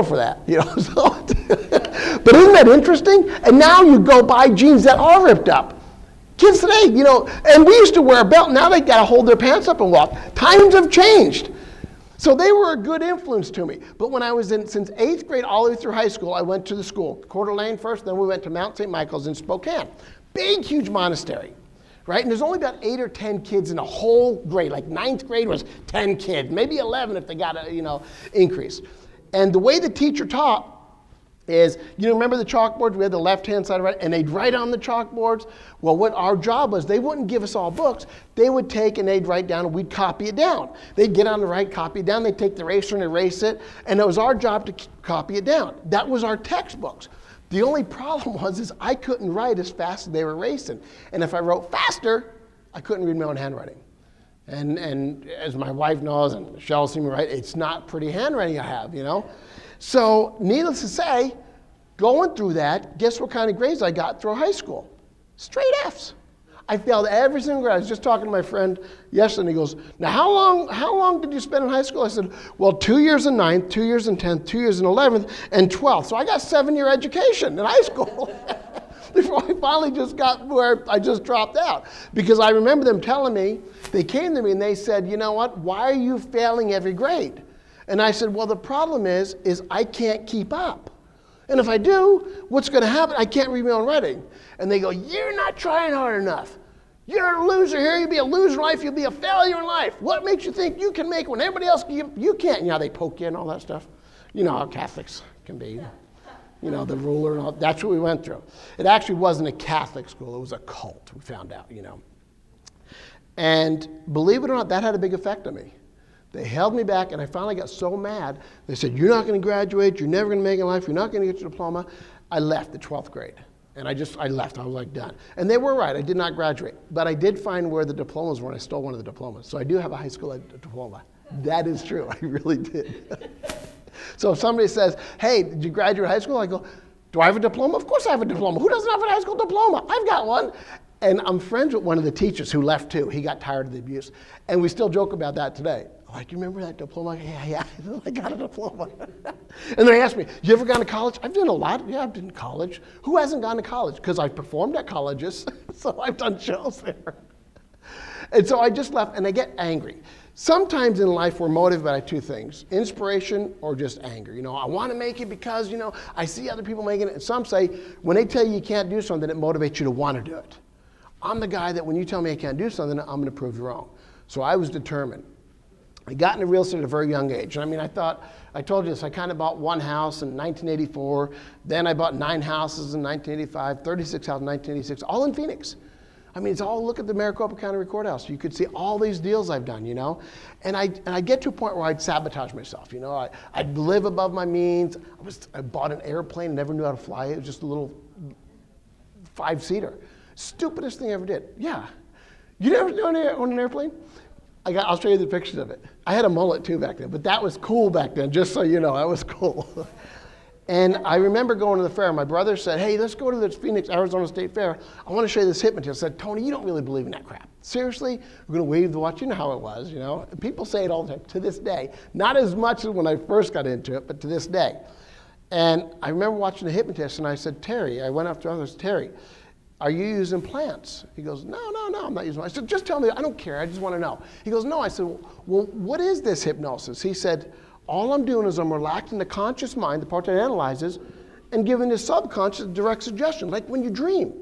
for that, you know. So, but isn't that interesting? And now you go buy jeans that are ripped up. Kids today, you know, and we used to wear a belt. Now they got to hold their pants up and walk. Times have changed. So they were a good influence to me. But when I was since 8th grade all the way through high school, I went to the school. Coeur d'Alene first, then we went to Mount St. Michael's in Spokane. Big, huge monastery, right? And there's only about 8 or 10 kids in a whole grade. Like 9th grade was 10 kids, maybe 11 if they got a, you know, increase. And the way the teacher taught is, you remember the chalkboards? We had the left-hand side, right? And they'd write on the chalkboards. Well, what our job was, they wouldn't give us all books. They would take and they'd write down and we'd copy it down. They'd get on the right, copy it down. They'd take the eraser and erase it. And it was our job to copy it down. That was our textbooks. The only problem was I couldn't write as fast as they were erasing. And if I wrote faster, I couldn't read my own handwriting. And as my wife knows, and Michelle's seen me write, it's not pretty handwriting I have, you know. So needless to say, going through that, guess what kind of grades I got through high school? Straight Fs. I failed every single grade. I was just talking to my friend yesterday, and he goes, now how long did you spend in high school? I said, well, 2 years in 9th, 2 years in 10th, 2 years in 11th, and 12th. So I got 7-year education in high school. Before I finally just got where I just dropped out. Because I remember them telling me, they came to me and they said, you know what, why are you failing every grade? And I said, well, the problem is I can't keep up. And if I do, what's going to happen? I can't read my own writing. And they go, you're not trying hard enough. You're a loser here. You'll be a loser in life. You'll be a failure in life. What makes you think you can make it when everybody else you can't? You know, they poke you and all that stuff. You know how Catholics can be. You know, the ruler and all. That's what we went through. It actually wasn't a Catholic school. It was a cult, we found out, you know. And believe it or not, that had a big effect on me. They held me back, and I finally got so mad. They said, you're not going to graduate. You're never going to make it in life. You're not going to get your diploma. I left the 12th grade. And I left. I was like, done. And they were right. I did not graduate. But I did find where the diplomas were, and I stole one of the diplomas. So I do have a high school diploma. That is true. I really did. So if somebody says, hey, did you graduate high school? I go, do I have a diploma? Of course I have a diploma. Who doesn't have a high school diploma? I've got one. And I'm friends with one of the teachers who left too. He got tired of the abuse. And we still joke about that today. Like, you remember that diploma? Yeah, I got a diploma. And they asked me, you ever gone to college? I've done a lot. Yeah, I've been to college. Who hasn't gone to college? Because I've performed at colleges, so I've done shows there. And so I just left, and I get angry. Sometimes in life we're motivated by 2 things, inspiration or just anger. You know, I want to make it because, you know, I see other people making it. And some say, when they tell you can't do something, it motivates you to want to do it. I'm the guy that when you tell me I can't do something, I'm going to prove you wrong. So I was determined. I got into real estate at a very young age. And I mean, I told you this, I kind of bought one house in 1984. Then I bought 9 houses in 1985, 36 houses in 1986, all in Phoenix. I mean, it's all, look at the Maricopa County Record House. You could see all these deals I've done, you know? And I get to a point where I'd sabotage myself, you know? I'd live above my means. I bought an airplane and never knew how to fly it. It was just a little 5-seater. Stupidest thing I ever did. Yeah. You never own an airplane? I'll show you the pictures of it. I had a mullet too back then, but that was cool back then, just so you know, that was cool. And I remember going to the fair. My brother said, hey, let's go to the Phoenix, Arizona State Fair. I want to show you this hypnotist. I said, Tony, you don't really believe in that crap. Seriously? We're going to wave the watch. You know how it was, you know. People say it all the time, to this day. Not as much as when I first got into it, but to this day. And I remember watching the hypnotist, and I said, Terry, I went up to others, Terry, are you using plants? He goes, no, I'm not using plants. I said, just tell me, I don't care, I just want to know. He goes, no. I said, well, what is this hypnosis? He said, all I'm doing is I'm relaxing the conscious mind, the part that analyzes, and giving the subconscious direct suggestion, like when you dream.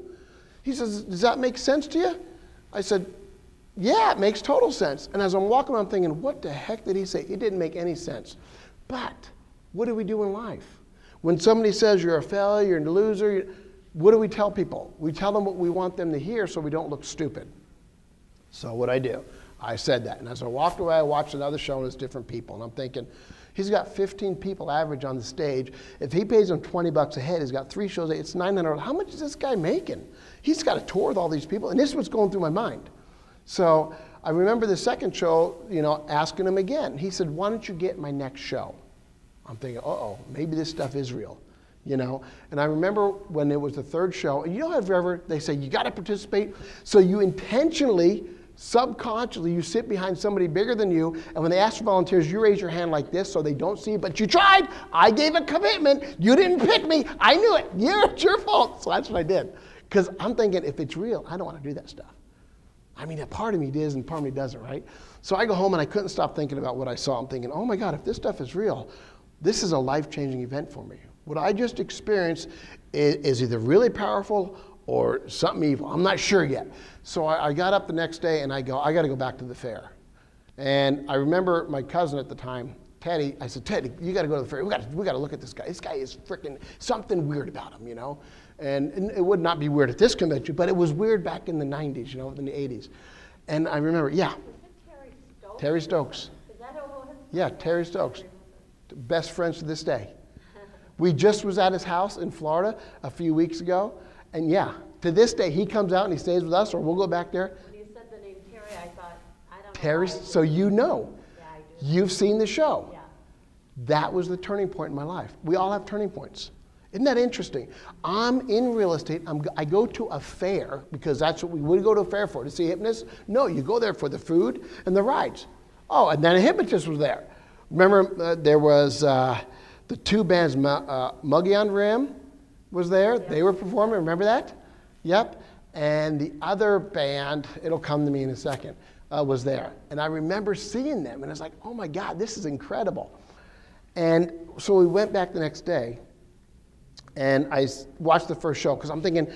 He says, does that make sense to you? I said, yeah, it makes total sense. And as I'm walking around thinking, what the heck did he say? It didn't make any sense. But what do we do in life? When somebody says you're a failure, you're a loser, what do we tell people? We tell them what we want them to hear so we don't look stupid. So what I do, I said that. And as I walked away, I watched another show and it's different people. And I'm thinking, he's got 15 people average on the stage. If he pays them $20 a head, he's got 3 shows, it's $900. How much is this guy making? He's got a tour with all these people. And this is what's going through my mind. So I remember the second show, you know, asking him again. He said, why don't you get my next show? I'm thinking, uh-oh, maybe this stuff is real. You know, and I remember when it was the third show, and you know how ever they say you got to participate, so you intentionally Subconsciously, you sit behind somebody bigger than you, and when they ask for volunteers, you raise your hand like this so they don't see, but you tried. I gave a commitment. You didn't pick me. I knew it. It's your fault. So that's what I did. Because I'm thinking, if it's real, I don't want to do that stuff. I mean, a part of me does and part of me doesn't, right? So I go home and I couldn't stop thinking about what I saw. I'm thinking, oh my God, if this stuff is real, this is a life-changing event for me. What I just experienced is either really powerful or something evil. I'm not sure yet. So I got up the next day and I got to go back to the fair. And I remember my cousin at the time, Teddy, I said, Teddy, you got to go to the fair. We got to look at this guy. This guy is freaking something weird about him, you know. And it would not be weird at this convention, but it was weird back in the 90s, you know, in the 80s. And I remember, Was it Terry Stokes? Terry Stokes. Is that who it was? Yeah, Terry Stokes. Best friends to this day. We just was at his house in Florida a few weeks ago. And yeah, to this day, he comes out and he stays with us, or we'll go back there. When you said the name Terry, I thought, I don't know. Terry, so you know. Yeah, I do. You've seen the show. Yeah. That was the turning point in my life. We all have turning points. Isn't that interesting? I'm in real estate. I go to a fair because that's what we would go to a fair for, to see hypnotists. No, you go there for the food and the rides. Oh, and then a hypnotist was there. Remember, there was the two bands, Muggy on Rim was there. They were performing. Remember that? Yep. And the other band, it'll come to me in a second, was there. And I remember seeing them, and I was like, oh my God, this is incredible. And so we went back the next day, and I watched the first show, because I'm thinking,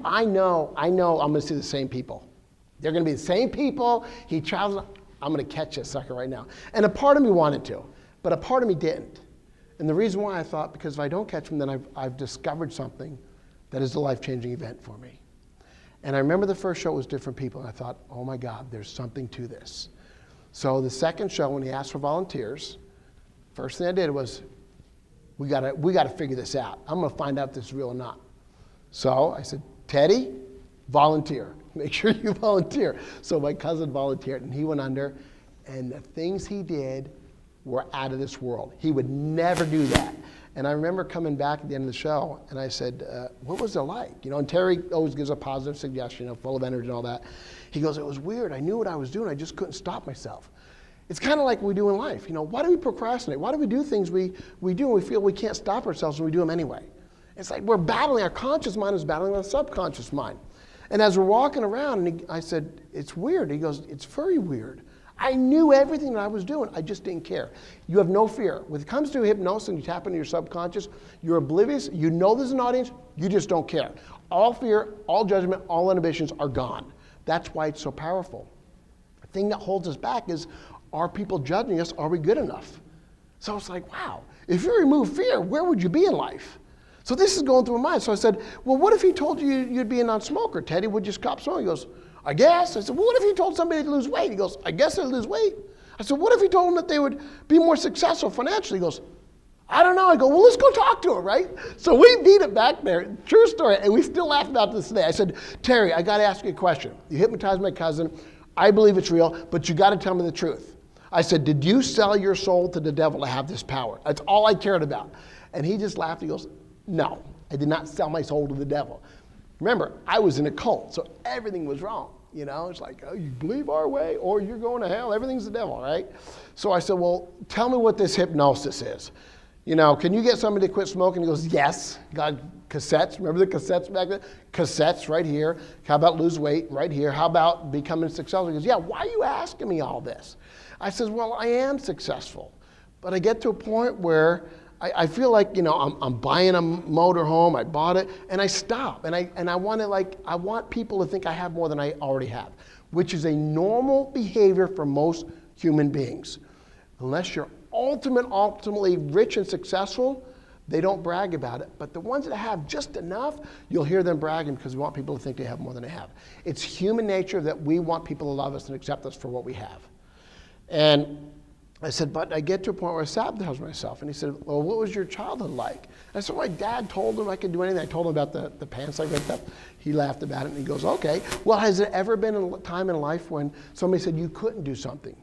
I know I'm going to see the same people. They're going to be the same people. He travels. I'm going to catch this sucker right now. And a part of me wanted to, but a part of me didn't. And the reason why I thought, because if I don't catch him, then I've discovered something that is a life-changing event for me. And I remember the first show was different people, and I thought, oh my God, there's something to this. So the second show, when he asked for volunteers, first thing I did was, we got to figure this out. I'm going to find out if this is real or not. So I said, Teddy, volunteer. Make sure you volunteer. So my cousin volunteered, and he went under, and the things he did were out of this world. He would never do that. And I remember coming back at the end of the show, and I said, what was it like? You know, and Terry always gives a positive suggestion, you know, full of energy and all that. He goes, it was weird. I knew what I was doing. I just couldn't stop myself. It's kind of like we do in life. You know, why do we procrastinate? Why do we do things we do and we feel we can't stop ourselves and we do them anyway? It's like we're battling. Our conscious mind is battling our subconscious mind. And as we're walking around, and I said, it's weird. He goes, it's very weird. I knew everything that I was doing. I just didn't care. You have no fear. When it comes to hypnosis and you tap into your subconscious, you're oblivious. You know there's an audience. You just don't care. All fear, all judgment, all inhibitions are gone. That's why it's so powerful. The thing that holds us back is, are people judging us? Are we good enough? So it's like, wow, if you remove fear, where would you be in life? So this is going through my mind. So I said, well, what if he told you you'd be a non-smoker? Teddy, would you stop smoking? He goes, I guess. I said, well, what if he told somebody to lose weight? He goes, I guess they'd lose weight. I said, what if he told them that they would be more successful financially? He goes, I don't know. I go, well, let's go talk to him, right? So we beat it back there. True story. And we still laugh about this today. I said, Terry, I got to ask you a question. You hypnotized my cousin. I believe it's real, but you got to tell me the truth. I said, did you sell your soul to the devil to have this power? That's all I cared about. And he just laughed. He goes, no, I did not sell my soul to the devil. Remember, I was in a cult, so everything was wrong. You know, it's like, oh, you believe our way or you're going to hell. Everything's the devil, right? So I said, well, tell me what this hypnosis is. You know, can you get somebody to quit smoking? He goes, yes. Got cassettes. Remember the cassettes back then? Cassettes right here. How about lose weight right here? How about becoming successful? He goes, yeah, why are you asking me all this? I said, well, I am successful. But I get to a point where I feel like, you know, I'm buying a motor home, I bought it, and I stop. And I want people to think I have more than I already have, which is a normal behavior for most human beings. Unless you're ultimately rich and successful, they don't brag about it. But the ones that have just enough, you'll hear them bragging because we want people to think they have more than they have. It's human nature that we want people to love us and accept us for what we have. And I said, but I get to a point where I sabotage myself. And he said, well, what was your childhood like? I said, my dad told him I could do anything. I told him about the pants I ripped up. He laughed about it, and he goes, okay. Well, has there ever been a time in life when somebody said you couldn't do something,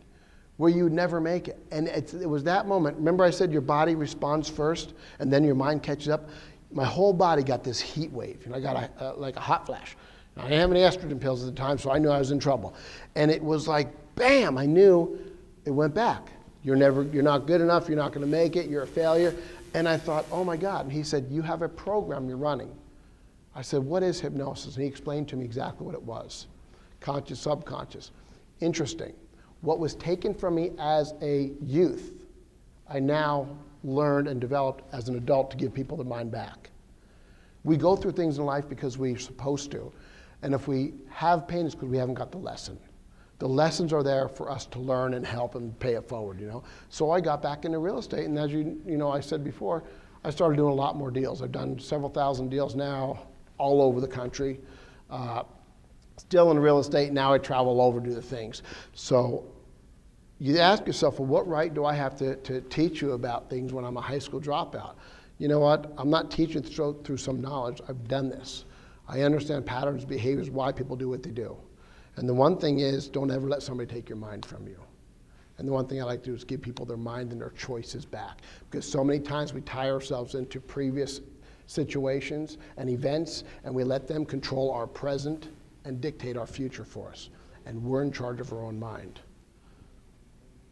where you would never make it? And it was that moment. Remember I said your body responds first, and then your mind catches up? My whole body got this heat wave. You know, I got like a hot flash. I didn't have any estrogen pills at the time, so I knew I was in trouble. And it was like, bam, I knew it went back. You're not good enough, you're not going to make it, you're a failure. And I thought, oh my God. And he said, you have a program you're running. I said, what is hypnosis? And he explained to me exactly what it was. Conscious, subconscious. Interesting. What was taken from me as a youth, I now learned and developed as an adult to give people their mind back. We go through things in life because we're supposed to. And if we have pain, it's because we haven't got the lesson. The lessons are there for us to learn and help and pay it forward, you know. So I got back into real estate, and as you know, I said before, I started doing a lot more deals. I've done several thousand deals now all over the country. Still in real estate, now I travel over to do the things. So you ask yourself, well, what right do I have to teach you about things when I'm a high school dropout? You know what? I'm not teaching through some knowledge. I've done this. I understand patterns, behaviors, why people do what they do. And the one thing is, don't ever let somebody take your mind from you. And the one thing I like to do is give people their mind and their choices back. Because so many times we tie ourselves into previous situations and events, and we let them control our present and dictate our future for us. And we're in charge of our own mind.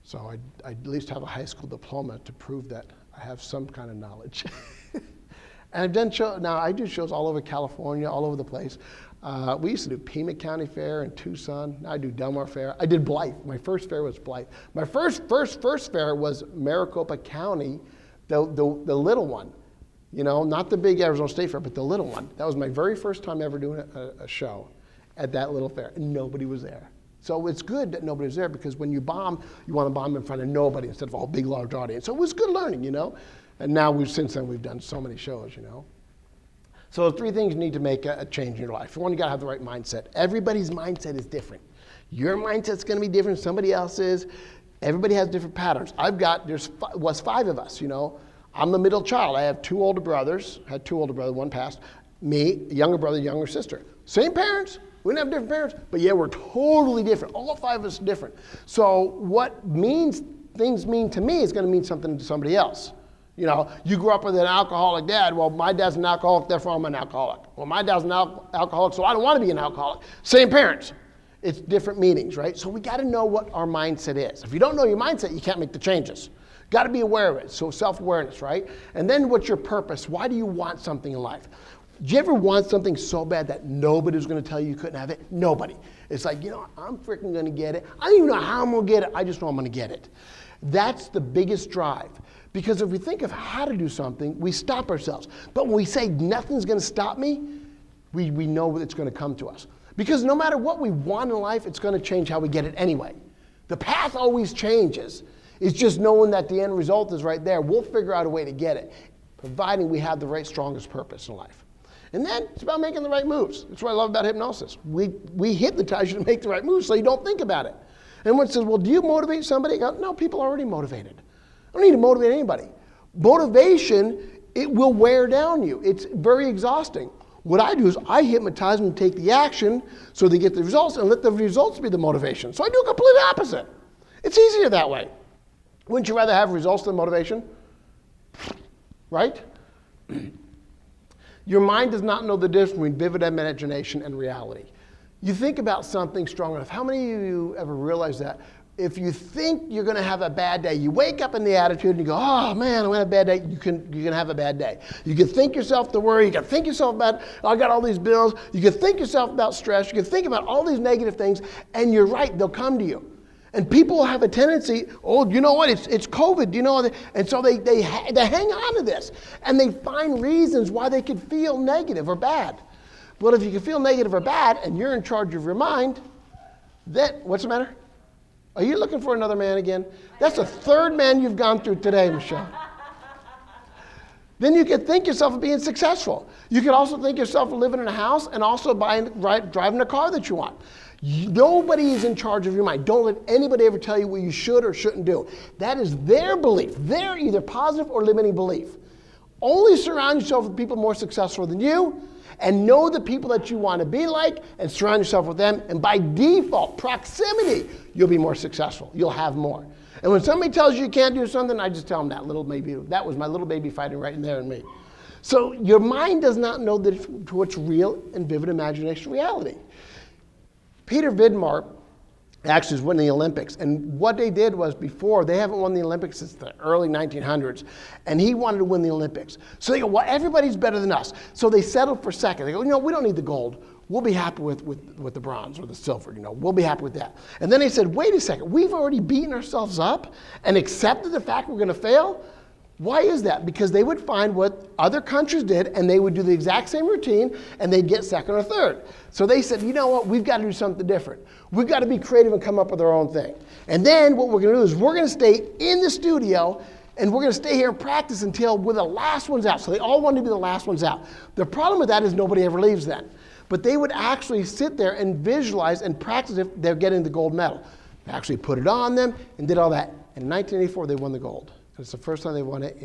So I at least have a high school diploma to prove that I have some kind of knowledge. And I've done shows, now I do shows all over California, all over the place. We used to do Pima County Fair in Tucson. Now I do Delmar Fair. I did Blythe. My first fair was Blythe. My first fair was Maricopa County, the little one. You know, not the big Arizona State Fair, but the little one. That was my very first time ever doing a show at that little fair, and nobody was there. So it's good that nobody was there, because when you bomb, you want to bomb in front of nobody instead of a whole big, large audience. So it was good learning, you know. And now since then we've done so many shows, you know. So 3 things you need to make a change in your life. One, you got to have the right mindset. Everybody's mindset is different. Your mindset's going to be different, somebody else's. Everybody has different patterns. Was 5 of us, you know. I'm the middle child. I have 2 older brothers. Had 2 older brothers, one passed. Me, a younger brother, younger sister. Same parents. We didn't have different parents, but yeah, we're totally different. All 5 of us are different. So what things mean to me is going to mean something to somebody else. You know, you grew up with an alcoholic dad. Well, my dad's an alcoholic, therefore I'm an alcoholic. Well, my dad's an alcoholic, so I don't want to be an alcoholic. Same parents. It's different meanings, right? So we got to know what our mindset is. If you don't know your mindset, you can't make the changes. Got to be aware of it. So self-awareness, right? And then what's your purpose? Why do you want something in life? Do you ever want something so bad that nobody's going to tell you couldn't have it? Nobody. It's like, you know, I'm freaking going to get it. I don't even know how I'm going to get it. I just know I'm going to get it. That's the biggest drive. Because if we think of how to do something, we stop ourselves. But when we say nothing's going to stop me, we know it's going to come to us. Because no matter what we want in life, it's going to change how we get it anyway. The path always changes. It's just knowing that the end result is right there. We'll figure out a way to get it, providing we have the right, strongest purpose in life. And then it's about making the right moves. That's what I love about hypnosis. We hypnotize you to make the right moves so you don't think about it. And when it says, well, do you motivate somebody? I go, no, people are already motivated. I don't need to motivate anybody. Motivation, it will wear down you. It's very exhausting. What I do is I hypnotize them to take the action so they get the results, and let the results be the motivation. So I do completely opposite. It's easier that way. Wouldn't you rather have results than motivation? Right? Your mind does not know the difference between vivid imagination and reality. You think about something strong enough. How many of you ever realize that? If you think you're going to have a bad day, you wake up in the attitude and you go, oh man, I'm going to have a bad day. You can have a bad day. You can think yourself to worry. You can think yourself about, oh, I got all these bills. You can think yourself about stress. You can think about all these negative things, and you're right, they'll come to you. And people have a tendency, oh, you know what, it's COVID, you know, and so they hang on to this, and they find reasons why they could feel negative or bad. But if you can feel negative or bad, and you're in charge of your mind, then, what's the matter? Are you looking for another man again? That's the 3rd man you've gone through today, Michelle. Then you could think yourself of being successful. You could also think yourself of living in a house and also driving a car that you want. Nobody is in charge of your mind. Don't let anybody ever tell you what you should or shouldn't do. That is their belief. Their either positive or limiting belief. Only surround yourself with people more successful than you, and know the people that you want to be like, and surround yourself with them, and by default, proximity, you'll be more successful. You'll have more. And when somebody tells you you can't do something, I just tell them that was my little baby fighting right in there in me. So your mind does not know what's real and vivid imagination reality. Peter Vidmar actually is winning the Olympics. And what they did was before, they haven't won the Olympics since the early 1900s, and he wanted to win the Olympics. So they go, well, everybody's better than us. So they settled for second. They go, we don't need the gold. We'll be happy with the bronze or the silver, we'll be happy with that. And then they said, wait a second, we've already beaten ourselves up and accepted the fact we're going to fail? Why is that? Because they would find what other countries did, and they would do the exact same routine, and they'd get second or third. So they said, you know what, we've got to do something different. We've got to be creative and come up with our own thing. And then what we're going to do is we're going to stay in the studio, and we're going to stay here and practice until we're the last ones out. So they all wanted to be the last ones out. The problem with that is nobody ever leaves then. But they would actually sit there and visualize and practice if they're getting the gold medal. They actually put it on them and did all that. And in 1984, they won the gold. It's the first time they won it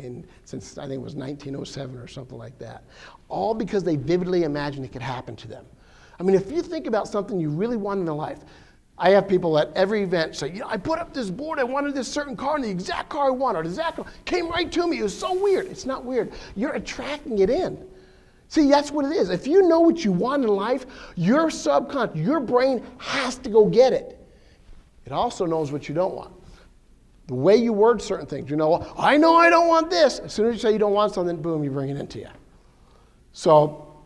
since I think it was 1907 or something like that. All because they vividly imagined it could happen to them. I mean, if you think about something you really want in their life, I have people at every event say, I put up this board, I wanted this certain car, and the exact car I wanted, or the exact car came right to me. It was so weird. It's not weird. You're attracting it in. See, that's what it is. If you know what you want in life, your subconscious, your brain has to go get it. It also knows what you don't want. The way you word certain things, I know I don't want this. As soon as you say you don't want something, boom, you bring it into you. So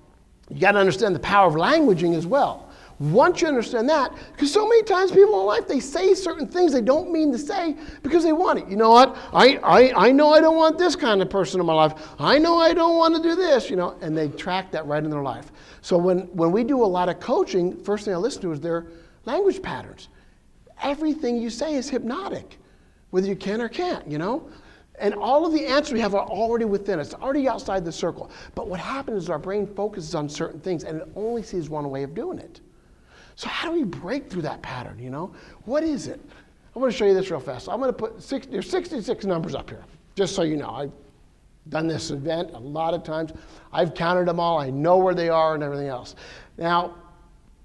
you got to understand the power of languaging as well. Once you understand that, because so many times people in life, they say certain things they don't mean to say because they want it. You know what? I know I don't want this kind of person in my life. I know I don't want to do this, and they track that right in their life. So when we do a lot of coaching, first thing I listen to is their language patterns. Everything you say is hypnotic, whether you can or can't, And all of the answers we have are already within us, already outside the circle. But what happens is our brain focuses on certain things, and it only sees one way of doing it. So how do we break through that pattern, What is it? I'm going to show you this real fast. I'm going to put there's 66 numbers up here, just so you know. I've done this event a lot of times. I've counted them all. I know where they are and everything else. Now,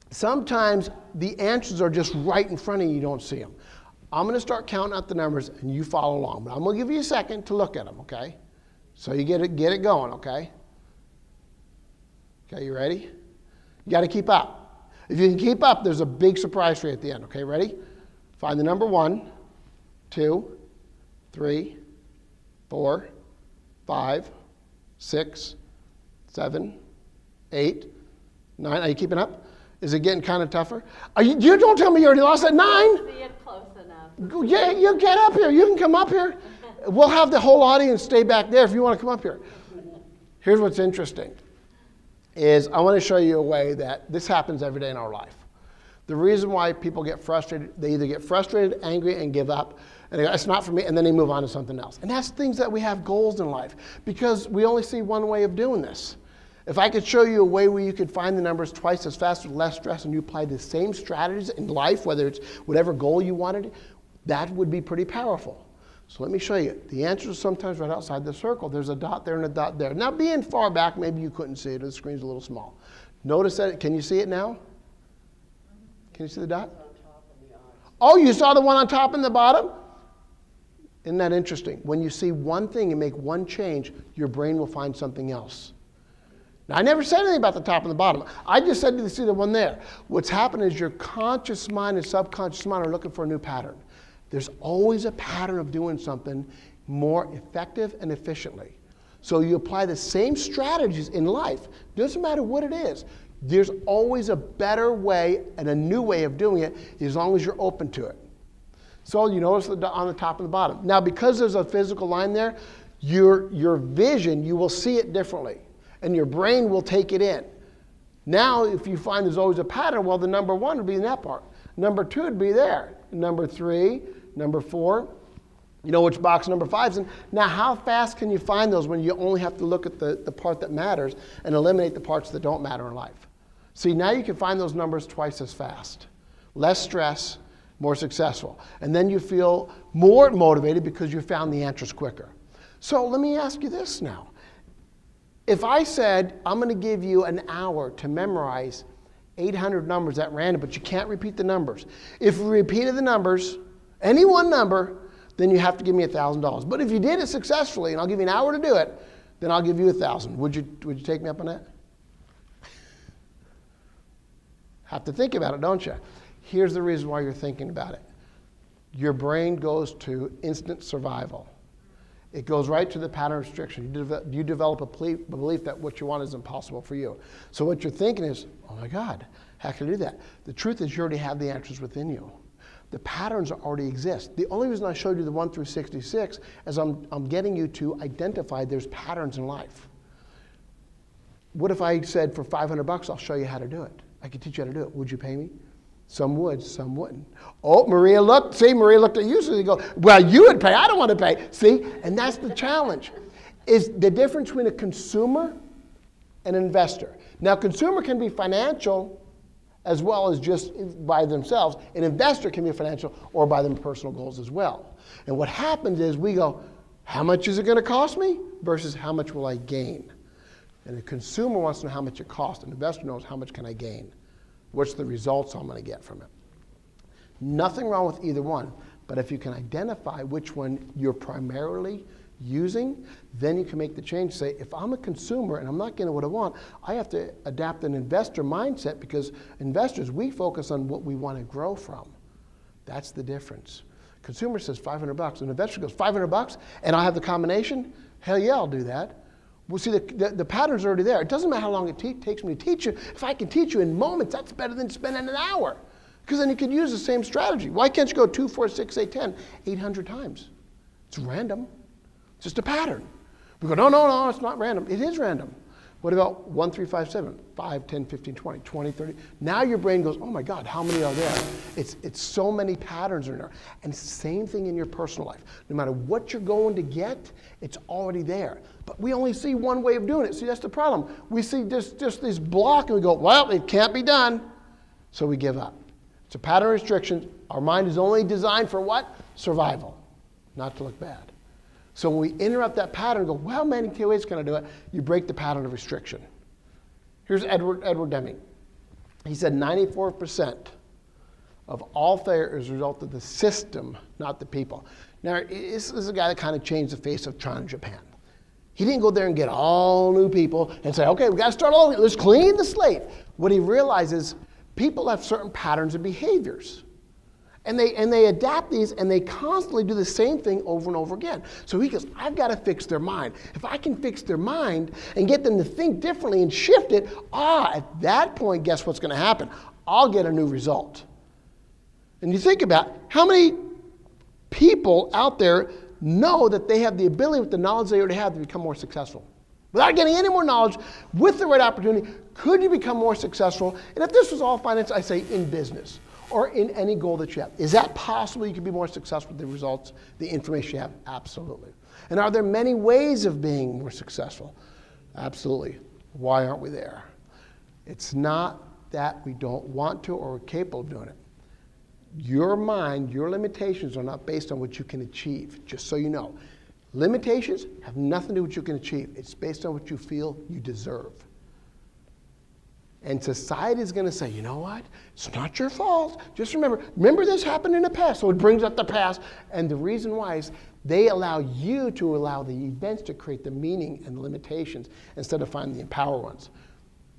sometimes the answers are just right in front of you. You don't see them. I'm going to start counting out the numbers, and you follow along. But I'm going to give you a second to look at them, okay? So you get it going, okay? Okay, you ready? You got to keep up. If you can keep up, there's a big surprise for you at the end, okay? Ready? Find the number 1, 2, 3, 4, 5, 6, 7, 8, 9. Are you keeping up? Is it getting kind of tougher? You don't tell me you already lost at 9. See it close enough. Yeah, you get up here. You can come up here. We'll have the whole audience stay back there if you want to come up here. Here's what's interesting. I want to show you a way that this happens every day in our life. The reason why people get frustrated, they either get frustrated, angry, and give up, and they go, it's not for me, and then they move on to something else. And that's things that we have goals in life, because we only see one way of doing this. If I could show you a way where you could find the numbers twice as fast with less stress, and you apply the same strategies in life, whether it's whatever goal you wanted, that would be pretty powerful. So let me show you. The answer is sometimes right outside the circle. There's a dot there and a dot there. Now, being far back, maybe you couldn't see it, or the screen's a little small. Notice that. Can you see it now? Can you see the dot? Oh, you saw the one on top and the bottom? Isn't that interesting? When you see one thing and make one change, your brain will find something else. Now, I never said anything about the top and the bottom. I just said you see the one there. What's happened is your conscious mind and subconscious mind are looking for a new pattern. There's always a pattern of doing something more effective and efficiently. So you apply the same strategies in life. Doesn't matter what it is. There's always a better way and a new way of doing it as long as you're open to it. So you notice on the top and the bottom. Now, because there's a physical line there, your vision, you will see it differently. And your brain will take it in. Now, if you find there's always a pattern, well, the number 1 would be in that part. Number 2 would be there. Number 3, number 4. You know which box number 5's in. Now, how fast can you find those when you only have to look at the part that matters and eliminate the parts that don't matter in life? See, now you can find those numbers twice as fast. Less stress, more successful. And then you feel more motivated because you found the answers quicker. So let me ask you this now. If I said, I'm going to give you an hour to memorize 800 numbers at random, but you can't repeat the numbers. If you repeated the numbers, any one number, then you have to give me $1,000. But if you did it successfully, and I'll give you an hour to do it, Then I'll give you 1,000. Would you take me up on that? Have to think about it, don't you? Here's the reason why you're thinking about it. Your brain goes to instant survival. It goes right to the pattern of restriction. You develop a belief that what you want is impossible for you. So what you're thinking is, oh my God, how can I do that? The truth is you already have the answers within you. The patterns already exist. The only reason I showed you the 1 through 66 is I'm getting you to identify there's patterns in life. What if I said for $500 I'll show you how to do it? I could teach you how to do it. Would you pay me? Some would, some wouldn't. Oh, Maria looked at you, so they go, well, you would pay. I don't want to pay. See? And that's the challenge. Is the difference between a consumer and an investor. Now, consumer can be financial as well as just by themselves. An investor can be financial or by their personal goals as well. And what happens is we go, how much is it going to cost me versus how much will I gain? And the consumer wants to know how much it costs. An investor knows how much can I gain. What's the results I'm going to get from it? Nothing wrong with either one, but if you can identify which one you're primarily using, then you can make the change. Say, if I'm a consumer and I'm not getting what I want, I have to adapt an investor mindset because investors, we focus on what we want to grow from. That's the difference. Consumer says $500. An investor goes, $500 and I'll have the combination? Hell yeah, I'll do that. Well, see, the pattern's already there. It doesn't matter how long it takes me to teach you. If I can teach you in moments, that's better than spending an hour. Because then you could use the same strategy. Why can't you go 2, 4, 6, 8, 10, 800 times? It's random. It's just a pattern. We go, no, it's not random. It is random. What about 1, 3, 5, 7, 5, 10, 15, 20, 20, 30? Now your brain goes, oh my God, how many are there? It's so many patterns in there. And same thing in your personal life. No matter what you're going to get, it's already there. But we only see one way of doing it. See, that's the problem. We see just this block and we go, well, it can't be done. So we give up. It's a pattern of restrictions. Our mind is only designed for what? Survival, not to look bad. So when we interrupt that pattern and go, well, many ways can I do it? You break the pattern of restriction. Here's Edward Deming. He said 94% of all failure is a result of the system, not the people. Now, this is a guy that kind of changed the face of China and Japan. He didn't go there and get all new people and say, okay, we got to start all over. Let's clean the slate. What he realizes, people have certain patterns of behaviors. And they adapt these and they constantly do the same thing over and over again. So he goes, I've got to fix their mind. If I can fix their mind and get them to think differently and shift it, at that point, guess what's going to happen? I'll get a new result. And you think about how many people out there know that they have the ability with the knowledge they already have to become more successful. Without getting any more knowledge, with the right opportunity, could you become more successful? And if this was all finance, I say in business or in any goal that you have. Is that possible you can be more successful with the results, the information you have? Absolutely. And are there many ways of being more successful? Absolutely. Why aren't we there? It's not that we don't want to or are capable of doing it. Your mind, your limitations are not based on what you can achieve, just so you know. Limitations have nothing to do with what you can achieve. It's based on what you feel you deserve. And society is going to say, you know what? It's not your fault. Just remember this happened in the past. So it brings up the past. And the reason why is they allow you to allow the events to create the meaning and the limitations instead of finding the empower ones.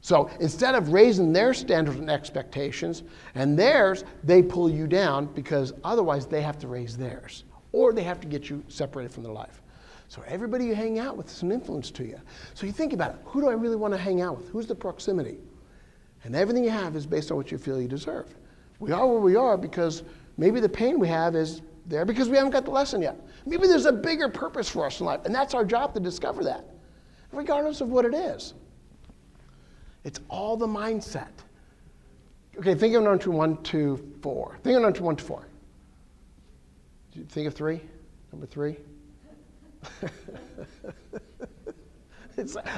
So instead of raising their standards and expectations and theirs, they pull you down because otherwise they have to raise theirs. Or they have to get you separated from their life. So everybody you hang out with is an influence to you. So you think about it. Who do I really want to hang out with? Who's the proximity? And everything you have is based on what you feel you deserve. We are where we are because maybe the pain we have is there because we haven't got the lesson yet. Maybe there's a bigger purpose for us in life, and that's our job to discover that, regardless of what it is. It's all the mindset. Okay, think of number 1, 2, 4. Think of number 1 to 4. Did you think of 3? Number 3?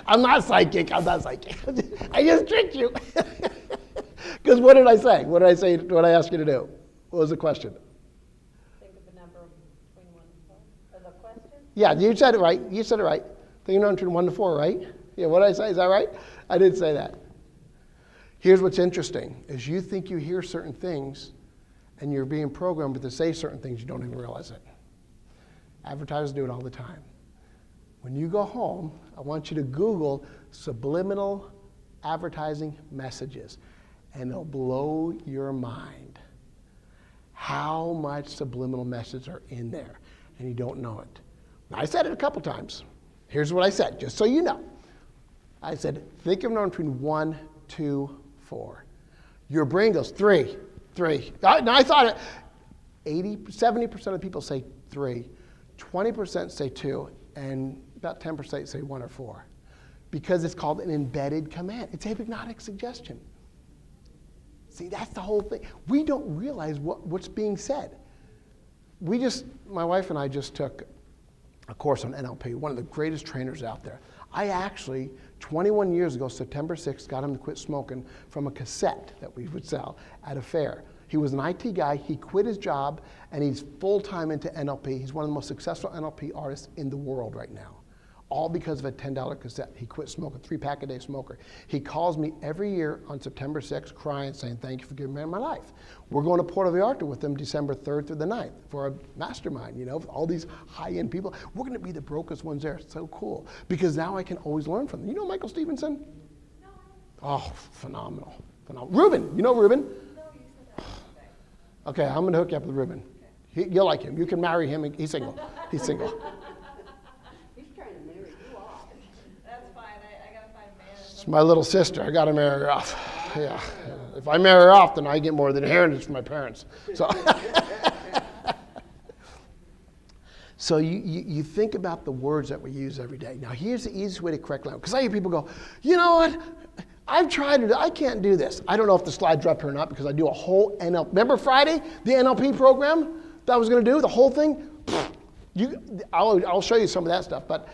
I'm not psychic. I just tricked you. Because what did I say? What did I say? What I asked you to do? What was the question? Think of the number between 1 and 4. As a question? Yeah, you said it right. Think of number 1 to 4, right? Yeah, what did I say? Is that right? I did say that. Here's what's interesting, is you think you hear certain things and you're being programmed to say certain things, you don't even realize it. Advertisers do it all the time. When you go home, I want you to Google subliminal advertising messages, and it'll blow your mind how much subliminal messages are in there, and you don't know it. I said it a couple times. Here's what I said, just so you know. I said, think of a number between 1, 2, 4. Your brain goes 3, 3. Now I thought 70% of people say 3, 20% say 2, and about 10% say 1 or 4. Because it's called an embedded command. It's a hypnotic suggestion. See, that's the whole thing. We don't realize what's being said. My wife and I just took a course on NLP, one of the greatest trainers out there. I actually, 21 years ago, September 6th, got him to quit smoking from a cassette that we would sell at a fair. He was an IT guy. He quit his job, and he's full-time into NLP. He's one of the most successful NLP artists in the world right now, all because of a $10 cassette. He quit smoking, 3-pack-a-day smoker. He calls me every year on September 6th crying, saying, thank you for giving me my life. We're going to Puerto Vallarta with him December 3rd through the 9th for a mastermind, with all these high-end people. We're going to be the brokest ones there. It's so cool, because now I can always learn from them. You know Michael Stevenson? No. Oh, phenomenal. Ruben, you know Ruben? No, you said that. Okay, I'm going to hook you up with Ruben. You'll like him. You can marry him. He's single. He's single. He's trying to marry you off. That's fine. I got to find a man. It's my little sister. I got to marry her off. Yeah. If I marry her off, then I get more than inheritance from my parents. So, so you think about the words that we use every day. Now, here's the easiest way to correct language. Because I hear people go, you know what? I've tried it. I can't do this. I don't know if the slides are up here or not, because I do a whole NLP. Remember Friday, the NLP program that I was going to do, the whole thing? I'll show you some of that stuff. But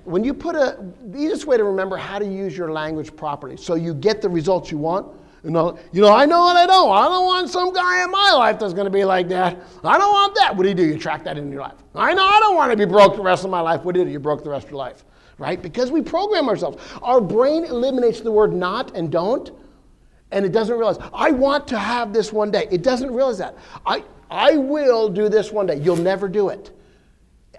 when you the easiest way to remember how to use your language properly so you get the results you want. I know what I don't want. I don't want some guy in my life that's going to be like that. I don't want that. What do? You track that in your life. I know I don't want to be broke the rest of my life. What do? You broke the rest of your life. Right? Because we program ourselves. Our brain eliminates the word not and don't, and it doesn't realize, I want to have this one day. It doesn't realize that. I will do this one day. You'll never do it.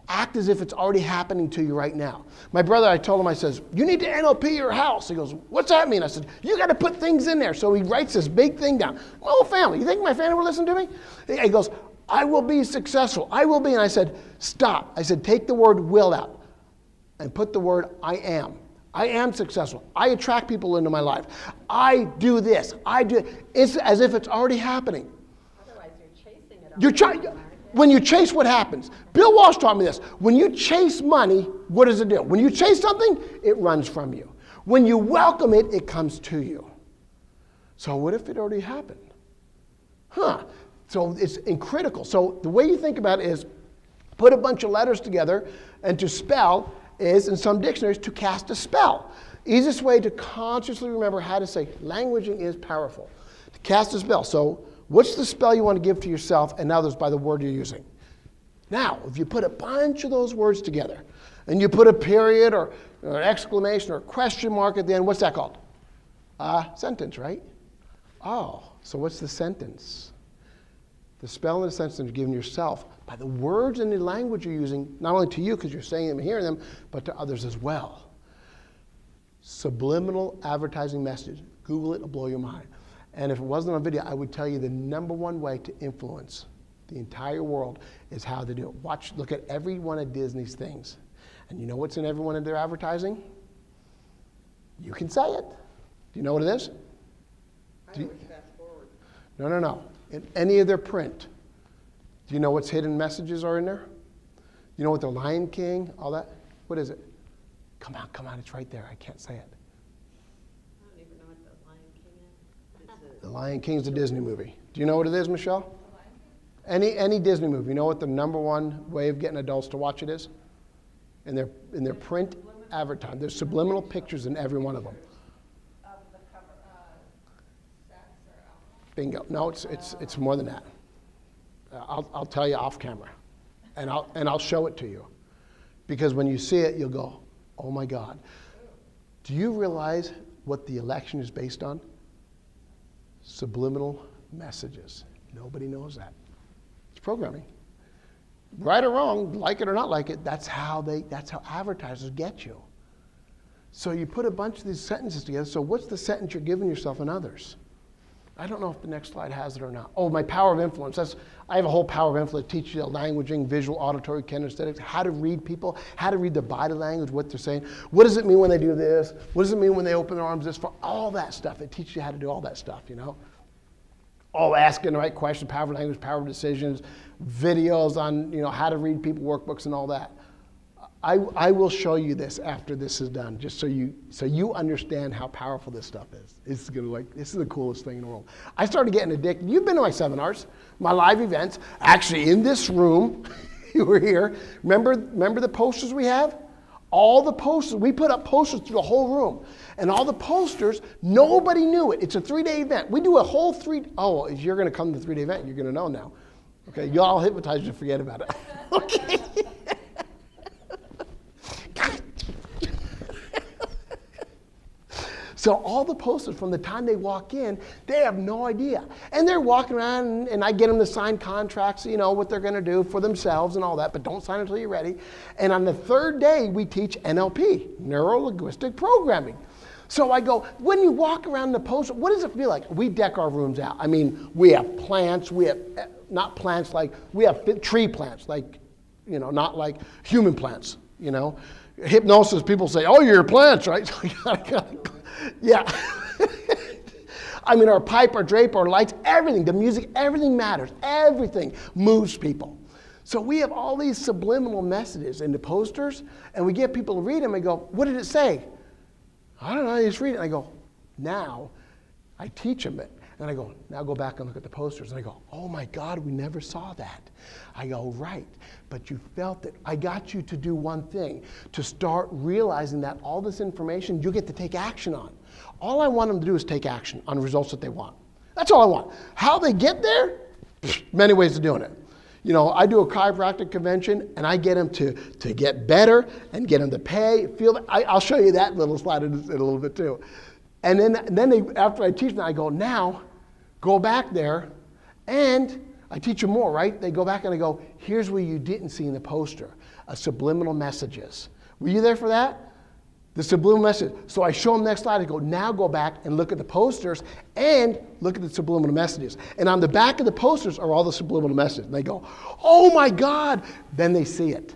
Act as if it's already happening to you right now. My brother, I told him, I says, you need to NLP your house. He goes, what's that mean? I said, you got to put things in there. So he writes this big thing down. My whole family. You think my family will listen to me? He goes, I will be successful. I will be. And I said, stop. I said, take the word will out and put the word I am. I am successful. I attract people into my life. I do this. I do. It's as if it's already happening. Otherwise, you're chasing it. When you chase, what happens? Bill Walsh taught me this. When you chase money, what does it do? When you chase something, it runs from you. When you welcome it, it comes to you. So what if it already happened? So it's critical. So the way you think about it is put a bunch of letters together, and to spell is, in some dictionaries, to cast a spell. Easiest way to consciously remember how to say languaging is powerful. To cast a spell. So what's the spell you want to give to yourself and others by the word you're using? Now, if you put a bunch of those words together, and you put a period or an exclamation or a question mark at the end, what's that called? Sentence, right? Oh, so what's the sentence? The spell in the sentence you're giving yourself by the words and the language you're using, not only to you because you're saying them and hearing them, but to others as well. Subliminal advertising message. Google it, it'll blow your mind. And if it wasn't on video, I would tell you the number one way to influence the entire world is how to do it. Look at every one of Disney's things. And you know what's in every one of their advertising? You can say it. Do you know what it is? I always fast forward. No. In any of their print. Do you know what's hidden messages are in there? You know what the Lion King, all that? What is it? Come on, it's right there. I can't say it. I don't even know what the Lion King is. The Lion King's a Disney movie. Do you know what it is, Michelle? Any Disney movie. You know what the number one way of getting adults to watch it is? In their print advertising. There's subliminal pictures in every one of them. Of the cover, sex or alcohol. Bingo. No, it's more than that. I'll tell you off camera, and I'll show it to you, because when you see it, you'll go, oh my God. Do you realize what the election is based on? Subliminal messages. Nobody knows that. It's programming. Right or wrong, like it or not like it, that's how advertisers get you. So you put a bunch of these sentences together. So what's the sentence you're giving yourself and others? I don't know if the next slide has it or not. Oh, my power of influence. I have a whole power of influence. Teach you languaging, visual, auditory, kinesthetics, how to read people, how to read their body language, what they're saying. What does it mean when they do this? What does it mean when they open their arms this far? All that stuff. It teaches you how to do all that stuff, you know. Oh, asking the right question, power of language, power of decisions, videos on, you know, how to read people, workbooks, and all that. I will show you this after this is done, just so you understand how powerful this stuff is. This is the coolest thing in the world. I started getting addicted. You've been to my seminars, my live events. Actually, in this room, you were here. Remember the posters we have? All the posters, we put up posters through the whole room. And all the posters, nobody knew it. It's a 3-day event. We do a whole oh, if you're going to come to the 3-day event, you're going to know now. Okay, y'all hypnotized you to forget about it. Okay. So all the posters, from the time they walk in, they have no idea. And they're walking around, and I get them to sign contracts, you know, what they're going to do for themselves and all that, but don't sign until you're ready. And on the 3rd day, we teach NLP, Neuro-Linguistic Programming. So I go, when you walk around the poster, what does it feel like? We deck our rooms out. I mean, we have plants, we have, not plants like, we have tree plants, like, you know, not like human plants, you know. Hypnosis, people say, oh, you're plants, right? Yeah. I mean, our pipe, our drape, our lights, everything, the music, everything matters. Everything moves people. So we have all these subliminal messages in the posters, and we get people to read them and go, what did it say? I don't know, I just read it. And I go, now I teach them it. And I go, now go back and look at the posters. And I go, oh my God, we never saw that. I go, right, but you felt it. I got you to do one thing, to start realizing that all this information you get to take action on. All I want them to do is take action on the results that they want. That's all I want. How they get there, many ways of doing it. You know, I do a chiropractic convention, and I get them to get better and get them to pay, feel. I'll show you that little slide in a little bit too. And then they, after I teach them, I go, now, go back there, and I teach them more, right? They go back and I go, here's what you didn't see in the poster, subliminal messages. Were you there for that? The subliminal message. So I show them next slide. I go, now go back and look at the posters and look at the subliminal messages. And on the back of the posters are all the subliminal messages. And they go, oh my God. Then they see it.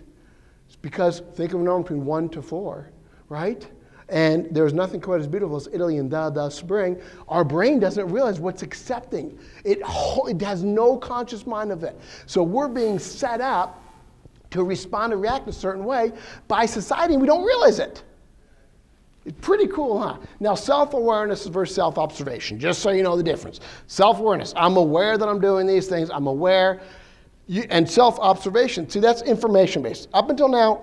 It's because, think of a number between 1 to 4, right? And there's nothing quite as beautiful as Italy in the spring. Our brain doesn't realize what's accepting. It has no conscious mind of it. So we're being set up to respond and react a certain way by society, and we don't realize it. It's pretty cool, huh? Now, self-awareness versus self-observation, just so you know the difference. Self-awareness, I'm aware that I'm doing these things. I'm aware. And self-observation, see, that's information-based. Up until now,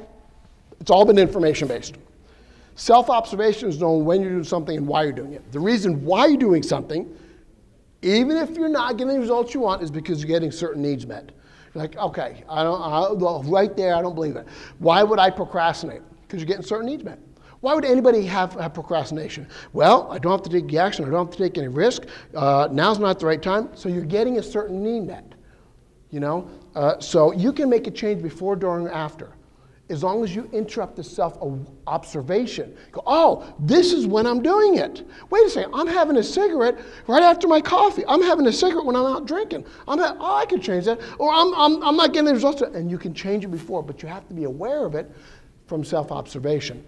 it's all been information-based. Self-observation is knowing when you're doing something and why you're doing it. The reason why you're doing something, even if you're not getting the results you want, is because you're getting certain needs met. You're like, okay, right there, I don't believe it. Why would I procrastinate? Because you're getting certain needs met. Why would anybody have procrastination? Well, I don't have to take the action. I don't have to take any risk. Now's not the right time. So you're getting a certain need met. You know? So you can make a change before, during, or after, as long as you interrupt the self-observation. Go, oh, this is when I'm doing it. Wait a second, I'm having a cigarette right after my coffee. I'm having a cigarette when I'm out drinking. I can change that. Or I'm not getting the results. And you can change it before, but you have to be aware of it from self-observation.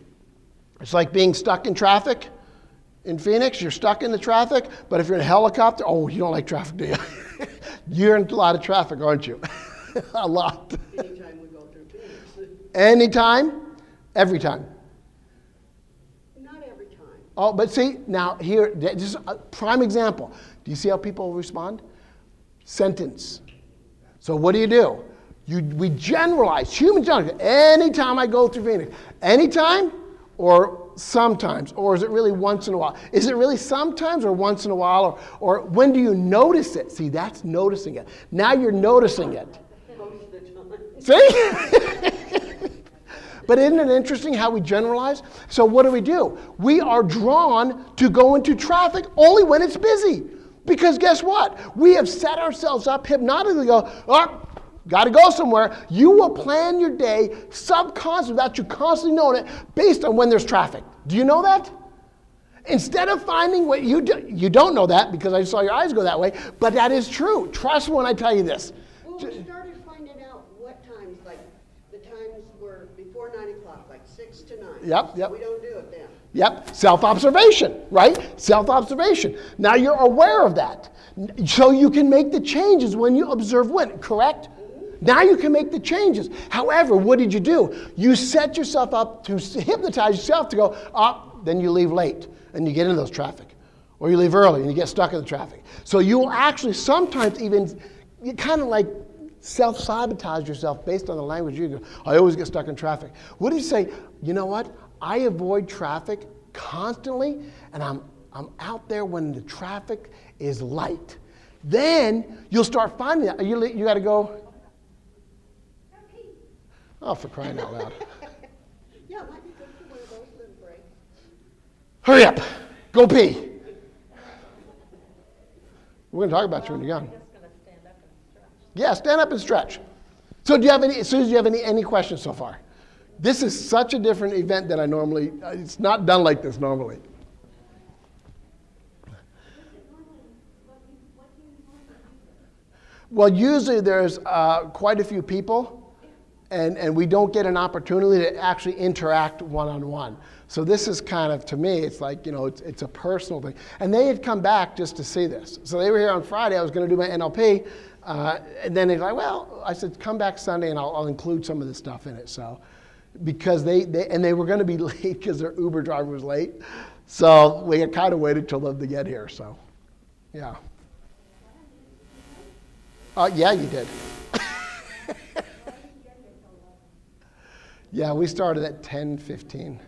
It's like being stuck in traffic in Phoenix. You're stuck in the traffic, but if you're in a helicopter, oh, you don't like traffic, do you? You're in a lot of traffic, aren't you? A lot. Anytime we go through Phoenix. Anytime? Every time? Not every time. Oh, but see, now here, this is a prime example. Do you see how people respond? Sentence. So what do? We generalize, human generalize. Anytime I go through Phoenix. Anytime? Or sometimes, or is it really once in a while? Is it really sometimes or once in a while, or when do you notice it? See, that's noticing it. Now you're noticing it. Most of the time. See? But isn't it interesting how we generalize? So what do? We are drawn to go into traffic only when it's busy. Because guess what? We have set ourselves up hypnotically to go, oh, got to go somewhere, you will plan your day subconsciously without you constantly knowing it based on when there's traffic. Do you know that? Instead of finding what you do, you don't know that because I saw your eyes go that way, but that is true. Trust me when I tell you this. Well, we started finding out what times, like the times were before 9 o'clock, like 6 to 9. Yep. We don't do it then. Yep, self-observation, right? Self-observation. Now you're aware of that. So you can make the changes when you observe when, correct? Now you can make the changes. However, what did you do? You set yourself up to hypnotize yourself to go, then you leave late and you get into those traffic. Or you leave early and you get stuck in the traffic. So you will actually sometimes even, you kind of like self-sabotage yourself based on the language you go, I always get stuck in traffic. What do you say? You know what? I avoid traffic constantly and I'm out there when the traffic is light. Then you'll start finding that. You got to go. Oh, for crying out loud. Yeah, it might be good for one of those little breaks. Hurry up. Go pee. We're going to talk about you when you're young. I'm just going to stand up and stretch. Yeah, stand up and stretch. So do you have any, Susan, do you have any questions so far? This is such a different event than I normally, it's not done like this normally. Well, usually there's quite a few people, and we don't get an opportunity to actually interact one-on-one. So this is kind of, to me, it's like, it's a personal thing. And they had come back just to see this. So they were here on Friday. I was going to do my NLP. And then they're like, well, I said, come back Sunday and I'll include some of this stuff in it. So, because they were going to be late because their Uber driver was late. So we had kind of waited till them to get here. So, yeah. Yeah, you did. Yeah, we started at 10:15.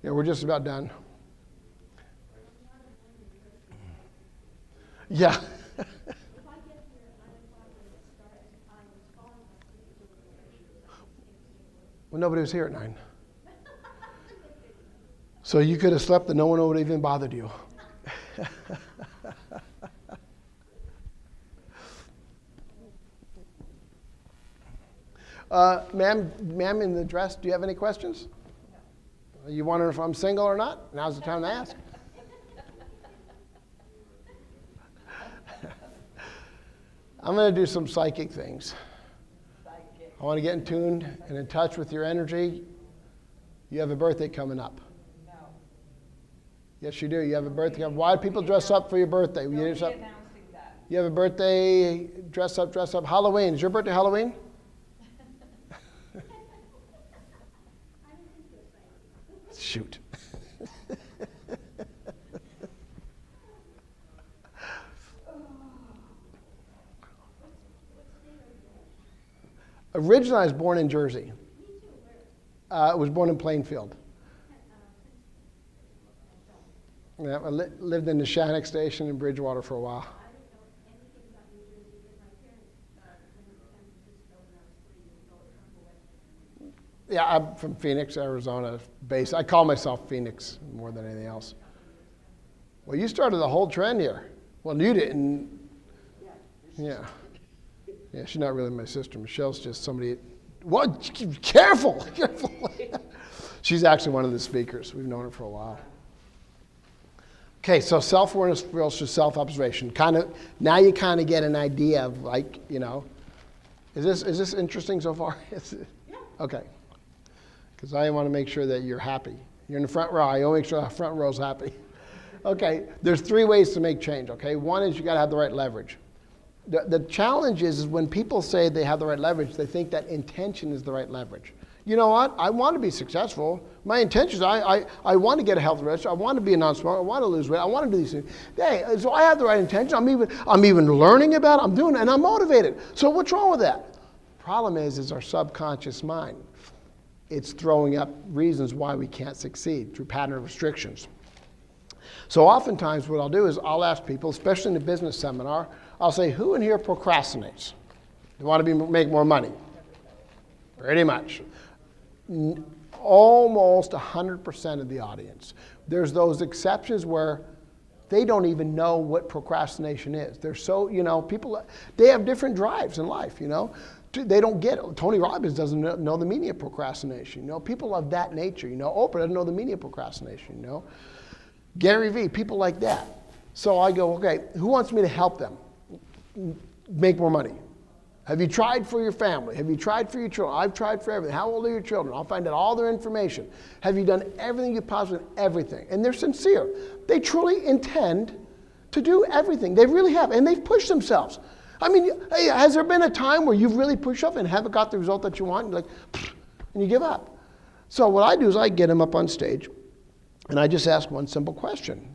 Yeah, we're just about done. Yeah. Well, nobody was here at 9. So you could have slept and no one would have even bothered you. Ma'am in the dress, do you have any questions? Are you wondering if I'm single or not? Now's the time to ask. I'm going to do some psychic things. I want to get in tune and in touch with your energy. You have a birthday coming up. No. Yes, you do. You have a birthday coming up. Why do people dress up for your birthday? Don't be announcing that. You have a birthday, dress up. Halloween. Is your birthday Halloween? Shoot. Originally, I was born in Jersey. I was born in Plainfield. Yeah, I lived in the Shannock Station in Bridgewater for a while. Yeah, I'm from Phoenix, Arizona, base. I call myself Phoenix more than anything else. Well, you started the whole trend here. Well, you didn't. Yeah. Yeah, she's not really my sister. Michelle's just somebody. What? Careful, careful. She's actually one of the speakers. We've known her for a while. Okay, so self-awareness versus self-observation. Now you kind of get an idea of is this interesting so far? Yeah. Okay. Because I want to make sure that you're happy. You're in the front row. I want to make sure the front row's happy. Okay, there's 3 ways to make change, okay? One is you got to have the right leverage. The challenge is when people say they have the right leverage, they think that intention is the right leverage. You know what? I want to be successful. My intention is I want to get a health risk. I want to be a non-smoker. I want to lose weight. I want to do these things. Hey, so I have the right intention. I'm even learning about it. I'm doing it, and I'm motivated. So what's wrong with that? Problem is our subconscious mind. It's throwing up reasons why we can't succeed through pattern of restrictions. So oftentimes what I'll do is I'll ask people, especially in a business seminar, I'll say, who in here procrastinates? They want to make more money? Pretty much. Almost 100% of the audience. There's those exceptions where they don't even know what procrastination is. They're so, people, they have different drives in life, They don't get it. Tony Robbins doesn't know the meaning of procrastination. People of that nature. Oprah doesn't know the meaning of procrastination. Gary Vee, people like that. So I go, okay, who wants me to help them make more money? Have you tried for your family? Have you tried for your children? I've tried for everything. How old are your children? I'll find out all their information. Have you done everything you possibly can? Everything. And they're sincere. They truly intend to do everything. They really have. And they've pushed themselves. I mean, hey, has there been a time where you've really pushed up and haven't got the result that you want? And you're like, and you give up. So what I do is I get them up on stage, and I just ask one simple question.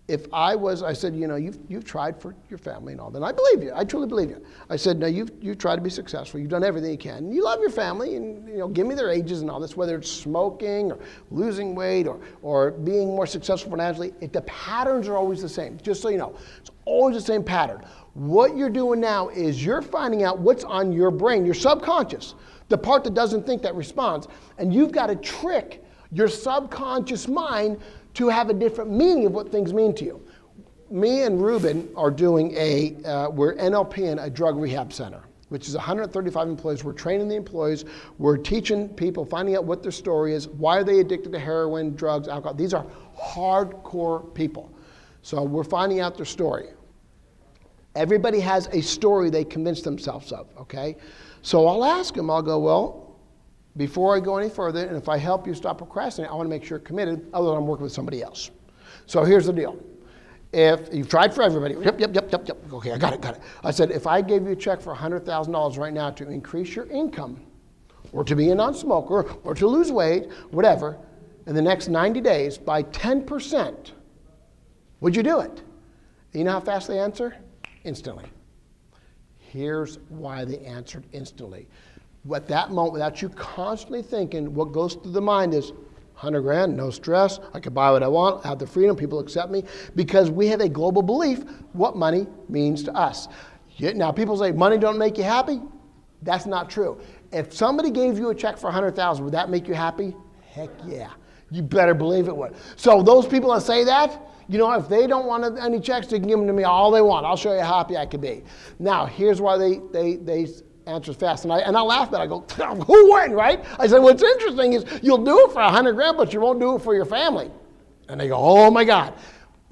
If I said, you've tried for your family and all that. And I believe you. I truly believe you. I said, no, you've tried to be successful. You've done everything you can. And you love your family, and give me their ages and all this, whether it's smoking or losing weight or being more successful financially. The patterns are always the same. Just so you know, it's always the same pattern. What you're doing now is you're finding out what's on your brain, your subconscious, the part that doesn't think, that responds, and you've got to trick your subconscious mind to have a different meaning of what things mean to you. Me and Ruben are doing we're NLP in a drug rehab center, which is 135 employees. We're training the employees. We're teaching people, finding out what their story is, why are they addicted to heroin, drugs, alcohol. These are hardcore people. So we're finding out their story. Everybody has a story they convince themselves of, okay? So I'll ask them, I'll go, well, before I go any further, and if I help you stop procrastinating, I want to make sure you're committed, other than I'm working with somebody else. So here's the deal. If you've tried for everybody, yep. Okay, I got it. I said, if I gave you a check for $100,000 right now to increase your income, or to be a non-smoker, or to lose weight, whatever, in the next 90 days by 10%, would you do it? You know how fast they answer? Instantly. Here's why they answered instantly. At that moment, without you constantly thinking, what goes through the mind is, 100 grand, no stress, I can buy what I want, I have the freedom, people accept me, because we have a global belief what money means to us. Now, people say, money don't make you happy? That's not true. If somebody gave you a check for $100,000, would that make you happy? Heck yeah. You better believe it would. So those people that say that, if they don't want any checks, they can give them to me all they want. I'll show you how happy I can be. Now, here's why they answer fast. And I laugh at it. I go, who won, right? I said, what's interesting is you'll do it for 100 grand, but you won't do it for your family. And they go, oh my God.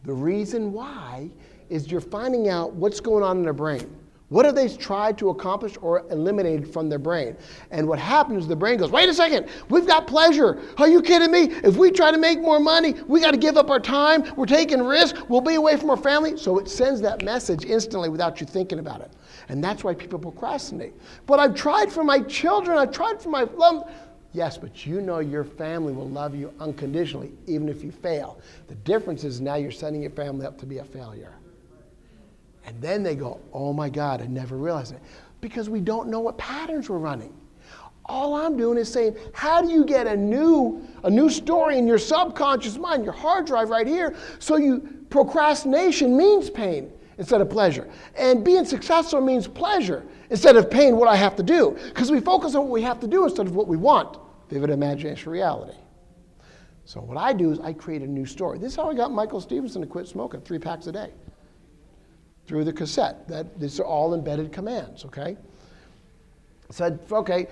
The reason why is you're finding out what's going on in their brain. What have they tried to accomplish or eliminated from their brain? And what happens is the brain goes, wait a second, we've got pleasure. Are you kidding me? If we try to make more money, we got to give up our time. We're taking risks. We'll be away from our family. So it sends that message instantly without you thinking about it. And that's why people procrastinate. But I've tried for my children. I've tried for my love. Yes, but your family will love you unconditionally, even if you fail. The difference is now you're setting your family up to be a failure. And then they go, oh my God, I never realized it. Because we don't know what patterns we're running. All I'm doing is saying, how do you get a new story in your subconscious mind, your hard drive right here, so procrastination means pain instead of pleasure. And being successful means pleasure instead of pain, what I have to do. Because we focus on what we have to do instead of what we want. Vivid imagination reality. So what I do is I create a new story. This is how I got Michael Stevenson to quit smoking 3 packs a day. Through the cassette. These are all embedded commands, okay? I said, okay,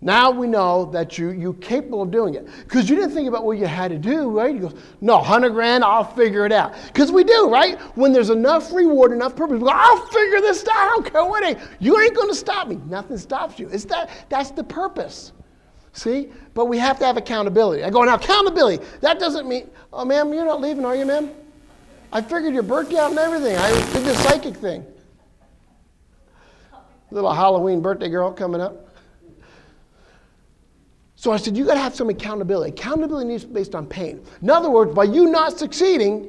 now we know that you're capable of doing it. Because you didn't think about what you had to do, right? You go, no, 100 grand, I'll figure it out. Because we do, right? When there's enough reward, enough purpose, we go, I'll figure this out, I don't care what it is. You ain't going to stop me. Nothing stops you. That's the purpose. See? But we have to have accountability. I go, now accountability, that doesn't mean, oh, ma'am, you're not leaving, are you, ma'am? I figured your birthday out and everything. I did this psychic thing. Little Halloween birthday girl coming up. So I said, you got to have some accountability. Accountability needs to be based on pain. In other words, by you not succeeding,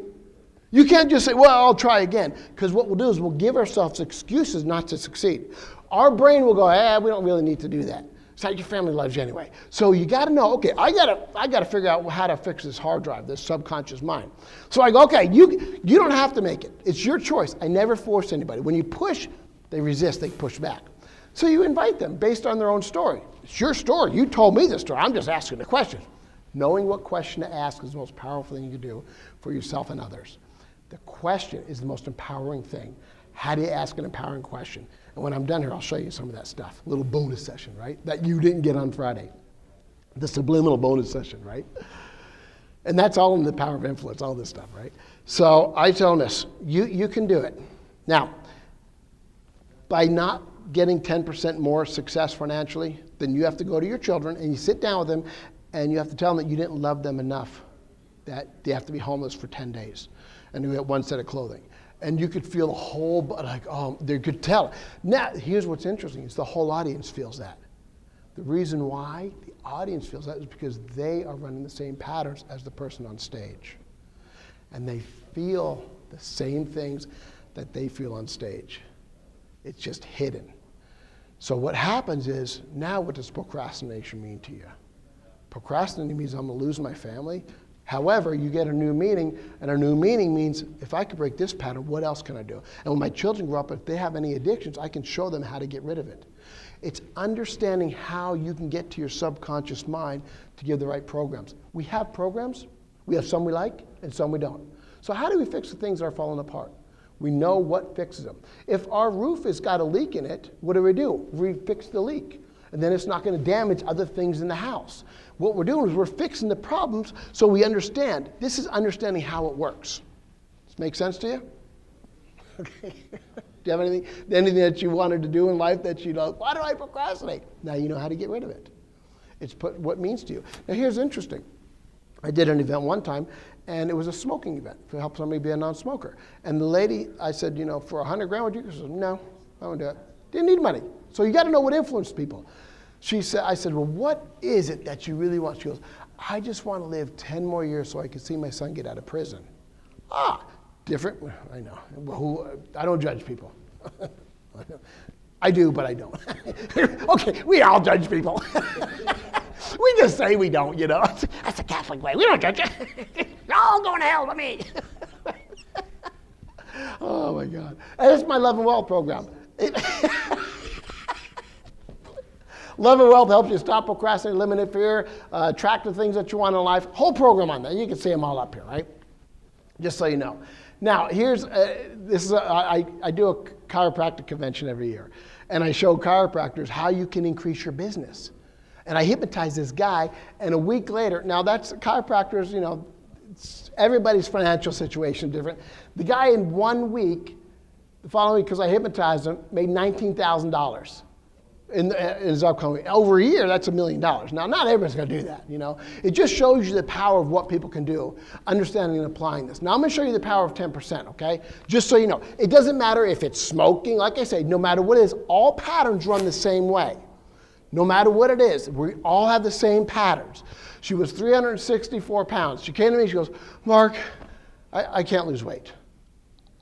you can't just say, well, I'll try again. Because what we'll do is we'll give ourselves excuses not to succeed. Our brain will go, we don't really need to do that. It's not your family loves you anyway. So you got to know, okay, I got to figure out how to fix this hard drive, this subconscious mind. So I go, okay, you don't have to make it. It's your choice. I never force anybody. When you push, they resist, they push back. So you invite them based on their own story. It's your story. You told me the story. I'm just asking the question. Knowing what question to ask is the most powerful thing you can do for yourself and others. The question is the most empowering thing. How do you ask an empowering question? And when I'm done here, I'll show you some of that stuff. A little bonus session, right? That you didn't get on Friday. The subliminal bonus session, right? And that's all in the power of influence, all this stuff, right? So I tell them this, you can do it. Now, by not getting 10% more success financially, then you have to go to your children and you sit down with them and you have to tell them that you didn't love them enough, that they have to be homeless for 10 days and you get one set of clothing. And you could feel the whole, like, oh, they could tell. Now, here's what's interesting, is the whole audience feels that. The reason why the audience feels that is because they are running the same patterns as the person on stage. And they feel the same things that they feel on stage. It's just hidden. So what happens is, now what does procrastination mean to you? Procrastinating means I'm going to lose my family. However, you get a new meaning, and a new meaning means if I could break this pattern, what else can I do? And when my children grow up, if they have any addictions, I can show them how to get rid of it. It's understanding how you can get to your subconscious mind to give the right programs. We have programs. We have some we like and some we don't. So how do we fix the things that are falling apart? We know what fixes them. If our roof has got a leak in it, what do? We fix the leak. And then it's not going to damage other things in the house. What we're doing is we're fixing the problems so we understand. This is understanding how it works. Does this make sense to you? Okay. Do you have anything that you wanted to do in life that you know, why do I procrastinate? Now you know how to get rid of it. It's what it means to you. Now here's interesting. I did an event one time, and it was a smoking event to help somebody be a non-smoker. And the lady, I said, you know, for $100,000 would you? She said, no, I won't do it. Didn't need money. So you got to know what influenced people. I said, well, what is it that you really want? She goes, I just want to live 10 more years so I can see my son get out of prison. Different, I know. I don't judge people. I do, but I don't. Okay, we all judge people. We just say we don't, you know. That's the Catholic way. We don't judge you. You're all going to hell with me. Oh, my God. And it's my Love and Wealth program. Love and Wealth helps you stop procrastinating, eliminate fear, attract the things that you want in life. Whole program on that. You can see them all up here, right? Just so you know. Now, here's, I do a chiropractic convention every year, and I show chiropractors how you can increase your business. And I hypnotize this guy, and a week later, now that's chiropractors, you know, everybody's financial situation is different. The guy in 1 week, the following week, because I hypnotized him, made $19,000 in his upcoming. Over a year, that's $1 million. Now, not everybody's going to do that, you know. It just shows you the power of what people can do, understanding and applying this. Now, I'm going to show you the power of 10%, okay? Just so you know. It doesn't matter if it's smoking. Like I say, no matter what it is, all patterns run the same way. No matter what it is, we all have the same patterns. She was 364 pounds. She came to me, she goes, Mark, I can't lose weight.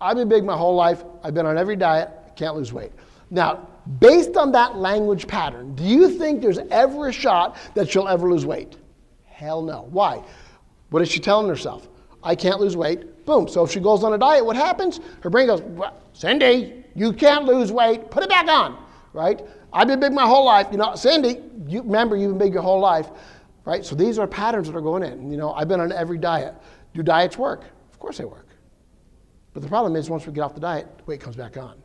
I've been big my whole life. I've been on every diet. I can't lose weight. Now, based on that language pattern, do you think there's ever a shot that she'll ever lose weight? Hell no. Why? What is she telling herself? I can't lose weight. Boom. So if she goes on a diet, what happens? Her brain goes, well, Cindy, you can't lose weight. Put it back on, right? I've been big my whole life. You know, Cindy, remember you've been big your whole life, right? So these are patterns that are going in. You know, I've been on every diet. Do diets work? Of course they work. But the problem is once we get off the diet, weight comes back on.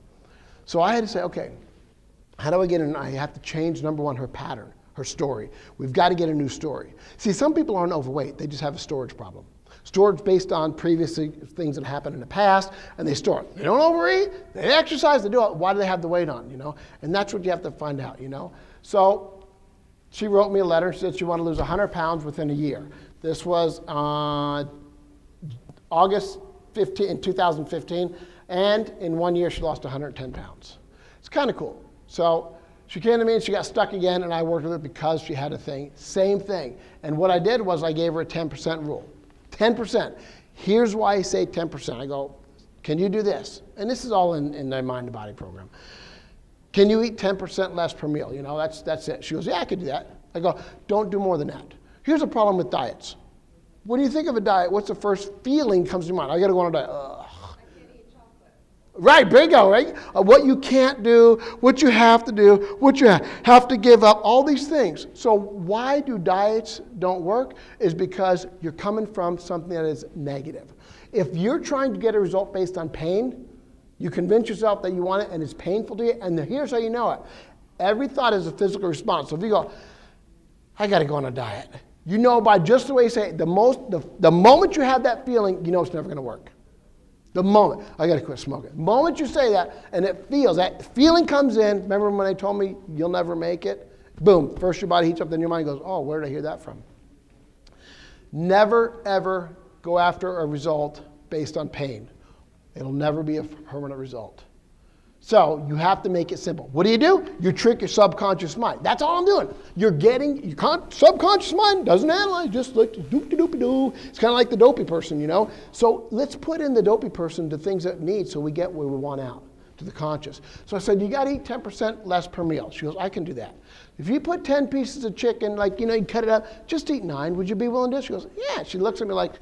So I had to say, okay, how do I get in? I have to change, number one, her pattern, her story. We've got to get a new story. See, some people aren't overweight. They just have a storage problem. Storage based on previous things that happened in the past, and they store it. They don't overeat. They exercise. They do it. Why do they have the weight on, you know? And that's what you have to find out, you know? So she wrote me a letter. She said she wanted to lose 100 pounds within a year. This was August 15, 2015. And in 1 year, she lost 110 pounds. It's kind of cool. So she came to me and she got stuck again, and I worked with her because she had a thing. Same thing. And what I did was I gave her a 10% rule. 10%. Here's why I say 10%. I go, can you do this? And this is all in my Mind to Body program. Can you eat 10% less per meal? You know, that's it. She goes, yeah, I could do that. I go, don't do more than that. Here's a problem with diets. When you think of a diet, what's the first feeling comes to your mind? I got to go on a diet. Ugh. Right, bingo, right? What you can't do, what you have to do, what you have to give up, all these things. So why do diets don't work is because you're coming from something that is negative. If you're trying to get a result based on pain, you convince yourself that you want it and it's painful to you, and here's how you know it. Every thought is a physical response. So if you go, I got to go on a diet, you know by just the way you say it, the moment you have that feeling, you know it's never going to work. The moment, I got to quit smoking. The moment you say that and that feeling comes in, remember when they told me you'll never make it? Boom, first your body heats up, then your mind goes, oh, where did I hear that from? Never, ever go after a result based on pain. It'll never be a permanent result. So you have to make it simple. What do? You trick your subconscious mind. That's all I'm doing. Your subconscious mind doesn't analyze, just like doopy-doopy-doo. It's kind of like the dopey person, you know. So let's put in the dopey person to things that need so we get where we want out, to the conscious. So I said, you got to eat 10% less per meal. She goes, I can do that. If you put 10 pieces of chicken, like, you cut it up, just eat 9. Would you be willing to do it? She goes, yeah. She looks at me like,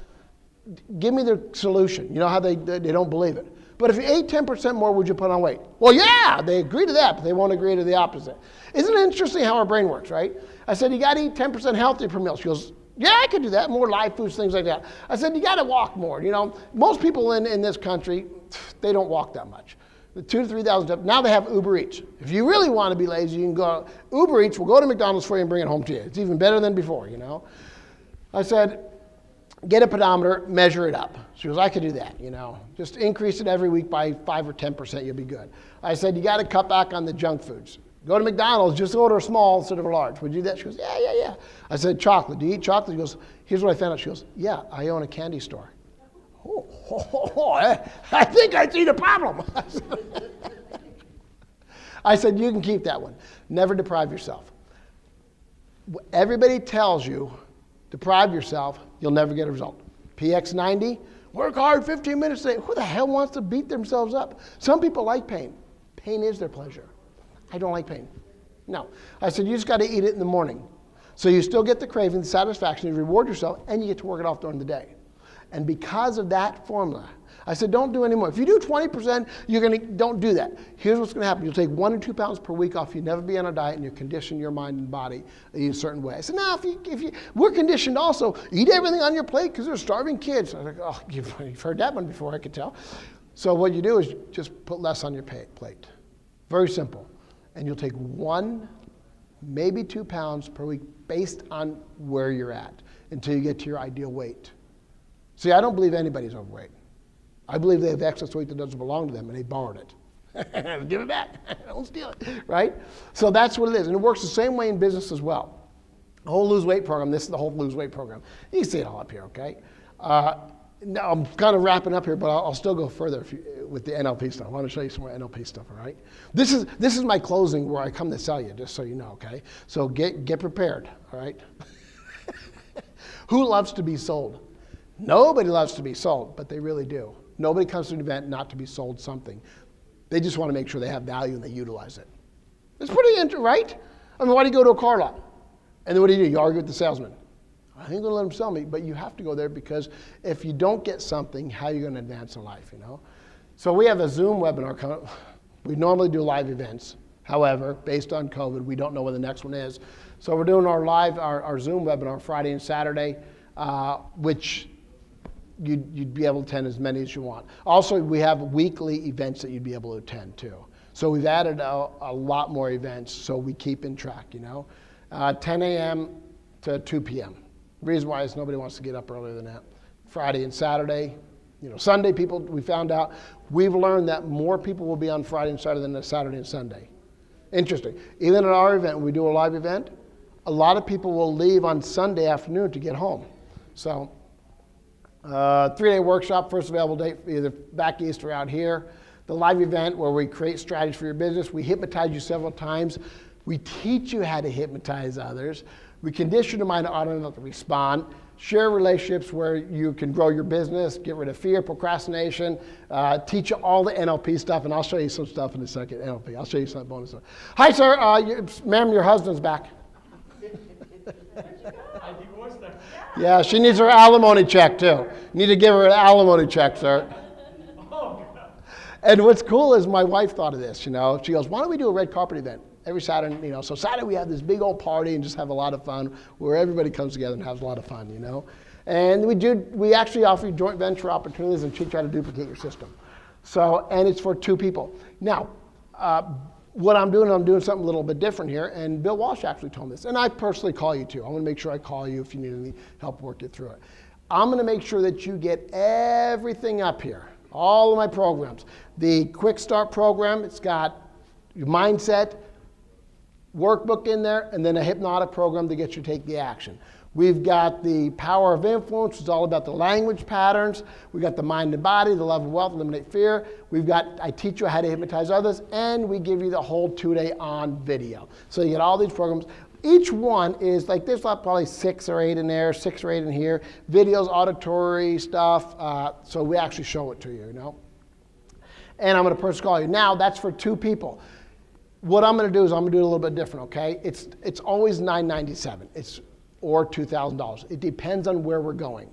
give me the solution. You know how they don't believe it. But if you ate 10% more, would you put on weight? Well, yeah, they agree to that, but they won't agree to the opposite. Isn't it interesting how our brain works, right? I said, you got to eat 10% healthier per meal. She goes, yeah, I could do that, more live foods, things like that. I said, you got to walk more. Most people in this country, they don't walk that much. The 2,000 to 3,000 steps. Now they have Uber Eats. If you really want to be lazy, you can go, Uber Eats will go to McDonald's for you and bring it home to you. It's even better than before, I said, get a pedometer, measure it up. She goes, I could do that, Just increase it every week by 5 or 10%, you'll be good. I said, you got to cut back on the junk foods. Go to McDonald's, just order a small instead of a large. Would you do that? She goes, yeah. I said, chocolate. Do you eat chocolate? She goes, here's what I found out. She goes, yeah, I own a candy store. I think I see the problem. I said, you can keep that one. Never deprive yourself. Everybody tells you, deprive yourself, you'll never get a result. PX90, work hard 15 minutes a day. Who the hell wants to beat themselves up? Some people like pain. Pain is their pleasure. I don't like pain. No. I said, you just got to eat it in the morning. So you still get the craving, the satisfaction, you reward yourself, and you get to work it off during the day. And because of that formula, I said, don't do any more. If you do 20%, don't do that. Here's what's going to happen. You'll take 1 or 2 pounds per week off. You'll never be on a diet, and you'll condition your mind and body in a certain way. I said, no, we're conditioned also. Eat everything on your plate because they're starving kids. I was like, oh, you've heard that one before, I could tell. So what you do is just put less on your plate. Very simple. And you'll take 1, maybe 2 pounds per week based on where you're at until you get to your ideal weight. See, I don't believe anybody's overweight. I believe they have excess weight that doesn't belong to them, and they borrowed it. Give it back. Don't steal it, right? So that's what it is. And it works the same way in business as well. The whole lose weight program, this is the whole lose weight program. You can see it all up here, okay? Now I'm kind of wrapping up here, but I'll still go further with the NLP stuff. I want to show you some more NLP stuff, all right? This is my closing where I come to sell you, just so you know, okay? So get prepared, all right? Who loves to be sold? Nobody loves to be sold, but they really do. Nobody comes to an event not to be sold something. They just want to make sure they have value and they utilize it. It's pretty interesting, right? I mean, why do you go to a car lot? And then what do? You argue with the salesman. I ain't going to let him sell me, but you have to go there because if you don't get something, how are you going to advance in life, So we have a Zoom webinar. We normally do live events. However, based on COVID, we don't know when the next one is. So we're doing our Zoom webinar Friday and Saturday, which you'd be able to attend as many as you want. Also, we have weekly events that you'd be able to attend too. So we've added a lot more events so we keep in track, 10 a.m. to 2 p.m. The reason why is nobody wants to get up earlier than that. Friday and Saturday, Sunday people, we found out, we've learned that more people will be on Friday and Saturday than Saturday and Sunday. Interesting. Even at our event, when we do a live event, a lot of people will leave on Sunday afternoon to get home. So 3-day workshop, first available date, either back east or out here. The live event where we create strategies for your business. We hypnotize you several times. We teach you how to hypnotize others. We condition the mind to automatically respond. Share relationships where you can grow your business, get rid of fear, procrastination, teach you all the NLP stuff, and I'll show you some stuff in a second, NLP. I'll show you some bonus stuff. Hi, sir. Ma'am, your husband's back. I divorced her. Yeah, she needs her alimony check, too. You need to give her an alimony check, sir. Oh, God. And what's cool is my wife thought of this, She goes, why don't we do a red carpet event every Saturday, So Saturday we have this big old party and just have a lot of fun where everybody comes together and has a lot of fun, And we actually offer you joint venture opportunities and teach you how to duplicate your system. So, and it's for 2 people. Now, what I'm doing something a little bit different here, and Bill Walsh actually told me this, and I personally call you too. I want to make sure I call you if you need any help working through it. I'm going to make sure that you get everything up here, all of my programs. The Quick Start program, it's got your mindset, workbook in there, and then a hypnotic program to get you to take the action. We've got the Power of Influence, which is all about the language patterns. We've got the Mind and Body, the Love of Wealth, Eliminate Fear. We've got I Teach You How to Hypnotize Others, and we give you the whole 2-day on video. So you get all these programs. Each one is like, there's probably 6 or 8 in there, 6 or 8 in here. Videos, auditory stuff, so we actually show it to you, you know. And I'm going to personally call you. Now, that's for 2 people. What I'm going to do is I'm going to do it a little bit different, okay? It's always $997. Or $2,000. It depends on where we're going.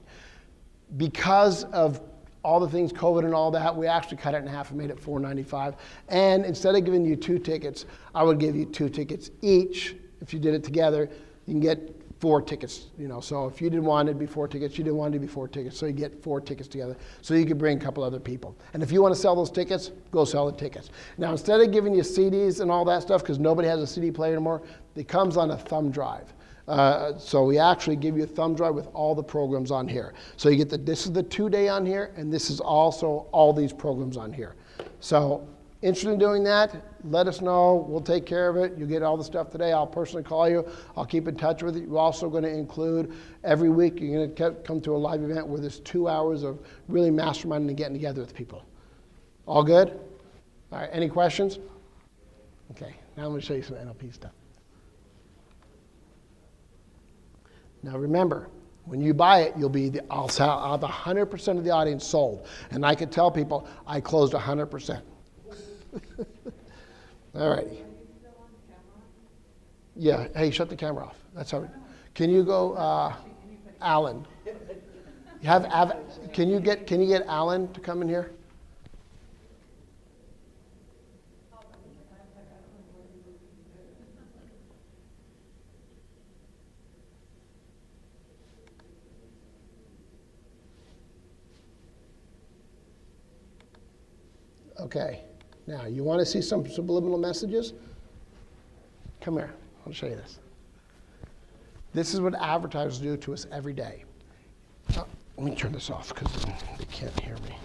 Because of all the things, COVID and all that, we actually cut it in half and made it $495. And instead of giving you 2 tickets, I would give you 2 tickets each. If you did it together, you can get 4 tickets. You know, so if you didn't want it to be 4 tickets, you didn't want it to be 4 tickets. So you get 4 tickets together. So you could bring a couple other people. And if you want to sell those tickets, go sell the tickets. Now, instead of giving you CDs and all that stuff, because nobody has a CD player anymore, it comes on a thumb drive. So we actually give you a thumb drive with all the programs on here. So you get this is the 2-day on here, and this is also all these programs on here. So interested in doing that, let us know. We'll take care of it. You'll get all the stuff today. I'll personally call you. I'll keep in touch with you. We're also going to include every week, you're going to come to a live event where there's 2 hours of really masterminding and getting together with people. All good? All right, any questions? Okay, now I'm going to show you some NLP stuff. Now remember, when you buy it, I'll have 100% of the audience sold. And I could tell people I closed 100%. All righty. Yeah, hey, shut the camera off. That's how. Can you go, Alan? Can you get Alan to come in here? Okay, now you want to see some subliminal messages? Come here, I'll show you this. This is what advertisers do to us every day. Oh, let me turn this off because they can't hear me.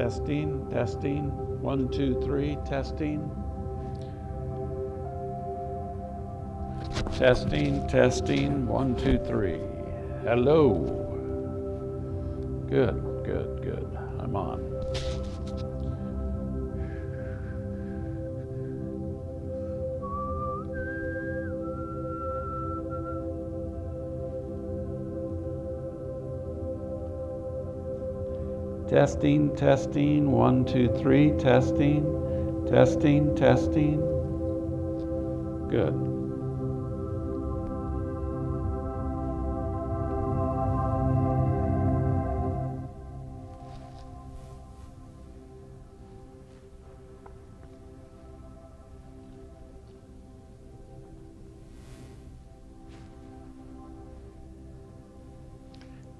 Testing, testing. 1, 2, 3, testing. Testing, testing. 1, 2, 3. Hello. Good, good, good. I'm on. Testing, testing, 1, 2, 3, testing, testing, testing. Good.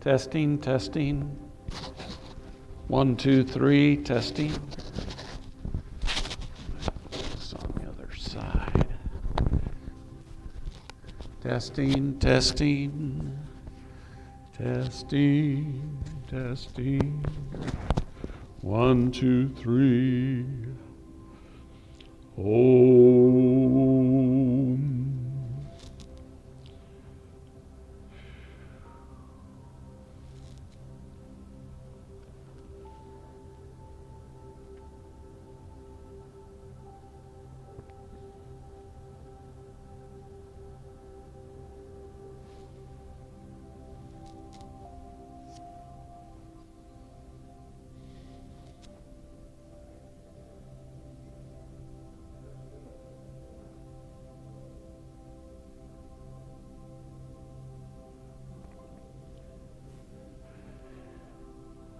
Testing, testing. 1, 2, 3, testing. It's on the other side. Testing, testing, testing, testing. 1, 2, 3. Om.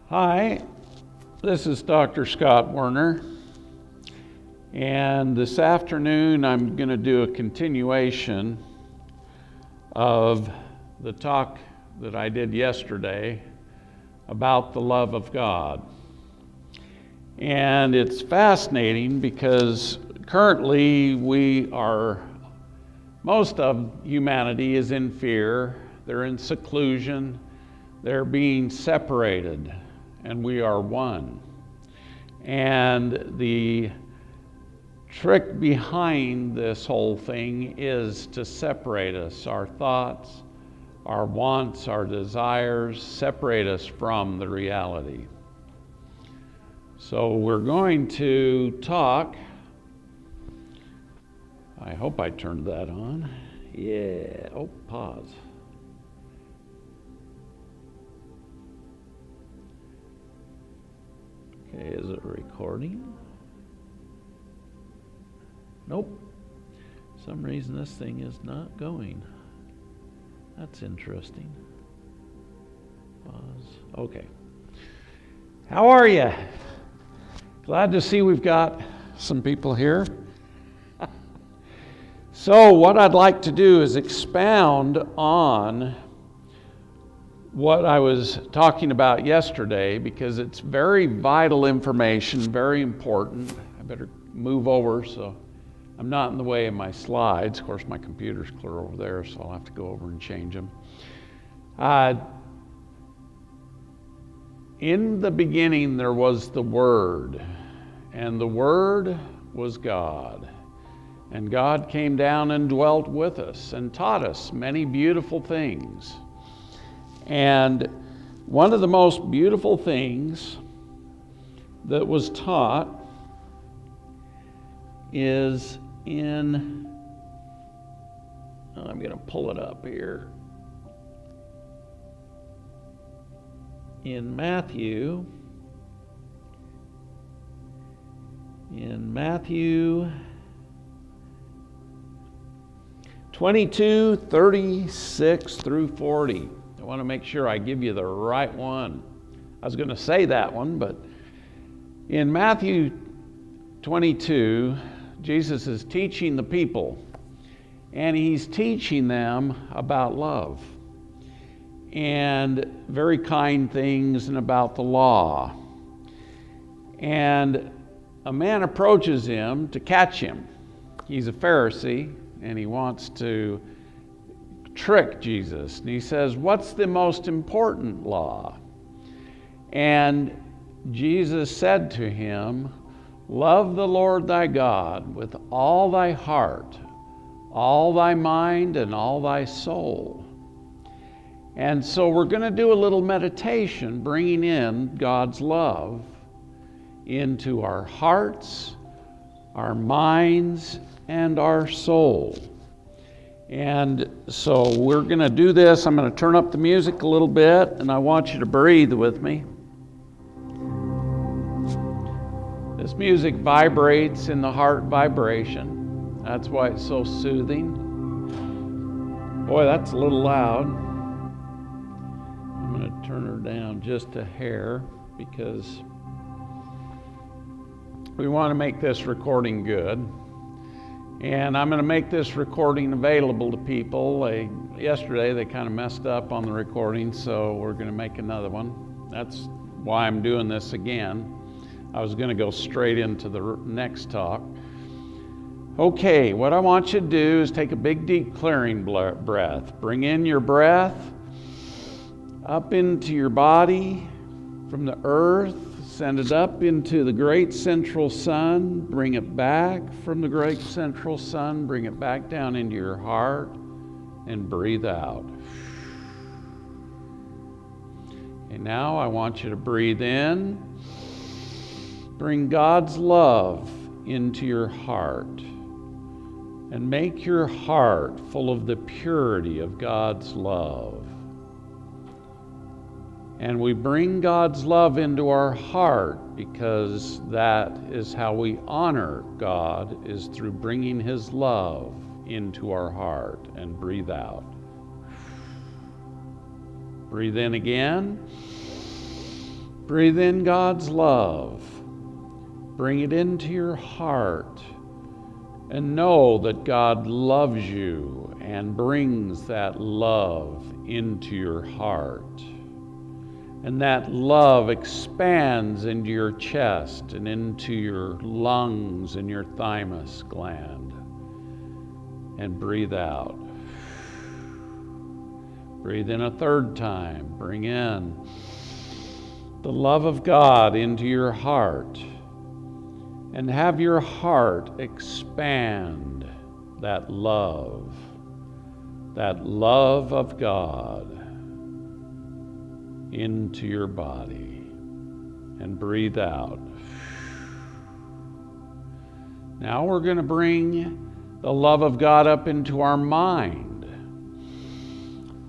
Hi, this is Dr. Scott Werner, and this afternoon I'm going to do a continuation of the talk that I did yesterday about the love of God. And it's fascinating because currently most of humanity is in fear, they're in seclusion, they're being separated. And we are one. And the trick behind this whole thing is to separate us, our thoughts, our wants, our desires, separate us from the reality. So we're going to talk. I hope I turned that on. Yeah, oh, pause. Okay, is it recording? Nope. For some reason this thing is not going. That's interesting. Pause. Okay. How are you? Glad to see we've got some people here. So what I'd like to do is expound on what I was talking about yesterday, because it's very vital information, very important. I better move over so I'm not in the way of my slides. Of course, my computer's clear over there, so I'll have to go over and change them. In the beginning, there was the Word, and the Word was God. And God came down and dwelt with us and taught us many beautiful things. And one of the most beautiful things that was taught is I'm going to pull it up here. In Matthew 22, 36 through 40. I want to make sure I give you the right one. I was going to say that one, but in Matthew 22, Jesus is teaching the people, and he's teaching them about love and very kind things and about the law. And a man approaches him to catch him. He's a Pharisee, and he wants to trick Jesus. And he says, "What's the most important law?" And Jesus said to him, "Love the Lord thy God with all thy heart, all thy mind, and all thy soul." And so we're going to do a little meditation, bringing in God's love into our hearts, our minds, and our soul. And so we're going to do this. I'm going to turn up the music a little bit, and I want you to breathe with me. This music vibrates in the heart vibration. That's why it's so soothing. Boy, that's a little loud. I'm going to turn her down just a hair because we want to make this recording good. And I'm going to make this recording available to people. Yesterday they kind of messed up on the recording, so we're going to make another one. That's why I'm doing this again. I was going to go straight into the next talk. Okay, what I want you to do is take a big, deep clearing breath. Bring in your breath up into your body from the earth. Send it up into the great central sun. Bring it back from the great central sun. Bring it back down into your heart and breathe out. And now I want you to breathe in. Bring God's love into your heart and make your heart full of the purity of God's love. And we bring God's love into our heart because that is how we honor God, is through bringing His love into our heart. And breathe out. Breathe in again. Breathe in God's love. Bring it into your heart and know that God loves you and brings that love into your heart. And that love expands into your chest and into your lungs and your thymus gland. And breathe out. Breathe in a third time. Bring in the love of God into your heart. And have your heart expand that love of God into your body. And breathe out. Now we're going to bring the love of God up into our mind,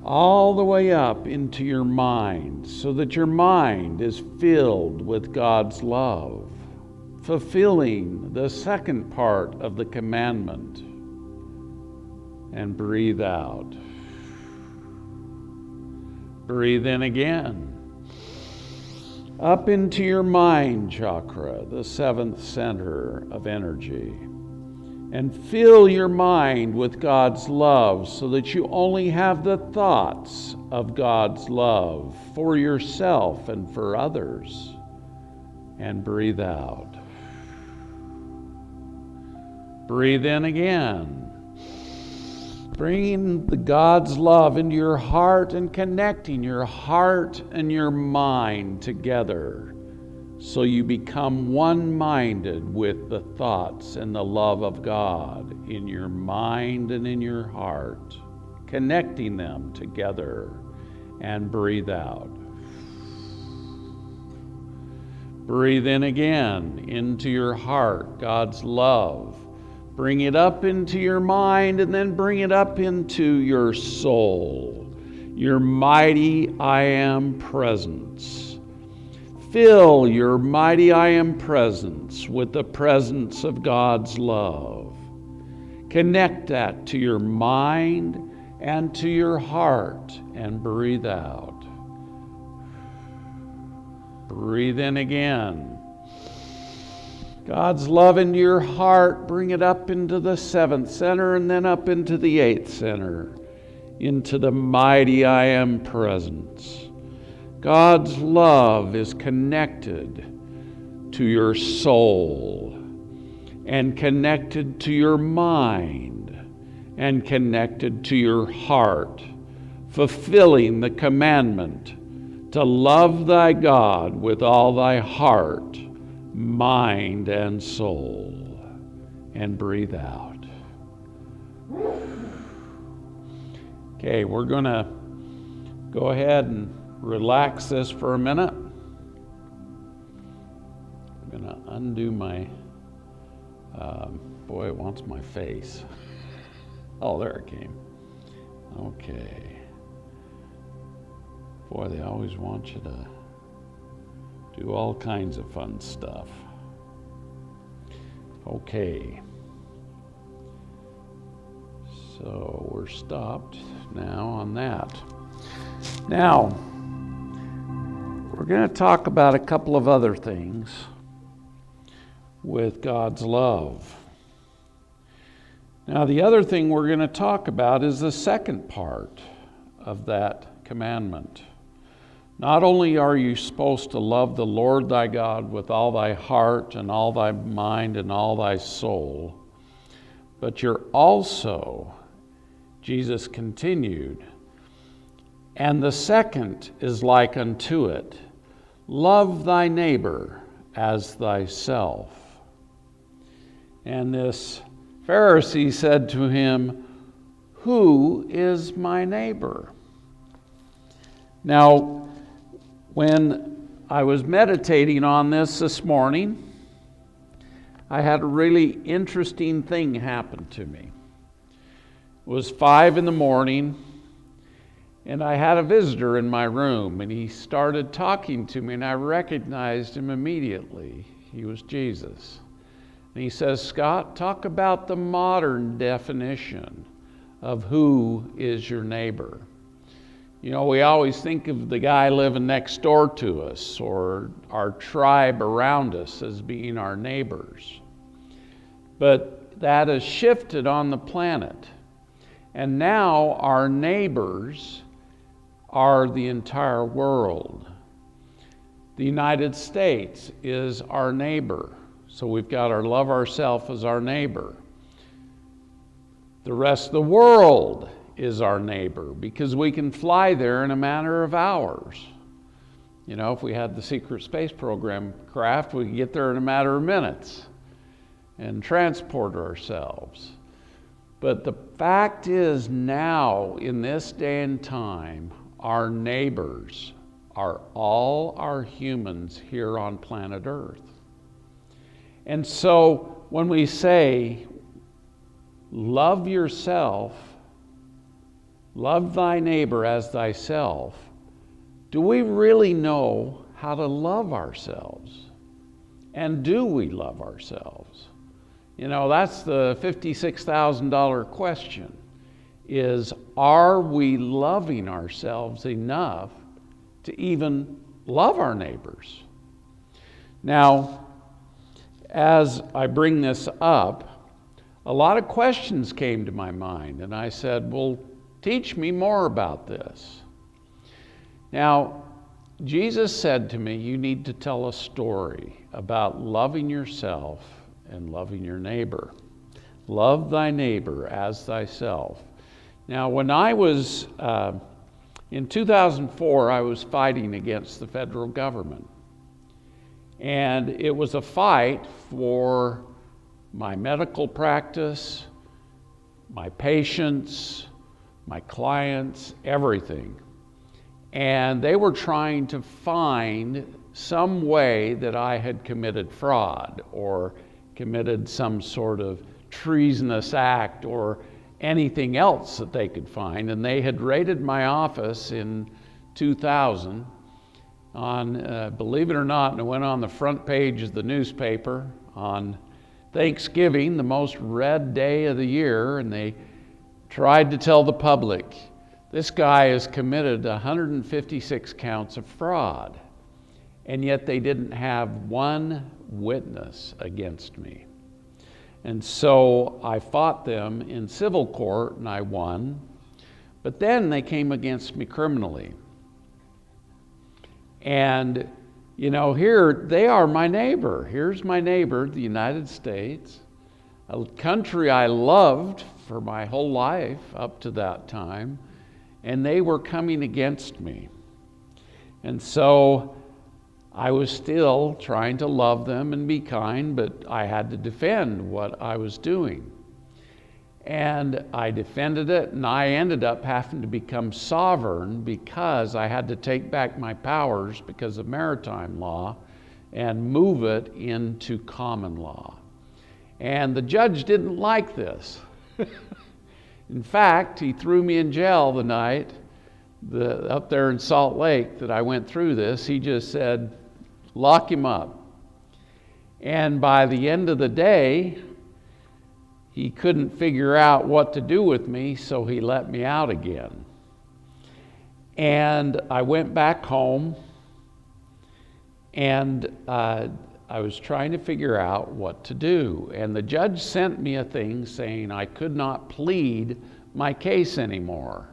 all the way up into your mind, so that your mind is filled with God's love, fulfilling the second part of the commandment. And breathe out. Breathe in again. Up into your mind chakra, the seventh center of energy. And fill your mind with God's love so that you only have the thoughts of God's love for yourself and for others. And breathe out. Breathe in again. Bringing the God's love into your heart and connecting your heart and your mind together so you become one-minded with the thoughts and the love of God in your mind and in your heart, connecting them together. And breathe out. Breathe in again into your heart, God's love. Bring it up into your mind and then bring it up into your soul, your mighty I Am presence. Fill your mighty I Am presence with the presence of God's love. Connect that to your mind and to your heart and breathe out. Breathe in again. God's love into your heart, bring it up into the seventh center and then up into the eighth center, into the mighty I Am presence. God's love is connected to your soul and connected to your mind and connected to your heart, fulfilling the commandment to love thy God with all thy heart, mind, and soul. And breathe out. Okay, we're going to go ahead and relax this for a minute. I'm going to undo my, boy, it wants my face. Oh, there it came. Okay. Boy, they always want you to do all kinds of fun stuff. Okay. So we're stopped now on that. Now, we're going to talk about a couple of other things with God's love. Now, the other thing we're going to talk about is the second part of that commandment. Not only are you supposed to love the Lord thy God with all thy heart and all thy mind and all thy soul, but you're also, Jesus continued, and the second is like unto it, love thy neighbor as thyself. And this Pharisee said to him, who is my neighbor? Now, when I was meditating on this morning, I had a really interesting thing happen to me. It was 5 a.m, and I had a visitor in my room, and he started talking to me, and I recognized him immediately. He was Jesus. And he says, Scott, talk about the modern definition of who is your neighbor. You know, we always think of the guy living next door to us or our tribe around us as being our neighbors. But that has shifted on the planet. And now our neighbors are the entire world. The United States is our neighbor. So we've got our love ourself as our neighbor. The rest of the world is our neighbor because we can fly there in a matter of hours. You know, if we had the secret space program craft, we could get there in a matter of minutes and transport ourselves. But the fact is now, in this day and time, our neighbors are all our humans here on planet Earth. And so when we say, love yourself, love thy neighbor as thyself, do we really know how to love ourselves? And do we love ourselves? You know, that's the $56,000 question, is are we loving ourselves enough to even love our neighbors? Now, as I bring this up, a lot of questions came to my mind, and I said, well, teach me more about this. Now, Jesus said to me, you need to tell a story about loving yourself and loving your neighbor. Love thy neighbor as thyself. Now, when I was, in 2004, I was fighting against the federal government. And it was a fight for my medical practice, my patients, my clients, everything. And they were trying to find some way that I had committed fraud or committed some sort of treasonous act or anything else that they could find. And they had raided my office in 2000 on, believe it or not, and it went on the front page of the newspaper on Thanksgiving, the most read day of the year, and they tried to tell the public, this guy has committed 156 counts of fraud, and yet they didn't have one witness against me. And so I fought them in civil court, and I won, but then they came against me criminally. And, you know, here they are my neighbor. Here's my neighbor, the United States, a country I loved for my whole life up to that time, and they were coming against me. And so I was still trying to love them and be kind, but I had to defend what I was doing. And I defended it, and I ended up having to become sovereign because I had to take back my powers because of maritime law and move it into common law. And the judge didn't like this. In fact, he threw me in jail the night up there in Salt Lake that I went through this. He just said, lock him up. And by the end of the day, he couldn't figure out what to do with me, so he let me out again. And I went back home, and I was trying to figure out what to do. And the judge sent me a thing saying I could not plead my case anymore.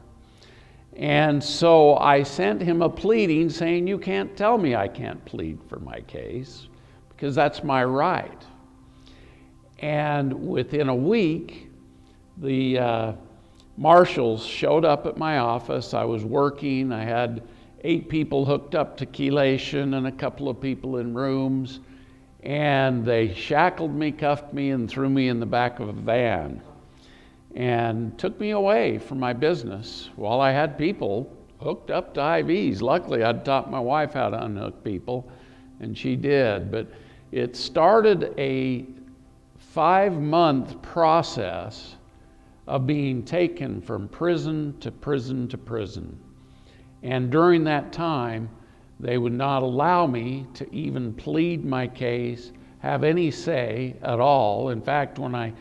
And so I sent him a pleading saying, you can't tell me I can't plead for my case, because that's my right. And within a week, the marshals showed up at my office. I was working. I had 8 people hooked up to chelation and a couple of people in rooms. And they shackled me, cuffed me, and threw me in the back of a van and took me away from my business while I had people hooked up to IVs. Luckily, I'd taught my wife how to unhook people, and she did. But it started a 5-month process of being taken from prison to prison to prison. And during that time, they would not allow me to even plead my case, have any say at all. In fact, when I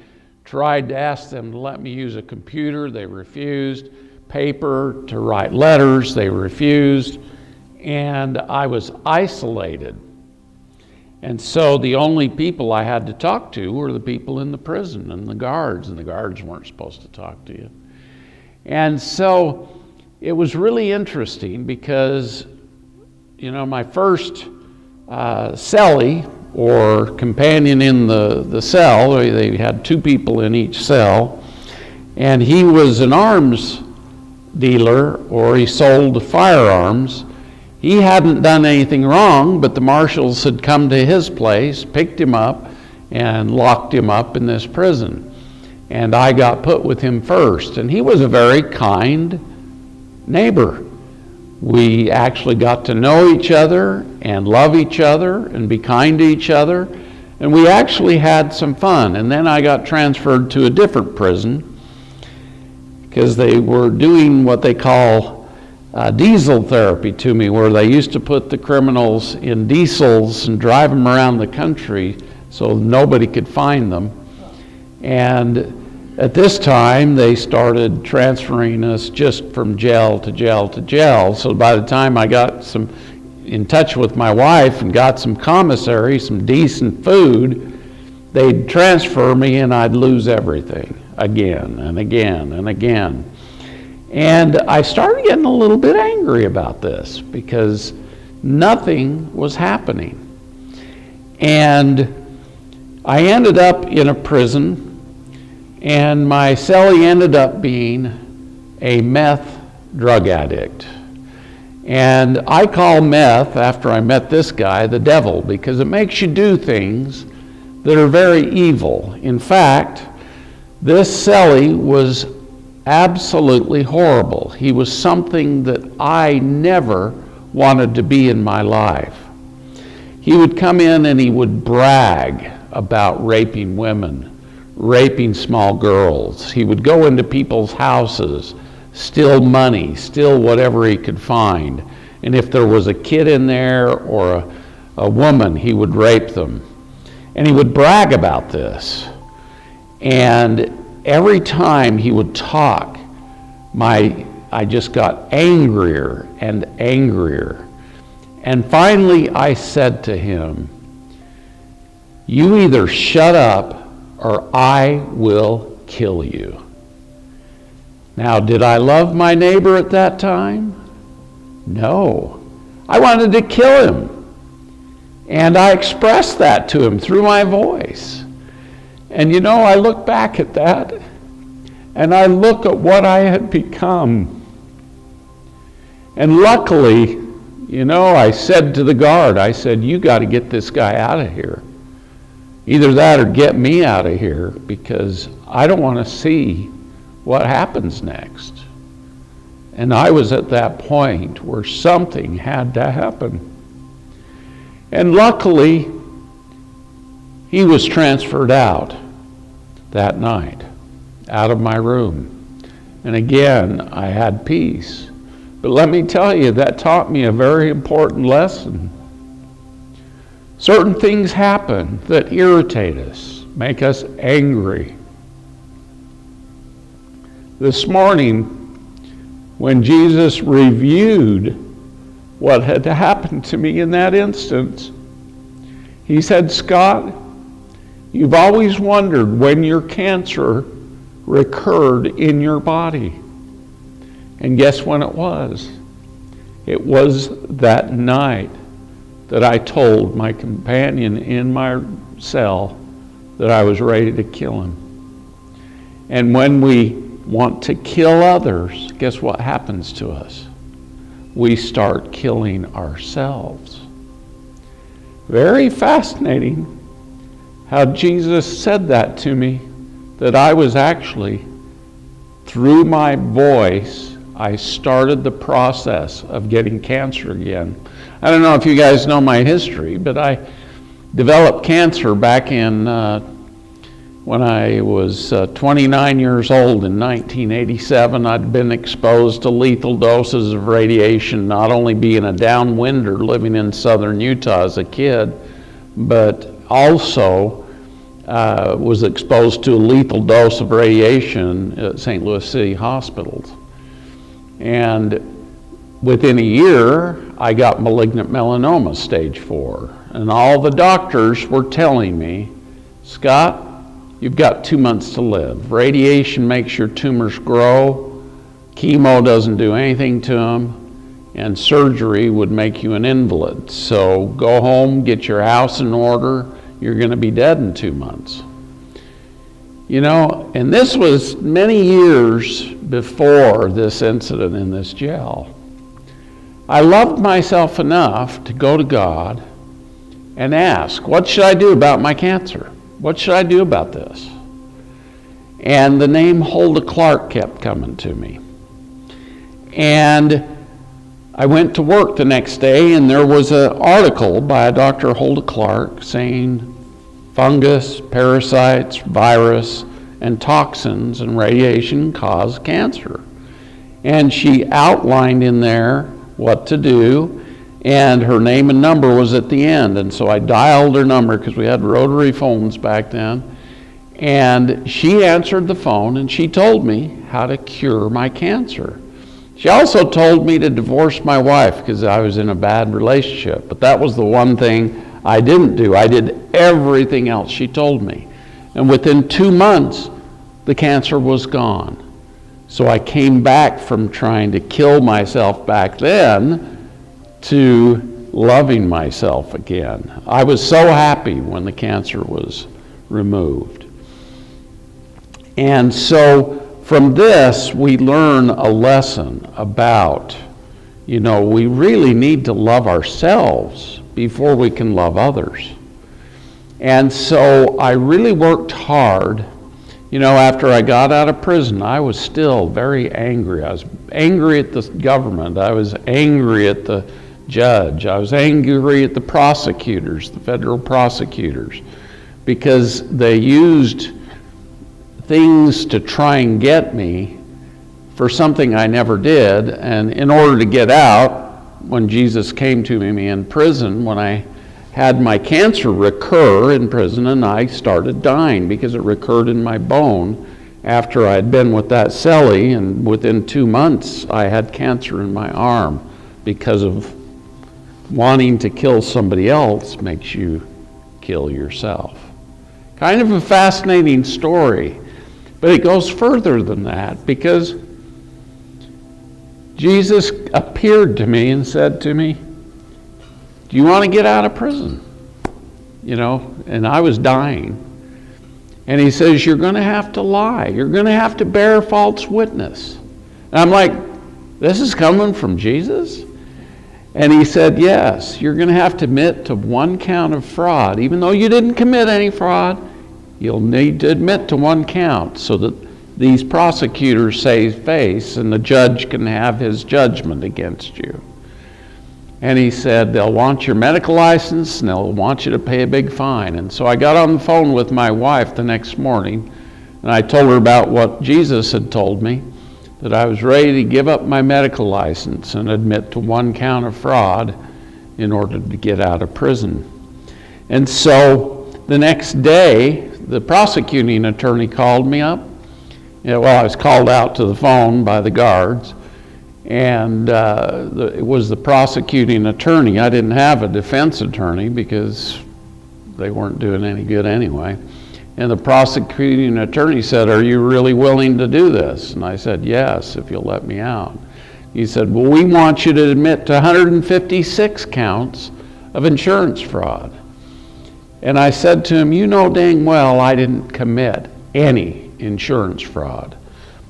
tried to ask them to let me use a computer, they refused. Paper to write letters, they refused. And I was isolated. And so the only people I had to talk to were the people in the prison and the guards weren't supposed to talk to you. And so it was really interesting because, you know, my first cellie or companion in the cell, they had 2 people in each cell, and he was an arms dealer, or he sold firearms. He hadn't done anything wrong, but the marshals had come to his place, picked him up, and locked him up in this prison. And I got put with him first, and he was a very kind neighbor. We actually got to know each other and love each other and be kind to each other, and we actually had some fun. And then I got transferred to a different prison because they were doing what they call diesel therapy to me, where they used to put the criminals in diesels and drive them around the country so nobody could find them. And at this time, they started transferring us just from jail to jail to jail. So by the time I got in touch with my wife and got some commissary, some decent food, they'd transfer me and I'd lose everything again and again and again. And I started getting a little bit angry about this because nothing was happening. And I ended up in a prison, and my cellie ended up being a meth drug addict. And I call meth, after I met this guy, the devil, because it makes you do things that are very evil. In fact, this cellie was absolutely horrible. He was something that I never wanted to be in my life. He would come in and he would brag about raping women, raping small girls. He would go into people's houses, steal money, steal whatever he could find. And if there was a kid in there or a woman, he would rape them. And he would brag about this. And every time he would talk, I just got angrier and angrier. And finally I said to him, "You either shut up or I will kill you." Now, did I love my neighbor at that time? No. I wanted to kill him. And I expressed that to him through my voice. And you know, I look back at that, and I look at what I had become. And luckily, you know, I said to the guard, I said, you got to get this guy out of here. Either that or get me out of here, because I don't want to see what happens next. And I was at that point where something had to happen. And luckily, he was transferred out that night, out of my room. And again, I had peace. But let me tell you, that taught me a very important lesson. Certain things happen that irritate us, make us angry. This morning, when Jesus reviewed what had happened to me in that instance, he said, Scott, you've always wondered when your cancer recurred in your body. And guess when it was? It was that night that I told my companion in my cell that I was ready to kill him. And when we want to kill others, guess what happens to us? We start killing ourselves. Very fascinating how Jesus said that to me, that I was actually, through my voice, I started the process of getting cancer again. I don't know if you guys know my history, but I developed cancer back in when I was 29 years old in 1987. I'd been exposed to lethal doses of radiation, not only being a downwinder living in southern Utah as a kid, but also was exposed to a lethal dose of radiation at St. Louis City hospitals. And within a year, I got malignant melanoma, stage 4. And all the doctors were telling me, Scott, you've got 2 months to live. Radiation makes your tumors grow. Chemo doesn't do anything to them. And surgery would make you an invalid. So go home, get your house in order. You're going to be dead in 2 months. You know, and this was many years before this incident in this jail. I loved myself enough to go to God and ask, what should I do about my cancer? What should I do about this? And the name Hulda Clark kept coming to me. And I went to work the next day, and there was an article by a Dr. Hulda Clark saying fungus, parasites, virus, and toxins and radiation cause cancer. And she outlined in there what to do, and her name and number was at the end. And so I dialed her number because we had rotary phones back then. And she answered the phone, and she told me how to cure my cancer. She also told me to divorce my wife because I was in a bad relationship. But that was the one thing I didn't do. I did everything else she told me. And within 2 months, the cancer was gone. So I came back from trying to kill myself back then to loving myself again. I was so happy when the cancer was removed. And so from this, we learn a lesson about, you know, we really need to love ourselves before we can love others. And so I really worked hard. You know, after I got out of prison, I was still very angry. I was angry at the government. I was angry at the judge. I was angry at the prosecutors, the federal prosecutors, because they used things to try and get me for something I never did. And in order to get out, when Jesus came to me in prison, when I had my cancer recur in prison, and I started dying because it recurred in my bone after I had been with that cellie, and within 2 months I had cancer in my arm because of wanting to kill somebody else makes you kill yourself. Kind of a fascinating story, but it goes further than that, because Jesus appeared to me and said to me, do you want to get out of prison? You know, and I was dying. And he says, you're going to have to lie. You're going to have to bear false witness. And I'm like, this is coming from Jesus? And he said, yes, you're going to have to admit to one count of fraud. Even though you didn't commit any fraud, you'll need to admit to one count so that these prosecutors save face and the judge can have his judgment against you. And he said, they'll want your medical license and they'll want you to pay a big fine. And so I got on the phone with my wife the next morning and I told her about what Jesus had told me, that I was ready to give up my medical license and admit to one count of fraud in order to get out of prison. And so the next day, the prosecuting attorney called me up. I was called out to the phone by the guards, and it was the prosecuting attorney. I didn't have a defense attorney because they weren't doing any good anyway. And the prosecuting attorney said, are you really willing to do this? And I said, yes, if you'll let me out. He said, well, we want you to admit to 156 counts of insurance fraud. And I said to him, you know dang well I didn't commit any insurance fraud,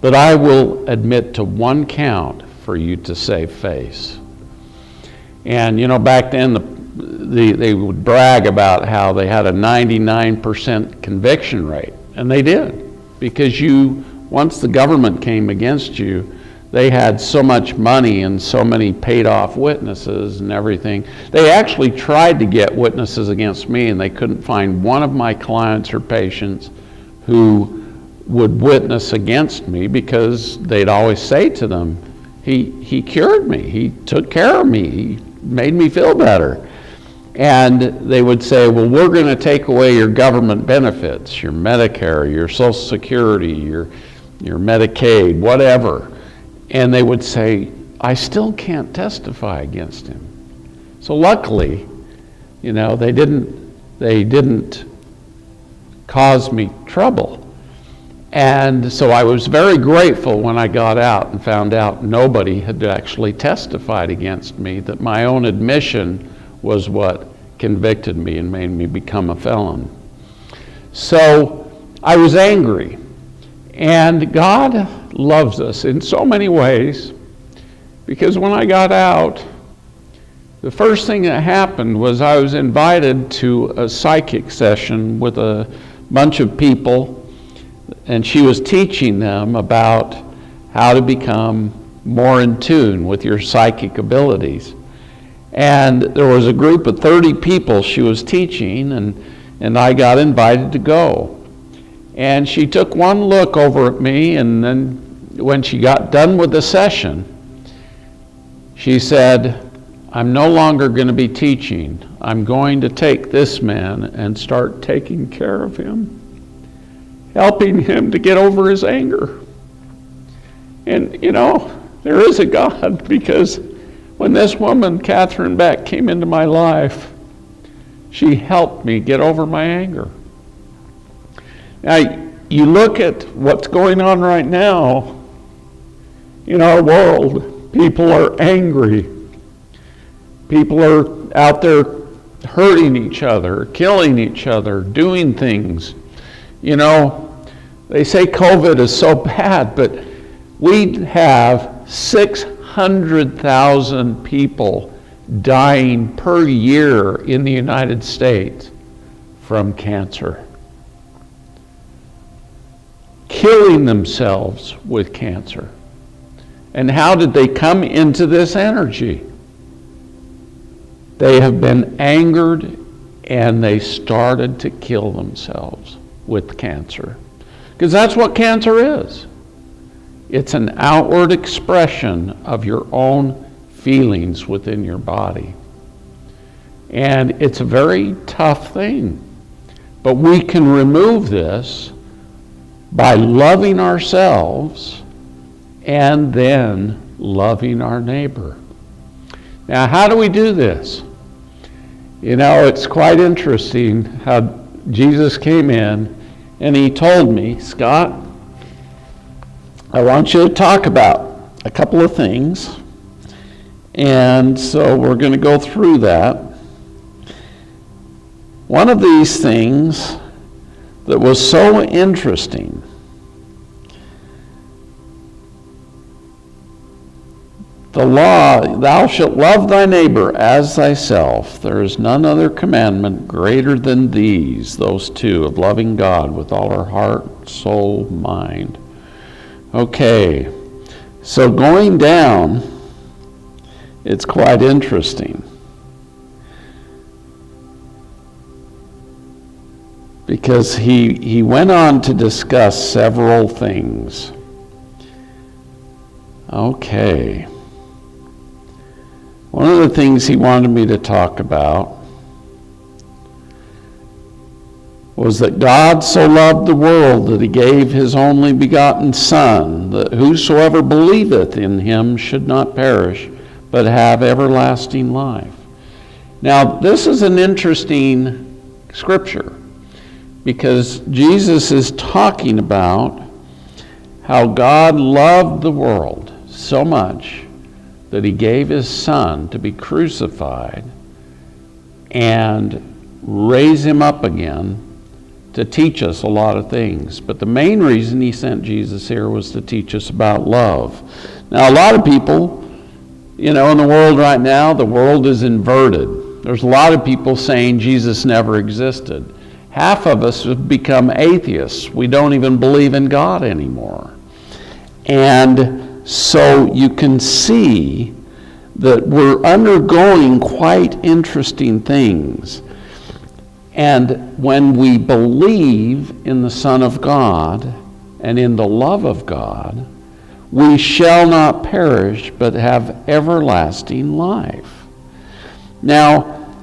but I will admit to one count for you to save face. And back then they would brag about how they had a 99% conviction rate, and they did, because once the government came against you, they had so much money and so many paid off witnesses and everything. They actually tried to get witnesses against me, and they couldn't find one of my clients or patients who would witness against me, because they'd always say to them, he cured me, he took care of me, he made me feel better. And they would say, well, we're going to take away your government benefits, your Medicare, your Social Security, your Medicaid, whatever. And they would say, I still can't testify against him. So luckily, they didn't cause me trouble. And so I was very grateful when I got out and found out nobody had actually testified against me, that my own admission was what convicted me and made me become a felon. So I was angry. And God loves us in so many ways, because when I got out, the first thing that happened was I was invited to a psychic session with a bunch of people, and she was teaching them about how to become more in tune with your psychic abilities. And there was a group of 30 people she was teaching, and I got invited to go. And she took one look over at me, and then when she got done with the session, she said, I'm no longer going to be teaching. I'm going to take this man and start taking care of him, helping him to get over his anger. And there is a God, because when this woman, Catherine Beck, came into my life, she helped me get over my anger. Now, you look at what's going on right now in our world. People are angry. People are out there hurting each other, killing each other, doing things. They say COVID is so bad, but we have 600,000 people dying per year in the United States from cancer, killing themselves with cancer. And how did they come into this energy? They have been angered, and they started to kill themselves with cancer. Because that's what cancer is. It's an outward expression of your own feelings within your body. And it's a very tough thing. But we can remove this by loving ourselves and then loving our neighbor. Now, how do we do this? It's quite interesting how Jesus came in and he told me, Scott, I want you to talk about a couple of things. And so we're going to go through that. One of these things that was so interesting, The law, thou shalt love thy neighbor as thyself. There is none other commandment greater than these, those two, of loving God with all our heart, soul, mind. Okay, so going down, it's quite interesting. Because he went on to discuss several things. Okay. One of the things he wanted me to talk about was that God so loved the world that he gave his only begotten Son, that whosoever believeth in him should not perish, but have everlasting life. Now, this is an interesting scripture, because Jesus is talking about how God loved the world so much that he gave his Son to be crucified and raise him up again to teach us a lot of things. But the main reason he sent Jesus here was to teach us about love. Now, a lot of people, in the world right now, the world is inverted. There's a lot of people saying Jesus never existed. Half of us have become atheists. We don't even believe in God anymore. And so you can see that we're undergoing quite interesting things. And when we believe in the Son of God and in the love of God, we shall not perish but have everlasting life. Now,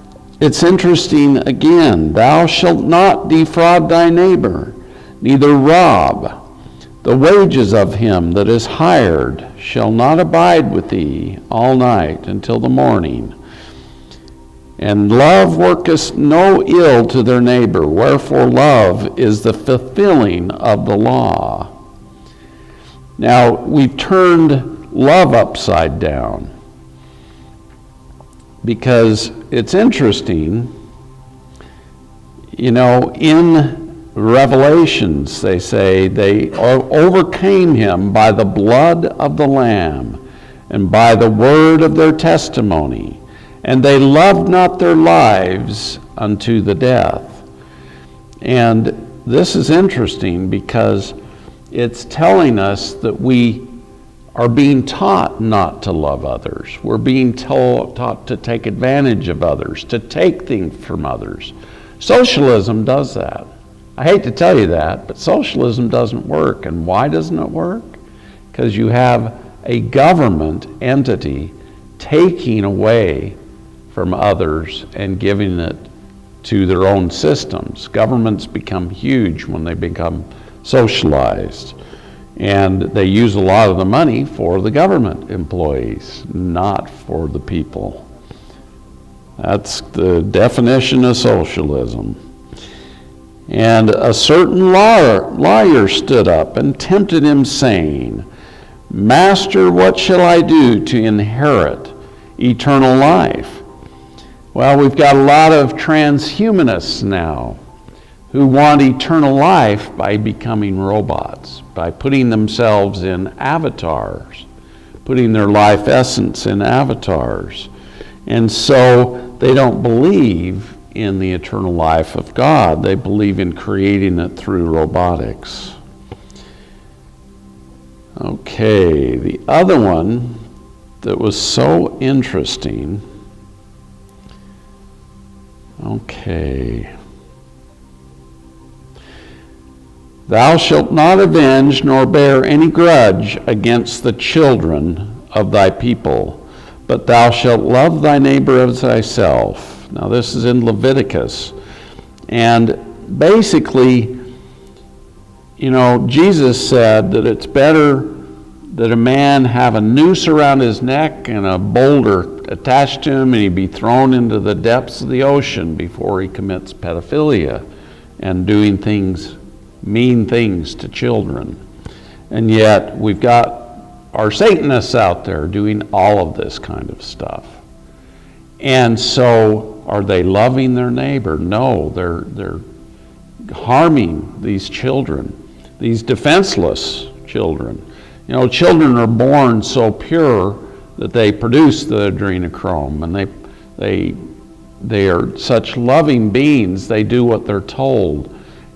it's interesting again, thou shalt not defraud thy neighbor, neither rob. The wages of him that is hired shall not abide with thee all night until the morning. And love worketh no ill to their neighbor, wherefore love is the fulfilling of the law. Now, we've turned love upside down, because it's interesting, in Revelations, they say they overcame him by the blood of the Lamb and by the word of their testimony, and they loved not their lives unto the death. And this is interesting because it's telling us that we are being taught not to love others. We're being taught to take advantage of others, to take things from others. Socialism does that. I hate to tell you that, but socialism doesn't work. And why doesn't it work? Because you have a government entity taking away from others and giving it to their own systems. Governments become huge when they become socialized. And they use a lot of the money for the government employees, not for the people. That's the definition of socialism. And a certain liar stood up and tempted him, saying, Master, what shall I do to inherit eternal life? Well, we've got a lot of transhumanists now who want eternal life by becoming robots, by putting themselves in avatars, putting their life essence in avatars. And so they don't believe in the eternal life of God. They believe in creating it through robotics. Okay, the other one that was so interesting. Okay. Thou shalt not avenge nor bear any grudge against the children of thy people, but thou shalt love thy neighbor as thyself. Now this is in Leviticus. And basically, Jesus said that it's better that a man have a noose around his neck and a boulder attached to him and he be thrown into the depths of the ocean before he commits pedophilia and doing mean things to children. And yet we've got our Satanists out there doing all of this kind of stuff. And so are they loving their neighbor? No, they're harming these children, these defenseless children. Children are born so pure that they produce the adrenochrome, and they are such loving beings. They do what they're told,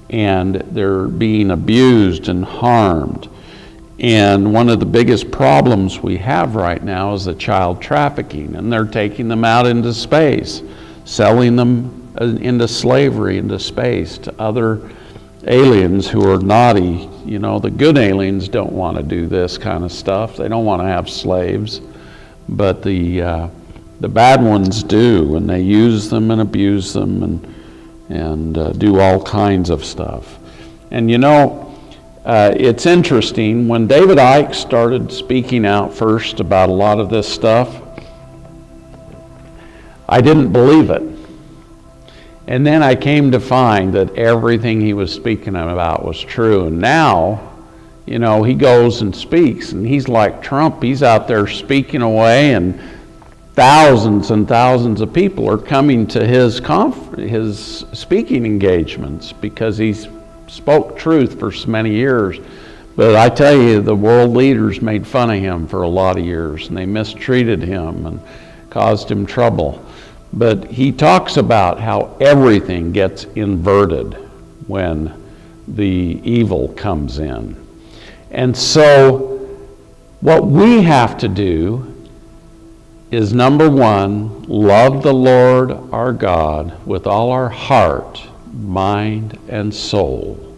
and they're being abused and harmed. And one of the biggest problems we have right now is the child trafficking, and they're taking them out into space, selling them into slavery, into space, to other aliens who are naughty. You know, the good aliens don't want to do this kind of stuff. They don't want to have slaves, but the bad ones do, and they use them and abuse them and do all kinds of stuff. And you know, it's interesting, when David Icke started speaking out first about a lot of this stuff, I didn't believe it. And then I came to find that everything he was speaking about was true. And now, you know, he goes and speaks, and he's like Trump. He's out there speaking away, and thousands and thousands of people are coming to his speaking engagements because he's spoke truth for so many years. But I tell you, the world leaders made fun of him for a lot of years, and they mistreated him and caused him trouble. But he talks about how everything gets inverted when the evil comes in. And so what we have to do is, number one, love the Lord our God with all our heart, mind, and soul,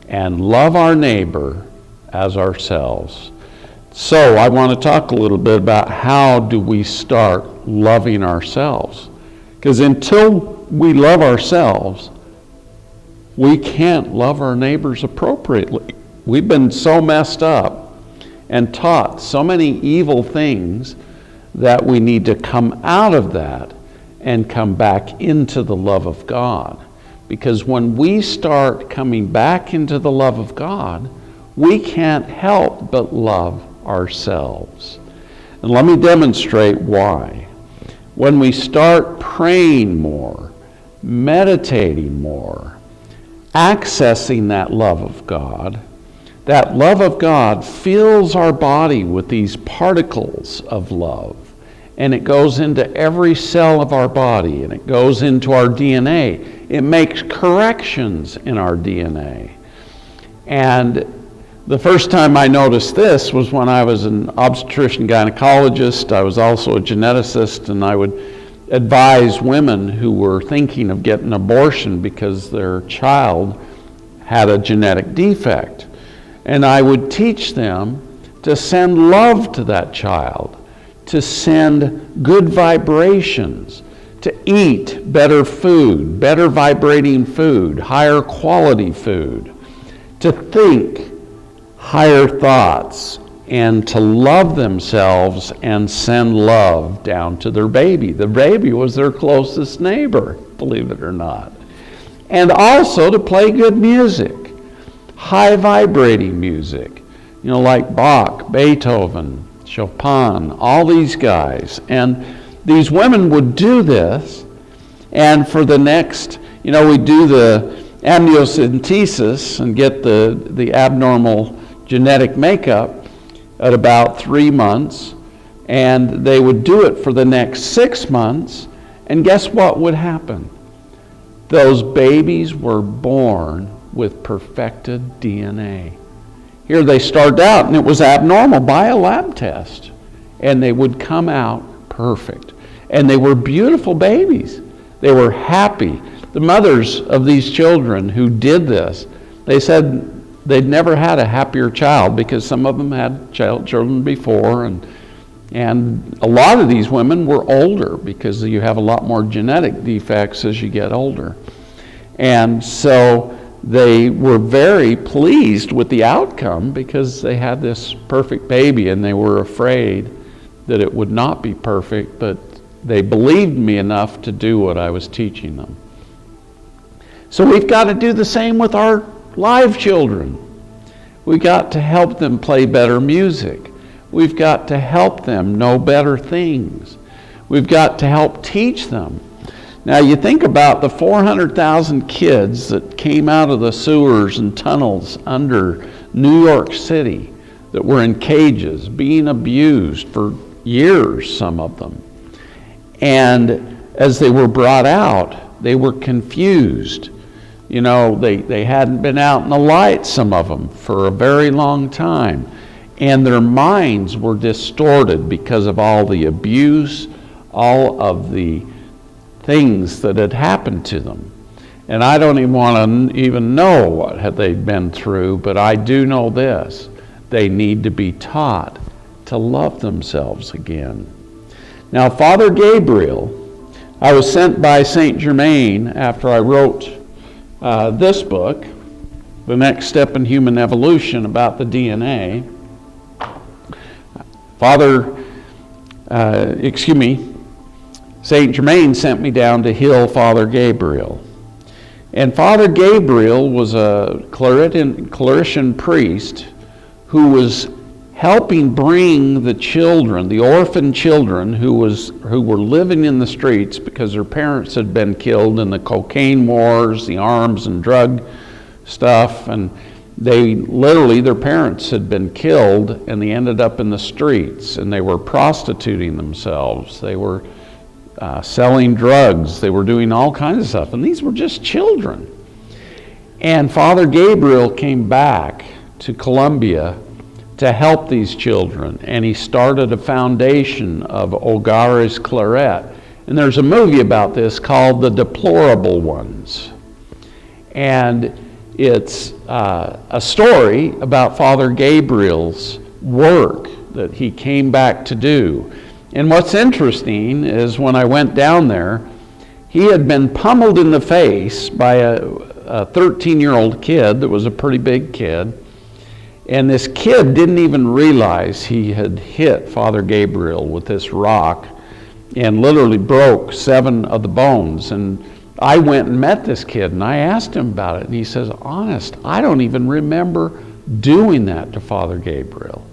and love our neighbor as ourselves. So I want to talk a little bit about how do we start loving ourselves. Because until we love ourselves, we can't love our neighbors appropriately. We've been so messed up and taught so many evil things that we need to come out of that and come back into the love of God. Because when we start coming back into the love of God, we can't help but love ourselves. And let me demonstrate why. When we start praying more, meditating more, accessing that love of God fills our body with these particles of love. And it goes into every cell of our body, and it goes into our DNA. It makes corrections in our DNA. And the first time I noticed this was when I was an obstetrician gynecologist. I was also a geneticist, and I would advise women who were thinking of getting an abortion because their child had a genetic defect. And I would teach them to send love to that child, to send good vibrations, to eat better food, better vibrating food, higher quality food, to think higher thoughts, and to love themselves and send love down to their baby. The baby was their closest neighbor, believe it or not. And also to play good music, high vibrating music, you know, like Bach, Beethoven, Chopin, all these guys. And these women would do this, and for the next, you know, we do the amniocentesis and get the abnormal genetic makeup at about 3 months, and they would do it for the next 6 months, and guess what would happen? Those babies were born with perfected DNA. Here they started out, and it was abnormal by a lab test, and they would come out perfect. And they were beautiful babies. They were happy. The mothers of these children who did this, they said they'd never had a happier child, because some of them had children before, and a lot of these women were older, because you have a lot more genetic defects as you get older. And so they were very pleased with the outcome, because they had this perfect baby, and they were afraid that it would not be perfect, but they believed me enough to do what I was teaching them. So we've got to do the same with our live children. We've got to help them play better music. We've got to help them know better things. We've got to help teach them. Now you think about the 400,000 kids that came out of the sewers and tunnels under New York City that were in cages, being abused for years, some of them. And as they were brought out, they were confused. You know, they hadn't been out in the light, some of them, for a very long time. And their minds were distorted because of all the abuse, all of the things that had happened to them. And I don't even want to even know what had they been through, but I do know this. They need to be taught to love themselves again. Now, Father Gabriel, I was sent by Saint Germain after I wrote this book, The Next Step in Human Evolution, about the DNA. Saint Germain sent me down to heal Father Gabriel. And Father Gabriel was a Claretian priest who was helping bring the children, the orphan children who were living in the streets because their parents had been killed in the cocaine wars, the arms and drug stuff, and their parents had been killed and they ended up in the streets, and they were prostituting themselves. They were selling drugs. They were doing all kinds of stuff. And these were just children. And Father Gabriel came back to Colombia to help these children. And he started a foundation of Hogares Claret. And there's a movie about this called The Deplorable Ones. And it's a story about Father Gabriel's work that he came back to do. And what's interesting is when I went down there, he had been pummeled in the face by a 13-year-old kid that was a pretty big kid. And this kid didn't even realize he had hit Father Gabriel with this rock and literally broke 7 of the bones. And I went and met this kid and I asked him about it. And he says, honest, I don't even remember doing that to Father Gabriel.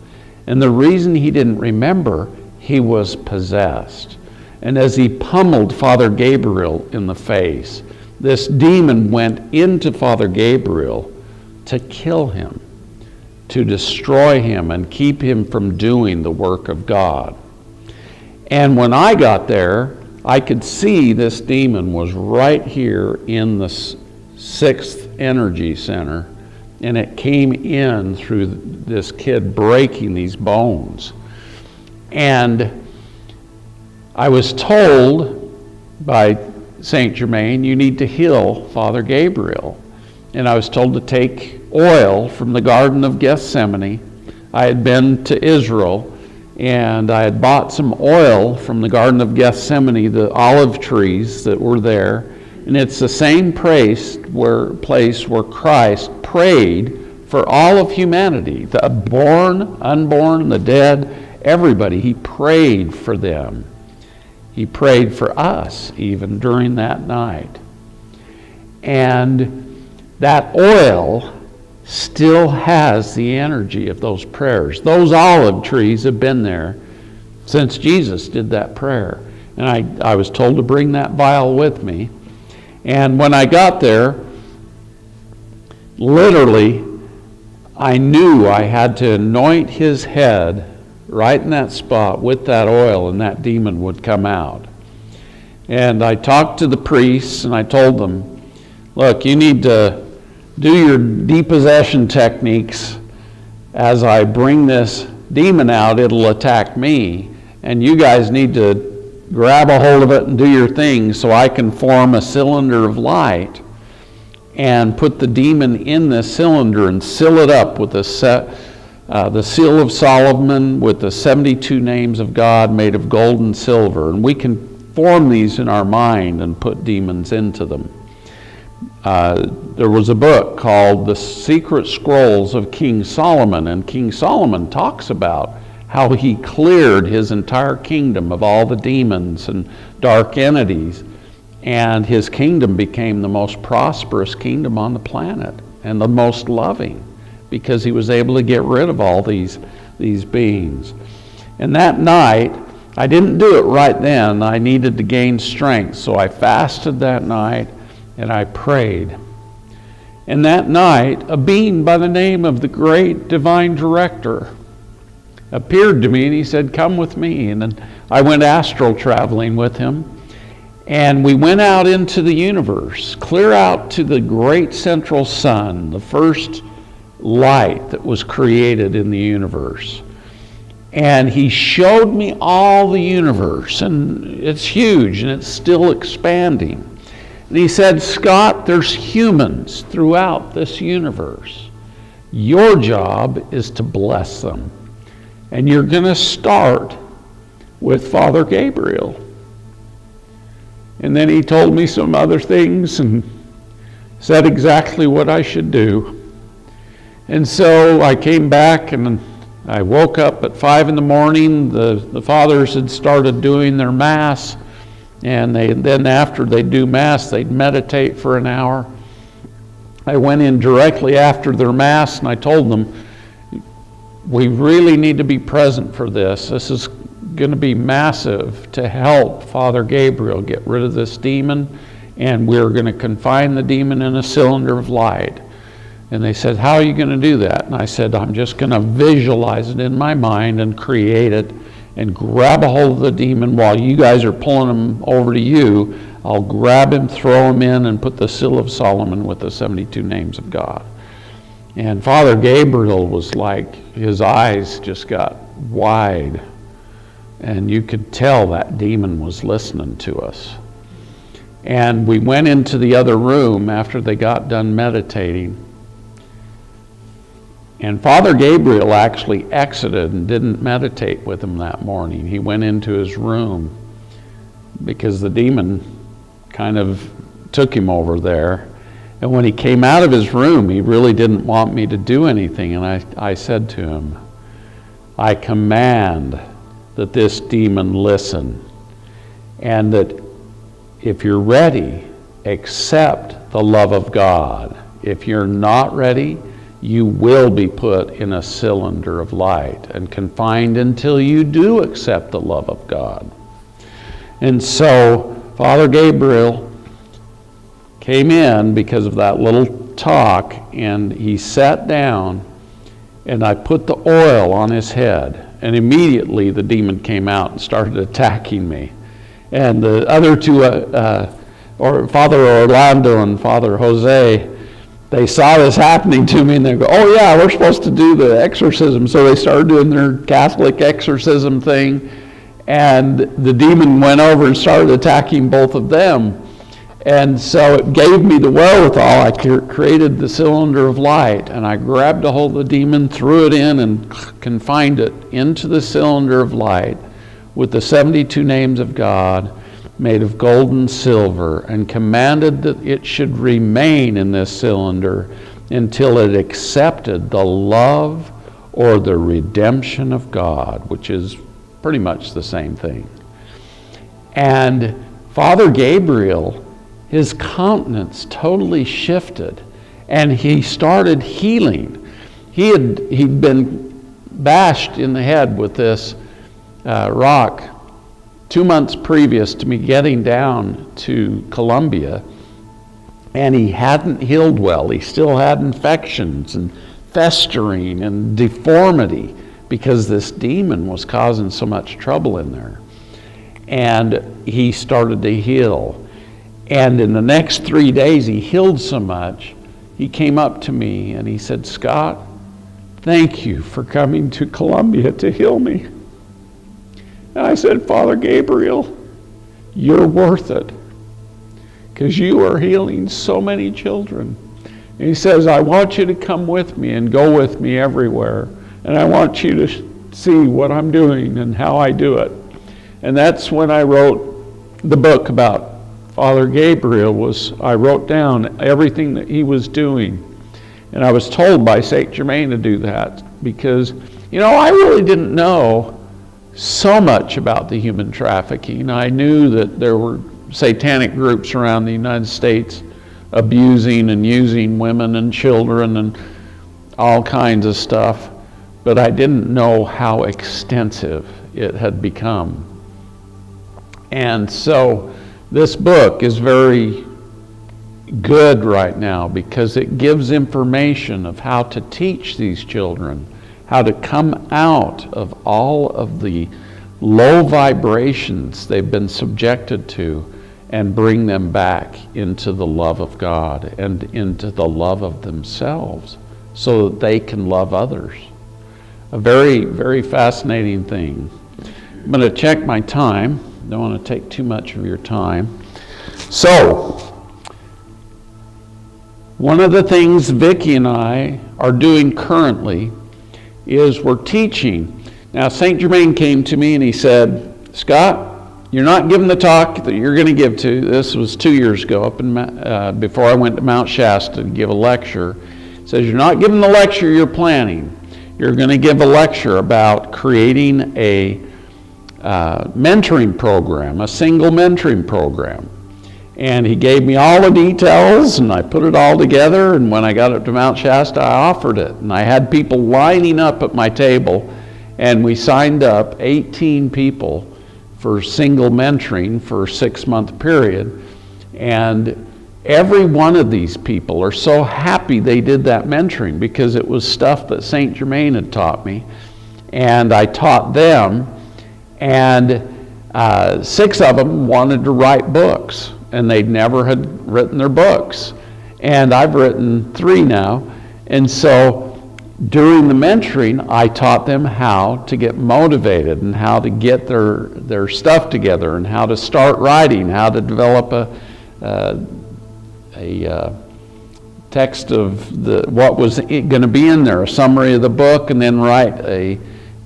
And the reason he didn't remember, he was possessed. And as he pummeled Father Gabriel in the face, this demon went into Father Gabriel to kill him, to destroy him and keep him from doing the work of God. And when I got there, I could see this demon was right here in the 6th energy center, and it came in through this kid breaking these bones. And I was told by Saint Germain, you need to heal Father Gabriel. And I was told to take oil from the Garden of Gethsemane. I had been to Israel, and I had bought some oil from the Garden of Gethsemane, the olive trees that were there. And it's the same place where Christ prayed for all of humanity, the born, unborn, the dead, everybody. He prayed for them. He prayed for us even during that night. And that oil still has the energy of those prayers. Those olive trees have been there since Jesus did that prayer. And I was told to bring that vial with me. And when I got there, literally, I knew I had to anoint his head right in that spot with that oil, and that demon would come out. And I talked to the priests and I told them, look, you need to do your depossession techniques. As I bring this demon out, it'll attack me, and you guys need to grab a hold of it and do your thing so I can form a cylinder of light and put the demon in this cylinder and seal it up with the seal of Solomon with the 72 names of God made of gold and silver. And we can form these in our mind and put demons into them. There was a book called The Secret Scrolls of King Solomon, and King Solomon talks about how he cleared his entire kingdom of all the demons and dark entities, and his kingdom became the most prosperous kingdom on the planet and the most loving, because he was able to get rid of all these beings. And that night, I didn't do it right then. I needed to gain strength, so I fasted that night and I prayed. And that night, a being by the name of the Great Divine Director appeared to me and he said, come with me. And then I went astral traveling with him. And we went out into the universe, clear out to the great central sun, the first light that was created in the universe. And he showed me all the universe, and it's huge and it's still expanding. And he said, Scott, there's humans throughout this universe. Your job is to bless them. And you're going to start with Father Gabriel. And then he told me some other things and said exactly what I should do. And so I came back and I woke up at 5 in the morning. The fathers had started doing their Mass. And then after they'd do Mass, they'd meditate for an hour. I went in directly after their Mass and I told them, we really need to be present for this. This is going to be massive to help Father Gabriel get rid of this demon, and we're going to confine the demon in a cylinder of light. And they said, how are you going to do that? And I said, I'm just going to visualize it in my mind and create it and grab a hold of the demon while you guys are pulling him over to you. I'll grab him, throw him in, and put the seal of Solomon with the 72 names of God. And Father Gabriel was like, his eyes just got wide. And you could tell that demon was listening to us. And we went into the other room after they got done meditating. And Father Gabriel actually exited and didn't meditate with him that morning. He went into his room because the demon kind of took him over there. And when he came out of his room, he really didn't want me to do anything. And I said to him, I command that this demon listen, and that if you're ready, accept the love of God. If you're not ready, you will be put in a cylinder of light and confined until you do accept the love of God. And so Father Gabriel came in because of that little talk, and he sat down, and I put the oil on his head, and immediately the demon came out and started attacking me. And the other two, or Father Orlando and Father Jose, they saw this happening to me, and they go, oh yeah, we're supposed to do the exorcism. So they started doing their Catholic exorcism thing, and the demon went over and started attacking both of them. And so it gave me the wherewithal. I created the cylinder of light, and I grabbed a hold of the demon, threw it in, and confined it into the cylinder of light with the 72 names of God made of gold and silver, and commanded that it should remain in this cylinder until it accepted the love or the redemption of God, which is pretty much the same thing. And Father Gabriel, his countenance totally shifted, and he started healing. He'd been bashed in the head with this rock 2 months previous to me getting down to Colombia, and he hadn't healed well. He still had infections and festering and deformity because this demon was causing so much trouble in there. And he started to heal. And in the next 3 days, he healed so much, he came up to me and he said, Scott, thank you for coming to Colombia to heal me. And I said, Father Gabriel, you're worth it, because you are healing so many children. And he says, I want you to come with me and go with me everywhere. And I want you to see what I'm doing and how I do it. And that's when I wrote the book about Father Gabriel. I wrote down everything that he was doing. And I was told by St. Germain to do that because, I really didn't know so much about the human trafficking. I knew that there were satanic groups around the United States abusing and using women and children and all kinds of stuff, but I didn't know how extensive it had become. And so this book is very good right now because it gives information of how to teach these children, how to come out of all of the low vibrations they've been subjected to and bring them back into the love of God and into the love of themselves so that they can love others. A very, very fascinating thing. I'm going to check my time. Don't want to take too much of your time. So, one of the things Vicki and I are doing currently is we're teaching. Now, St. Germain came to me and he said, Scott, you're not giving the talk that you're going to give to. This was 2 years ago, up in before I went to Mount Shasta to give a lecture. He says, you're not giving the lecture you're planning. You're going to give a lecture about creating a mentoring program, a single mentoring program. And he gave me all the details, and I put it all together, and when I got up to Mount Shasta, I offered it. And I had people lining up at my table, and we signed up 18 people for single mentoring for a 6-month period. And every one of these people are so happy they did that mentoring because it was stuff that St. Germain had taught me, and I taught them, and 6 of them wanted to write books, and they'd never had written their books. And I've written 3 now, and so during the mentoring, I taught them how to get motivated and how to get their stuff together and how to start writing, how to develop a text of what was going to be in there, a summary of the book, and then write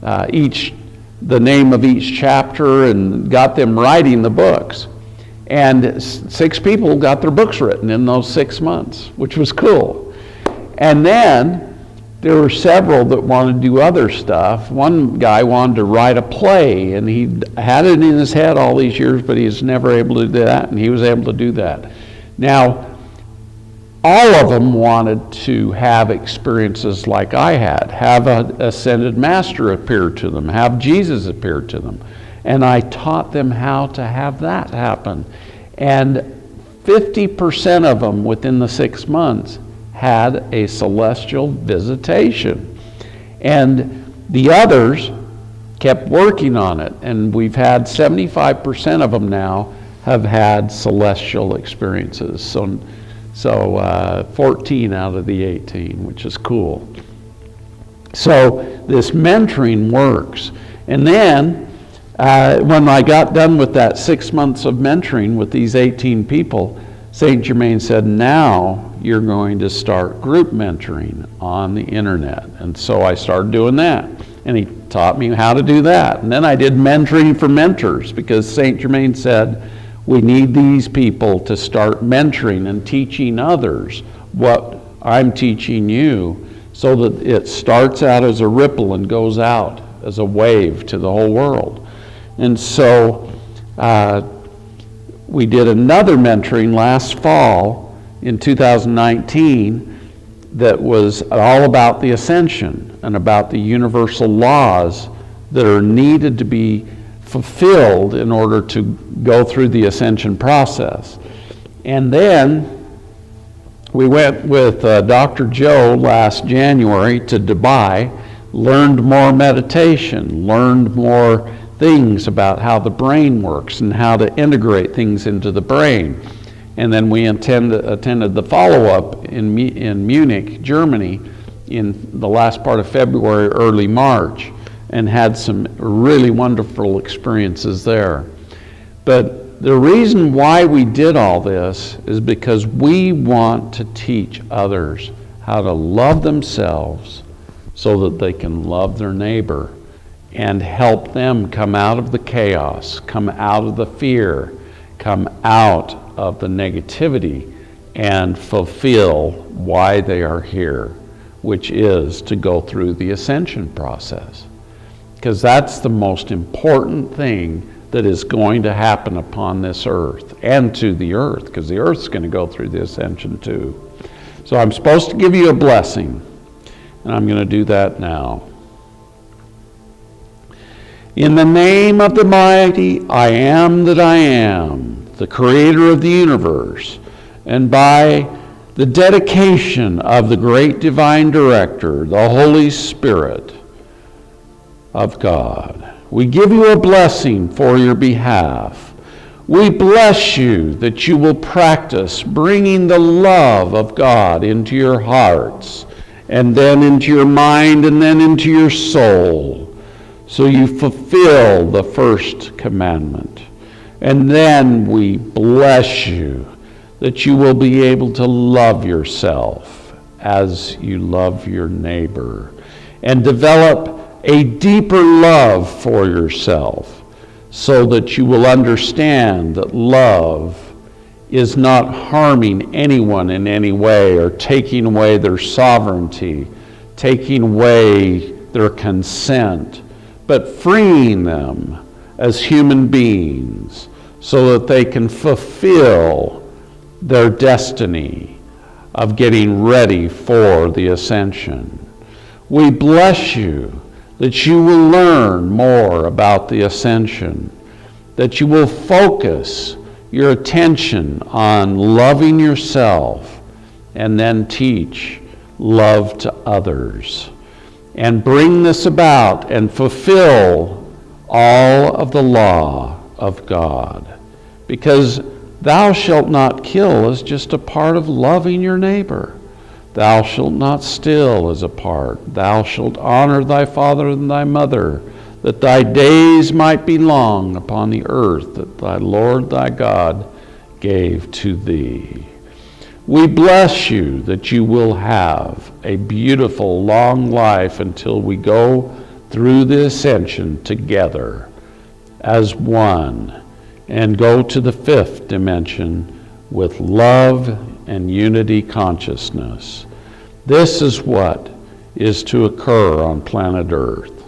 the name of each chapter, and got them writing the books. And 6 people got their books written in those 6 months, which was cool. And then there were several that wanted to do other stuff. One guy wanted to write a play, and he had it in his head all these years, but he was never able to do that, and he was able to do that. Now, all of them wanted to have experiences like I had, have an ascended master appear to them, have Jesus appear to them. And I taught them how to have that happen. And 50% of them within the 6 months had a celestial visitation. And the others kept working on it. And we've had 75% of them now have had celestial experiences. So 14 out of the 18, which is cool. So this mentoring works. And then when I got done with that 6 months of mentoring with these 18 people, St. Germain said, now you're going to start group mentoring on the internet. And so I started doing that. And he taught me how to do that. And then I did mentoring for mentors, because St. Germain said, we need these people to start mentoring and teaching others what I'm teaching you, so that it starts out as a ripple and goes out as a wave to the whole world. And so we did another mentoring last fall in 2019 that was all about the ascension and about the universal laws that are needed to be fulfilled in order to go through the ascension process. And then we went with Dr. Joe last January to Dubai, learned more meditation, learned more things about how the brain works and how to integrate things into the brain. And then we attended the follow-up in Munich, Germany, in the last part of February, early March, and had some really wonderful experiences there. But the reason why we did all this is because we want to teach others how to love themselves so that they can love their neighbor and help them come out of the chaos, come out of the fear, come out of the negativity, and fulfill why they are here, which is to go through the ascension process. Because that's the most important thing that is going to happen upon this earth, and to the earth, because the earth's going to go through the ascension too. So I'm supposed to give you a blessing, and I'm going to do that now. In the name of the mighty I am that I am, the creator of the universe, and by the dedication of the great divine director, the Holy Spirit, of God. We give you a blessing for your behalf. We bless you that you will practice bringing the love of God into your hearts, and then into your mind, and then into your soul, so you fulfill the first commandment. And then we bless you that you will be able to love yourself as you love your neighbor, and develop a deeper love for yourself, so that you will understand that love is not harming anyone in any way, or taking away their sovereignty, taking away their consent, but freeing them as human beings so that they can fulfill their destiny of getting ready for the ascension. We bless you that you will learn more about the ascension, that you will focus your attention on loving yourself, and then teach love to others, and bring this about and fulfill all of the law of God. Because thou shalt not kill is just a part of loving your neighbor. Thou shalt not steal is a part. Thou shalt honor thy father and thy mother, that thy days might be long upon the earth that thy Lord thy God gave to thee. We bless you that you will have a beautiful long life until we go through the ascension together as one, and go to the fifth dimension with love and unity consciousness. This is what is to occur on planet Earth.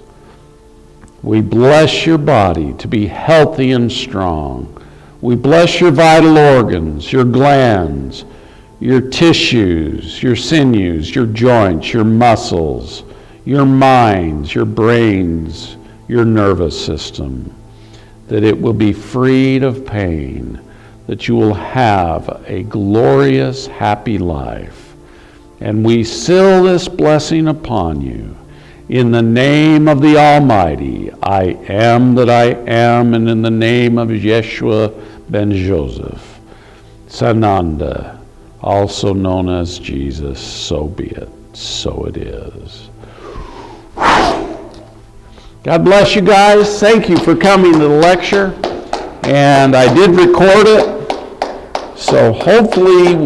We bless your body to be healthy and strong. We bless your vital organs, your glands, your tissues, your sinews, your joints, your muscles, your minds, your brains, your nervous system, that it will be freed of pain, that you will have a glorious, happy life. And we seal this blessing upon you in the name of the Almighty, I am that I am, and in the name of Yeshua ben Joseph, Sananda, also known as Jesus, so be it, so it is. God bless you guys. Thank you for coming to the lecture. And I did record it, so hopefully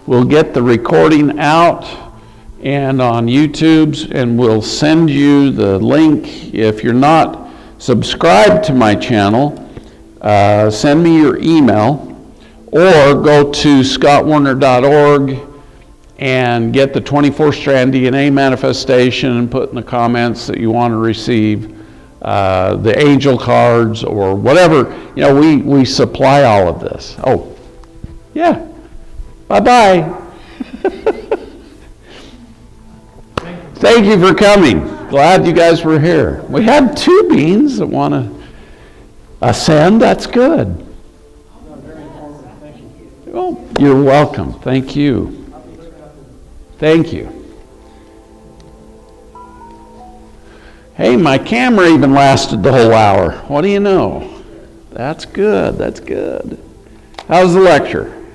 we'll get the recording out and on YouTube's, and we'll send you the link. If you're not subscribed to my channel, send me your email, or go to scottwarner.org and get the 24-strand DNA manifestation and put in the comments that you want to receive the angel cards or whatever. You know, we supply all of this. Oh, yeah. Bye-bye. Thank you for coming. Glad you guys were here. We had 2 beings that want to ascend. That's good. Oh, you're welcome. Thank you. Thank you. Hey, my camera even lasted the whole hour. What do you know? That's good. That's good. How's the lecture?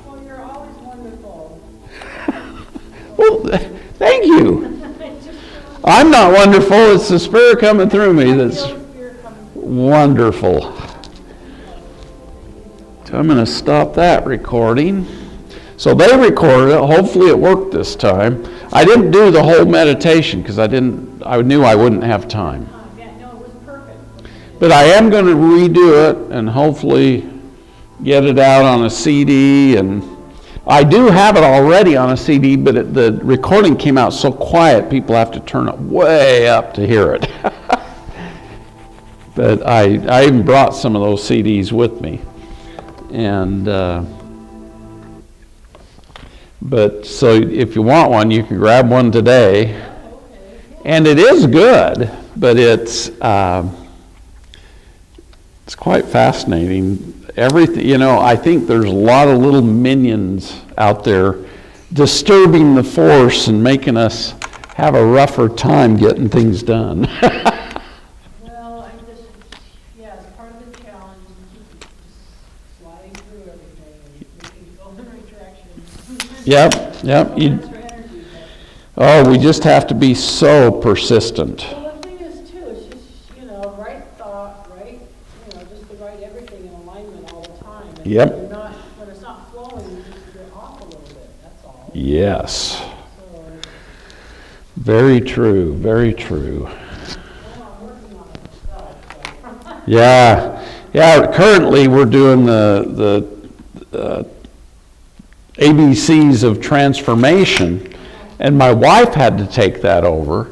Well, you're always wonderful. Well, thank you. I'm not wonderful. It's the Spirit coming through me that's wonderful. So I'm going to stop that recording. So they recorded it. Hopefully it worked this time. I didn't do the whole meditation because I knew I wouldn't have time. Yeah, no, it was perfect. But I am going to redo it and hopefully get it out on a CD. And I do have it already on a CD, but the recording came out so quiet, people have to turn it way up to hear it. But I even brought some of those CDs with me. And but so if you want one, you can grab one today. And it is good, but it's quite fascinating. Everything, you know, I think there's a lot of little minions out there disturbing the force and making us have a rougher time getting things done. Well, I just, yeah, it's part of the challenge, and keep just sliding through everything and making go in the right direction. Yep, yep. No extra energy, Oh, we just have to be so persistent. well, the thing is too, it's just, right thought, right, just the right everything in alignment all the time. And Yep. when it's not flowing, you just get off a little bit, that's all. Yes. So, Very true, very true. well, I'm working on it myself, so. Yeah, yeah. Currently, we're doing the ABCs of transformation, and my wife had to take that over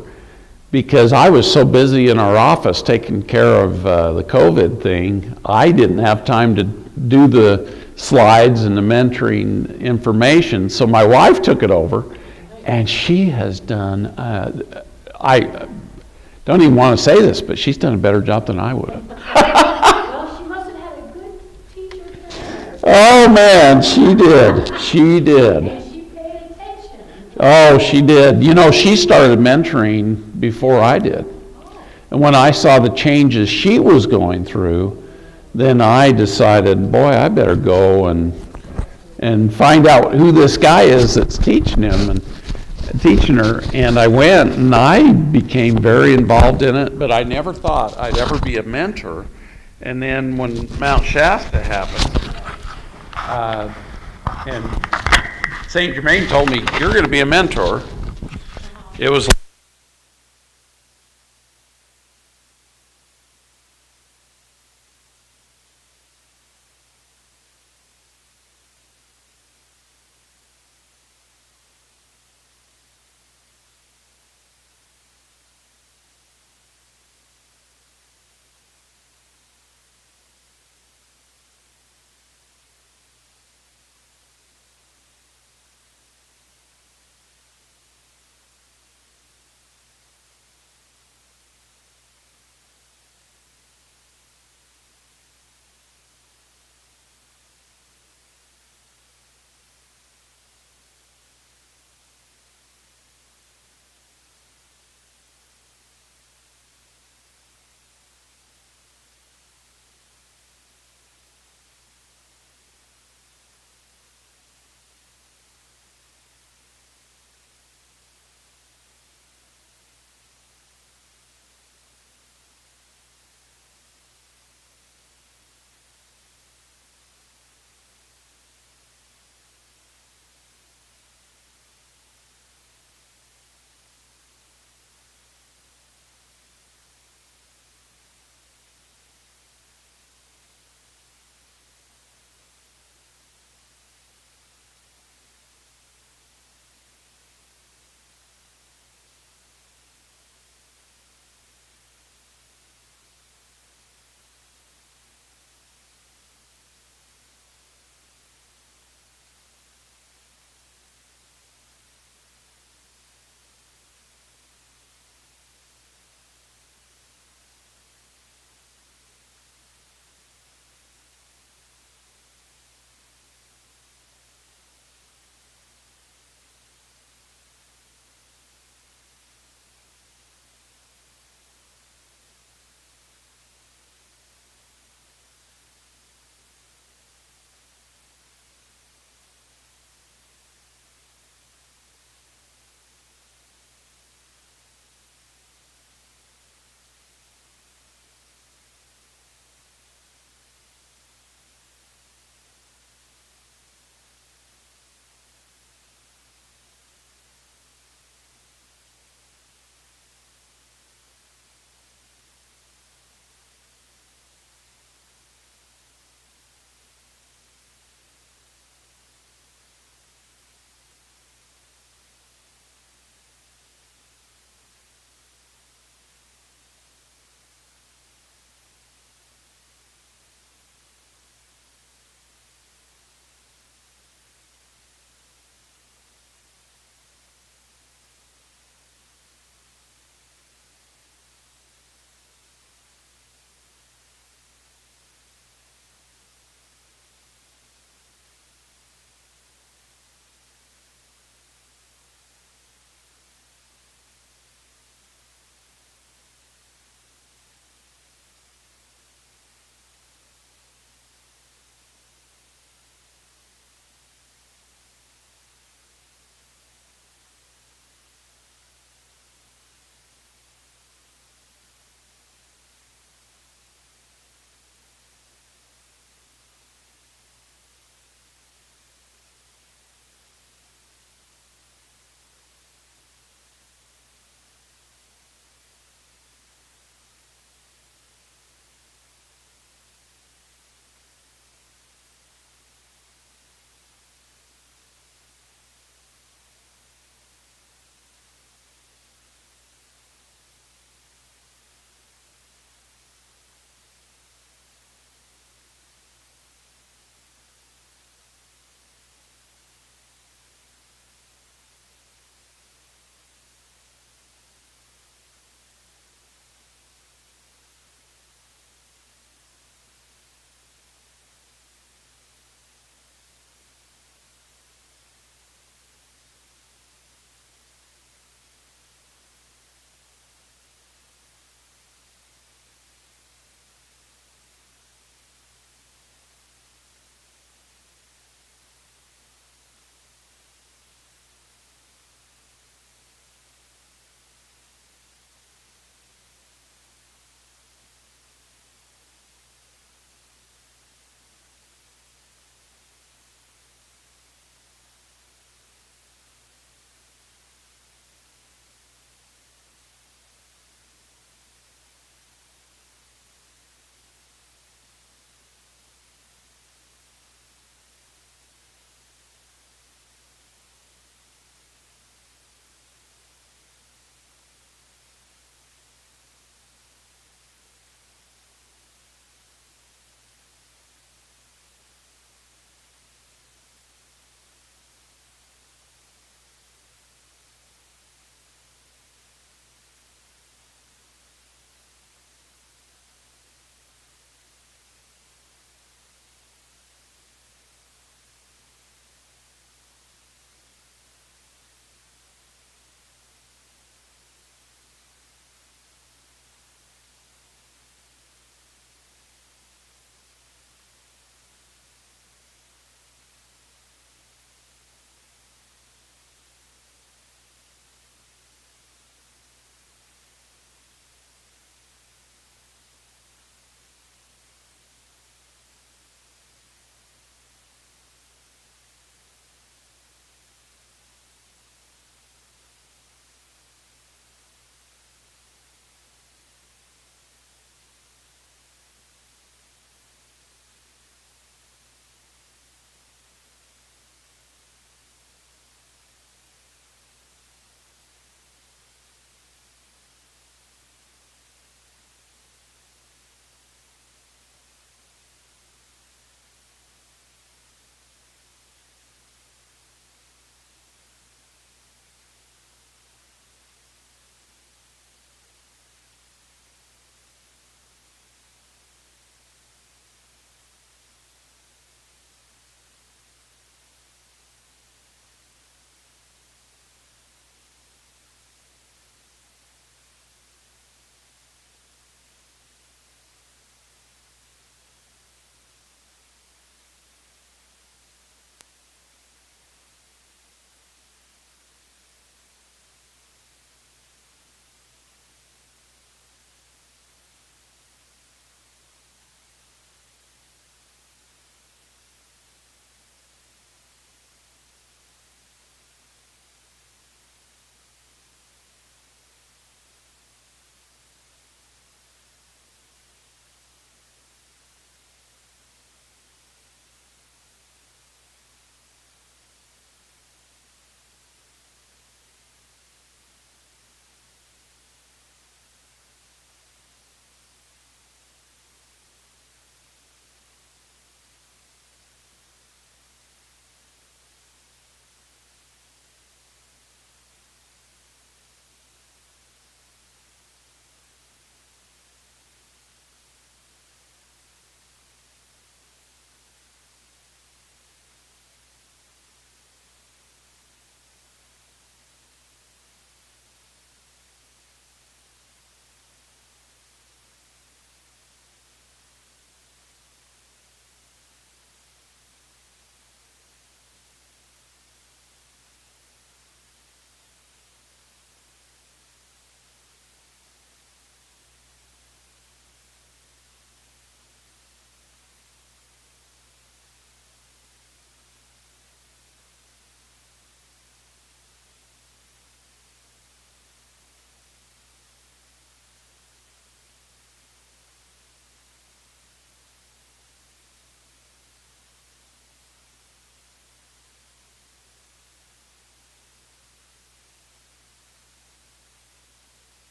because I was so busy in our office taking care of the COVID thing. I didn't have time to do the slides and the mentoring information, so my wife took it over, and she has done. I don't even want to say this, but she's done a better job than I would have. Well, she must have had a good teacher trainer. Oh man, she did. She did. And she paid attention. Oh, she did. She started mentoring before I did. And when I saw the changes she was going through, then I decided, boy, I better go and find out who this guy is that's teaching him and teaching her. And I went and I became very involved in it, but I never thought I'd ever be a mentor. And then when Mount Shasta happened, and St. Germain told me, you're going to be a mentor, it was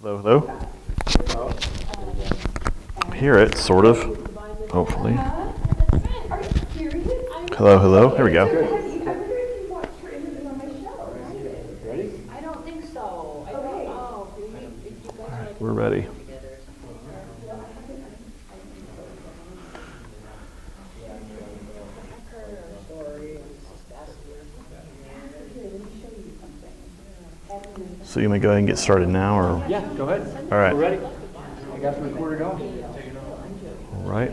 Hello, hello. I hear it, sort of, hopefully. Hello, hello. Here we go. I don't think so. I don't know. All right, we're ready. So you may go ahead and get started now, or? Yeah, go ahead. All right. We're ready. I got the recorder going. All right.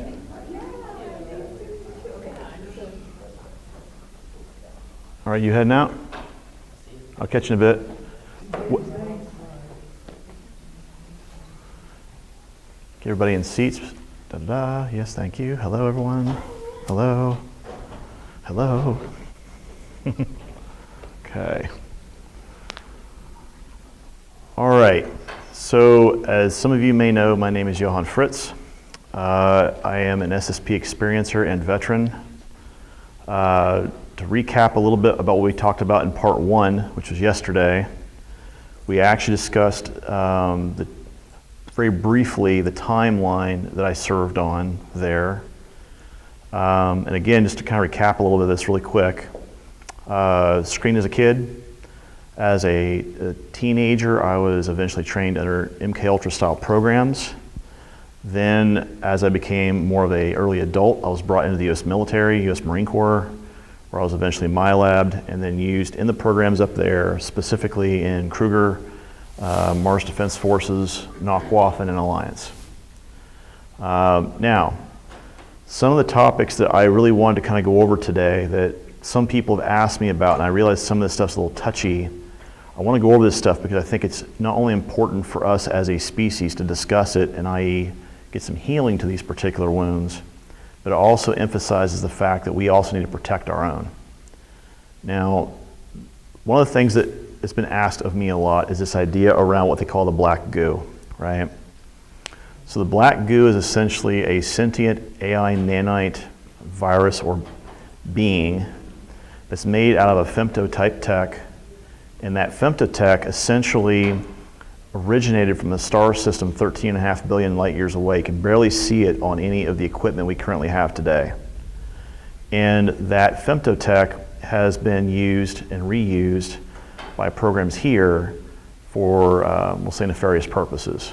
All right, you heading out? I'll catch you in a bit. Get everybody in seats. Da-da-da. Yes, thank you. Hello, everyone. Hello. Hello. Okay. All right. So, as some of you may know, my name is Johann Fritz. I am an SSP experiencer and veteran. To recap a little bit about what we talked about in part 1, which was yesterday, we actually discussed very briefly the timeline that I served on there. And again, just to kind of recap a little bit of this really quick. Screened as a kid. As a teenager, I was eventually trained under MK Ultra style programs. Then, as I became more of an early adult, I was brought into the U.S. military, U.S. Marine Corps, where I was eventually MyLabbed and then used in the programs up there, specifically in Kruger, Mars Defense Forces, Nachtwaffen, and Alliance. Now, some of the topics that I really wanted to kind of go over today that some people have asked me about, and I realize some of this stuff's a little touchy. I want to go over this stuff because I think it's not only important for us as a species to discuss it and i.e. get some healing to these particular wounds, but it also emphasizes the fact that we also need to protect our own. Now, one of the things that has been asked of me a lot is this idea around what they call the black goo, right? So the black goo is essentially a sentient AI nanite virus or being that's made out of a femto-type tech, and that femtotech essentially originated from the star system 13.5 billion light years away. You can barely see it on any of the equipment we currently have today. And that femtotech has been used and reused by programs here for, we'll say, nefarious purposes.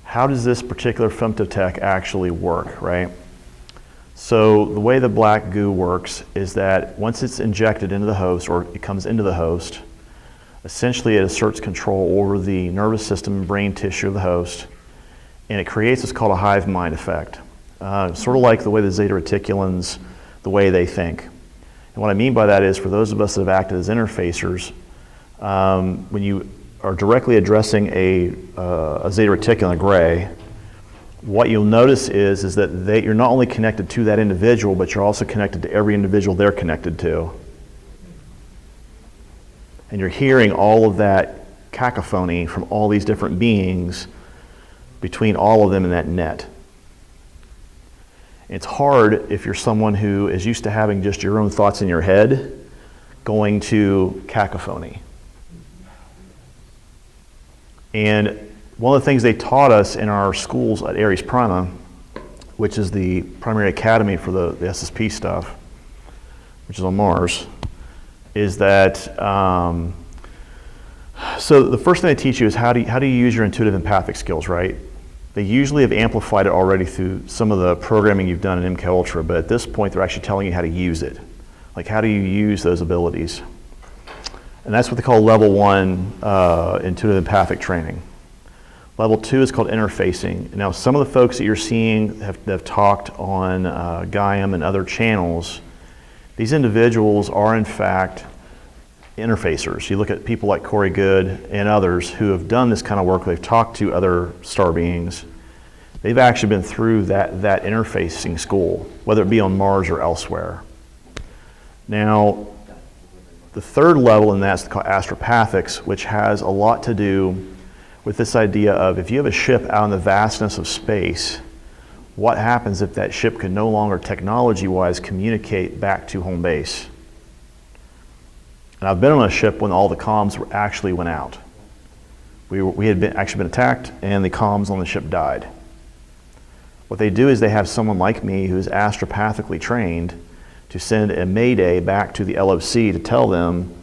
How does this particular femtotech actually work, right? So the way the black goo works is that once it's injected into the host, or it comes into the host, essentially it asserts control over the nervous system and brain tissue of the host, and it creates what's called a hive mind effect. Sort of like the way the zeta reticulans, the way they think. And what I mean by that is, for those of us that have acted as interfacers, when you are directly addressing a zeta reticulan, a gray, what you'll notice is that you're not only connected to that individual, but you're also connected to every individual they're connected to. And you're hearing all of that cacophony from all these different beings between all of them in that net. It's hard if you're someone who is used to having just your own thoughts in your head going to cacophony. And one of the things they taught us in our schools at Ares Prima, which is the primary academy for the SSP stuff, which is on Mars, is that, so the first thing they teach you is how do you use your intuitive empathic skills, right? They usually have amplified it already through some of the programming you've done in MK Ultra, but at this point they're actually telling you how to use it. Like, how do you use those abilities? And that's what they call level 1 intuitive empathic training. Level 2 is called interfacing. Now, some of the folks that you're seeing have talked on Gaiam and other channels. These individuals are, in fact, interfacers. You look at people like Corey Good and others who have done this kind of work. They've talked to other star beings. They've actually been through that interfacing school, whether it be on Mars or elsewhere. Now, the third level in that is called astropathics, which has a lot to do with this idea of, if you have a ship out in the vastness of space, what happens if that ship can no longer technology-wise communicate back to home base? And I've been on a ship when all the comms actually went out. We had actually been attacked, and the comms on the ship died. What they do is they have someone like me who's astropathically trained to send a mayday back to the LOC to tell them,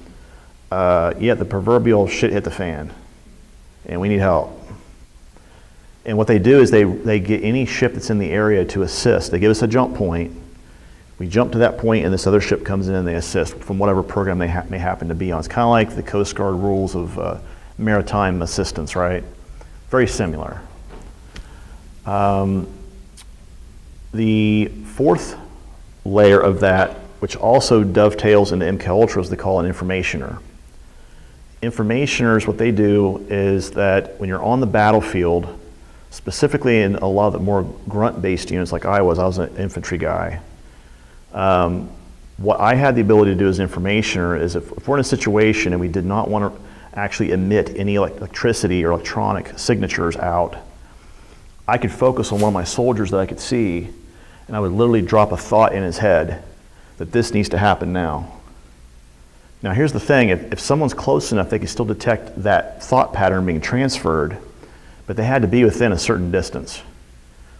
yeah, the proverbial shit hit the fan, and we need help. And what they do is they get any ship that's in the area to assist. They give us a jump point. We jump to that point, and this other ship comes in and they assist from whatever program they may happen to be on. It's kind of like the Coast Guard rules of maritime assistance, right? Very similar. The fourth layer of that, which also dovetails into MK Ultra, they call an informationer. Informationers, what they do is that when you're on the battlefield, specifically in a lot of the more grunt-based units like I was an infantry guy, what I had the ability to do as an informationer is if we're in a situation and we did not want to actually emit any electricity or electronic signatures out, I could focus on one of my soldiers that I could see, and I would literally drop a thought in his head that this needs to happen now. Now here's the thing, if someone's close enough, they can still detect that thought pattern being transferred, but they had to be within a certain distance.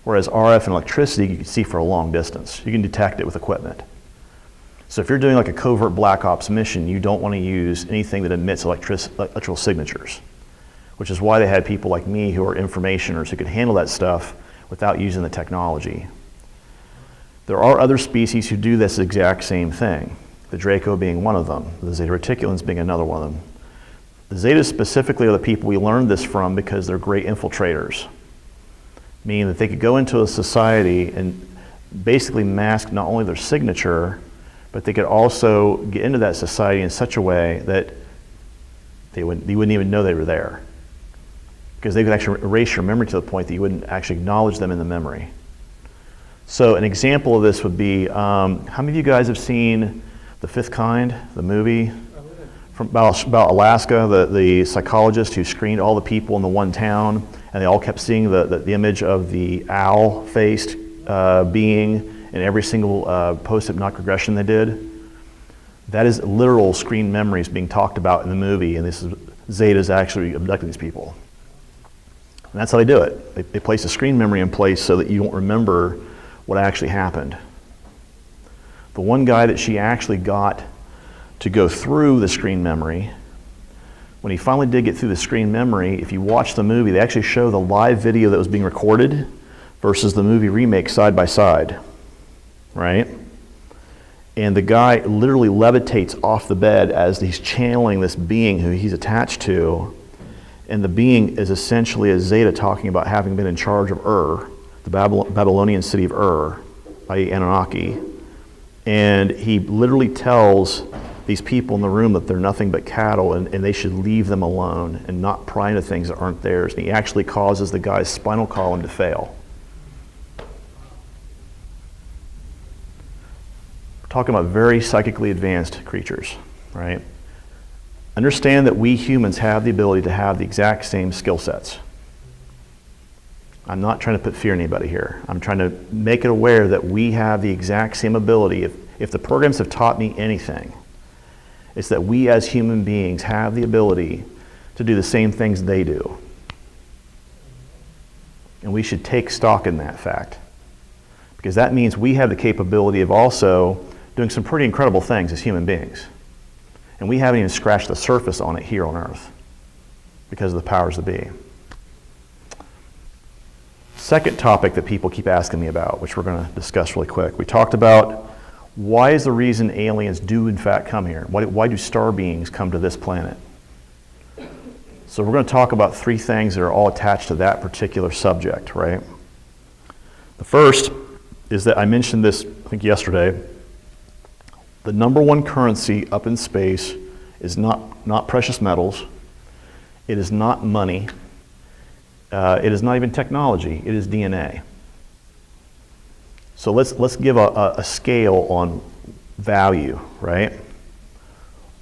Whereas RF and electricity, you can see for a long distance. You can detect it with equipment. So if you're doing like a covert black ops mission, you don't want to use anything that emits electrical signatures, which is why they had people like me who are informationers who could handle that stuff without using the technology. There are other species who do this exact same thing, the Draco being one of them, the Zeta Reticulans being another one of them. The Zetas specifically are the people we learned this from because they're great infiltrators, meaning that they could go into a society and basically mask not only their signature, but they could also get into that society in such a way that you wouldn't even know they were there, because they could actually erase your memory to the point that you wouldn't actually acknowledge them in the memory. So an example of this would be, how many of you guys have seen The Fifth Kind, the movie? About Alaska, the psychologist who screened all the people in the one town, and they all kept seeing the image of the owl-faced being in every single post-hypnotic regression they did. That is literal screen memories being talked about in the movie, and this is Zetas actually abducting these people. And that's how they do it. They place a screen memory in place so that you don't remember what actually happened. The one guy that she actually got to go through the screen memory, when he finally did get through the screen memory, if you watch the movie, they actually show the live video that was being recorded versus the movie remake side by side, right? And the guy literally levitates off the bed as he's channeling this being who he's attached to, and the being is essentially a Zeta talking about having been in charge of the Babylonian city of i.e. Anunnaki. And he literally tells these people in the room that they're nothing but cattle and they should leave them alone and not pry into things that aren't theirs. And he actually causes the guy's spinal column to fail. We're talking about very psychically advanced creatures, right? Understand that we humans have the ability to have the exact same skill sets. I'm not trying to put fear in anybody here. I'm trying to make it aware that we have the exact same ability. If the programs have taught me anything, it's that we as human beings have the ability to do the same things they do. And we should take stock in that fact, because that means we have the capability of also doing some pretty incredible things as human beings. And we haven't even scratched the surface on it here on Earth because of the powers that be. Second topic that people keep asking me about, which we're going to discuss really quick. We talked about why is the reason aliens do in fact come here? Why do star beings come to this planet? So we're going to talk about three things that are all attached to that particular subject, right? The first is that I mentioned this, I think yesterday. The number one currency up in space is not precious metals. It is not money. It is not even technology. It is DNA. So let's give a scale on value, right?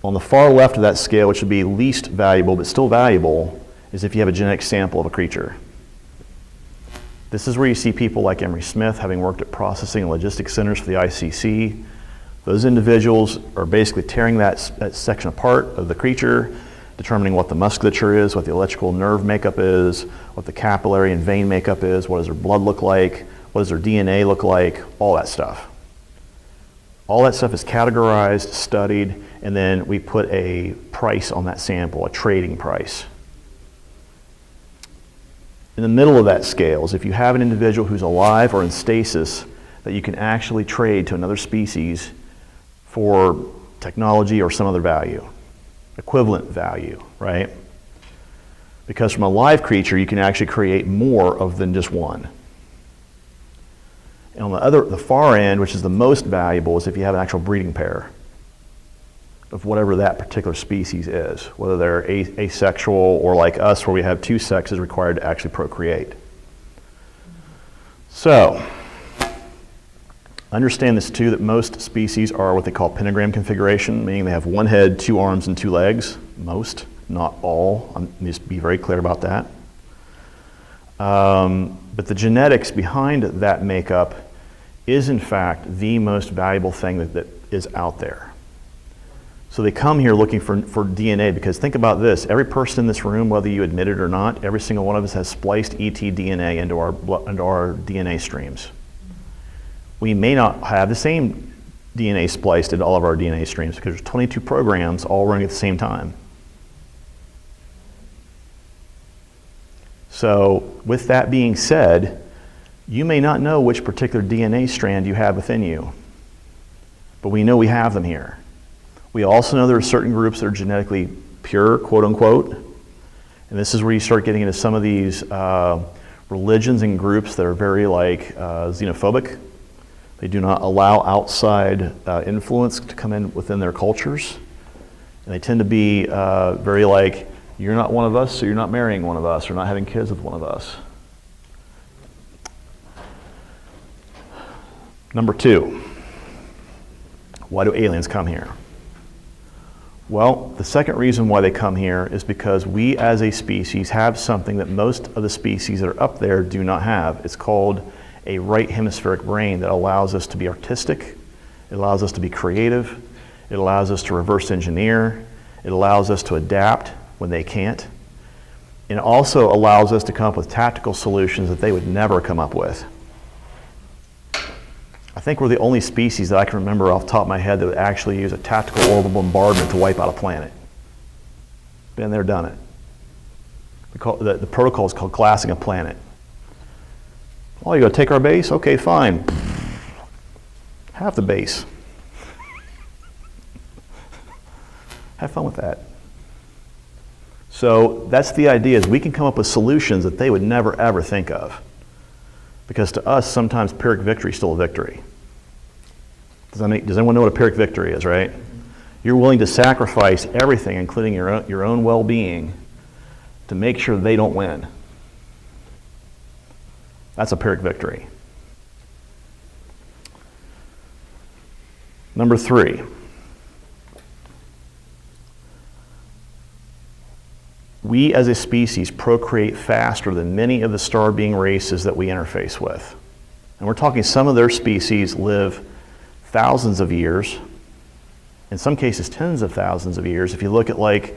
On the far left of that scale, which would be least valuable but still valuable, is if you have a genetic sample of a creature. This is where you see people like Emery Smith, having worked at processing and logistics centers for the ICC. Those individuals are basically tearing that section apart of the creature, determining what the musculature is, what the electrical nerve makeup is, what the capillary and vein makeup is, what does their blood look like, what does their DNA look like, all that stuff. All that stuff is categorized, studied, and then we put a price on that sample, a trading price. In the middle of that scale is if you have an individual who's alive or in stasis that you can actually trade to another species for technology or some other value, equivalent value, right? Because from a live creature, you can actually create more of than just one. And on the far end, which is the most valuable, is if you have an actual breeding pair of whatever that particular species is, whether they're asexual or like us where we have two sexes required to actually procreate. So, understand this too, that most species are what they call pentagram configuration, meaning they have one head, two arms, and two legs. Most, not all. Just be very clear about that. But the genetics behind that makeup is in fact the most valuable thing that is out there. So they come here looking for DNA because think about this, every person in this room, whether you admit it or not, every single one of us has spliced ET DNA into our DNA streams. We may not have the same DNA spliced into all of our DNA streams because there's 22 programs all running at the same time. So with that being said, you may not know which particular DNA strand you have within you, but we know we have them here. We also know there are certain groups that are genetically pure, quote unquote, and this is where you start getting into some of these religions and groups that are very like xenophobic. They do not allow outside influence to come in within their cultures, and they tend to be very like, you're not one of us, so you're not marrying one of us, or not having kids with one of us. Number two, why do aliens come here? Well, the second reason why they come here is because we as a species have something that most of the species that are up there do not have. It's called a right hemispheric brain that allows us to be artistic, it allows us to be creative, it allows us to reverse engineer, it allows us to adapt when they can't, and it also allows us to come up with tactical solutions that they would never come up with. I think we're the only species that I can remember off the top of my head that would actually use a tactical orbital bombardment to wipe out a planet. Been there, done it. The protocol is called glassing a planet. Oh, you gonna take our base? Okay, fine. Have the base. Have fun with that. So that's the idea, is we can come up with solutions that they would never ever think of. Because to us, sometimes Pyrrhic victory is still a victory. Does anyone know what a Pyrrhic victory is, right? You're willing to sacrifice everything, including your own well-being, to make sure they don't win. That's a Pyrrhic victory. Number three. We as a species procreate faster than many of the star-being races that we interface with. And we're talking some of their species live thousands of years, in some cases tens of thousands of years. If you look at like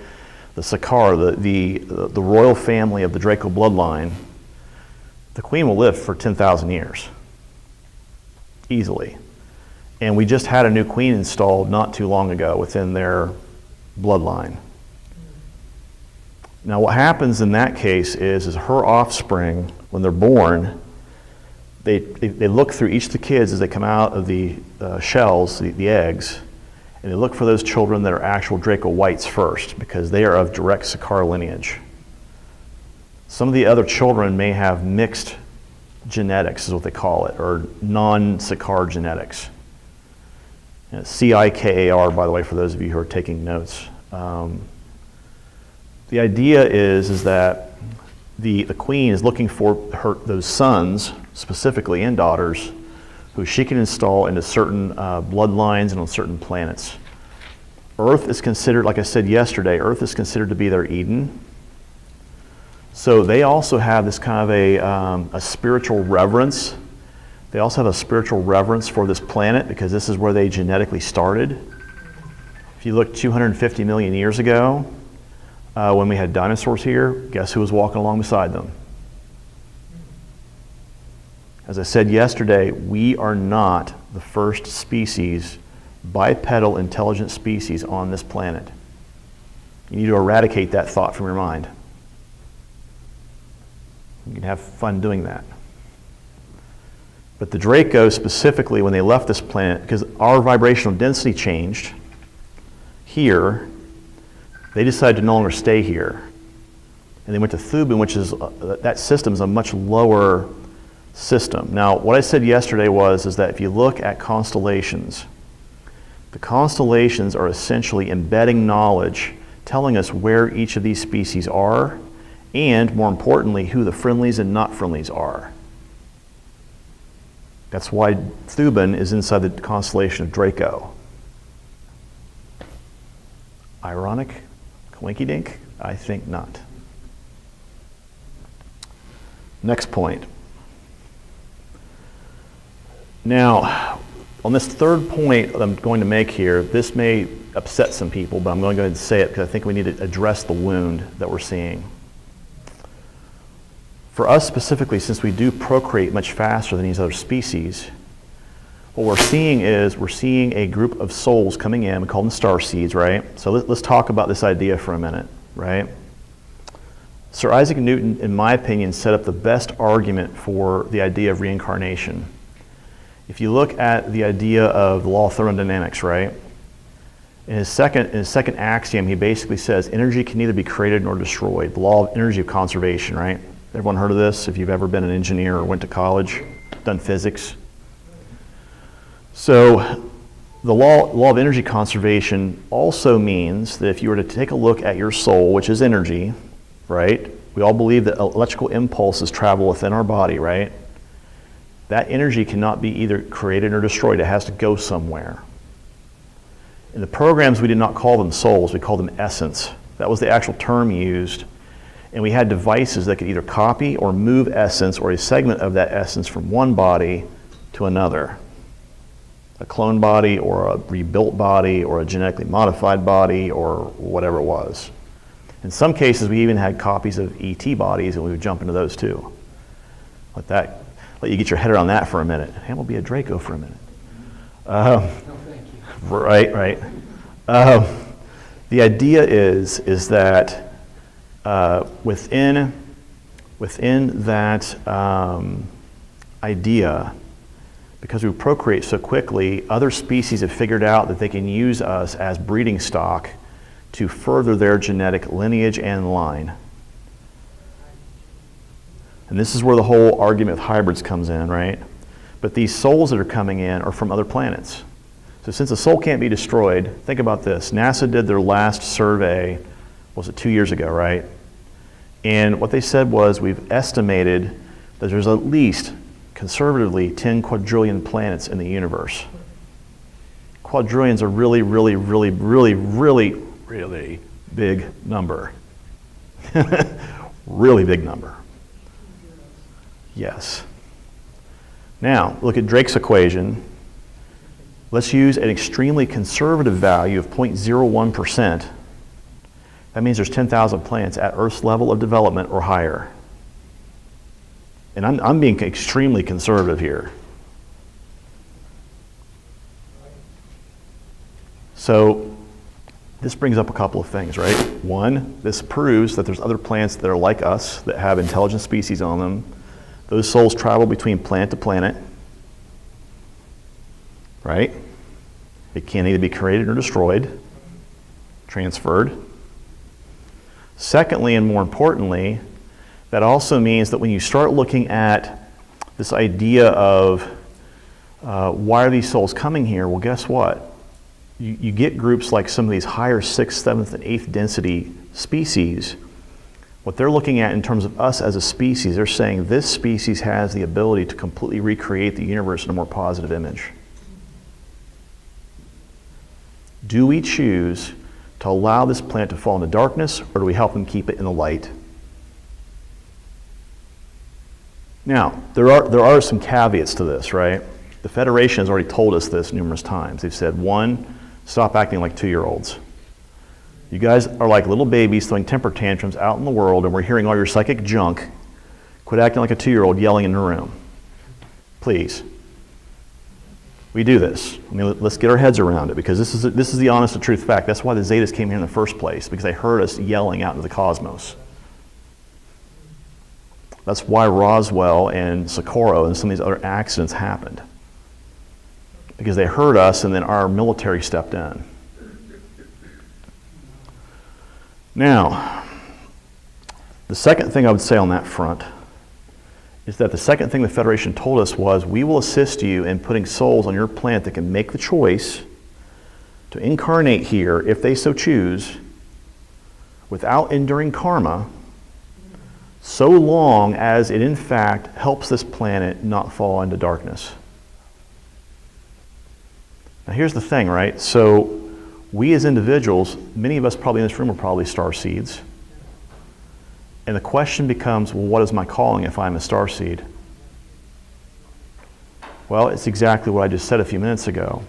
the Sakar, the royal family of the Draco bloodline, the queen will live for 10,000 years, easily. And we just had a new queen installed not too long ago within their bloodline. Now what happens in that case is her offspring, when they're born, they look through each of the kids as they come out of the shells, the eggs, and they look for those children that are actual Draco whites first, because they are of direct Sakar lineage. Some of the other children may have mixed genetics, is what they call it, or non-Sakar genetics. CIKAR, by the way, for those of you who are taking notes. The idea is that the queen is looking for those sons, specifically, and daughters, who she can install into certain bloodlines and on certain planets. Earth is considered, like I said yesterday, Earth is considered to be their Eden. So they also have this kind of a spiritual reverence. They also have a spiritual reverence for this planet because this is where they genetically started. If you look 250 million years ago, when we had dinosaurs here, guess who was walking along beside them? As I said yesterday, we are not the first species, bipedal intelligent species on this planet. You need to eradicate that thought from your mind. You can have fun doing that. But the Draco specifically, when they left this planet, because our vibrational density changed here, they decided to no longer stay here. And they went to Thuban, which is, that system is a much lower system. Now, what I said yesterday is that if you look at constellations, the constellations are essentially embedding knowledge, telling us where each of these species are, and more importantly, who the friendlies and not friendlies are. That's why Thuban is inside the constellation of Draco. Ironic? Coinky-dink? I think not. Next point. Now, on this third point that I'm going to make here, this may upset some people, but I'm going to go ahead and say it because I think we need to address the wound that we're seeing. For us specifically, since we do procreate much faster than these other species, what we're seeing is a group of souls coming in. We call them star seeds, right? So let's talk about this idea for a minute, right? Sir Isaac Newton, in my opinion, set up the best argument for the idea of reincarnation. If you look at the idea of the law of thermodynamics, right? In his second axiom, he basically says energy can neither be created nor destroyed. The law of energy of conservation, right? Everyone heard of this? If you've ever been an engineer or went to college, done physics. So the law of energy conservation also means that if you were to take a look at your soul, which is energy, right? We all believe that electrical impulses travel within our body, right? That energy cannot be either created or destroyed. It has to go somewhere. In the programs, we did not call them souls. We called them essence. That was the actual term used. And we had devices that could either copy or move essence or a segment of that essence from one body to another. A clone body or a rebuilt body or a genetically modified body or whatever it was. In some cases, we even had copies of ET bodies, and we would jump into those too. Let you get your head around that for a minute. And we'll be a Draco for a minute. No, thank you. Right. The idea is that within that idea, because we procreate so quickly, other species have figured out that they can use us as breeding stock to further their genetic lineage and line. And this is where the whole argument of hybrids comes in, right? But these souls that are coming in are from other planets. So since a soul can't be destroyed, think about this. NASA did their last survey, was it 2 years ago, right? And what they said was, we've estimated that there's at least, conservatively, 10 quadrillion planets in the universe. Quadrillion's a really, really, really, really, really, really big number. Really big number. Yes. Now, look at Drake's equation. Let's use an extremely conservative value of 0.01%. That means there's 10,000 planets at Earth's level of development or higher. And I'm being extremely conservative here. So this brings up a couple of things, right? One, this proves that there's other planets that are like us, that have intelligent species on them. Those souls travel between planet to planet, right? It can either be created or destroyed, transferred. Secondly, and more importantly, that also means that when you start looking at this idea of why are these souls coming here, well, guess what? You get groups like some of these higher 6th, 7th, and 8th density species. What they're looking at in terms of us as a species, they're saying this species has the ability to completely recreate the universe in a more positive image. Do we choose to allow this planet to fall into darkness, or do we help them keep it in the light? Now, there are some caveats to this, right? The Federation has already told us this numerous times. They've said, one, stop acting like 2-year-olds. You guys are like little babies throwing temper tantrums out in the world, and we're hearing all your psychic junk. Quit acting like a 2-year-old yelling in the room. Please. We do this. I mean, let's get our heads around it, because this is the honest to truth fact. That's why the Zetas came here in the first place, because they heard us yelling out into the cosmos. That's why Roswell and Socorro and some of these other accidents happened. Because they heard us, and then our military stepped in. Now, the second thing I would say on that front is that the second thing the Federation told us was, we will assist you in putting souls on your planet that can make the choice to incarnate here, if they so choose, without enduring karma, so long as it in fact helps this planet not fall into darkness. Now here's the thing, right? So we as individuals, many of us probably in this room are probably star seeds. And the question becomes, well, what is my calling if I'm a star seed? Well, it's exactly what I just said a few minutes ago.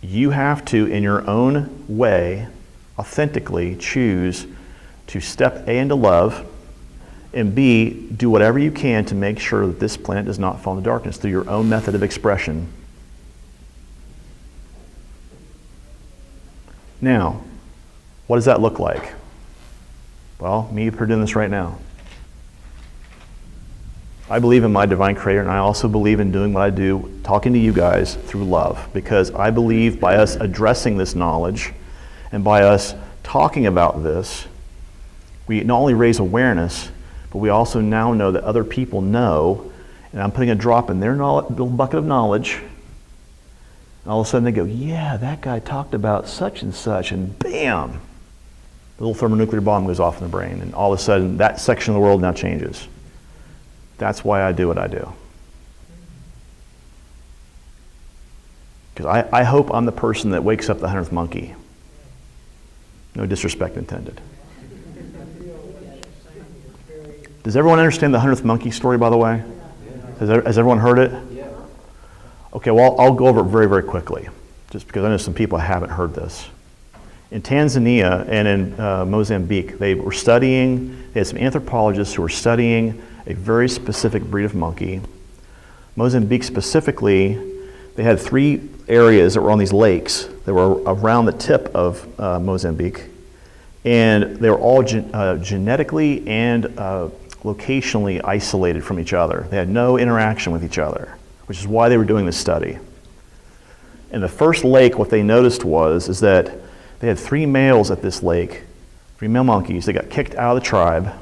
You have to, in your own way, authentically choose to step A, into love, and B, do whatever you can to make sure that this planet does not fall into darkness through your own method of expression. Now, what does that look like? Well, me doing this right now. I believe in my divine creator, and I also believe in doing what I do, talking to you guys through love, because I believe by us addressing this knowledge and by us talking about this, we not only raise awareness, but we also now know that other people know, and I'm putting a drop in their little bucket of knowledge. And all of a sudden they go, yeah, that guy talked about such and such, and bam, the little thermonuclear bomb goes off in the brain, and all of a sudden that section of the world now changes. That's why I do what I do. Because I hope I'm the person that wakes up the 100th monkey. No disrespect intended. Does everyone understand the 100th monkey story, by the way? Has everyone heard it? Okay, well, I'll go over it very, very quickly, just because I know some people haven't heard this. In Tanzania and in Mozambique, they had some anthropologists who were studying a very specific breed of monkey. Mozambique specifically, they had 3 areas that were on these lakes that were around the tip of Mozambique, and they were all genetically and locationally isolated from each other. They had no interaction with each other, which is why they were doing this study. In the first lake, what they noticed is that they had 3 males at this lake, 3 male monkeys. They got kicked out of the tribe,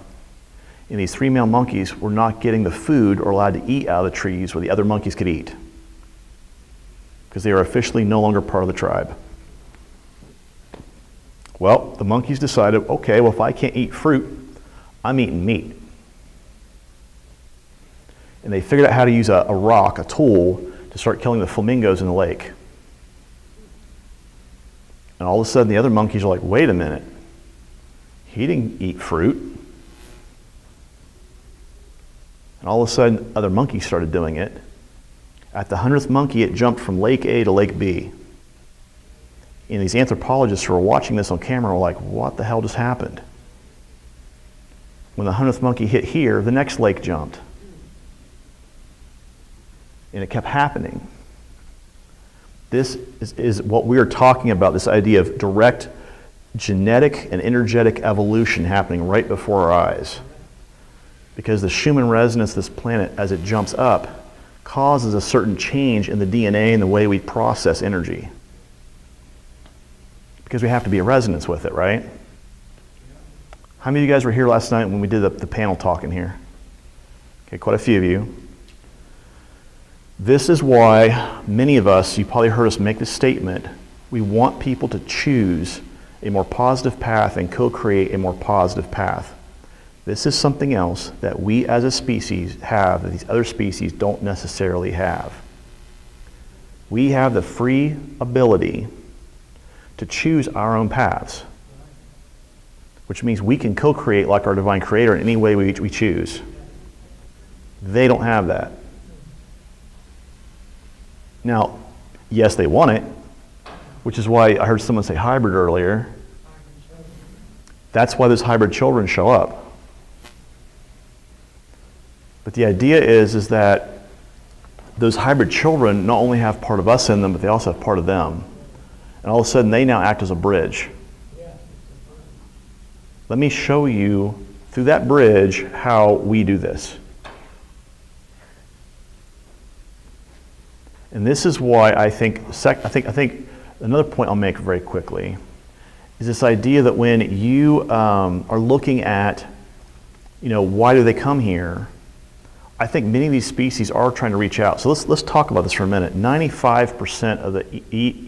and these 3 male monkeys were not getting the food or allowed to eat out of the trees where the other monkeys could eat, because they are officially no longer part of the tribe. Well, the monkeys decided, okay, well, if I can't eat fruit, I'm eating meat. And they figured out how to use a rock, a tool, to start killing the flamingos in the lake. And all of a sudden, the other monkeys are like, wait a minute, he didn't eat fruit. And all of a sudden, other monkeys started doing it. At the 100th monkey, it jumped from Lake A to Lake B. And these anthropologists who were watching this on camera were like, what the hell just happened? When the 100th monkey hit here, the next lake jumped. And it kept happening. This is what we are talking about, this idea of direct genetic and energetic evolution happening right before our eyes. Because the Schumann resonance of this planet, as it jumps up, causes a certain change in the DNA and the way we process energy. Because we have to be in resonance with it, right? How many of you guys were here last night when we did the panel talk in here? Okay, quite a few of you. This is why many of us, you probably heard us make this statement, we want people to choose a more positive path and co-create a more positive path. This is something else that we as a species have that these other species don't necessarily have. We have the free ability to choose our own paths, which means we can co-create like our divine creator in any way we choose. They don't have that. Now, yes, they want it, which is why I heard someone say hybrid earlier. That's why those hybrid children show up. But the idea is that those hybrid children not only have part of us in them, but they also have part of them. And all of a sudden, they now act as a bridge. Let me show you through that bridge how we do this. And this is why I think another point I'll make very quickly is this idea that when you are looking at, why do they come here? I think many of these species are trying to reach out. So let's talk about this for a minute. 95% of the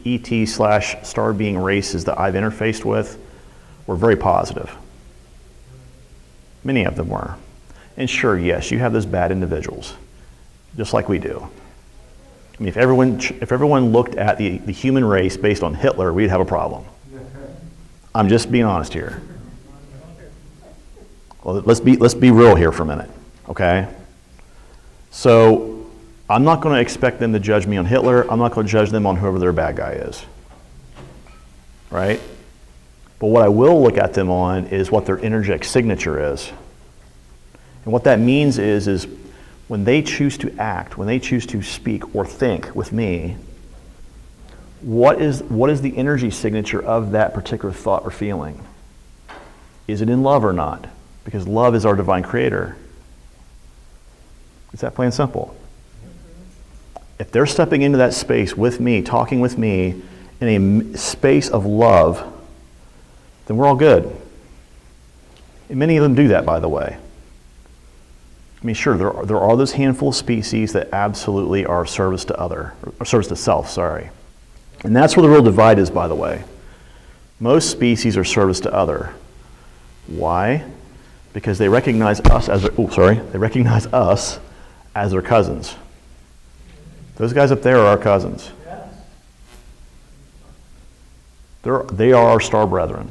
ET/star being races that I've interfaced with were very positive. Many of them were. And sure, yes, you have those bad individuals, just like we do. I mean, if everyone looked at the human race based on Hitler, we'd have a problem. I'm just being honest here. Well, let's be real here for a minute, okay? So I'm not going to expect them to judge me on Hitler. I'm not going to judge them on whoever their bad guy is, right? But what I will look at them on is what their energetic signature is. And what that means is when they choose to act, when they choose to speak or think with me, what is the energy signature of that particular thought or feeling? Is it in love or not? Because love is our divine creator. It's that plain and simple. If they're stepping into that space with me, talking with me, in a space of love, then we're all good. And many of them do that, by the way. I mean, sure, there are those handful of species that absolutely are service to self, sorry. And that's where the real divide is, by the way. Most species are service to other. Why? Because they recognize us as their cousins. Those guys up there are our cousins. They are our star brethren.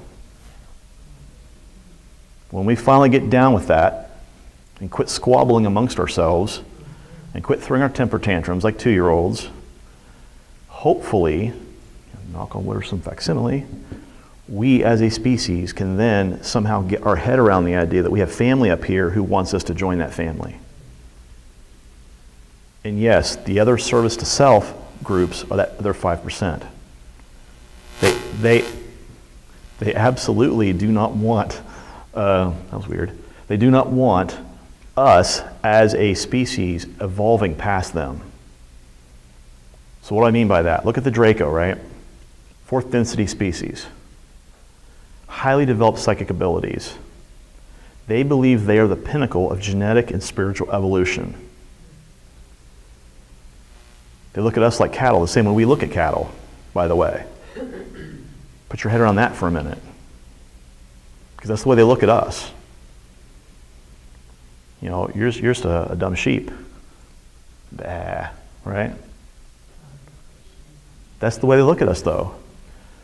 When we finally get down with that and quit squabbling amongst ourselves and quit throwing our temper tantrums like 2-year-olds, hopefully, knock on wood or some facsimile, we as a species can then somehow get our head around the idea that we have family up here who wants us to join that family. And yes, the other service to self groups are they're 5%. They absolutely do not want, that was weird, they do not want us as a species evolving past them. So what do I mean by that? Look at the Draco, right? 4th density species. Highly developed psychic abilities. They believe they are the pinnacle of genetic and spiritual evolution. They look at us like cattle, the same way we look at cattle, by the way. Put your head around that for a minute. Because that's the way they look at us. You're just a dumb sheep. Bah, right? That's the way they look at us, though.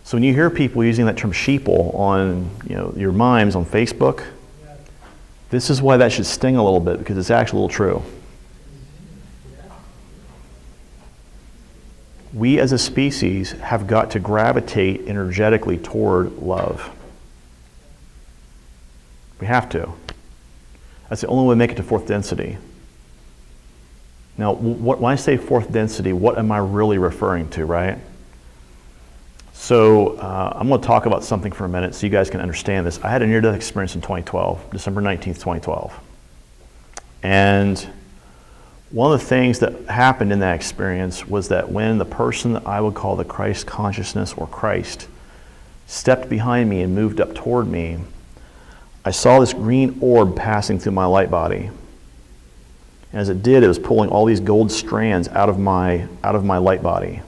So when you hear people using that term sheeple on, your mimes on Facebook, this is why that should sting a little bit, because it's actually a little true. We as a species have got to gravitate energetically toward love. We have to. That's the only way to make it to 4th density. Now, when I say 4th density, what am I really referring to, right? So I'm going to talk about something for a minute so you guys can understand this. I had a near-death experience in 2012, December 19th, 2012. And one of the things that happened in that experience was that when the person that I would call the Christ consciousness or Christ stepped behind me and moved up toward me, I saw this green orb passing through my light body. And as it did, it was pulling all these gold strands out of my light body.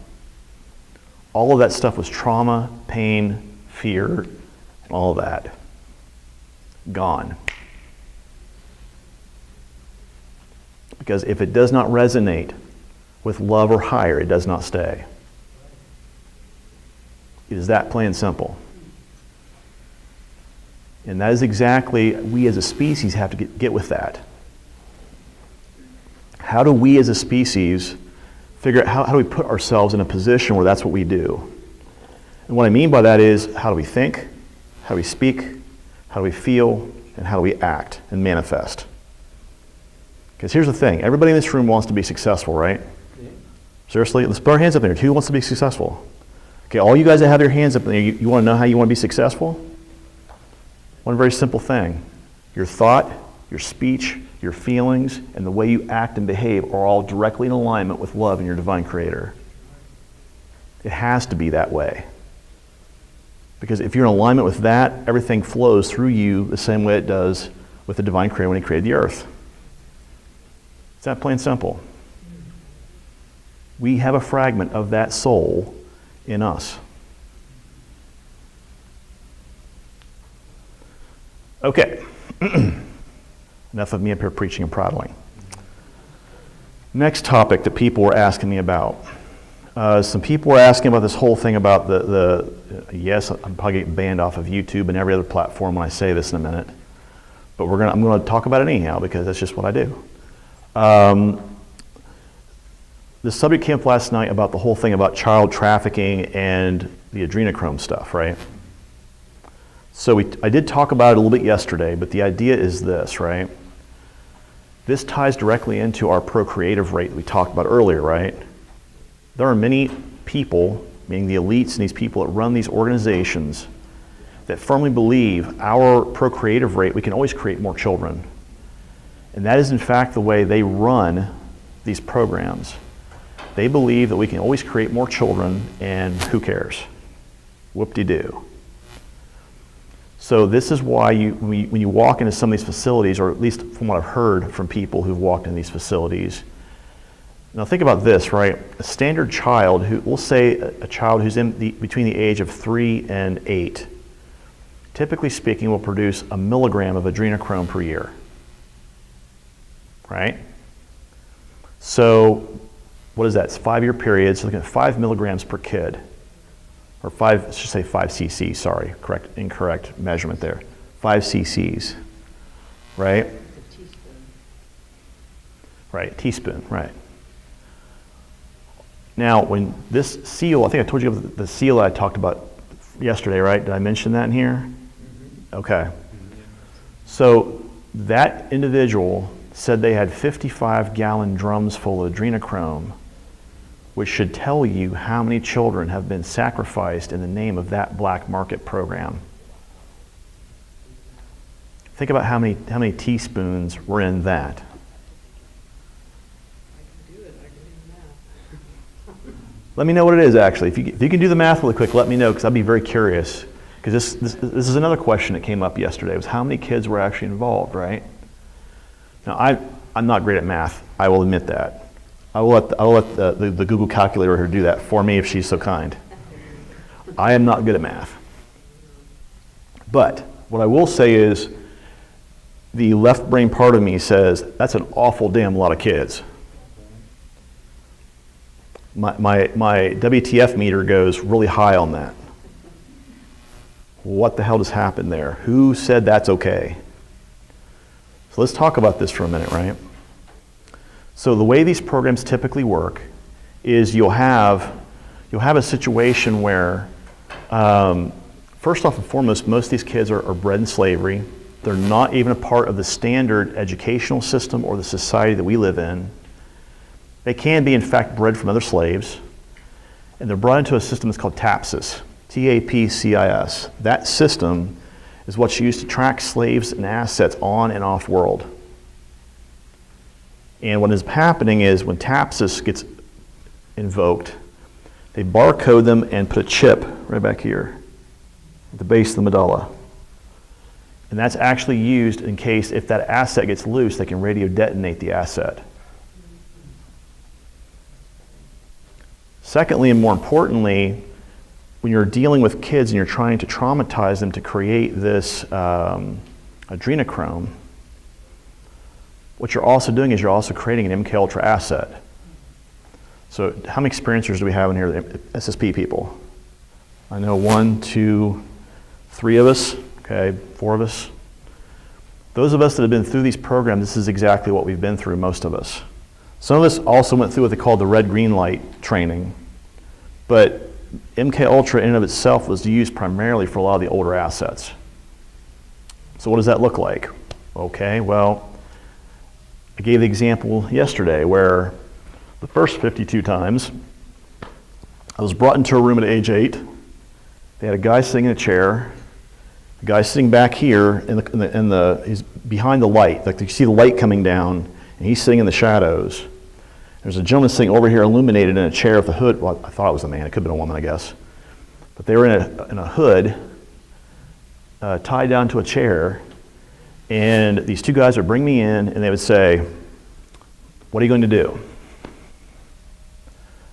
All of that stuff was trauma, pain, fear, and all of that. Gone. Because if it does not resonate with love or higher, it does not stay. It is that plain and simple. And that is exactly, we as a species have to get with that. How do we as a species figure out, how do we put ourselves in a position where that's what we do? And what I mean by that is, how do we think? How do we speak? How how do we feel, and how do we act and manifest. Because here's the thing, everybody in this room wants to be successful, right? Yeah. Seriously, let's put our hands up in there. Who wants to be successful? Okay, all you guys that have your hands up in there, you want to know how you want to be successful? One very simple thing. Your thought, your speech, your feelings, and the way you act and behave are all directly in alignment with love and your divine creator. It has to be that way. Because if you're in alignment with that, everything flows through you the same way it does with the divine creator when he created the earth. It's that plain and simple. We have a fragment of that soul in us. Okay. Enough of me up here preaching and prattling. Next topic that people were asking me about. Some people were asking about this whole thing about yes, I'm probably getting banned off of YouTube and every other platform when I say this in a minute. But I'm going to talk about it anyhow because that's just what I do. The subject came up last night about the whole thing about child trafficking and the adrenochrome stuff, right? So I did talk about it a little bit yesterday, but the idea is this, right? This ties directly into our procreative rate that we talked about earlier, right? There are many people, meaning the elites and these people that run these organizations, that firmly believe our procreative rate, we can always create more children. And that is in fact the way they run these programs. They believe that we can always create more children and who cares? Whoop-de-doo. So this is why when you walk into some of these facilities, or at least from what I've heard from people who've walked in these facilities, now think about this, right? A standard child, we'll say a child who's between the age of 3 and 8, typically speaking will produce 1 milligram of adrenochrome per year, right? So what is that? It's a 5-year period, so looking at 5 milligrams per kid. Or 5, let's just say 5 cc's, sorry, incorrect measurement there. 5 cc's, right? Right, teaspoon, right. Now, when this seal, I think I told you the seal I talked about yesterday, right? Did I mention that in here? Okay. So that individual said they had 55-gallon drums full of adrenochrome, which should tell you how many children have been sacrificed in the name of that black market program. Think about how many teaspoons were in that. Let me know what it is, actually. If you can do the math really quick, let me know, because I'd be very curious. Because this is another question that came up yesterday, was how many kids were actually involved, right? Now, I'm not great at math. I will admit that. I'll let the Google calculator here do that for me if she's so kind. I am not good at math. But what I will say is the left brain part of me says, that's an awful damn lot of kids. My WTF meter goes really high on that. What the hell just happened there? Who said that's okay? So let's talk about this for a minute, right? So the way these programs typically work is you'll have a situation where, first off and foremost, most of these kids are bred in slavery. They're not even a part of the standard educational system or the society that we live in. They can be, in fact, bred from other slaves. And they're brought into a system that's called TAPSIS, T-A-P-C-I-S. That system is what's used to track slaves and assets on and off world. And what is happening is when TAPSIS gets invoked, they barcode them and put a chip right back here at the base of the medulla. And that's actually used in case if that asset gets loose, they can radio detonate the asset. Secondly, and more importantly, when you're dealing with kids and you're trying to traumatize them to create this adrenochrome, what you're also doing is you're also creating an MKUltra asset. So how many experiencers do we have in here, SSP people? I know 1, 2, 3 of us, okay, 4 of us. Those of us that have been through these programs, this is exactly what we've been through, most of us. Some of us also went through what they call the red-green light training, but MKUltra in and of itself was used primarily for a lot of the older assets. So what does that look like? Okay, well, I gave the example yesterday where the first 52 times, I was brought into a room at age 8. They had a guy sitting in a chair, a guy sitting back here, he's behind the light. Like you see the light coming down, and he's sitting in the shadows. There's a gentleman sitting over here illuminated in a chair with a hood. Well, I thought it was a man. It could have been a woman, I guess. But they were in a hood, tied down to a chair, and these two guys would bring me in, and they would say, "What are you going to do?"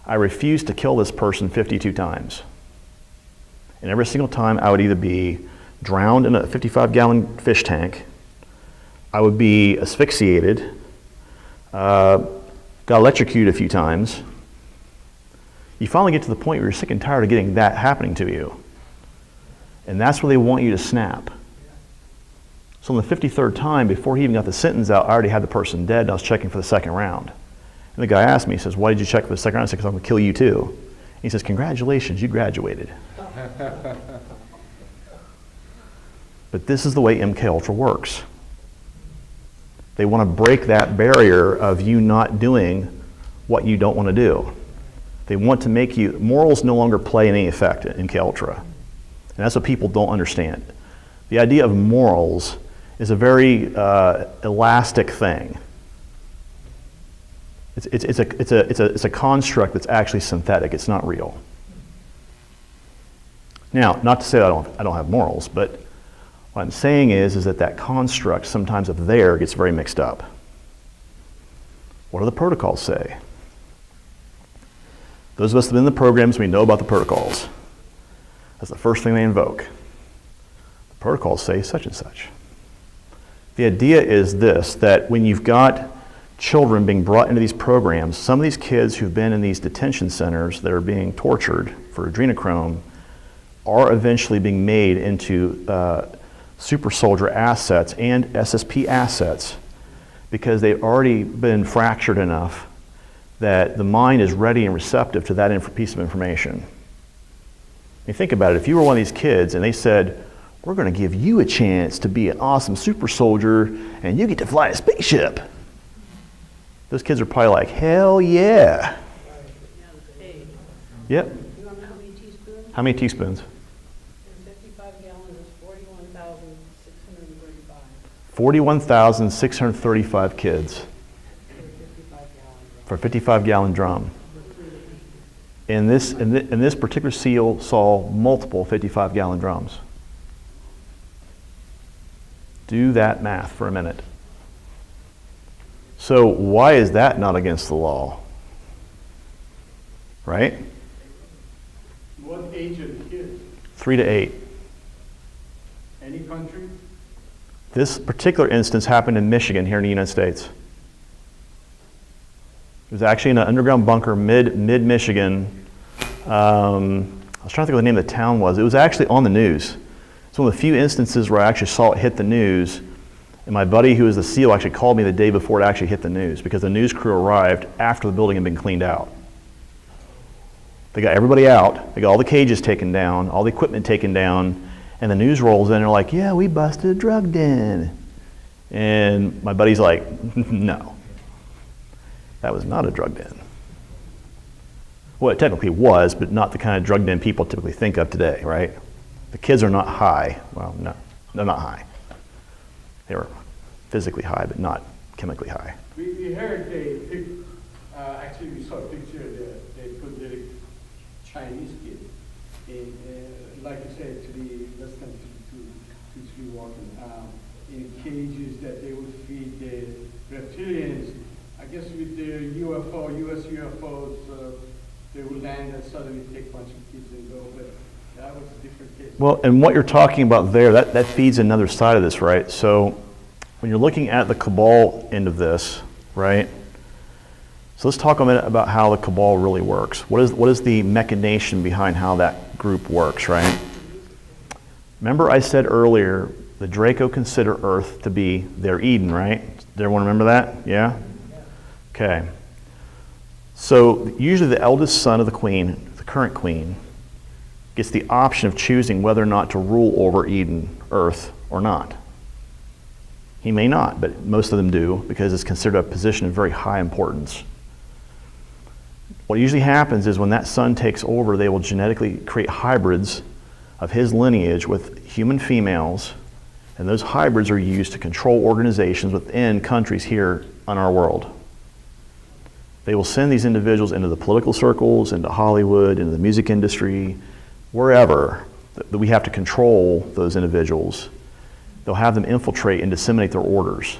I refused to kill this person 52 times. And every single time I would either be drowned in a 55-gallon fish tank, I would be asphyxiated, got electrocuted a few times. You finally get to the point where you're sick and tired of getting that happening to you. And that's where they want you to snap. So on the 53rd time, before he even got the sentence out, I already had the person dead, and I was checking for the second round. And the guy asked me, he says, "Why did you check for the second round?" I said, "Because I'm going to kill you too." He says, "Congratulations, you graduated." But this is the way MK Ultra works. They want to break that barrier of you not doing what you don't want to do. They want to make you, morals no longer play any effect in MK Ultra. And that's what people don't understand. The idea of morals is a very elastic thing. It's a construct that's actually synthetic. It's not real. Now, not to say that I don't have morals, but what I'm saying is that construct sometimes of there gets very mixed up. What do the protocols say? Those of us that have been in the programs, we know about the protocols. That's the first thing they invoke. The protocols say such and such. The idea is this, that when you've got children being brought into these programs, some of these kids who've been in these detention centers that are being tortured for adrenochrome are eventually being made into super soldier assets and SSP assets because they've already been fractured enough that the mind is ready and receptive to that piece of information. You think about it, if you were one of these kids and they said, "We're going to give you a chance to be an awesome super soldier and you get to fly a spaceship," those kids are probably like, "Hell yeah." Yep. You want to know how many teaspoons? How many teaspoons? In 55 gallons is 41,635 41,635 kids for a 55 for a 55-gallon drum. gallon. And this particular SEAL saw multiple 55-gallon drums. Do that math for a minute. So why is that not against the law? Right? What age are the kids? 3 to 8. Any country? This particular instance happened in Michigan, here in the United States. It was actually in an underground bunker mid-Michigan. I was trying to think of the name of the town was. It was actually on the news. It's one of the few instances where I actually saw it hit the news. And my buddy who was the SEAL actually called me the day before it actually hit the news because the news crew arrived after the building had been cleaned out. They got everybody out. They got all the cages taken down, all the equipment taken down, and the news rolls in and they're like, "Yeah, we busted a drug den." And my buddy's like, "No, that was not a drug den." Well, it technically was, but not the kind of drug den people typically think of today, right? The kids are not high. Well, no, they're not high. They were physically high, but not chemically high. We heard they picked, actually we saw a picture that they put the Chinese kid in, like you said, to be less than 2-3 walking, in cages that they would feed the reptilians. I guess with their UFO, US UFOs, they would land and suddenly take a bunch of kids and go, but that was a different case. Well, and what you're talking about there, that feeds another side of this, right? So when you're looking at the cabal end of this, right? So let's talk a minute about how the cabal really works. What is the machination behind how that group works, right? Remember I said earlier, the Draco consider Earth to be their Eden, right? Does everyone remember that? Yeah? Okay. So usually the eldest son of the queen, the current queen, gets the option of choosing whether or not to rule over Eden, Earth, or not. He may not, but most of them do because it's considered a position of very high importance. What usually happens is when that son takes over, they will genetically create hybrids of his lineage with human females, and those hybrids are used to control organizations within countries here on our world. They will send these individuals into the political circles, into Hollywood, into the music industry, wherever that we have to control those individuals. They'll have them infiltrate and disseminate their orders.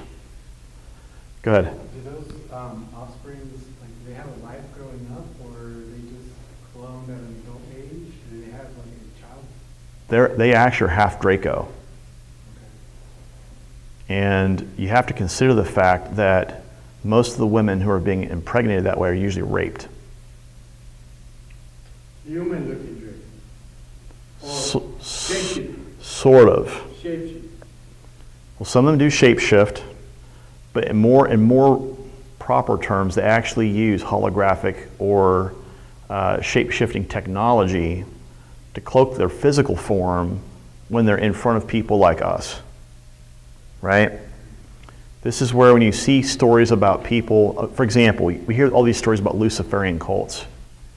Go ahead. Do those offspring, like, do they have a life growing up, or are they just cloned at an adult age? Do they have like a child? They actually are half Draco. Okay. And you have to consider the fact that most of the women who are being impregnated that way are usually raped. Human looking drake. Or shapeshifting. Sort of. Shapeshifting. Well, some of them do shapeshift, but in more proper terms, they actually use holographic or shape-shifting technology to cloak their physical form when they're in front of people like us, right? This is where when you see stories about people, for example, we hear all these stories about Luciferian cults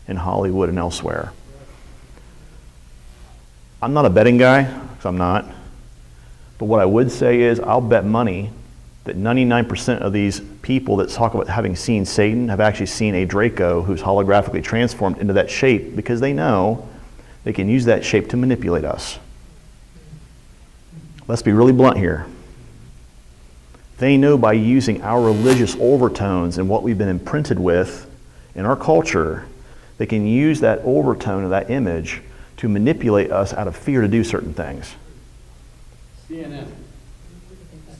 in Hollywood and elsewhere. I'm not a betting guy, because I'm not. But what I would say is I'll bet money that 99% of these people that talk about having seen Satan have actually seen a Draco who's holographically transformed into that shape because they know they can use that shape to manipulate us. Let's be really blunt here. They know by using our religious overtones and what we've been imprinted with in our culture, they can use that overtone of that image to manipulate us out of fear to do certain things. CNN.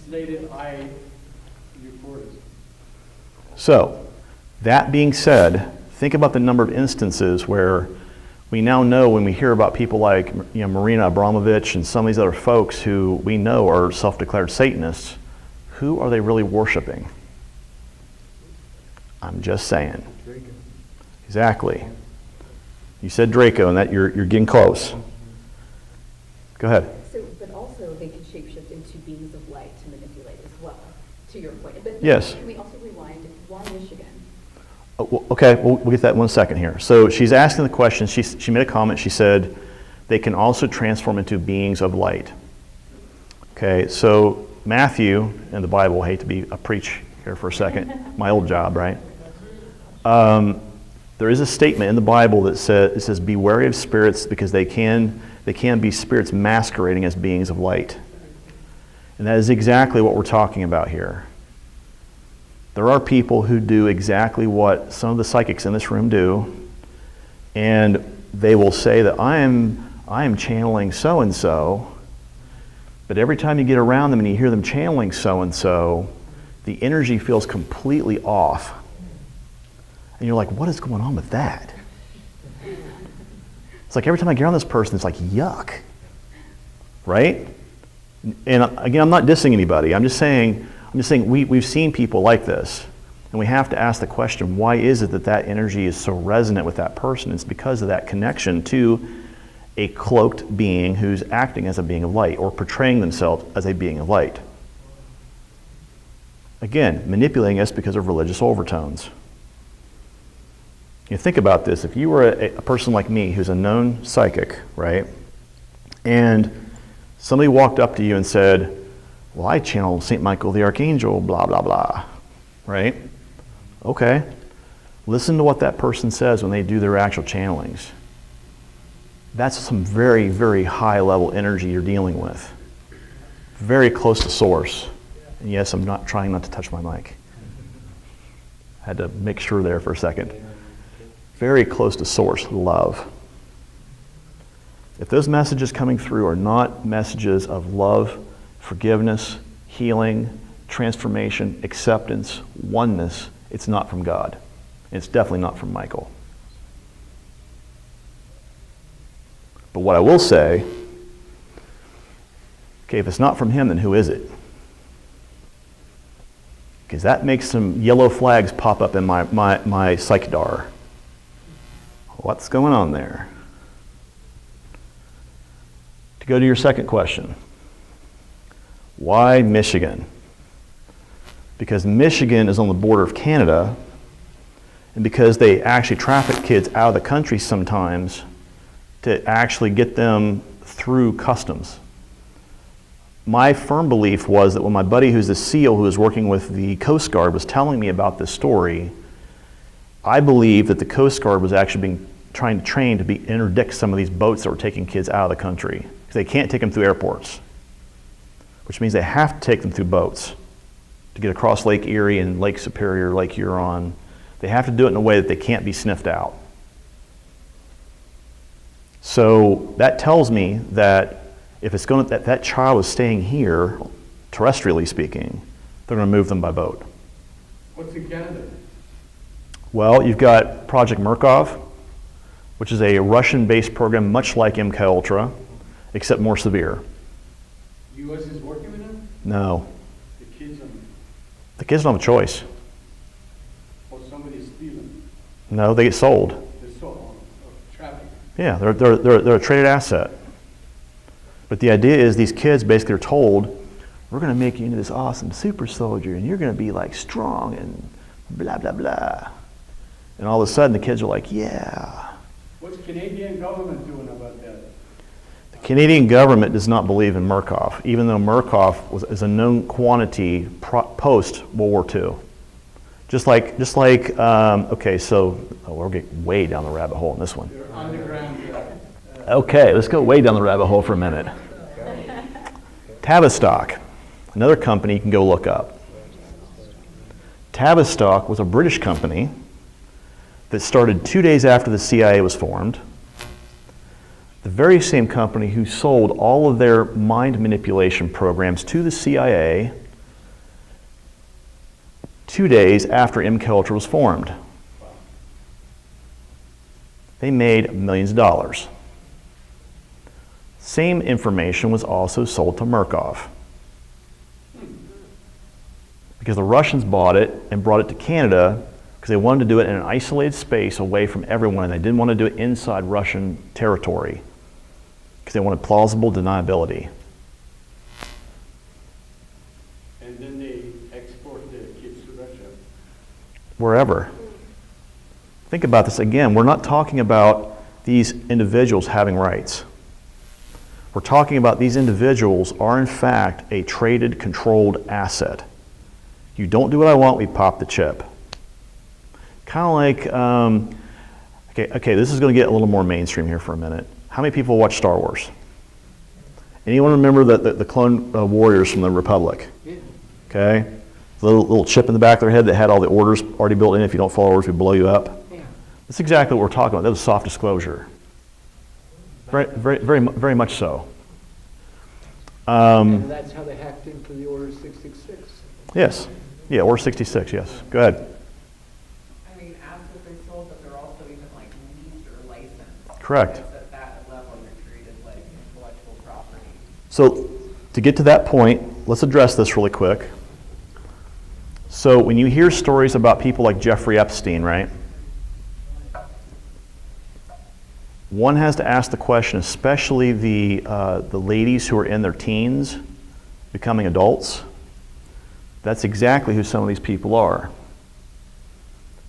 Slated eye reporters. So, that being said, think about the number of instances where we now know when we hear about people like Marina Abramovich and some of these other folks who we know are self-declared Satanists, who are they really worshiping? I'm just saying. Draco. Exactly. You said Draco, and that you're getting close. Go ahead. So, but also they can shapeshift into beings of light to manipulate as well, to your point. But Yes. Can we also rewind? Why Michigan? Okay, we'll get that in 1 second here. So she's asking the question, she made a comment, she said, they can also transform into beings of light. Okay, so Matthew in the Bible, I hate to be a preach here for a second, my old job, right? There is a statement in the Bible that says, be wary of spirits because they can be spirits masquerading as beings of light. And that is exactly what we're talking about here. There are people who do exactly what some of the psychics in this room do, and they will say that I am channeling so-and-so, but every time you get around them and you hear them channeling so-and-so, the energy feels completely off. And you're like, what is going on with that? It's like every time I get around this person, it's like, yuck. Right? And again, I'm not dissing anybody. I'm just saying we've seen people like this. And we have to ask the question, why is it that that energy is so resonant with that person? It's because of that connection to a cloaked being who's acting as a being of light or portraying themselves as a being of light. Again, manipulating us because of religious overtones. You think about this. If you were a person like me who's a known psychic, right, and somebody walked up to you and said, well, I channeled St. Michael the Archangel, blah, blah, blah, right? Okay. Listen to what that person says when they do their actual channelings. That's some very, very high level energy you're dealing with. Very close to source. And yes, I'm not trying not to touch my mic. Had to make sure there for a second. Very close to source, love. If those messages coming through are not messages of love, forgiveness, healing, transformation, acceptance, oneness, it's not from God. It's definitely not from Michael. But what I will say, okay, if it's not from him, then who is it? Because that makes some yellow flags pop up in my psychdar. What's going on there? To go to your second question, why Michigan? because Michigan is on the border of Canada, and because they actually traffic kids out of the country sometimes to actually get them through customs. My firm belief was that when my buddy who's the SEAL who was working with the Coast Guard was telling me about this story, I believe that the Coast Guard was actually trying to train to interdict some of these boats that were taking kids out of the country. Because they can't take them through airports, which means they have to take them through boats to get across Lake Erie and Lake Superior, Lake Huron. They have to do it in a way that they can't be sniffed out. So that tells me that if it's going to, that child is staying here, terrestrially speaking, they're going to move them by boat. What's in Canada? Well, you've got Project Murkov, which is a Russian-based program much like MK Ultra, except more severe. U.S. is working with them? No. The kids don't have a choice. or somebody stealing? No, they get sold. They're sold traffic. Yeah, they're a traded asset. But the idea is these kids basically are told, we're going to make you into this awesome super soldier, and you're going to be like strong and blah, blah, blah. And all of a sudden the kids are like, yeah. What's the Canadian government doing about that? The Canadian government does not believe in Murkoff, even though Murkoff is a known quantity post-World War II. Just like okay, so we're getting way down the rabbit hole in this one. They're underground. Okay, let's go way down the rabbit hole for a minute. Tavistock, another company you can go look up. Tavistock was a British company that started 2 days after the CIA was formed. The very same company who sold all of their mind manipulation programs to the CIA 2 days after MK Ultra was formed. They made millions of dollars. Same information was also sold to Murkoff. Because the Russians bought it and brought it to Canada because they wanted to do it in an isolated space away from everyone, and they didn't want to do it inside Russian territory because they wanted plausible deniability. And then they export the kids to Russia. Wherever. Think about this again. We're not talking about these individuals having rights. We're talking about these individuals are in fact a traded, controlled asset. You don't do what I want, we pop the chip. Kind of like, okay, this is going to get a little more mainstream here for a minute. How many people watch Star Wars? Anyone remember the clone warriors from the Republic? Okay? The little chip in the back of their head that had all the orders already built in. If you don't follow orders, we blow you up. That's exactly what we're talking about. That was soft disclosure. Very much so. And that's how they hacked into the Order 666. Yes. Yeah, Order 66, yes. Go ahead. I mean, after they're sold, but they're also even like leased or licensed. Correct. Because at that level, you're treated like intellectual property. So to get to that point, let's address this really quick. So when you hear stories about people like Jeffrey Epstein, right? One has to ask the question, especially the ladies who are in their teens, becoming adults. That's exactly who some of these people are.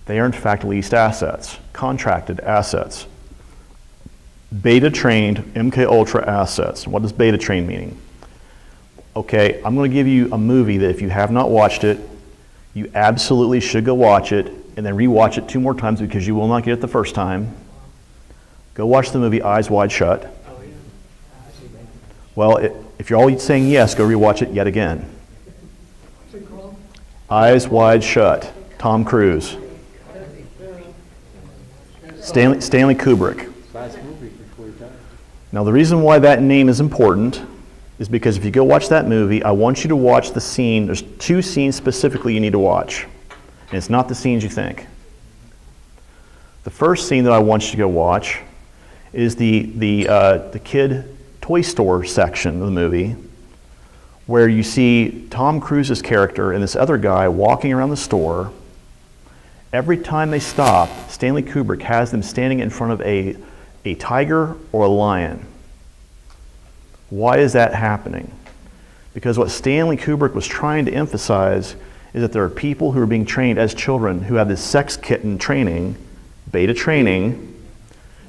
They are in fact leased assets, contracted assets, beta-trained MK Ultra assets. What does beta-trained meaning? Okay, I'm going to give you a movie that if you have not watched it, you absolutely should go watch it and then rewatch it 2 more times because you will not get it the first time. Go watch the movie Eyes Wide Shut. Well, if you're all saying yes, go rewatch it yet again. Eyes Wide Shut. Tom Cruise. Stanley Kubrick. Now the reason why that name is important is because if you go watch that movie, I want you to watch the scene. There's 2 scenes specifically you need to watch. And it's not the scenes you think. The first scene that I want you to go watch is the kid toy store section of the movie where you see Tom Cruise's character and this other guy walking around the store. Every time they stop, Stanley Kubrick has them standing in front of a tiger or a lion. Why is that happening? Because what Stanley Kubrick was trying to emphasize is that there are people who are being trained as children who have this sex kitten training, beta training,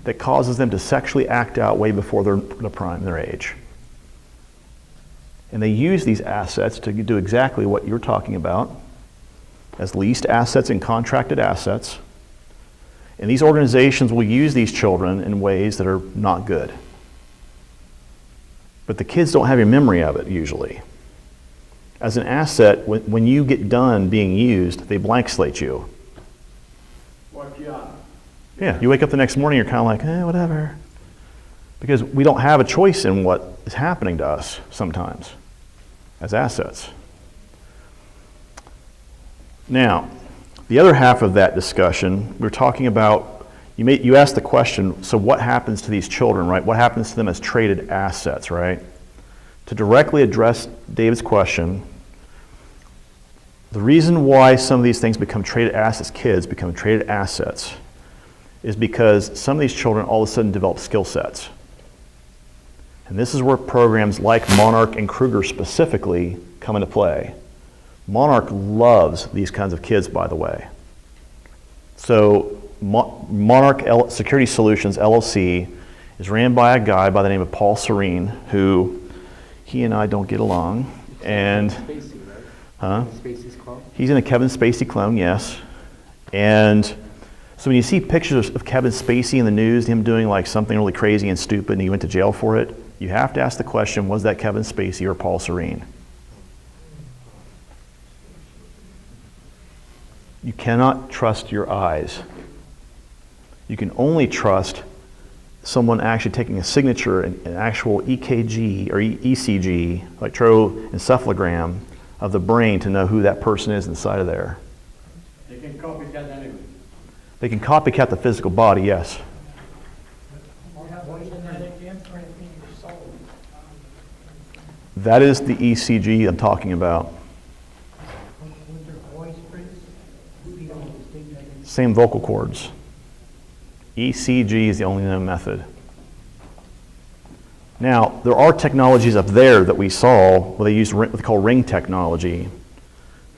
that causes them to sexually act out way before their prime, their age. And they use these assets to do exactly what you're talking about, as leased assets and contracted assets. And these organizations will use these children in ways that are not good. But the kids don't have your memory of it usually. As an asset, when you get done being used, they blank slate you. Yeah, you wake up the next morning, you're kind of like, whatever. Because we don't have a choice in what is happening to us sometimes as assets. Now, the other half of that discussion, we're talking about, you asked the question, so what happens to these children, right? What happens to them as traded assets, right? To directly address David's question, the reason why some of these things become traded assets, kids become traded assets, is because some of these children all of a sudden develop skill sets. And this is where programs like Monarch and Kruger specifically come into play. Monarch loves these kinds of kids, by the way. So Monarch Security Solutions, LLC, is ran by a guy by the name of Paul Serene, who he and I don't get along. And Spacey, right? huh? Spacey's clone? He's in a Kevin Spacey clone, yes. And so when you see pictures of Kevin Spacey in the news, him doing like something really crazy and stupid, and he went to jail for it, you have to ask the question, was that Kevin Spacey or Paul Serene? You cannot trust your eyes. You can only trust someone actually taking a signature, an actual EKG or ECG, electroencephalogram of the brain to know who that person is inside of there. They can copycat anyway. They can copycat the physical body, yes. That is the ECG I'm talking about. Same vocal cords. ECG is the only known method. Now, there are technologies up there that we saw where they use what they call ring technology,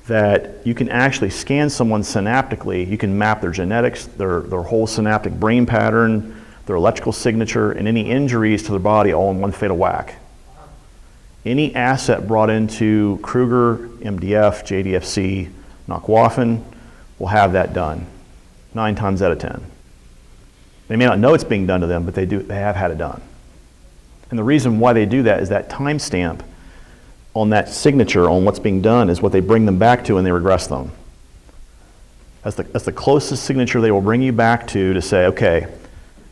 that you can actually scan someone synaptically. You can map their genetics, their whole synaptic brain pattern, their electrical signature, and any injuries to their body all in one fatal whack. Any asset brought into Kruger, MDF, JDFC, Knockwaffen will have that done 9 times out of 10. They may not know it's being done to them, but they have had it done. And the reason why they do that is that timestamp on that signature on what's being done is what they bring them back to when they regress them. That's the closest signature they will bring you back to say, okay,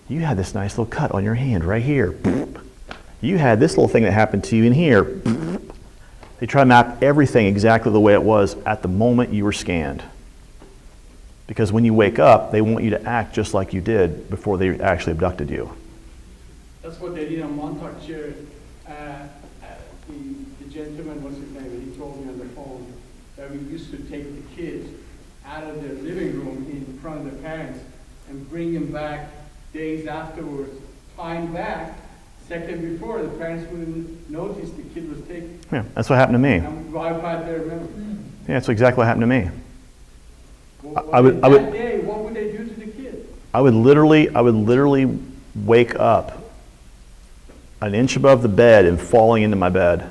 you had this nice little cut on your hand right here. You had this little thing that happened to you in here. They try to map everything exactly the way it was at the moment you were scanned. Because when you wake up, they want you to act just like you did before they actually abducted you. That's what they did on Montauk Chair. The gentleman, what's his name, he told me on the phone that we used to take the kids out of their living room in front of their parents and bring them back days afterwards, time back, second before, the parents wouldn't notice the kid was taken. Yeah, that's what happened to me. And wiped their memory. Yeah, that's exactly what happened to me. That day, what would they do to the kid? I would literally wake up an inch above the bed and falling into my bed.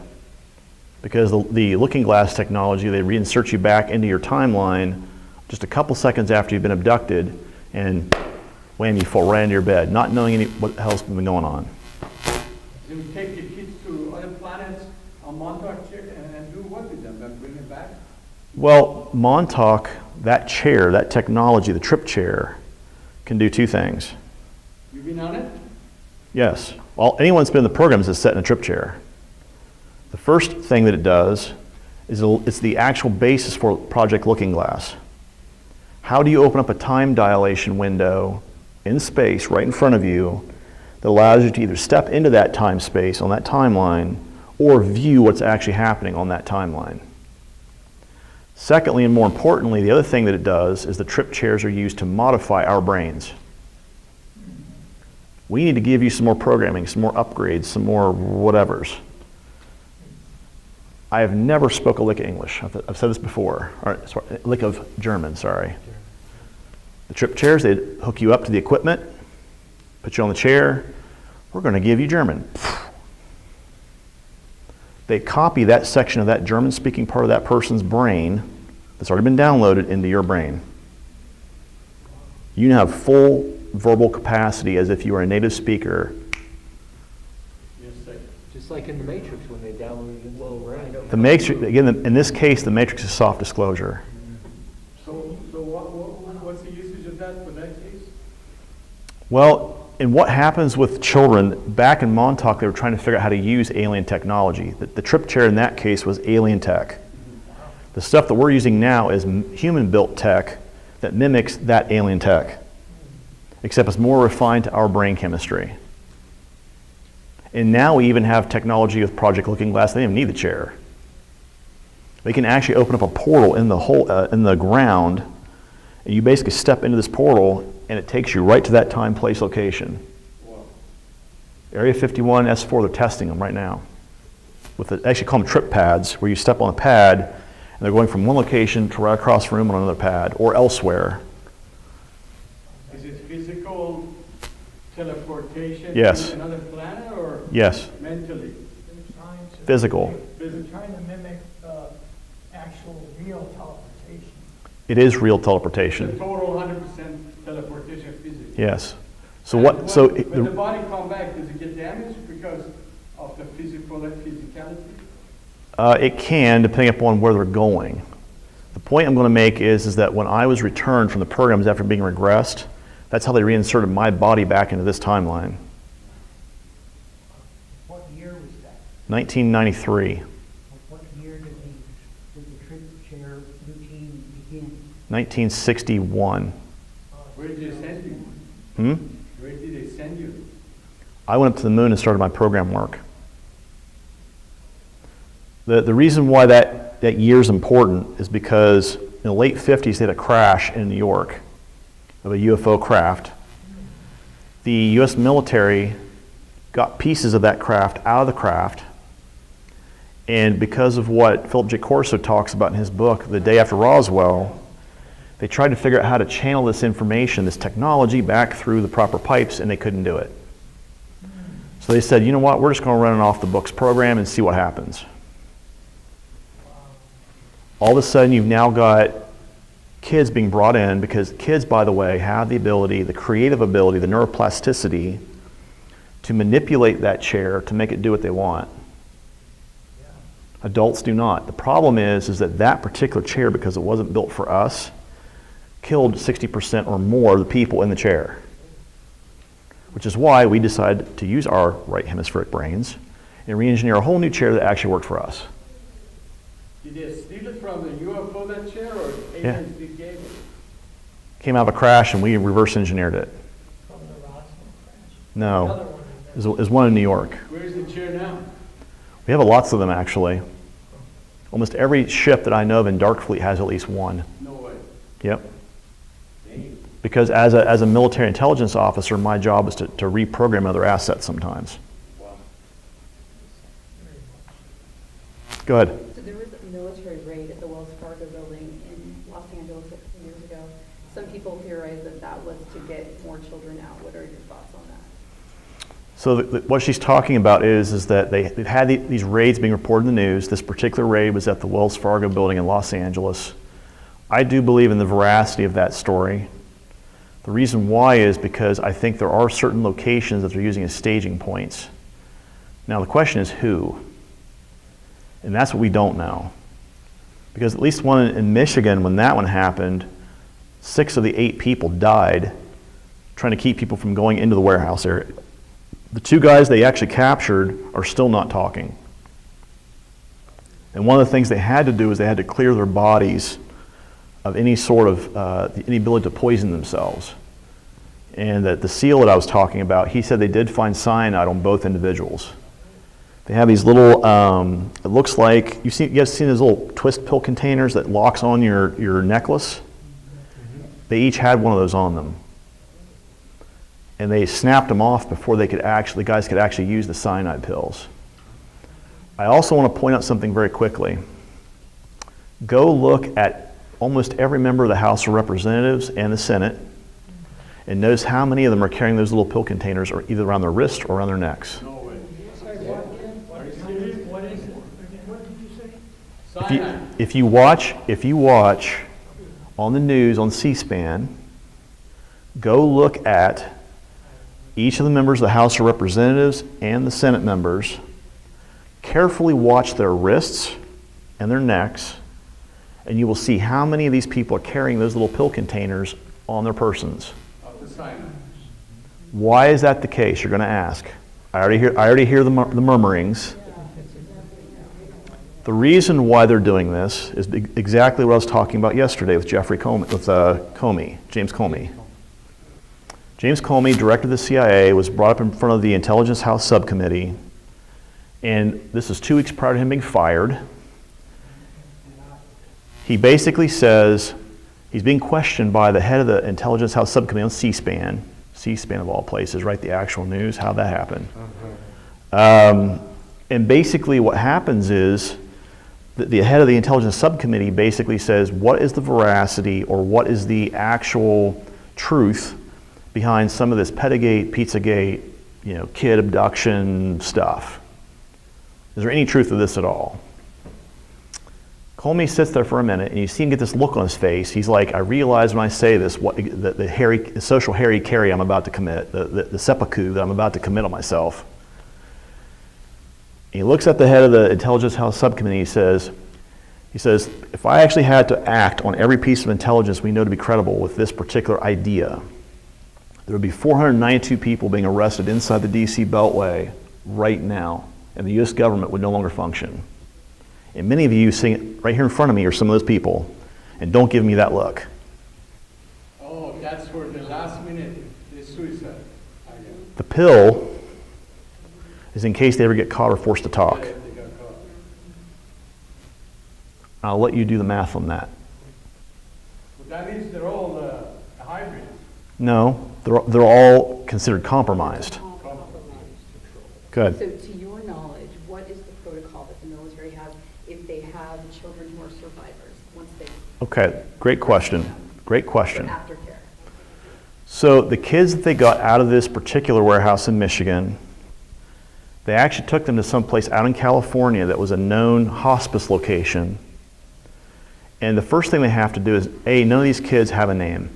Because the looking glass technology, they reinsert you back into your timeline just a couple seconds after you've been abducted, and wham, you fall right into your bed, not knowing what the hell's been going on. They would take the kids to other planets on Montauk Chair and do what with them? And bring them back? Well, Montauk, that chair, that technology, the trip chair, can do 2 things. You been on it? Yes. Anyone that's been in the programs is set in a trip chair. The first thing that it does is it's the actual basis for Project Looking Glass. How do you open up a time dilation window in space right in front of you that allows you to either step into that time space on that timeline or view what's actually happening on that timeline? Secondly, and more importantly, the other thing that it does is the trip chairs are used to modify our brains. We need to give you some more programming, some more upgrades, some more whatevers. I have never spoke a lick of English. I've said this before. Or, sorry, a lick of German, sorry. The trip chairs, they'd hook you up to the equipment, put you on the chair. We're going to give you German. They copy that section of that German-speaking part of that person's brain that's already been downloaded into your brain. You now have full verbal capacity as if you were a native speaker. Just like in the Matrix when they downloaded the little brain. The Matrix, again, in this case, the Matrix is soft disclosure. So what's the usage of that for that case? Well, and what happens with children, back in Montauk, they were trying to figure out how to use alien technology. The trip chair in that case was alien tech. The stuff that we're using now is human-built tech that mimics that alien tech, except it's more refined to our brain chemistry. And now we even have technology with Project Looking Glass. They don't even need the chair. They can actually open up a portal in the hole, in the ground, and you basically step into this portal, and it takes you right to that time, place, location. Wow. Area 51, S4, they're testing them right now. They actually call them trip pads, where you step on a pad, and they're going from one location to right across the room on another pad, or elsewhere. Is it physical teleportation Yes. to another planet, or Yes, mentally? physical. They're trying to mimic actual real teleportation. It is real The teleportation. total 100% teleportation physically. Yes. So And what? So when the body comes back, does it get damaged because of the physicality? It can, depending upon where they're going. The point I'm going to make is that when I was returned from the programs after being regressed, that's how they reinserted my body back into this timeline. What year was that? 1993. What year did the trip chair routine begin? 1961. Where did they send you? Where did they send you? I went up to the moon and started my program work. The reason why that year is important is because in the late 50s they had a crash in New York of a UFO craft. The U.S. military got pieces of that craft out of the craft, and because of what Philip J. Corso talks about in his book, The Day After Roswell, they tried to figure out how to channel this information, this technology, back through the proper pipes, and they couldn't do it. So they said, you know what, we're just going to run an off-the-books program and see what happens. All of a sudden, you've now got kids being brought in, because kids, by the way, have the ability, the creative ability, the neuroplasticity to manipulate that chair to make it do what they want. Adults do not. The problem is that that particular chair, because it wasn't built for us, killed 60% or more of the people in the chair. Which is why we decided to use our right hemispheric brains and re-engineer a whole new chair that actually worked for us. Did they steal it from the UFO, that chair, or aliens gave it? Came out of a crash and we reverse engineered it. From the Roswell crash? No, Another one. there's one in New York. Where's the chair now? We have lots of them, actually. Almost every ship that I know of in Darkfleet has at least one. No way. Yep. Dang. Because as a military intelligence officer, my job is to reprogram other assets sometimes. Wow. Go ahead. So there was a military raid at the Wells Fargo building in Los Angeles a few years ago. Some people theorize that that was to get more children out. What are your thoughts on that? So what she's talking about is that they've had these raids being reported in the news. This particular raid was at the Wells Fargo building in Los Angeles. I do believe in the veracity of that story. The reason why is because I think there are certain locations that they're using as staging points. Now the question is who? And that's what we don't know. Because at least one in Michigan, when that one happened, 6 of the 8 people died trying to keep people from going into the warehouse area. The 2 guys they actually captured are still not talking. And one of the things they had to do is they had to clear their bodies of any sort of, any ability to poison themselves. And that the SEAL that I was talking about, he said they did find cyanide on both individuals. They have these little, it looks like, you guys seen those little twist pill containers that locks on your necklace? They each had one of those on them. And they snapped them off before they could the guys could actually use the cyanide pills. I also want to point out something very quickly. Go look at almost every member of the House of Representatives and the Senate, and notice how many of them are carrying those little pill containers or either around their wrist or around their necks. No way. Sorry, what again? Are you serious? What is it? What did you say? Cyanide. If you watch on the news on C-SPAN, go look at each of the members of the House of Representatives and the Senate members. Carefully watch their wrists and their necks, and you will see how many of these people are carrying those little pill containers on their persons. Of the cyanide. Why is that the case? You're going to ask. I already hear the murmurings. The reason why they're doing this is exactly what I was talking about yesterday with James Comey. James Comey, director of the CIA, was brought up in front of the Intelligence House Subcommittee, and this is 2 weeks prior to him being fired. He basically says, he's being questioned by the head of the Intelligence House Subcommittee on C-SPAN of all places, right? The actual news, how'd that happen? And basically what happens is that the head of the Intelligence Subcommittee basically says, what is the veracity or what is the actual truth behind some of this Pedagate, Pizzagate, kid abduction stuff? Is there any truth to this at all? Comey sits there for a minute, and you see him get this look on his face. He's like, I realize when I say this, the social hara-kiri I'm about to commit, the seppuku that I'm about to commit on myself. He looks at the head of the Intelligence House Subcommittee. He says, if I actually had to act on every piece of intelligence we know to be credible with this particular idea, there would be 492 people being arrested inside the DC Beltway right now, and the U.S. government would no longer function. And many of you sitting right here in front of me are some of those people, and don't give me that look. Oh, that's for the last minute, the suicide. The pill is in case they ever get caught or forced to talk. They got caught. I'll let you do the math on that. But that means they're all hybrids. No, they're all considered compromised. Good. So to your knowledge, what is the protocol that the military has if they have children who are survivors once they... Okay, great question. Great question. Aftercare. So the kids that they got out of this particular warehouse in Michigan, they actually took them to some place out in California that was a known hospice location. And the first thing they have to do is, A, none of these kids have a name.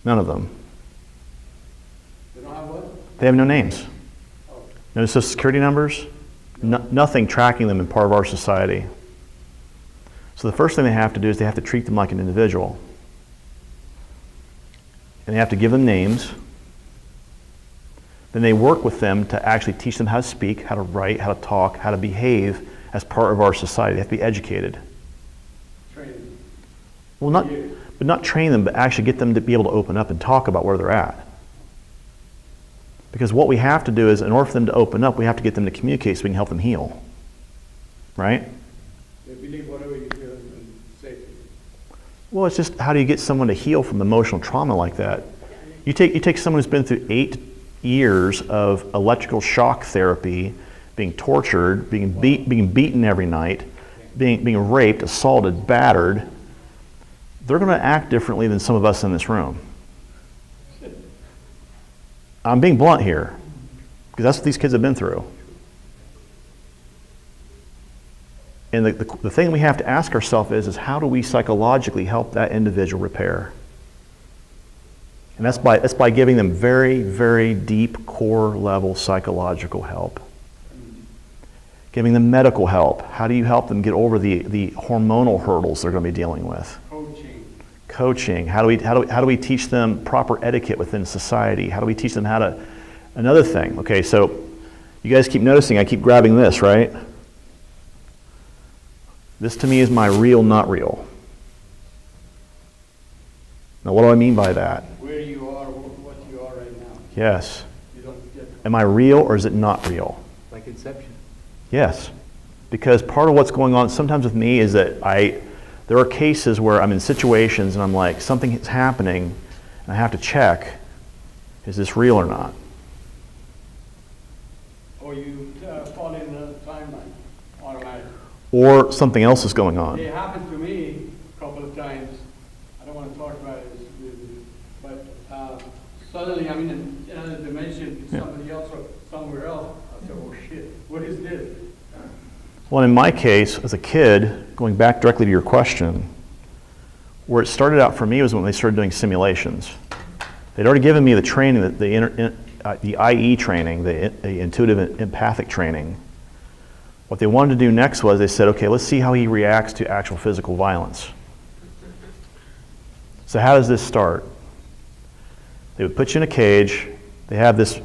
None of them. They don't have what? They have no names. No social security numbers, nothing tracking them in part of our society. So the first thing they have to do is they have to treat them like an individual. And they have to give them names. Then they work with them to actually teach them how to speak, how to write, how to talk, how to behave as part of our society. They have to be educated. Training. Well, not train them, but actually get them to be able to open up and talk about where they're at. Because what we have to do is, in order for them to open up, we have to get them to communicate so we can help them heal. Right? They believe whatever you tell them and say. Well, it's just, how do you get someone to heal from emotional trauma like that? You take someone who's been through 8 years of electrical shock therapy, being tortured, being beaten every night, being raped, assaulted, battered. They're going to act differently than some of us in this room. I'm being blunt here, because that's what these kids have been through. And the thing we have to ask ourselves is how do we psychologically help that individual repair? And that's by giving them very, very deep core level psychological help. Giving them medical help. How do you help them get over the hormonal hurdles they're going to be dealing with? Coaching. How do we teach them proper etiquette within society? How do we teach them how to... Another thing, okay, so you guys keep noticing I keep grabbing this, right? This to me is my real, not real. Now what do I mean by that? Where you are, what you are right now. Yes. You don't get... Am I real or is it not real? Like Inception. Yes. Because part of what's going on sometimes with me is that there are cases where I'm in situations and I'm like, something is happening and I have to check, is this real or not? Or you fall in timeline, automatic. Or something else is going on. It happened to me a couple of times. I don't want to talk about it, but suddenly I'm in another dimension with somebody else or somewhere else. I said, oh shit, what is this? Well, in my case, as a kid, going back directly to your question, where it started out for me was when they started doing simulations. They'd already given me the training, the IE training, the intuitive empathic training. What they wanted to do next was they said, okay, let's see how he reacts to actual physical violence. So how does this start? They would put you in a cage. They have this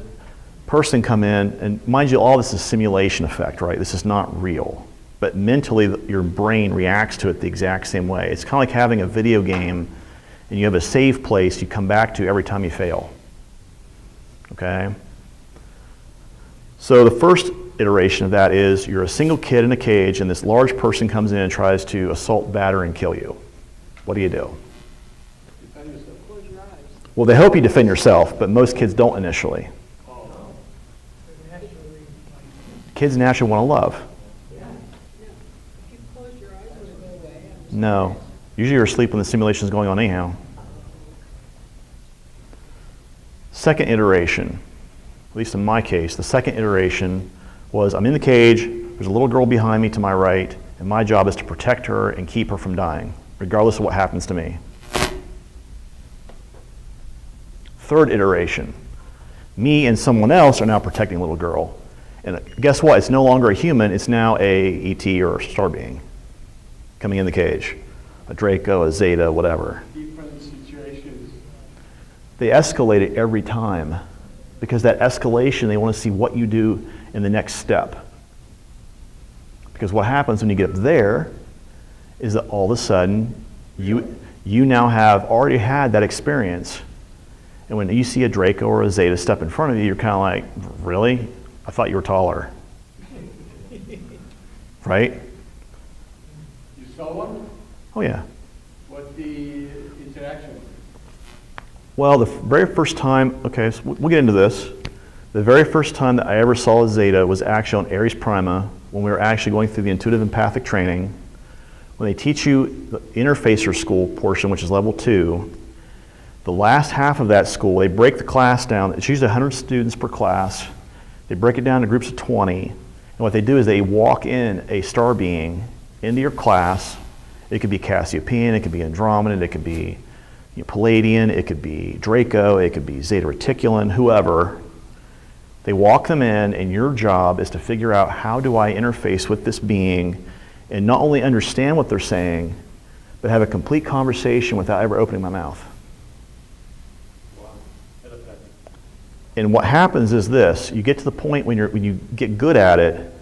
person come in, and mind you, all this is simulation effect, right? This is not real. But mentally, your brain reacts to it the exact same way. It's kind of like having a video game, and you have a save place you come back to every time you fail. Okay? So the first iteration of that is you're a single kid in a cage, and this large person comes in and tries to assault, batter, and kill you. What do you do? Defend yourself. Close your eyes. Well, they hope you defend yourself, but most kids don't initially. Kids naturally want to love. No. Usually you're asleep when the simulation is going on anyhow. Second iteration, at least in my case, the second iteration was I'm in the cage, there's a little girl behind me to my right, and my job is to protect her and keep her from dying, regardless of what happens to me. Third iteration, me and someone else are now protecting a little girl. And guess what? It's no longer a human, it's now a ET or a star being coming in the cage. A Draco, a Zeta, whatever. Different situations. They escalate it every time because that escalation, they want to see what you do in the next step. Because what happens when you get up there is that all of a sudden you now have already had that experience. And when you see a Draco or a Zeta step in front of you, you're kind of like, really? I thought you were taller. Right? You saw one? Oh yeah. What's the interaction? Well, the very first time, okay, so we'll get into this. The very first time that I ever saw a Zeta was actually on Aries Prima when we were actually going through the intuitive empathic training. When they teach you the interfacer school portion, which is level 2, the last half of that school, they break the class down. It's usually 100 students per class. They break it down into groups of 20. And what they do is they walk in a star being into your class. It could be Cassiopeian, it could be Andromedan, it could be Palladian, it could be Draco, it could be Zeta Reticulan, whoever. They walk them in, and your job is to figure out how do I interface with this being and not only understand what they're saying, but have a complete conversation without ever opening my mouth. And what happens is this, you get to the point when you get good at it,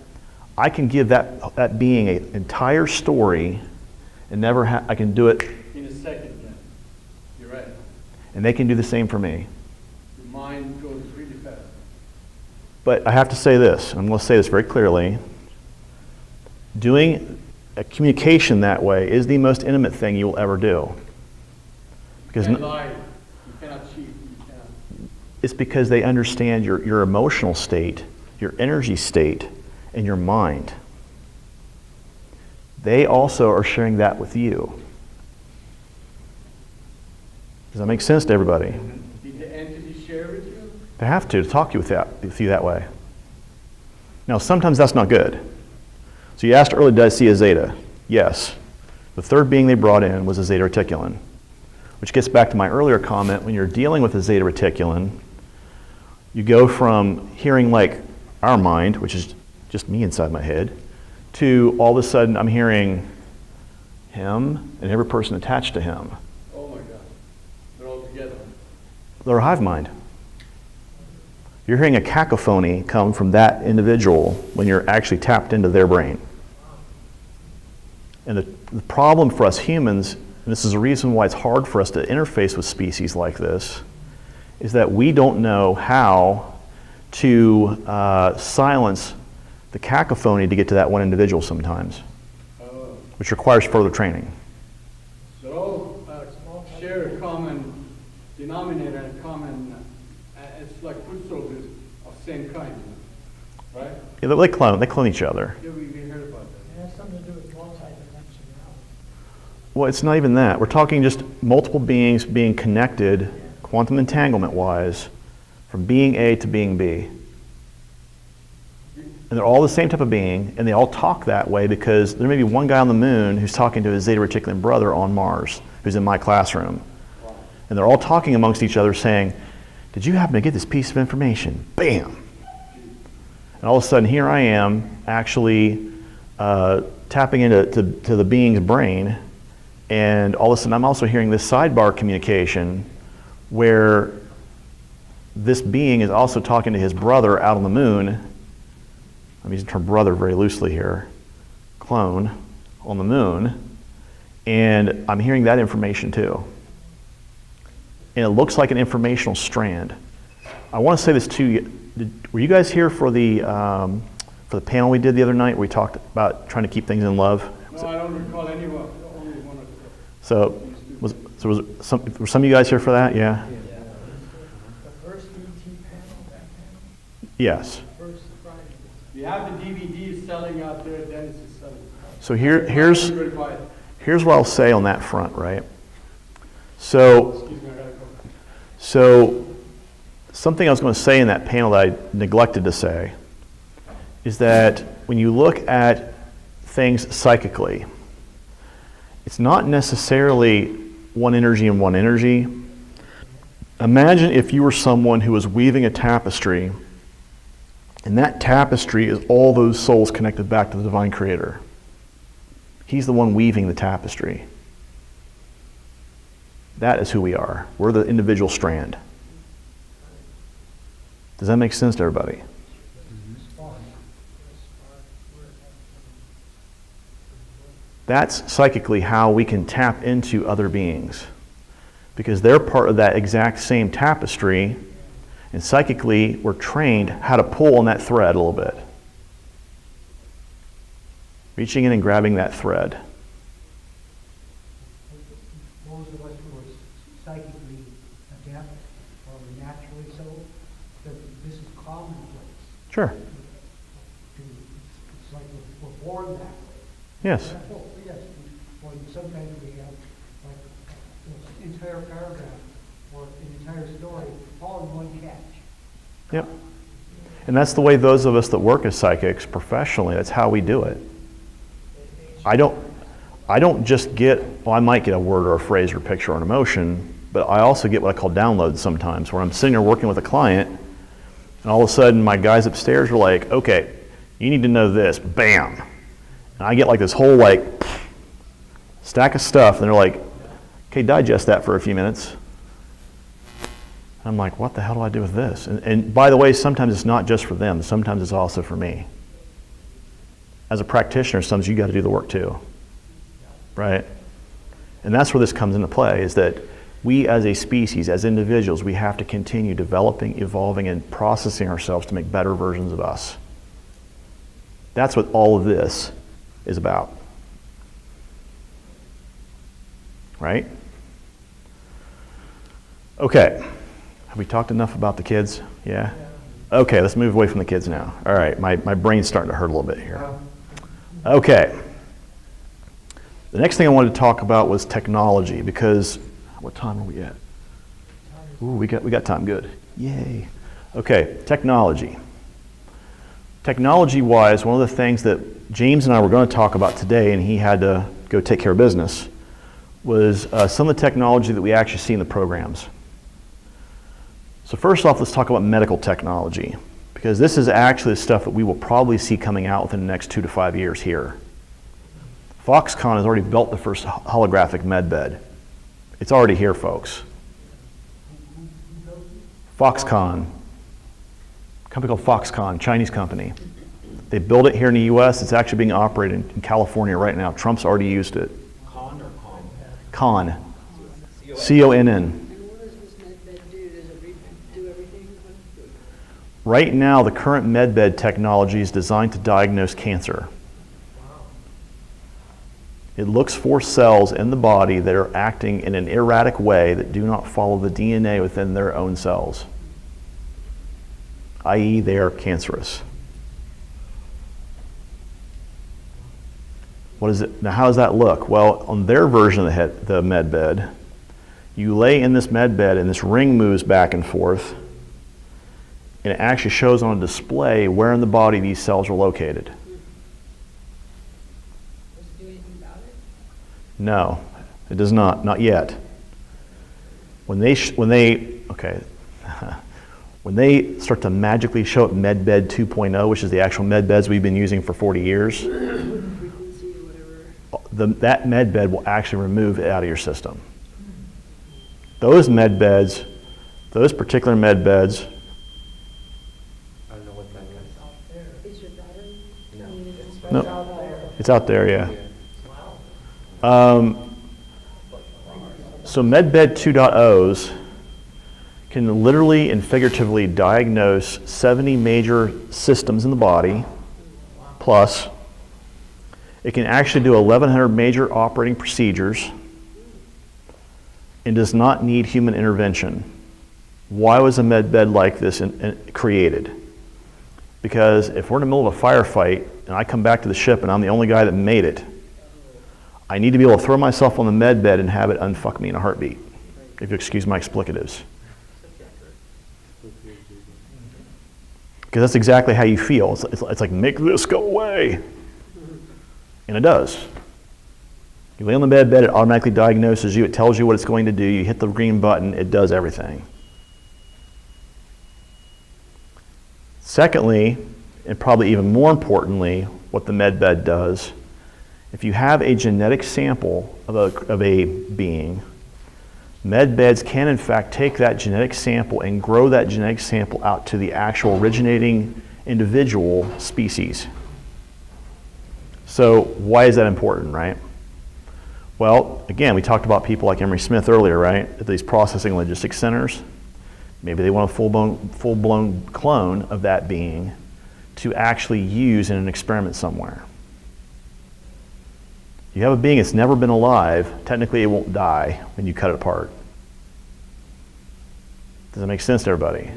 I can give that being an entire story and I can do it In a second, yeah. You're right. and they can do the same for me. Your mind goes really fast. But I have to say this, and I'm going to say this very clearly, doing a communication that way is the most intimate thing you will ever do. Because You can't lie. You cannot cheat. You cannot. it's because they understand your emotional state, your energy state, and your mind. They also are sharing that with you. Does that make sense to everybody? Did the entity share with you? They have to talk to you with you that way. Now, sometimes that's not good. So you asked earlier, did I see a Zeta? Yes. The third being they brought in was a Zeta Reticulan, which gets back to my earlier comment. When you're dealing with a Zeta Reticulan, you go from hearing like our mind, which is just me inside my head, to all of a sudden I'm hearing him and every person attached to him. Oh my God. They're all together. They're a hive mind. You're hearing a cacophony come from that individual when you're actually tapped into their brain. And the problem for us humans, and this is a reason why it's hard for us to interface with species like this, is that we don't know how to silence the cacophony to get to that one individual sometimes, which requires further training. So all share a common denominator and common, it's like food sources of same kind, right? Yeah, they clone each other. Yeah, we heard about that. It has something to do with multidimensionality. Well, it's not even that. We're talking just multiple beings being connected, quantum entanglement-wise, from being A to being B. And they're all the same type of being, and they all talk that way because there may be one guy on the moon who's talking to his Zeta Reticulan brother on Mars, who's in my classroom. And they're all talking amongst each other saying, did you happen to get this piece of information? Bam! And all of a sudden, here I am actually tapping into the being's brain, and all of a sudden I'm also hearing this sidebar communication where this being is also talking to his brother out on the moon. I'm using the term brother very loosely here, clone, on the moon, and I'm hearing that information too. And it looks like an informational strand. I want to say this to you. Were you guys here for the panel we did the other night where we talked about trying to keep things in love? No, I don't recall anyone, only one or two. So, were some of you guys here for that? Yeah? The first ET panel, that panel, Yes. first Friday. We have the DVDs selling out there, Dennis is selling. So here's Everybody buy it. what I'll say on that front, right? So, Excuse me, I gotta go. So, something I was going to say in that panel that I neglected to say is that when you look at things psychically, it's not necessarily one energy and one energy. Imagine if you were someone who was weaving a tapestry, and that tapestry is all those souls connected back to the divine creator. He's the one weaving the tapestry. That is who we are. We're the individual strand. Does that make sense to everybody? That's psychically how we can tap into other beings, because they're part of that exact same tapestry, and psychically we're trained how to pull on that thread a little bit. Reaching in and grabbing that thread. Most of us who are psychically adept or naturally so, this is commonplace. Sure. It's like we're born that way. Yes. Oh, yes. Or sometimes we have like an entire paragraph or an entire story all in one catch. Yep. And that's the way those of us that work as psychics professionally, that's how we do it. I don't just get, well, I might get a word or a phrase or a picture or an emotion, but I also get what I call downloads sometimes, where I'm sitting there working with a client, and all of a sudden my guys upstairs are like, okay, you need to know this, bam. And I get like this whole like stack of stuff, and they're like, okay, digest that for a few minutes. I'm like, what the hell do I do with this? And by the way, sometimes it's not just for them, sometimes it's also for me. As a practitioner, sometimes you got to do the work too, right? And that's where this comes into play, is that we as a species, as individuals, we have to continue developing, evolving, and processing ourselves to make better versions of us. That's what all of this is about, right? Okay, have we talked enough about the kids? Yeah? Okay, let's move away from the kids now. All right, my brain's starting to hurt a little bit here. Okay. The next thing I wanted to talk about was technology, because what time are we at? Ooh, we got time. Good. Yay. Okay, technology. Technology-wise, one of the things that James and I were going to talk about today, and he had to go take care of business, was some of the technology that we actually see in the programs. So first off, let's talk about medical technology, because this is actually the stuff that we will probably see coming out within the next 2 to 5 years here. Foxconn has already built the first holographic med bed. It's already here, folks. Foxconn. A company called Foxconn, Chinese company. They built it here in the US. It's actually being operated in California right now. Trump's already used it. Con or con? Con. C-O-N-N. And what does this med bed do? Does it do everything? Right now, the current med bed technology is designed to diagnose cancer. It looks for cells in the body that are acting in an erratic way that do not follow the DNA within their own cells, i.e. they are cancerous. What is it? Now, how does that look? Well, on their version of the med bed, you lay in this med bed and this ring moves back and forth, and it actually shows on a display where in the body these cells are located. No, it does not yet. When they start to magically show up MedBed 2.0, which is the actual med beds we've been using for 40 years, that med bed will actually remove it out of your system. Those med beds, those particular med beds, I don't know what that is. Is your battery? no, it's out there, yeah. So MedBed 2.0s can literally and figuratively diagnose 70 major systems in the body, plus it can actually do 1,100 major operating procedures and does not need human intervention. Why was a med bed like this created? Because if we're in the middle of a firefight and I come back to the ship and I'm the only guy that made it, I need to be able to throw myself on the med bed and have it unfuck me in a heartbeat, if you excuse my explicatives. Because that's exactly how you feel. It's like, make this go away. And it does. You lay on the med bed, it automatically diagnoses you, it tells you what it's going to do, you hit the green button, it does everything. Secondly, and probably even more importantly, what the med bed does, if you have a genetic sample of a being, med beds can in fact take that genetic sample and grow that genetic sample out to the actual originating individual species. So why is that important, right? Well, again, we talked about people like Emery Smith earlier, right? At these processing logistics centers. Maybe they want a full-blown clone of that being to actually use in an experiment somewhere. You have a being that's never been alive, technically it won't die when you cut it apart. Does that make sense to everybody?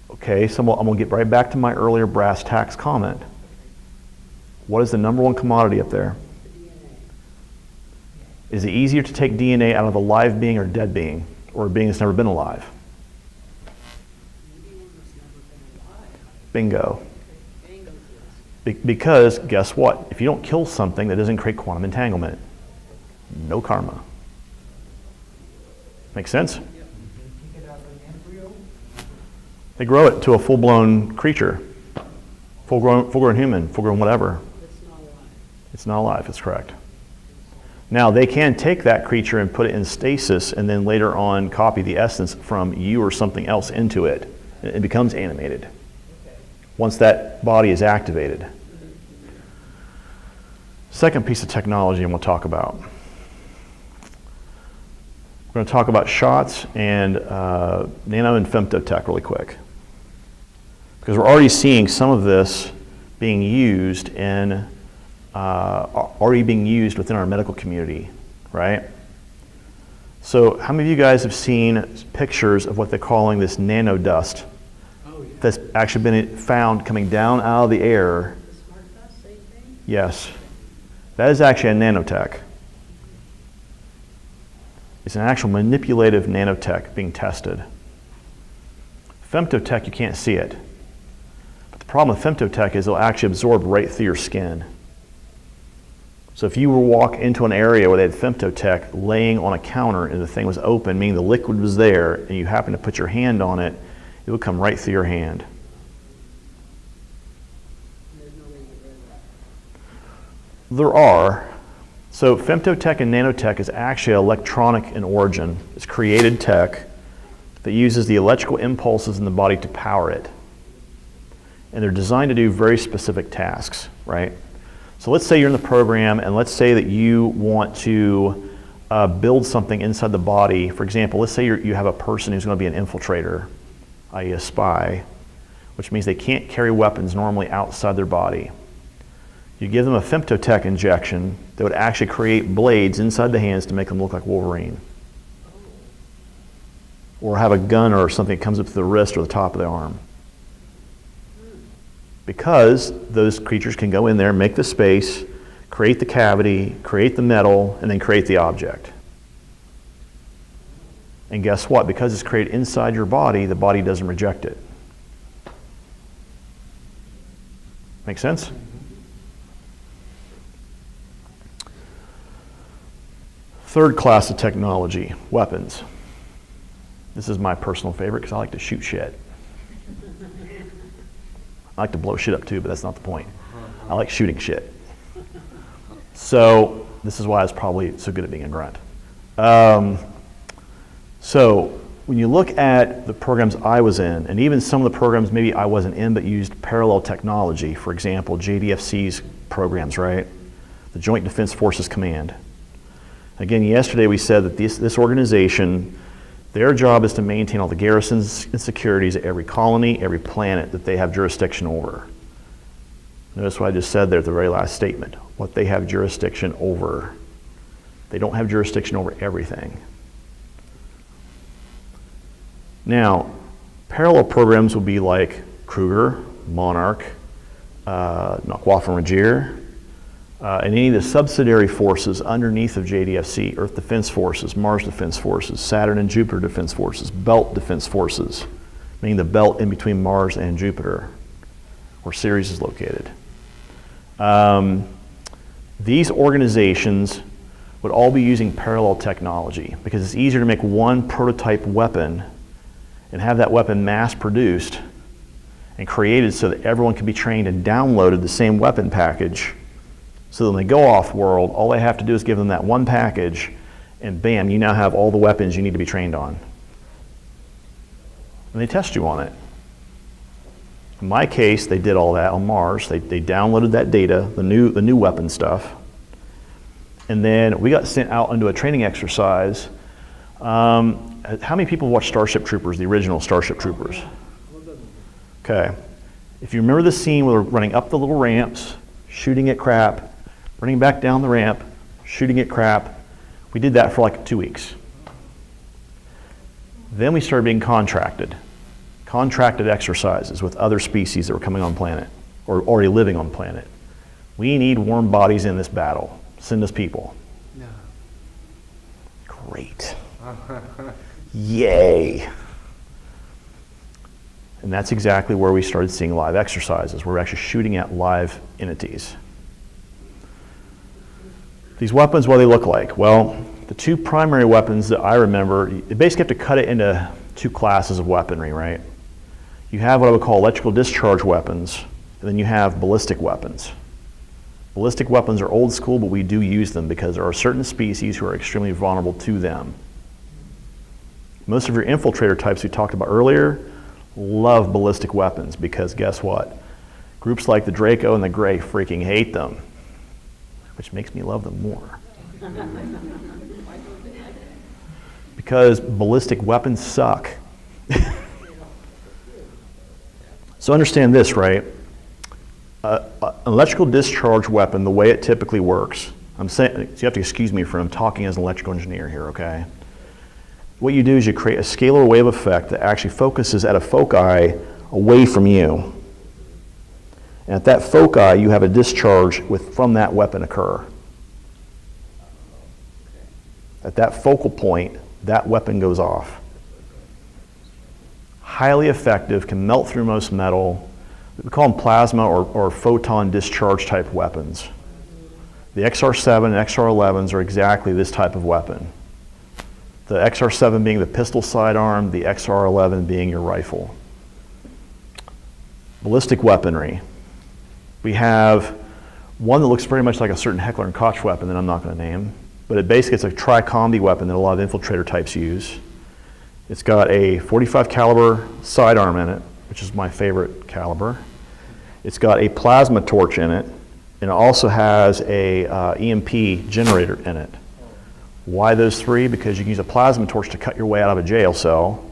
Okay, so I'm going to get right back to my earlier brass tacks comment. What is the number one commodity up there? Is it easier to take DNA out of a live being or dead being, or a being that's never been alive? Bingo. Because guess what? If you don't kill something, that doesn't create quantum entanglement. No karma. Make sense? They grow it to a full-blown creature, full-grown human, full-grown whatever. It's not alive, that's correct. Now, they can take that creature and put it in stasis and then later on copy the essence from you or something else into it. It becomes animated once that body is activated. Second piece of technology I'm going to talk about. We're going to talk about shots and nano and femtotech really quick. Because we're already seeing some of this being used in already being used within our medical community, right? So how many of you guys have seen pictures of what they're calling this nano dust that's actually been found coming down out of the air? The smart dust, same thing? Yes. That is actually a nanotech. It's an actual manipulative nanotech being tested. Femtotech, you can't see it. But the problem with femtotech is it'll actually absorb right through your skin. So if you were to walk into an area where they had femtotech laying on a counter and the thing was open, meaning the liquid was there, and you happen to put your hand on it, it would come right through your hand. There are. So femtotech and nanotech is actually electronic in origin. It's created tech that uses the electrical impulses in the body to power it. And they're designed to do very specific tasks, right? So let's say you're in the program and let's say that you want to build something inside the body. For example, let's say you have a person who's going to be an infiltrator, i.e. a spy, which means they can't carry weapons normally outside their body. You give them a femtotech injection that would actually create blades inside the hands to make them look like Wolverine. Or have a gun or something that comes up to the wrist or the top of the arm. because those creatures can go in there, make the space, create the cavity, create the metal, and then create the object. And guess what? Because it's created inside your body, the body doesn't reject it. Make sense? Third class of technology, weapons. This is my personal favorite because I like to shoot shit. I like to blow shit up too, but that's not the point. I like shooting shit. So this is why I was probably so good at being a grunt. So when you look at the programs I was in, and even some of the programs maybe I wasn't in but used parallel technology, for example, JDFC's programs, right? The Joint Defense Forces Command. Again, yesterday we said that this organization, their job is to maintain all the garrisons and securities at every colony, every planet that they have jurisdiction over. Notice what I just said there at the very last statement, what they have jurisdiction over. They don't have jurisdiction over everything. Now, parallel programs would be like Kruger, Monarch, Nakwa-Rajir, and any of the subsidiary forces underneath of JDFC, Earth Defense Forces, Mars Defense Forces, Saturn and Jupiter Defense Forces, Belt Defense Forces, meaning the belt in between Mars and Jupiter, where Ceres is located. These organizations would all be using parallel technology because it's easier to make one prototype weapon and have that weapon mass produced and created so that everyone can be trained and downloaded the same weapon package. So when they go off world, all they have to do is give them that one package and bam, you now have all the weapons you need to be trained on. And they test you on it. In my case, they did all that on Mars. They downloaded that data, the new weapon stuff. And then we got sent out into a training exercise. How many people watched Starship Troopers, the original Starship Troopers? Okay. If you remember the scene where they're running up the little ramps, shooting at crap, running back down the ramp, shooting at crap, we did that for like 2 weeks. Then we started being contracted exercises with other species that were coming on planet or already living on planet. We need warm bodies in this battle. Send us people. No. Great. Yay. And that's exactly where we started seeing live exercises. We're actually shooting at live entities. These weapons, what do they look like? Well, the two primary weapons that I remember, you basically have to cut it into two classes of weaponry, right? You have what I would call electrical discharge weapons, and then you have ballistic weapons. Ballistic weapons are old school, but we do use them because there are certain species who are extremely vulnerable to them. Most of your infiltrator types we talked about earlier love ballistic weapons because guess what? Groups like the Draco and the Grey freaking hate them, which makes me love them more. Because ballistic weapons suck. So understand this, right? An electrical discharge weapon, the way it typically works, I'm saying, so you have to excuse me for I'm talking as an electrical engineer here, okay? What you do is you create a scalar wave effect that actually focuses at a foci away from you. And at that foci, you have a discharge from that weapon occur. At that focal point, that weapon goes off. Highly effective, can melt through most metal. We call them plasma or photon discharge type weapons. The XR7 and XR11s are exactly this type of weapon. The XR7 being the pistol sidearm, the XR11 being your rifle. Ballistic weaponry. We have one that looks very much like a certain Heckler & Koch weapon that I'm not going to name, but it's a tri-combi weapon that a lot of infiltrator types use. It's got a .45 caliber sidearm in it, which is my favorite caliber. It's got a plasma torch in it, and it also has a EMP generator in it. Why those three? Because you can use a plasma torch to cut your way out of a jail cell.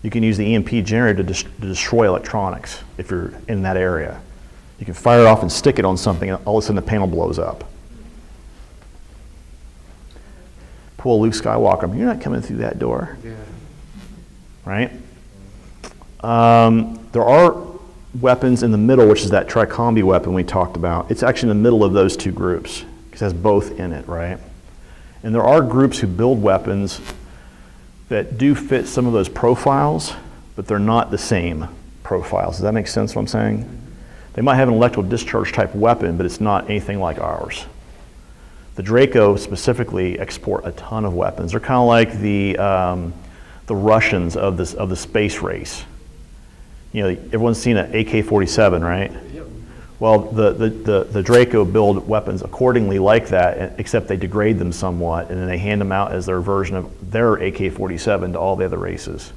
You can use the EMP generator to destroy electronics if you're in that area. You can fire it off and stick it on something, and all of a sudden the panel blows up. Pull Luke Skywalker, you're not coming through that door. Yeah. Right? There are weapons in the middle, which is that tricombi weapon we talked about, it's actually in the middle of those two groups because it has both in it, right? And there are groups who build weapons that do fit some of those profiles, but they're not the same profiles. Does that make sense what I'm saying? They might have an electrical discharge type weapon, but it's not anything like ours. The Draco specifically export a ton of weapons. They're kind of like the Russians of the space race. You know, everyone's seen an AK-47, right? Yep. Well, the Draco build weapons accordingly like that, except they degrade them somewhat, and then they hand them out as their version of their AK-47 to all the other races.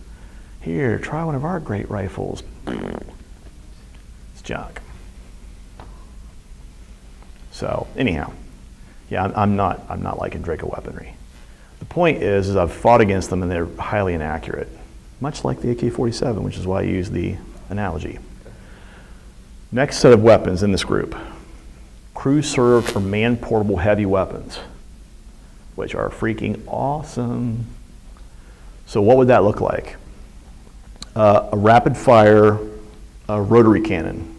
Here, try one of our great rifles. It's junk. So anyhow, yeah, I'm not liking Draco weaponry. The point is I've fought against them and they're highly inaccurate, much like the AK-47, which is why I use the analogy. Next set of weapons in this group, crew-served or man-portable heavy weapons, which are freaking awesome. So what would that look like? A rapid-fire rotary cannon,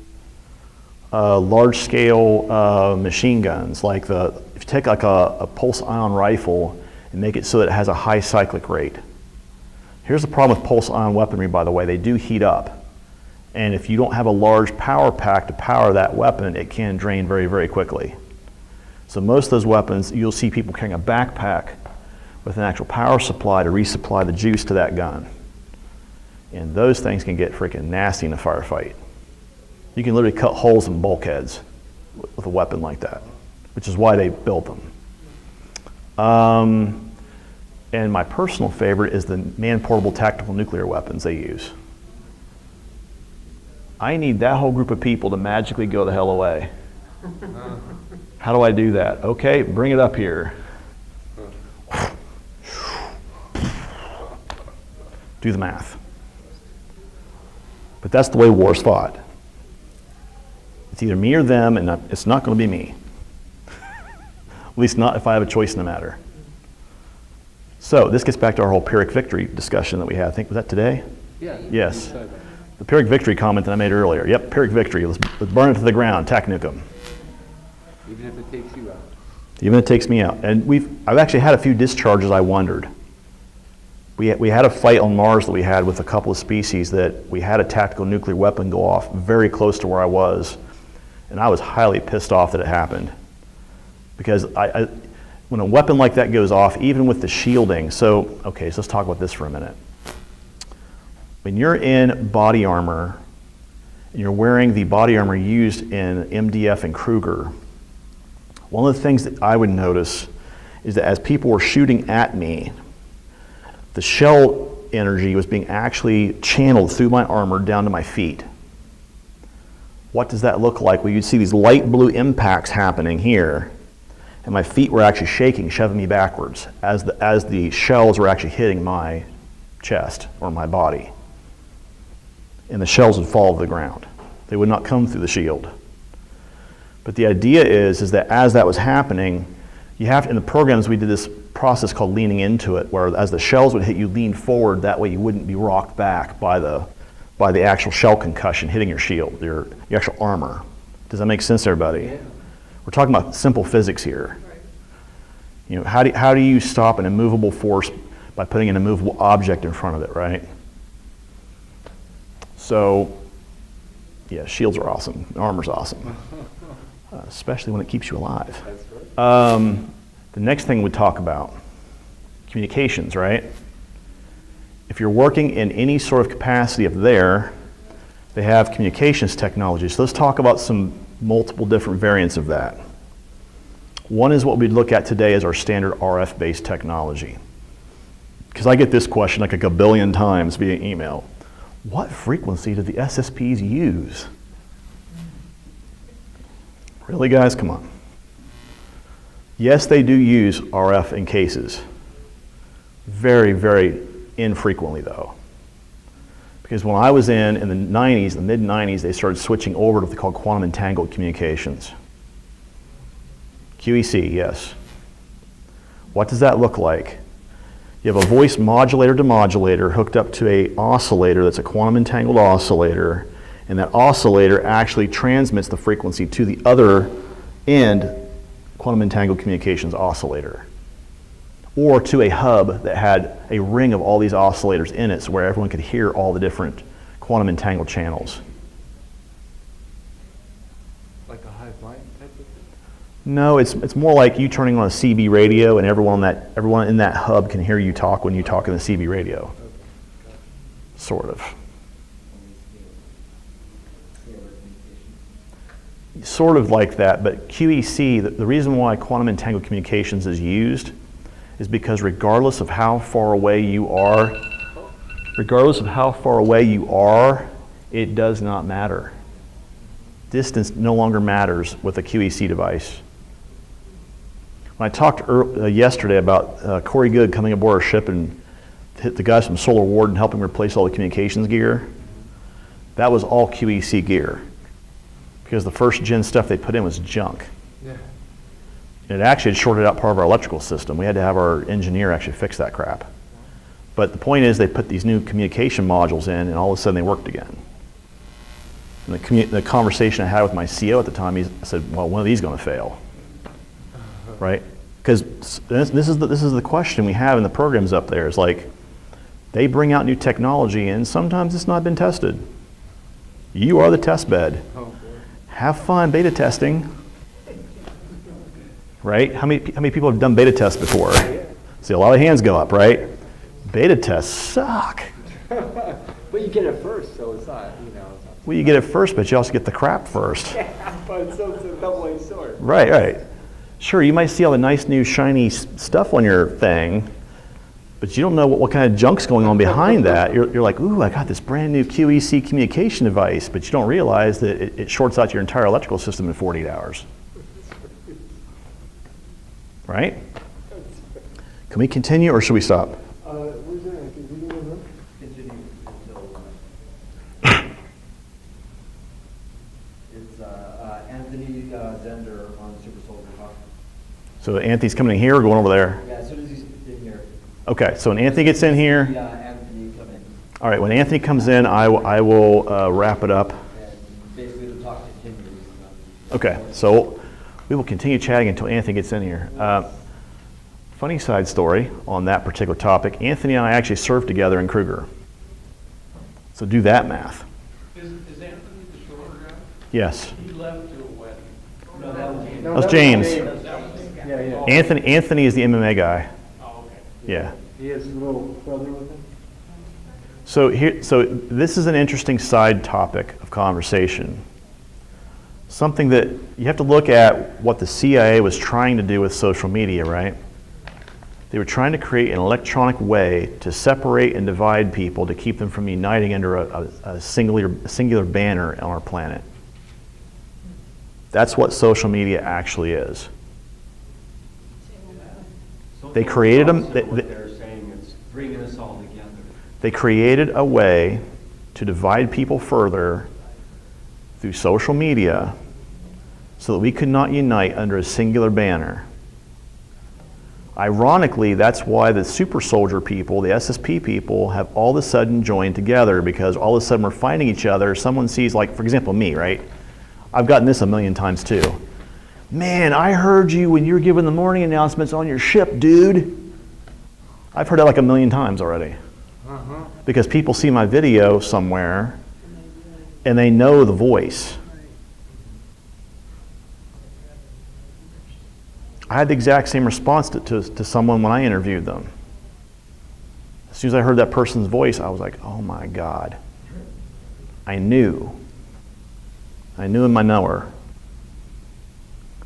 large-scale machine guns, like if you take like a pulse-ion rifle and make it so that it has a high cyclic rate. Here's the problem with pulse-ion weaponry, by the way. They do heat up. And if you don't have a large power pack to power that weapon, it can drain very, very quickly. So most of those weapons, you'll see people carrying a backpack with an actual power supply to resupply the juice to that gun. And those things can get freaking nasty in a firefight. You can literally cut holes in bulkheads with a weapon like that, which is why they built them. And my personal favorite is the man-portable tactical nuclear weapons they use. I need that whole group of people to magically go the hell away. How do I do that? Okay, bring it up here. Do the math. But that's the way war's fought. It's either me or them, and it's not going to be me. At least not if I have a choice in the matter. So this gets back to our whole Pyrrhic victory discussion that we had. I think, was that today? Yeah. Yes. The Pyrrhic victory comment that I made earlier. Yep, Pyrrhic victory. Let's burn it to the ground, tack nuke them. Even if it takes you out. Even if it takes me out. And I've actually had a few discharges I wondered. We had a fight on Mars that we had with a couple of species that we had a tactical nuclear weapon go off very close to where I was. And I was highly pissed off that it happened. Because when a weapon like that goes off, even with the shielding, so let's talk about this for a minute. When you're in body armor, and you're wearing the body armor used in MDF and Kruger, one of the things that I would notice is that as people were shooting at me, the shell energy was being actually channeled through my armor down to my feet. What does that look like? Well, you'd see these light blue impacts happening here, and my feet were actually shaking, shoving me backwards as the shells were actually hitting my chest or my body. And the shells would fall to the ground. They would not come through the shield. But the idea is that as that was happening, in the programs we did this process called leaning into it, where as the shells would hit, you lean forward, that way you wouldn't be rocked back by the actual shell concussion hitting your shield, your actual armor. Does that make sense to everybody? Yeah. We're talking about simple physics here. Right. You know, how do you stop an immovable force by putting an immovable object in front of it, right? So, yeah, shields are awesome. Armor's awesome, especially when it keeps you alive. That's right. The next thing we talk about, communications, right? If you're working in any sort of capacity up there, they have communications technology. So let's talk about some multiple different variants of that. One is what we'd look at today as our standard RF-based technology. Because I get this question like a gabillion times via email. What frequency do the SSPs use? Really, guys? Come on. Yes, they do use RF in cases. Very, very infrequently, though. Because when I was in the 90s, the mid-90s, they started switching over to what they call quantum entangled communications. QEC, yes. What does that look like? You have a voice modulator to modulator hooked up to an oscillator that's a quantum entangled oscillator, And that oscillator actually transmits the frequency to the other end quantum entangled communications oscillator, or to a hub that had a ring of all these oscillators in it, so where everyone could hear all the different quantum entangled channels. Like a hive mind type of thing? No, it's more like you turning on a CB radio and everyone in that hub can hear you talk when you talk in the CB radio. Sort of. Sort of like that, but QEC, the reason why quantum entangled communications is used is because regardless of how far away you are, it does not matter. Distance no longer matters with a QEC device. When I talked yesterday about Corey Good coming aboard our ship and hit the guys from Solar Ward and helping replace all the communications gear, that was all QEC gear. Because the first gen stuff they put in was junk. Yeah. And it actually had shorted out part of our electrical system. We had to have our engineer actually fix that crap. But the point is they put these new communication modules in and all of a sudden they worked again. And the conversation I had with my CO at the time, I said, well, when are these going to fail? Right? Because this is the question we have in the programs up there. Is like, they bring out new technology and sometimes it's not been tested. You are the test bed. Have fun beta testing. Right? How many people have done beta tests before? See, a lot of hands go up, right? Beta tests suck. But you get it first, so it's not, you know. It's not Well, you get it first, but you also get the crap first. but it's a double-edged sword. Right. Sure, you might see all the nice new shiny stuff on your thing, but you don't know what kind of junk's going on behind that. You're like, ooh, I got this brand new QEC communication device, but you don't realize that it shorts out your entire electrical system in 48 hours. Right? Can we continue or should we stop? Where's that? Can we go over? Continue until, it's Anthony Zender on Super Soldier Talk. So Anthony's coming in here or going over there? Yeah, as soon as he's in here. Okay, so when Anthony gets in here, Anthony come in. all right, when Anthony comes in, I will wrap it up. And basically the talk continues. Okay, so we will continue chatting until Anthony gets in here. Funny side story on that particular topic, Anthony and I actually served together in Kruger. So do that math. Is Anthony the shorter guy? Yes. He left to a wedding. No, that was James. That was James. Yeah. Anthony is the MMA guy. Oh, okay. Yeah. He has a little brother with him? So this is an interesting side topic of conversation. Something that you have to look at what the CIA was trying to do with social media, right? They were trying to create an electronic way to separate and divide people to keep them from uniting under a singular banner on our planet. That's what social media actually is. They created them. They're saying it's bringing us all together. They created a way to divide people further through social media so that we could not unite under a singular banner. Ironically, that's why the super soldier people, the SSP people, have all of a sudden joined together, because all of a sudden we're fighting each other. Someone sees, like, for example, me, right? I've gotten this a million times too. Man, I heard you when you were giving the morning announcements on your ship, dude. I've heard that like a million times already. Because people see my video somewhere and they know the voice. I had the exact same response to someone when I interviewed them. As soon as I heard that person's voice, I was like, oh my God. I knew in my knower.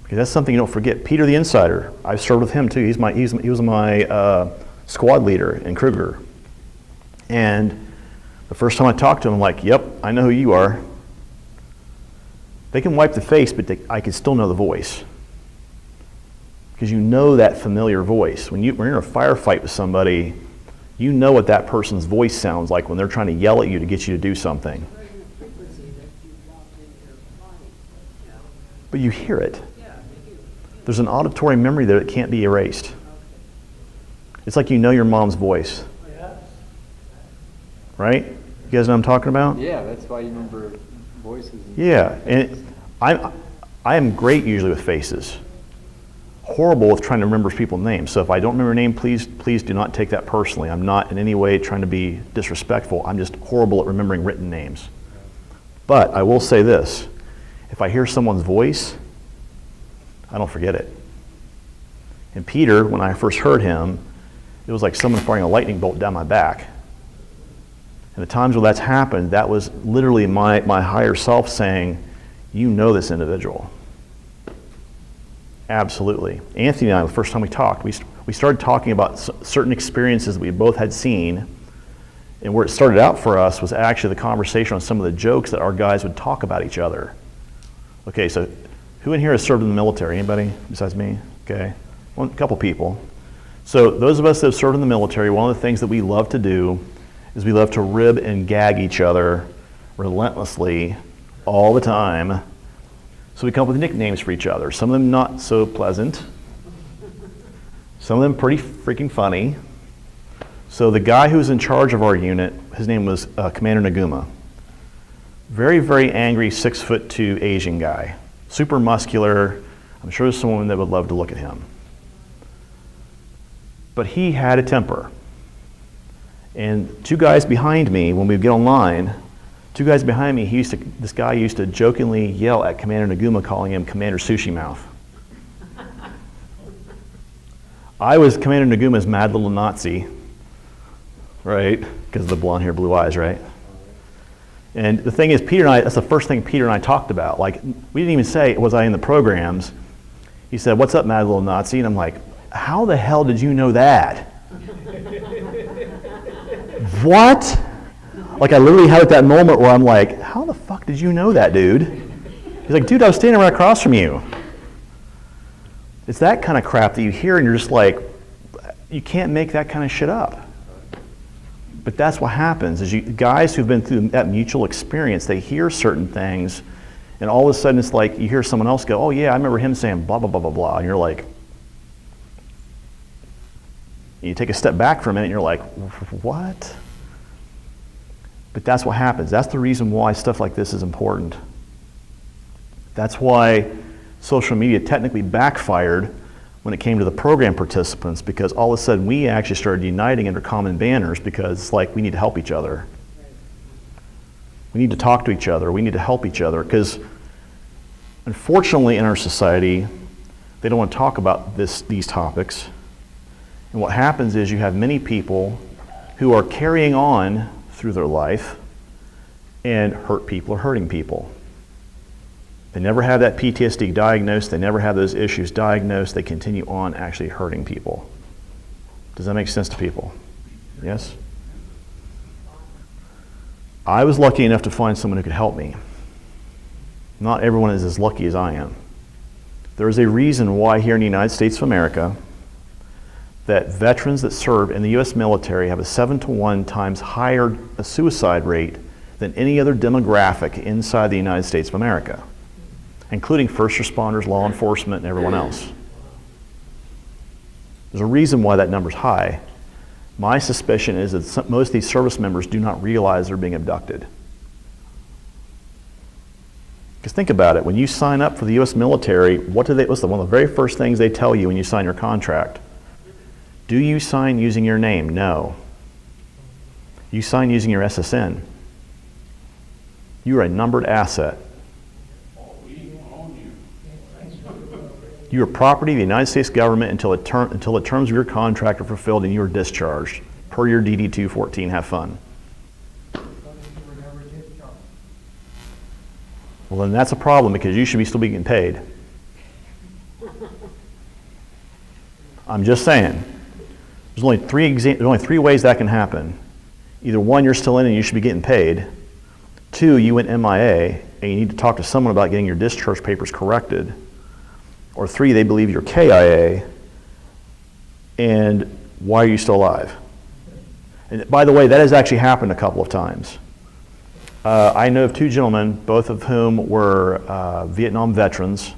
Because that's something you don't forget. Peter the Insider, I've served with him too. He was my squad leader in Kruger. And the first time I talked to him, I'm like, yep, I know who you are. They can wipe the face, but I can still know the voice. Because you know that familiar voice. When you're in a firefight with somebody, you know what that person's voice sounds like when they're trying to yell at you to get you to do something. But you hear it. There's an auditory memory there that can't be erased. It's like you know your mom's voice. Right? You guys know what I'm talking about? Yeah, that's why you remember voices. Yeah, and I am great usually with faces. Horrible with trying to remember people's names. So if I don't remember a name, please do not take that personally. I'm not in any way trying to be disrespectful. I'm just horrible at remembering written names. But I will say this, if I hear someone's voice, I don't forget it. And Peter, when I first heard him, it was like someone firing a lightning bolt down my back. And the times where that's happened, that was literally my higher self saying, you know this individual. Absolutely. Anthony and I, the first time we talked, we started talking about certain experiences that we both had seen, and where it started out for us was actually the conversation on some of the jokes that our guys would talk about each other. Okay, so who in here has served in the military? Anybody besides me? Okay, well, a couple people. So those of us that have served in the military, one of the things that we love to do is we love to rib and gag each other relentlessly all the time. So we come up with nicknames for each other. Some of them not so pleasant. Some of them pretty freaking funny. So the guy who was in charge of our unit, his name was Commander Naguma. Very, very angry, 6'2" Asian guy. Super muscular. I'm sure there's someone that would love to look at him. But he had a temper. And two guys behind me, when we'd get online, two guys behind me, this guy used to jokingly yell at Commander Naguma, calling him Commander Sushi Mouth. I was Commander Naguma's mad little Nazi, right? Because of the blonde hair, blue eyes, right? And the thing is, Peter and I, that's the first thing Peter and I talked about. Like, we didn't even say, was I in the programs? He said, what's up, mad little Nazi? And I'm like, how the hell did you know that? What? Like, I literally had that moment where I'm like, how the fuck did you know that, dude? He's like, dude, I was standing right across from you. It's that kind of crap that you hear and you're just like, you can't make that kind of shit up. But that's what happens, is guys who've been through that mutual experience, they hear certain things, and all of a sudden it's like you hear someone else go, oh yeah, I remember him saying blah, blah, blah, blah, blah, and you're like, you take a step back for a minute and you're like, what? But that's what happens. That's the reason why stuff like this is important. That's why social media technically backfired when it came to the program participants, because all of a sudden we actually started uniting under common banners because it's like we need to help each other. We need to talk to each other. We need to help each other, because unfortunately in our society, they don't want to talk about these topics. And what happens is you have many people who are carrying on through their life and hurt people or hurting people. They never have that PTSD diagnosed, they never have those issues diagnosed, they continue on actually hurting people. Does that make sense to people? Yes? I was lucky enough to find someone who could help me. Not everyone is as lucky as I am. There is a reason why here in the United States of America that veterans that serve in the U.S. military have a 7-to-1 times higher suicide rate than any other demographic inside the United States of America, including first responders, law enforcement, and everyone else. There's a reason why that number's high. My suspicion is that most of these service members do not realize they're being abducted. Because think about it, when you sign up for the U.S. military, what's one of the very first things they tell you when you sign your contract? Do you sign using your name? No. You sign using your SSN. You are a numbered asset. You are property of the United States government until the terms of your contract are fulfilled and you are discharged. Per your DD 214, have fun. Well, then that's a problem, because you should be still be getting paid. I'm just saying. There's only three ways that can happen. Either one, you're still in and you should be getting paid. Two, you went MIA and you need to talk to someone about getting your discharge papers corrected. Or three, they believe you're KIA, and why are you still alive? And by the way, that has actually happened a couple of times. I know of two gentlemen, both of whom were Vietnam veterans,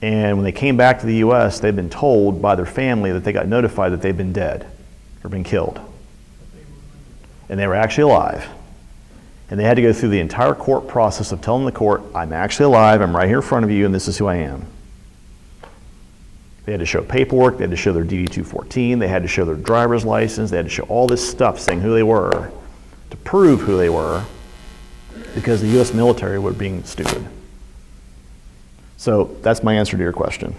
and when they came back to the U.S., they'd been told by their family that they got notified that they'd been dead or been killed. And they were actually alive. And they had to go through the entire court process of telling the court, I'm actually alive, I'm right here in front of you, and this is who I am. They had to show paperwork, they had to show their DD-214, they had to show their driver's license, they had to show all this stuff saying who they were, to prove who they were, because the US military were being stupid. So that's my answer to your question.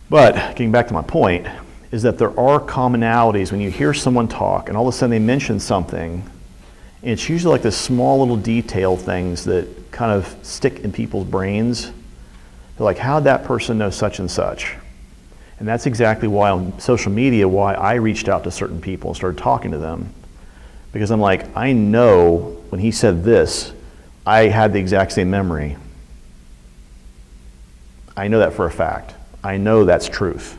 But getting back to my point, is that there are commonalities when you hear someone talk and all of a sudden they mention something, and it's usually like the small little detail things that kind of stick in people's brains. They're like, how'd that person know such and such? And that's exactly why on social media, why I reached out to certain people and started talking to them. Because I'm like, I know when he said this, I had the exact same memory. I know that for a fact. I know that's truth.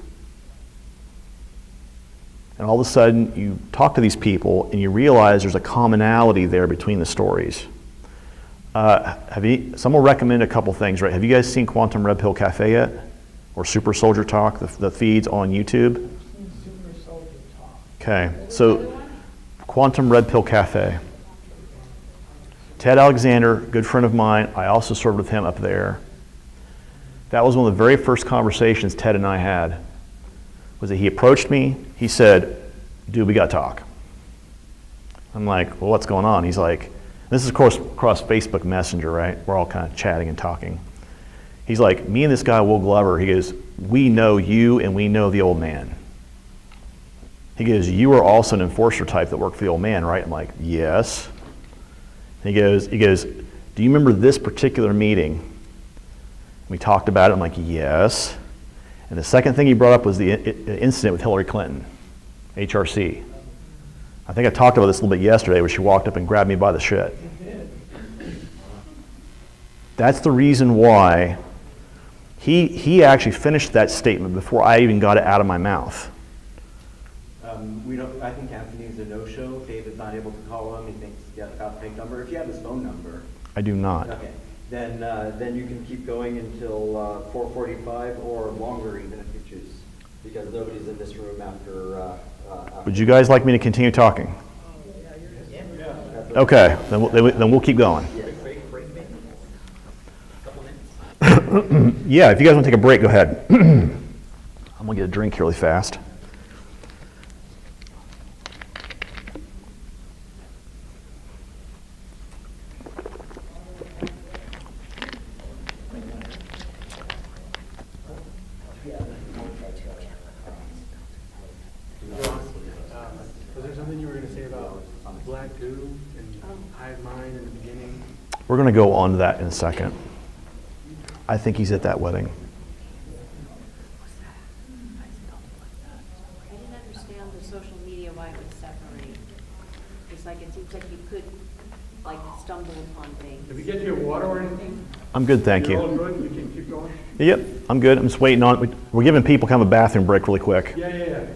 And all of a sudden, you talk to these people and you realize there's a commonality there between the stories. Someone recommend a couple things, right? Have you guys seen Quantum Red Pill Cafe yet? Or Super Soldier Talk, the feeds on YouTube? Super Soldier Talk. Okay, so Quantum Red Pill Cafe. Ted Alexander, good friend of mine, I also served with him up there. That was one of the very first conversations Ted and I had. Was that he approached me, he said, dude, we got to talk. I'm like, well, what's going on? He's like, this is of course across Facebook Messenger, right? We're all kind of chatting and talking. He's like, me and this guy, Will Glover, he goes, we know you and we know the old man. He goes, you are also an enforcer type that worked for the old man, right? I'm like, yes. He goes, do you remember this particular meeting? We talked about it, I'm like, yes. And the second thing he brought up was the incident with Hillary Clinton, HRC. I think I talked about this a little bit yesterday where she walked up and grabbed me by the shit. That's the reason why he actually finished that statement before I even got it out of my mouth. I think Anthony's a no-show. David's not able to call him. He thinks he's got a fake number. If you have his phone number. I do not. Okay. Then you can keep going until 4:45 or longer even if you choose. Because nobody's in this room after Would you guys like me to continue talking? Okay, then we'll keep going. Yeah, if you guys want to take a break, go ahead. I'm going to get a drink really fast. Was there something you were going to say about black goo and hive mind in the beginning? We're going to go on to that in a second. I think he's at that wedding. I didn't understand the social media, why it would separate. It's like, it seems like you could, like, stumble upon things. Did we get you water or anything? I'm good, thank You're you. all good? We can keep going? Yep, I'm good. I'm just waiting on, we're giving people kind of a bathroom break really quick. Yeah.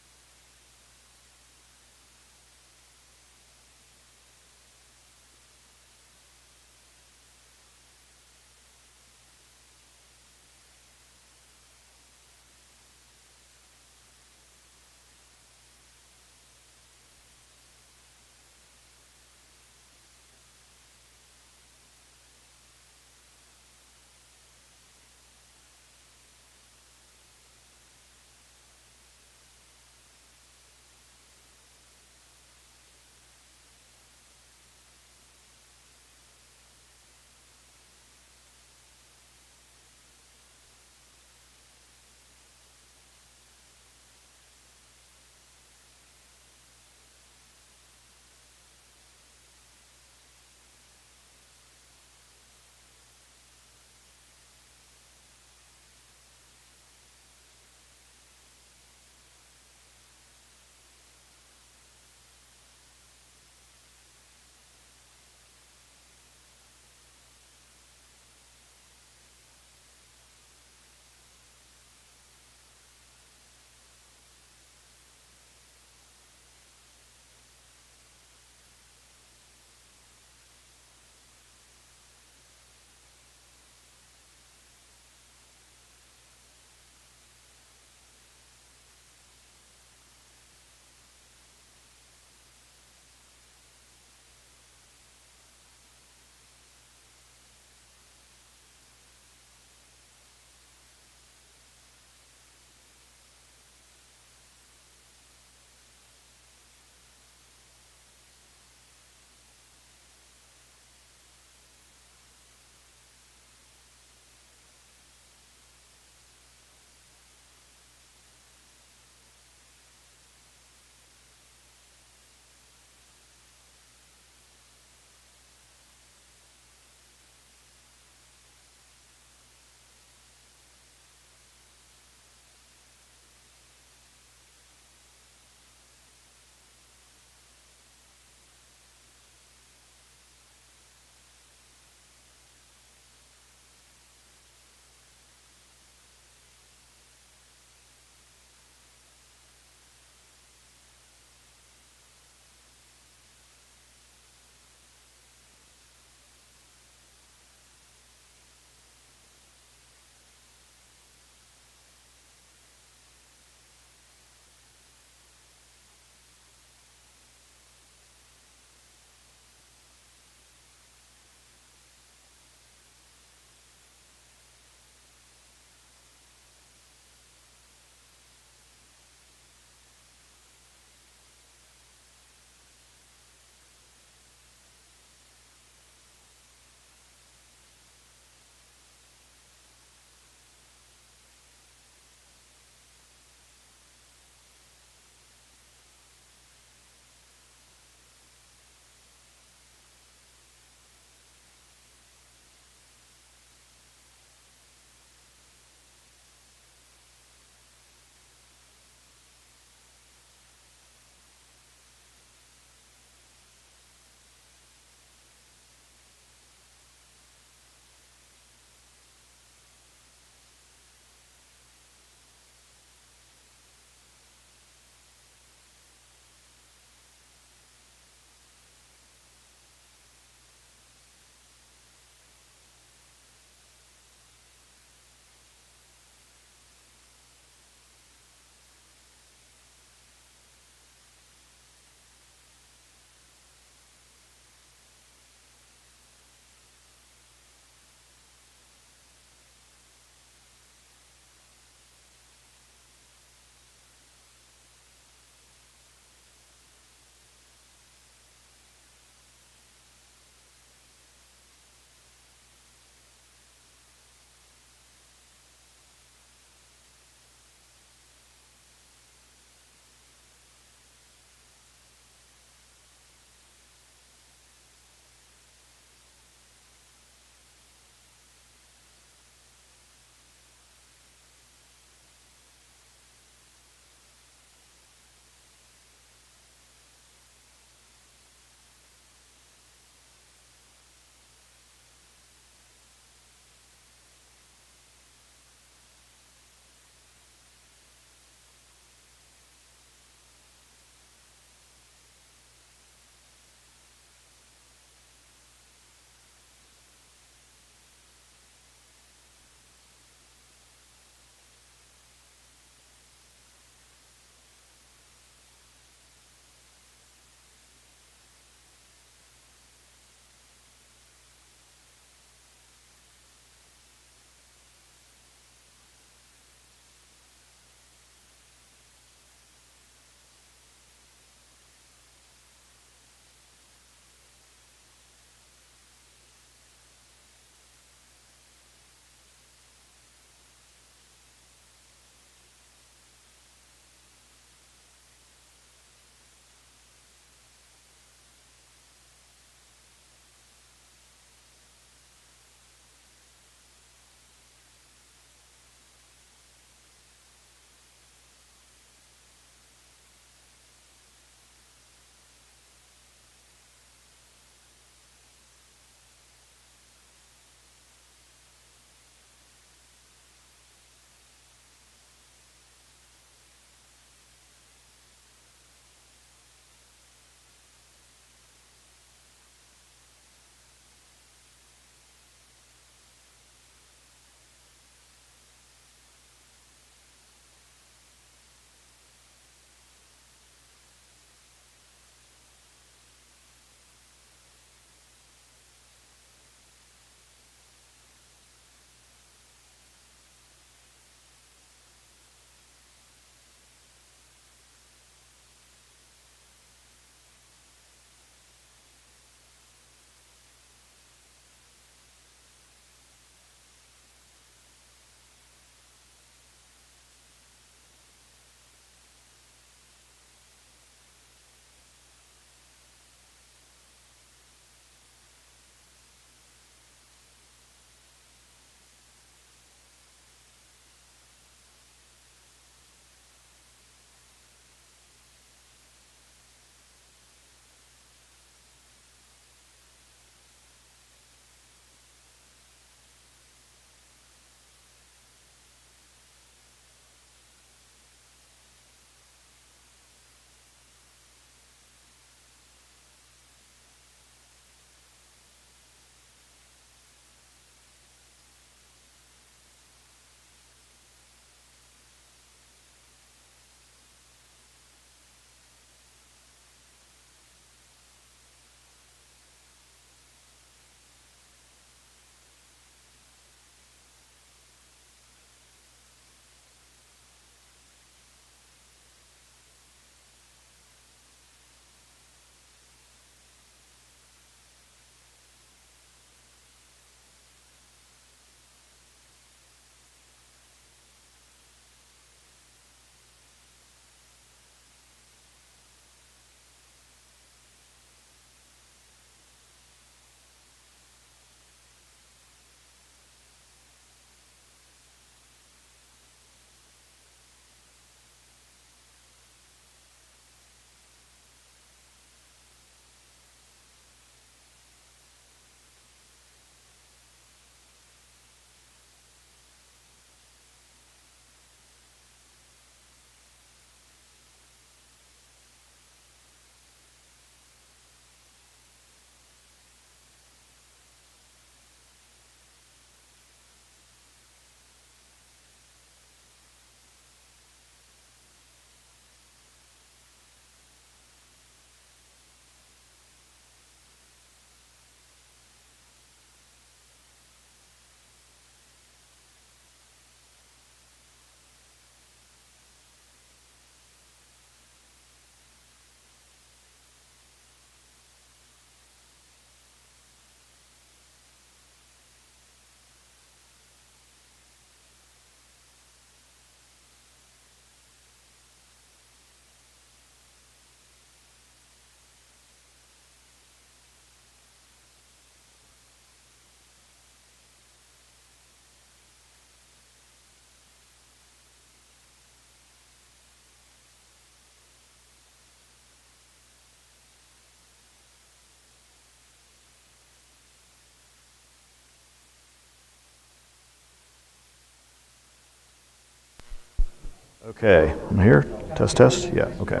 Okay, I'm here. Test, test. Yeah, okay.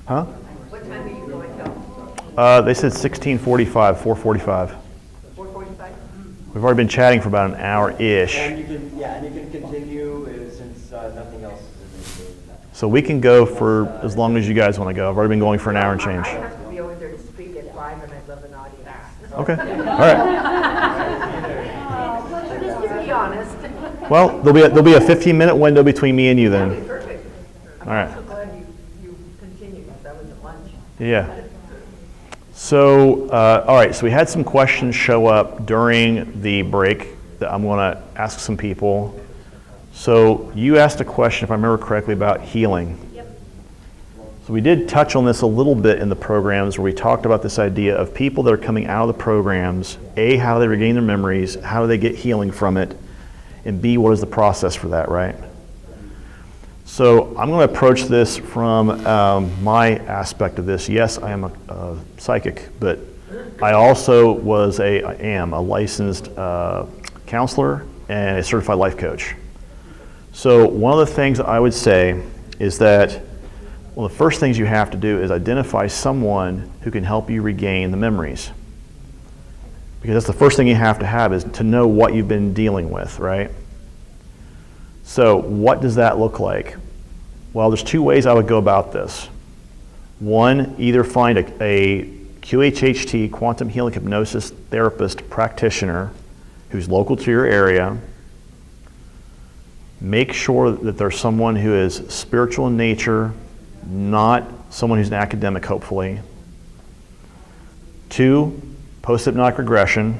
Huh? What time are you going till? They said 16:45, 4:45. 4:45? We've already been chatting for about an hour-ish. And you can continue since nothing else is in the So we can go for as long as you guys want to go. I've already been going for an hour and change. I have to be over there to speak at 5 and I love an audience. Okay, all right. Just to be honest. Well, there'll be a 15-minute window between me and you That'd be then. perfect. All right. I'm so glad you continued, because I was at lunch. Yeah. So, all right, so we had some questions show up during the break that I'm going to ask some people. So you asked a question, if I remember correctly, about healing. Yep. So we did touch on this a little bit in the programs where we talked about this idea of people that are coming out of the programs, A, how do they regain their memories, how do they get healing from it, and B, what is the process for that, right? So I'm going to approach this from my aspect of this. Yes, I am a psychic, but I also am a licensed counselor and a certified life coach. So one of the things I would say is that one of the first things you have to do is identify someone who can help you regain the memories. Because that's the first thing you have to have, is to know what you've been dealing with, right? So what does that look like? Well, there's two ways I would go about this. One, either find a QHHT, quantum healing hypnosis therapist practitioner who's local to your area. Make sure that there's someone who is spiritual in nature, not someone who's an academic, hopefully. Two, post-hypnotic regression.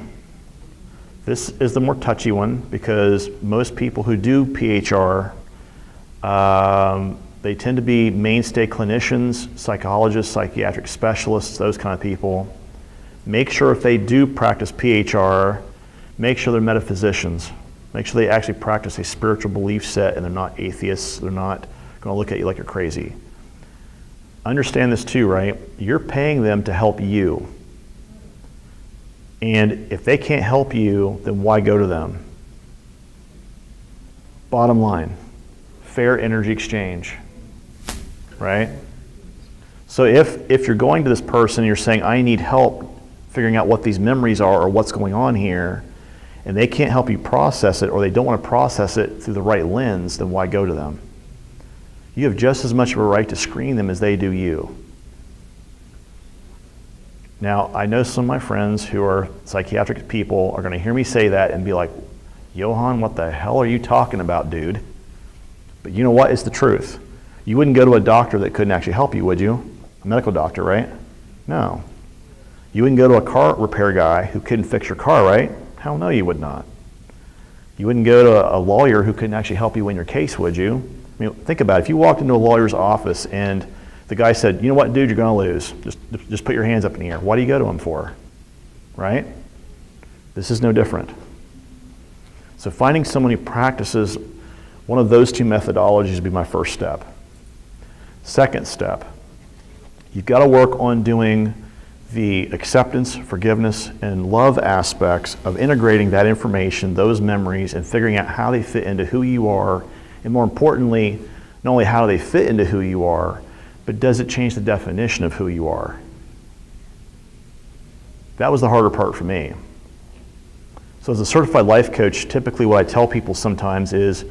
This is the more touchy one because most people who do PHR, they tend to be mainstay clinicians, psychologists, psychiatric specialists, those kind of people. Make sure if they do practice PHR, make sure they're metaphysicians. Make sure they actually practice a spiritual belief set and they're not atheists. They're not going to look at you like you're crazy. Understand this too, right? You're paying them to help you. And if they can't help you, then why go to them? Bottom line, fair energy exchange, right? So if you're going to this person and you're saying, I need help figuring out what these memories are or what's going on here, and they can't help you process it or they don't want to process it through the right lens, then why go to them? You have just as much of a right to screen them as they do you. Now, I know some of my friends who are psychiatric people are going to hear me say that and be like, Johan, what the hell are you talking about, dude? But you know what? It's the truth. You wouldn't go to a doctor that couldn't actually help you, would you? A medical doctor, right? No. You wouldn't go to a car repair guy who couldn't fix your car, right? Hell no, you would not. You wouldn't go to a lawyer who couldn't actually help you win your case, would you? I mean, think about it. If you walked into a lawyer's office and the guy said, you know what, dude, you're going to lose. Just put your hands up in the air. What do you go to him for? Right? This is no different. So finding someone who practices one of those two methodologies would be my first step. Second step, you've got to work on doing the acceptance, forgiveness, and love aspects of integrating that information, those memories, and figuring out how they fit into who you are, and more importantly, not only how they fit into who you are, but does it change the definition of who you are? That was the harder part for me. So as a certified life coach, typically what I tell people sometimes is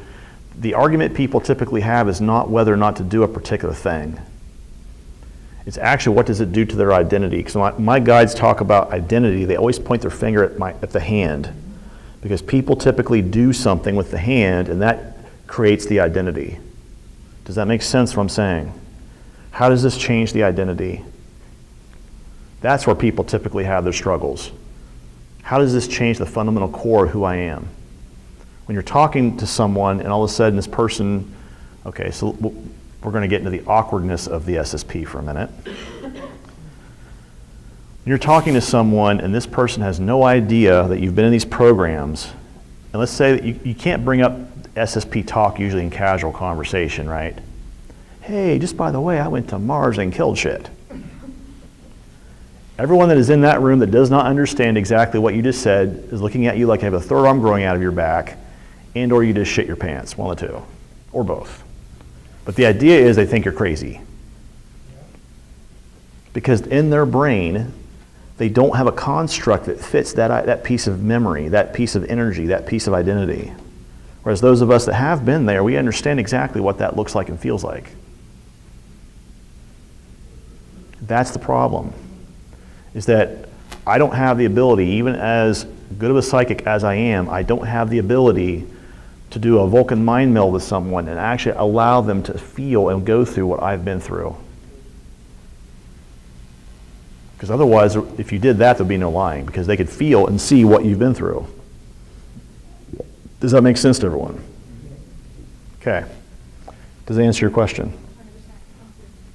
the argument people typically have is not whether or not to do a particular thing. It's actually what does it do to their identity. Because my guides talk about identity, they always point their finger at the hand. Because people typically do something with the hand and that creates the identity. Does that make sense what I'm saying? How does this change the identity? That's where people typically have their struggles. How does this change the fundamental core of who I am? When you're talking to someone and all of a sudden this person, okay, so we're going to get into the awkwardness of the SSP for a minute. When you're talking to someone and this person has no idea that you've been in these programs, and let's say that you can't bring up SSP talk usually in casual conversation, right? Hey, just by the way, I went to Mars and killed shit. Everyone that is in that room that does not understand exactly what you just said is looking at you like you have a third arm growing out of your back and or you just shit your pants, one of the two. or both. But the idea is they think you're crazy. Because in their brain, they don't have a construct that fits that piece of memory, that piece of energy, that piece of identity. Whereas those of us that have been there, we understand exactly what that looks like and feels like. That's the problem, is that I don't have the ability, even as good of a psychic as I am, I don't have the ability to do a Vulcan mind meld with someone and actually allow them to feel and go through what I've been through. Because otherwise, if you did that, there'd be no lying, because they could feel and see what you've been through. Does that make sense to everyone? Okay. Does that answer your question?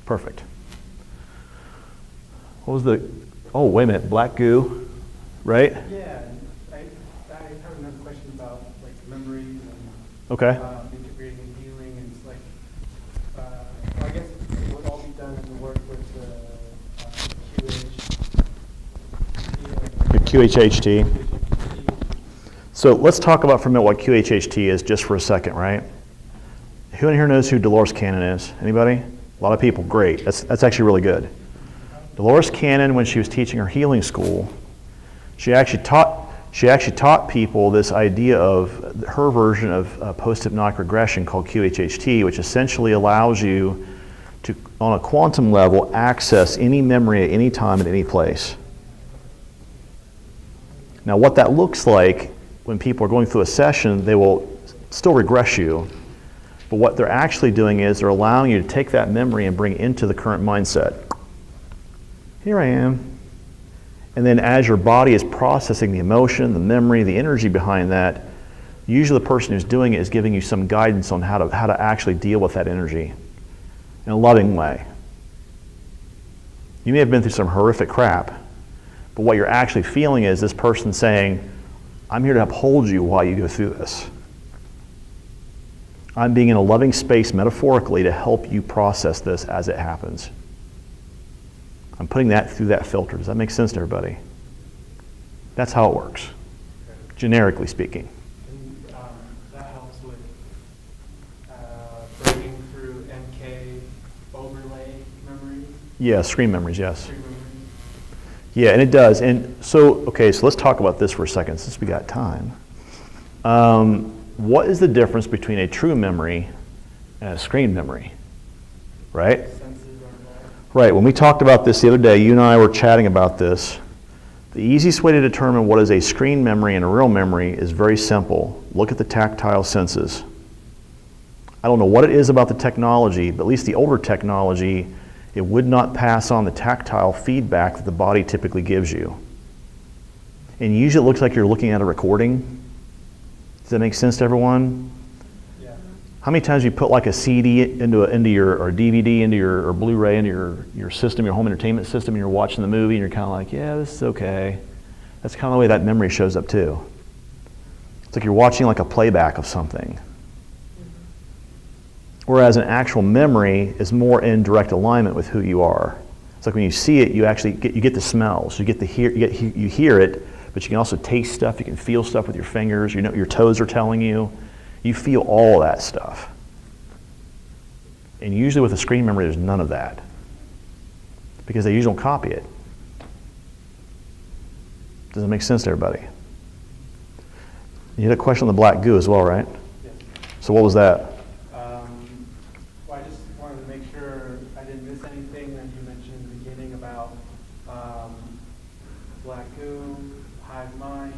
Perfect. What was the, oh, wait a minute, black goo, right? Yeah, I have another question about like memories and Okay. integrating and healing, and it's like, well, I guess it would all be done in the work with The QHHT. So let's talk about for a minute what QHHT is just for a second, right? Who in here knows who Dolores Cannon is? Anybody? A lot of people. Great. That's actually really good. Dolores Cannon, when she was teaching her healing school, she actually taught people this idea of her version of post-hypnotic regression called QHHT, which essentially allows you to, on a quantum level, access any memory at any time at any place. Now, what that looks like when people are going through a session, they will still regress you, but what they're actually doing is they're allowing you to take that memory and bring it into the current mindset. Here I am. And then as your body is processing the emotion, the memory, the energy behind that, usually the person who's doing it is giving you some guidance on how to actually deal with that energy in a loving way. You may have been through some horrific crap, but what you're actually feeling is this person saying, I'm here to uphold you while you go through this. I'm being in a loving space metaphorically to help you process this as it happens. I'm putting that through that filter. Does that make sense to everybody? That's how it works, generically speaking. And that helps with breaking through MK overlay memories? Yeah, screen memories, yes. Screen memories? Yeah, and it does. And so, okay, so let's talk about this for a second since we got time. What is the difference between a true memory and a screen memory? Right? Right, when we talked about this the other day, you and I were chatting about this. The easiest way to determine what is a screen memory and a real memory is very simple. Look at the tactile senses. I don't know what it is about the technology, but at least the older technology, it would not pass on the tactile feedback that the body typically gives you. And usually it looks like you're looking at a recording. Does that make sense to everyone? Yeah. How many times you put like a CD into your, or DVD into your, or Blu-ray into your system, your home entertainment system, and you're watching the movie and you're kind of like, yeah, this is okay. That's kind of the way that memory shows up too. It's like you're watching like a playback of something. Whereas an actual memory is more in direct alignment with who you are. It's like when you see it, you actually get the smells. You hear it, but you can also taste stuff. You can feel stuff with your fingers. You know your toes are telling you. You feel all of that stuff. And usually with a screen memory, there's none of that because they usually don't copy it. Does that make sense to everybody? You had a question on the black goo as well, right? Yes. So what was that? Well, I just wanted to make sure I didn't miss anything that you mentioned in the beginning about black goo, hive mind.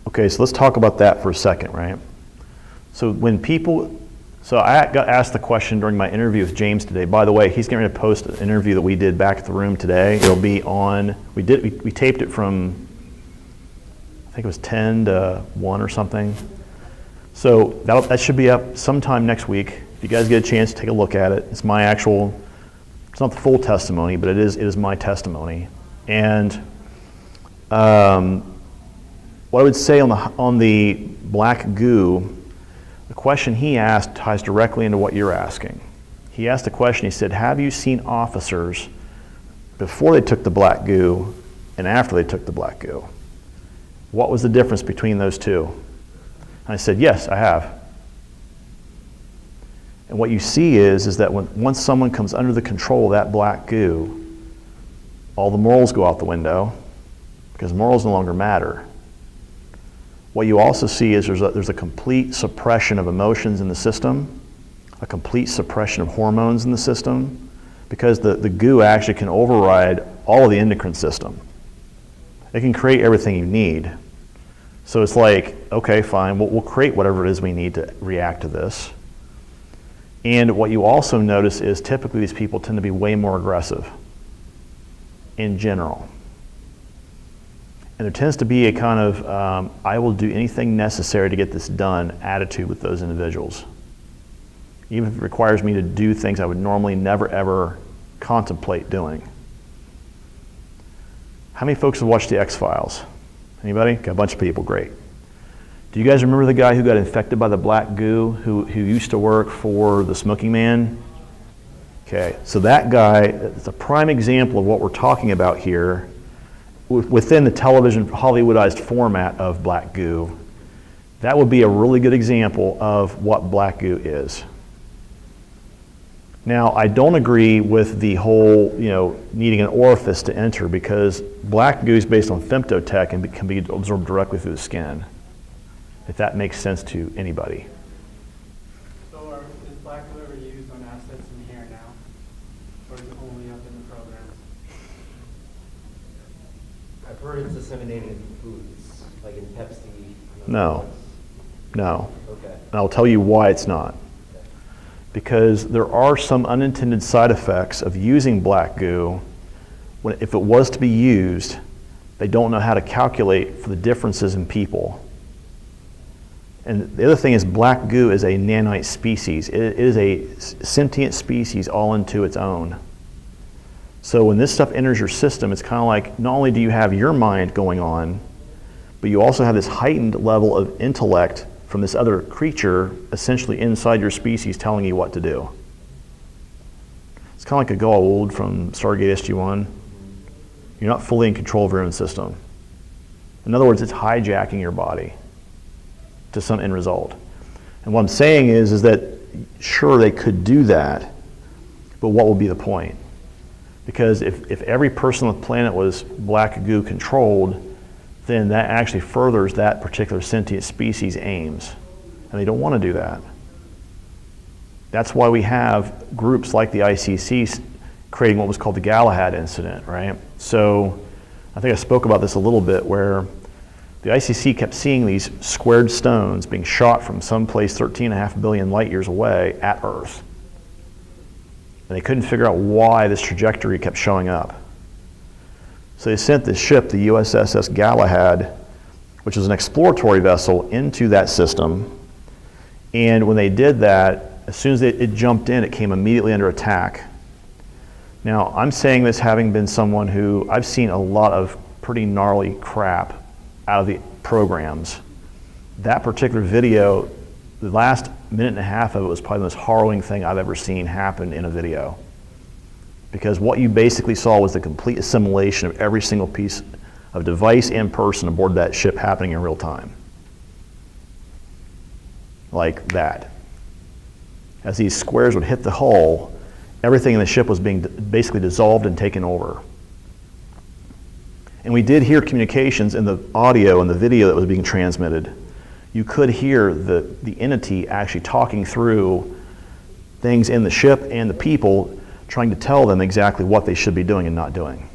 Okay, so let's talk about that for a second, right? So I got asked the question during my interview with James today. By the way, he's getting ready to post an interview that we did back at the room today. It'll be on, we taped it from, I think it was 10 to 1 or something. So that should be up sometime next week. If you guys get a chance to take a look at it, it's my actual, it's not the full testimony, but it is my testimony. And what I would say on the black goo, the question he asked ties directly into what you're asking. He asked a question, he said, have you seen officers before they took the black goo and after they took the black goo? What was the difference between those two? And I said, yes, I have. And what you see is that once someone comes under the control of that black goo, all the morals go out the window because morals no longer matter. What you also see is there's a complete suppression of emotions in the system, a complete suppression of hormones in the system, because the goo actually can override all of the endocrine system. It can create everything you need. So it's like, okay, fine, we'll create whatever it is we need to react to this. And what you also notice is typically these people tend to be way more aggressive in general. And there tends to be a kind of, I will do anything necessary to get this done attitude with those individuals. Even if it requires me to do things I would normally never ever contemplate doing. How many folks have watched the X-Files? Anybody? Got a bunch of people, great. Do you guys remember the guy who got infected by the black goo who used to work for the Smoking Man? Okay, so that guy is a prime example of what we're talking about here within the television Hollywoodized format of black goo. That would be a really good example of what black goo is. Now, I don't agree with the whole, needing an orifice to enter, because black goo is based on femtotech and can be absorbed directly through the skin, if that makes sense to anybody. So is black goo ever used on assets in hair now? Or is it only up in the programs? I've heard it's disseminated in foods, like in Pepsi. No. Okay. And I'll tell you why it's not. Because there are some unintended side effects of using black goo. If it was to be used, they don't know how to calculate for the differences in people. And the other thing is, black goo is a nanite species. It is a sentient species all into its own. So when this stuff enters your system, it's kind of like, not only do you have your mind going on, but you also have this heightened level of intellect from this other creature essentially inside your species telling you what to do. It's kind of like a Goa'uld from Stargate SG-1. You're not fully in control of your own system. In other words, it's hijacking your body to some end result. And what I'm saying is that sure, they could do that, but what will be the point? Because if every person on the planet was black goo controlled, then that actually furthers that particular sentient species' aims. And they don't want to do that. That's why we have groups like the ICC creating what was called the Galahad incident, right? So I think I spoke about this a little bit, where the ICC kept seeing these squared stones being shot from someplace 13.5 billion light years away at Earth. And they couldn't figure out why this trajectory kept showing up. So they sent this ship, the USS Galahad, which was an exploratory vessel, into that system. And when they did that, as soon as it jumped in, it came immediately under attack. Now, I'm saying this having been someone who, I've seen a lot of pretty gnarly crap out of the programs. That particular video, the last minute and a half of it was probably the most harrowing thing I've ever seen happen in a video. Because what you basically saw was the complete assimilation of every single piece of device and person aboard that ship happening in real time. Like that. As these squares would hit the hull, everything in the ship was being basically dissolved and taken over. And we did hear communications in the audio and the video that was being transmitted. You could hear the entity actually talking through things in the ship and the people, trying to tell them exactly what they should be doing and not doing.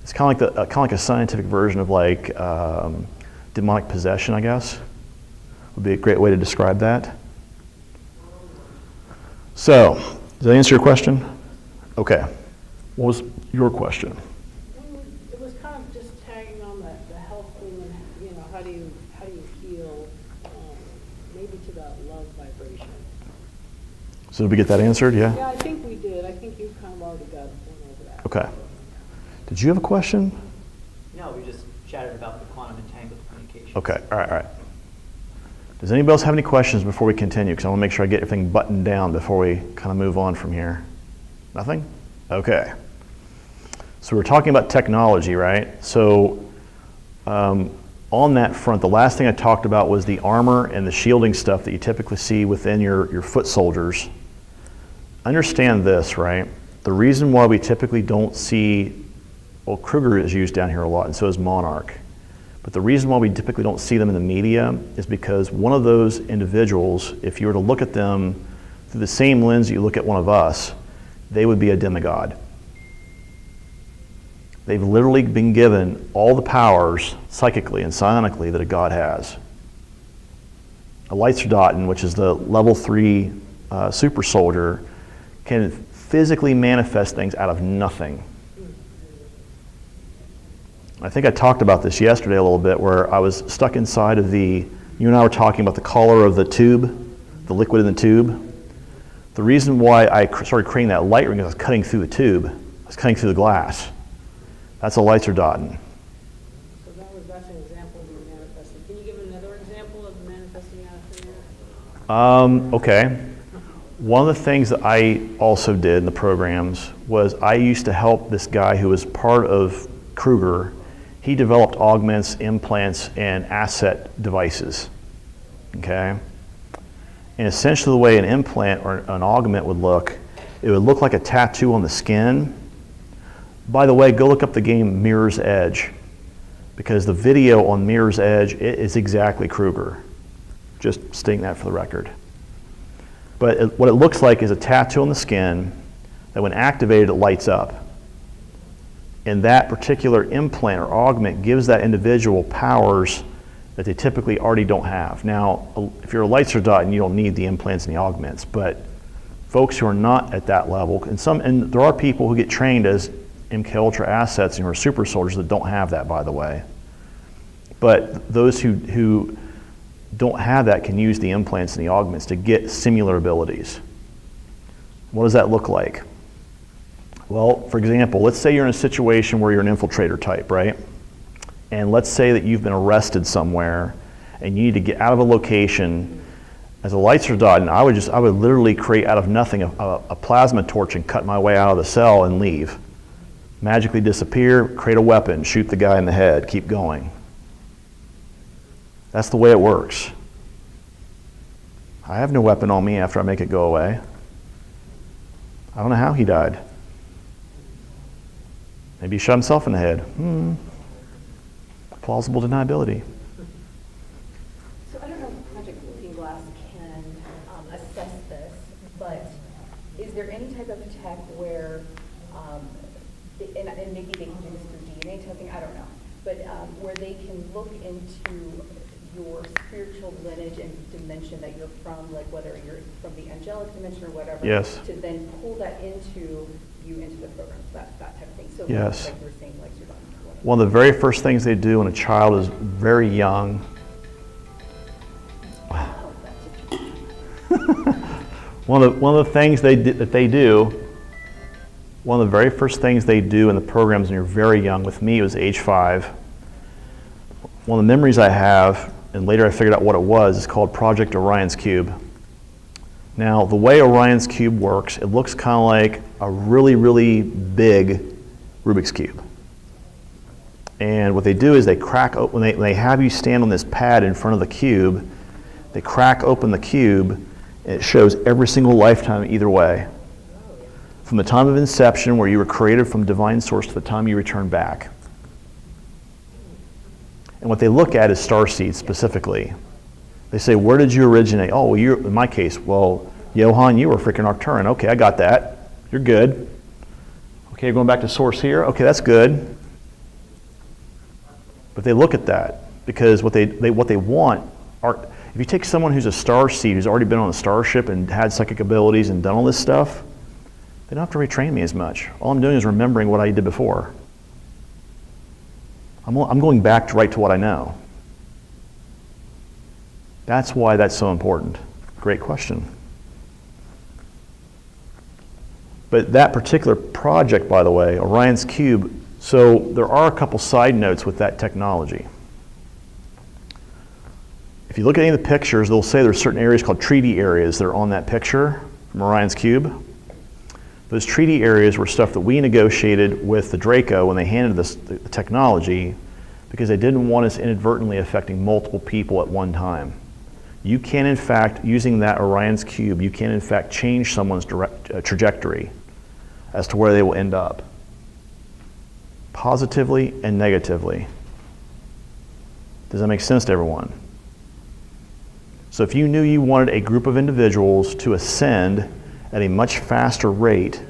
It's kind of like a scientific version of like demonic possession, I guess. Would be a great way to describe that. So, does that answer your question? Okay. What was your question? It was kind of just tagging on the health thing, and how do you heal, maybe to that love vibration. So did we get that answered? Yeah? Yeah, I think we did. I think you kind of already got one over that. Okay. Did you have a question? No, we just chatted about the quantum entangled communication. Okay, all right. Does anybody else have any questions before we continue? Because I want to make sure I get everything buttoned down before we kind of move on from here. Nothing? Okay. So we're talking about technology, right? So on that front, the last thing I talked about was the armor and the shielding stuff that you typically see within your foot soldiers. Understand this, right? The reason why we typically don't see, well, Kruger is used down here a lot, and so is Monarch. But the reason why we typically don't see them in the media is because one of those individuals, if you were to look at them through the same lens you look at one of us, they would be a demigod. They've literally been given all the powers, psychically and psionically, that a god has. A Leitzer-Dotten, which is the level 3 super soldier, can physically manifest things out of nothing. I think I talked about this yesterday a little bit, where I was stuck inside of you and I were talking about the collar of the tube, the liquid in the tube. The reason why I started creating that light ring is I was cutting through the tube. I was cutting through the glass. That's a Leitzer-Dotten. So that's an example of your manifesting. Can you give another example of manifesting out of thin air? Okay. One of the things that I also did in the programs was I used to help this guy who was part of Kruger. He developed augments, implants, and asset devices. Okay? And essentially the way an implant or an augment would look, it would look like a tattoo on the skin. By the way, go look up the game Mirror's Edge, because the video on Mirror's Edge is exactly Kruger. Just stating that for the record. But what it looks like is a tattoo on the skin that when activated, it lights up. And that particular implant or augment gives that individual powers that they typically already don't have. Now, if you're a Leitzer-Dotten, you don't need the implants and the augments, but folks who are not at that level, and there are people who get trained as MK Ultra assets and who are super soldiers that don't have that, by the way. But those who don't have that can use the implants and the augments to get similar abilities. What does that look like? Well, for example, let's say you're in a situation where you're an infiltrator type, right? And let's say that you've been arrested somewhere and you need to get out of a location. As a Leitzer-Dotten, I would literally create out of nothing a plasma torch and cut my way out of the cell and leave. Magically disappear, create a weapon, shoot the guy in the head, keep going. That's the way it works. I have no weapon on me after I make it go away. I don't know how he died. Maybe he shot himself in the head. Plausible deniability. So I don't know if Project Looking Glass can assess this, but is there any type of tech where, and maybe they can do this through DNA testing, I don't know, but where they can look into your spiritual lineage and dimension that you're from, like whether you're from the angelic dimension or whatever, yes, to then pull that into the program, that type of thing. So yes, like you were saying, like you're done. One of the very first things they do when a child is very young. One of the things one of the very first things they do in the programs when you're very young, with me it was age 5. One of the memories I have, and later I figured out what it was, is called Project Orion's Cube. Now, the way Orion's Cube works, it looks kind of like a really, really big Rubik's Cube. And what they do is they crack open, when they have you stand on this pad in front of the cube, they crack open the cube, and it shows every single lifetime either way. From the time of inception, where you were created from divine source, to the time you return back. And what they look at is star seeds specifically. They say, where did you originate? Oh, well, in my case, well, Johann, you were freaking Arcturian. Okay, I got that. You're good. Okay, going back to source here. Okay, that's good. But they look at that because what they want are, if you take someone who's a star seed, who's already been on a starship and had psychic abilities and done all this stuff, they don't have to retrain me as much. All I'm doing is remembering what I did before. I'm going back right to what I know. That's why that's so important. Great question. But that particular project, by the way, Orion's Cube, so there are a couple side notes with that technology. If you look at any of the pictures, they'll say there's certain areas called treaty areas that are on that picture from Orion's Cube. Those treaty areas were stuff that we negotiated with the Draco when they handed us the technology, because they didn't want us inadvertently affecting multiple people at one time. You can, in fact, using that Orion's cube, you can, in fact, change someone's trajectory as to where they will end up, positively and negatively. Does that make sense to everyone? So if you knew you wanted a group of individuals to ascend at a much faster rate,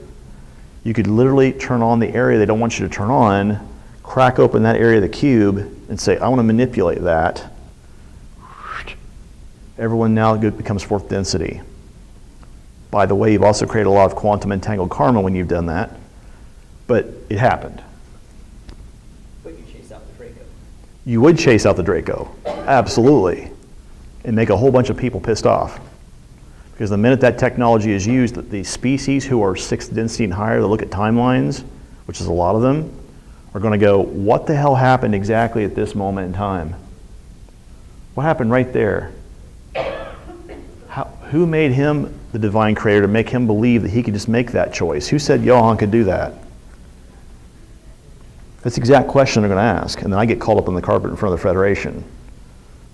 you could literally turn on the area they don't want you to turn on, crack open that area of the cube, and say, I want to manipulate that. Everyone now becomes fourth density. By the way, you've also created a lot of quantum entangled karma when you've done that, but it happened. But you chase out the Draco. You would chase out the Draco, absolutely, and make a whole bunch of people pissed off. Because the minute that technology is used, the species who are sixth density and higher that look at timelines, which is a lot of them, are going to go, what the hell happened exactly at this moment in time? What happened right there? Who made him the divine creator to make him believe that he could just make that choice? Who said Johann could do that? That's the exact question they're going to ask. And then I get called up on the carpet in front of the Federation.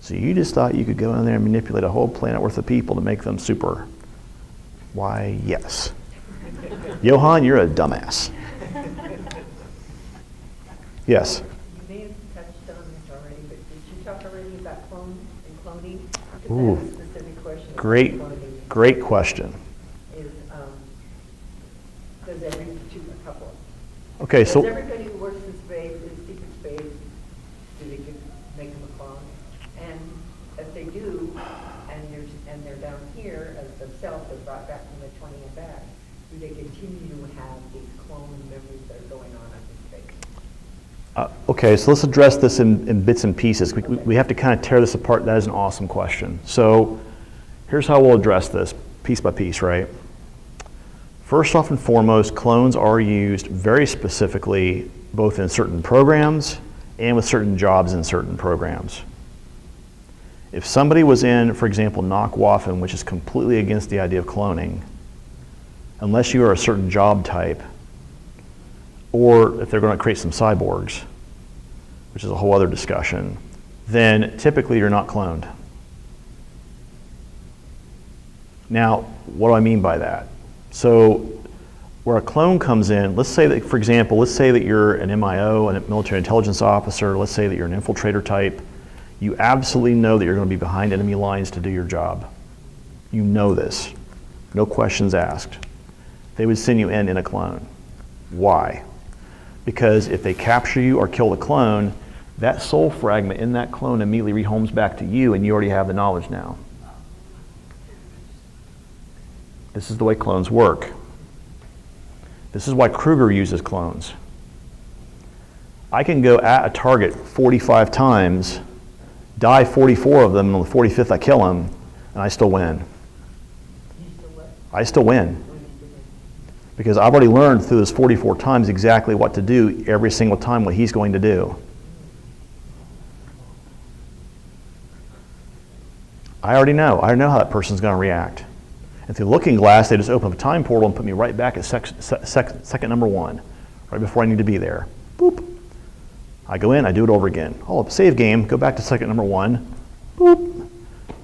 So you just thought you could go in there and manipulate a whole planet worth of people to make them super? Why, yes. Johann, you're a dumbass. Yes? You may have touched on this already, but did you talk already about clone and cloning? Ooh, Is that a specific question? great question. Is, does every, a couple. Okay, Does so everybody who works in space, in secret space, do they make them a clone? And if they do, and they're down here as themselves, they're brought back from the 20 and back, do they continue to have these clone memories that are going on in space? okay, so let's address this in bits and pieces. We have to kind of tear this apart. That is an awesome question. So here's how we'll address this, piece by piece, right? First off and foremost, clones are used very specifically both in certain programs and with certain jobs in certain programs. If somebody was in, for example, Knock-Waffen, which is completely against the idea of cloning, unless you are a certain job type, or if they're going to create some cyborgs, which is a whole other discussion, then typically you're not cloned. Now, what do I mean by that? So where a clone comes in, let's say that, for example, let's say that you're an MIO, a military intelligence officer, let's say that you're an infiltrator type, you absolutely know that you're going to be behind enemy lines to do your job. You know this. No questions asked. They would send you in a clone. Why? Because if they capture you or kill the clone, that soul fragment in that clone immediately rehomes back to you, and you already have the knowledge now. This is the way clones work. This is why Kruger uses clones. I can go at a target 45 times, die 44 of them, and on the 45th I kill him, and I still win. I still win. Because I've already learned through those 44 times exactly what to do every single time, what he's going to do. I already know. I know how that person's going to react. And through Looking Glass, they just open up a time portal and put me right back at second number 1, right before I need to be there. Boop. I go in, I do it over again. Oh, save game, go back to second number 1. Boop.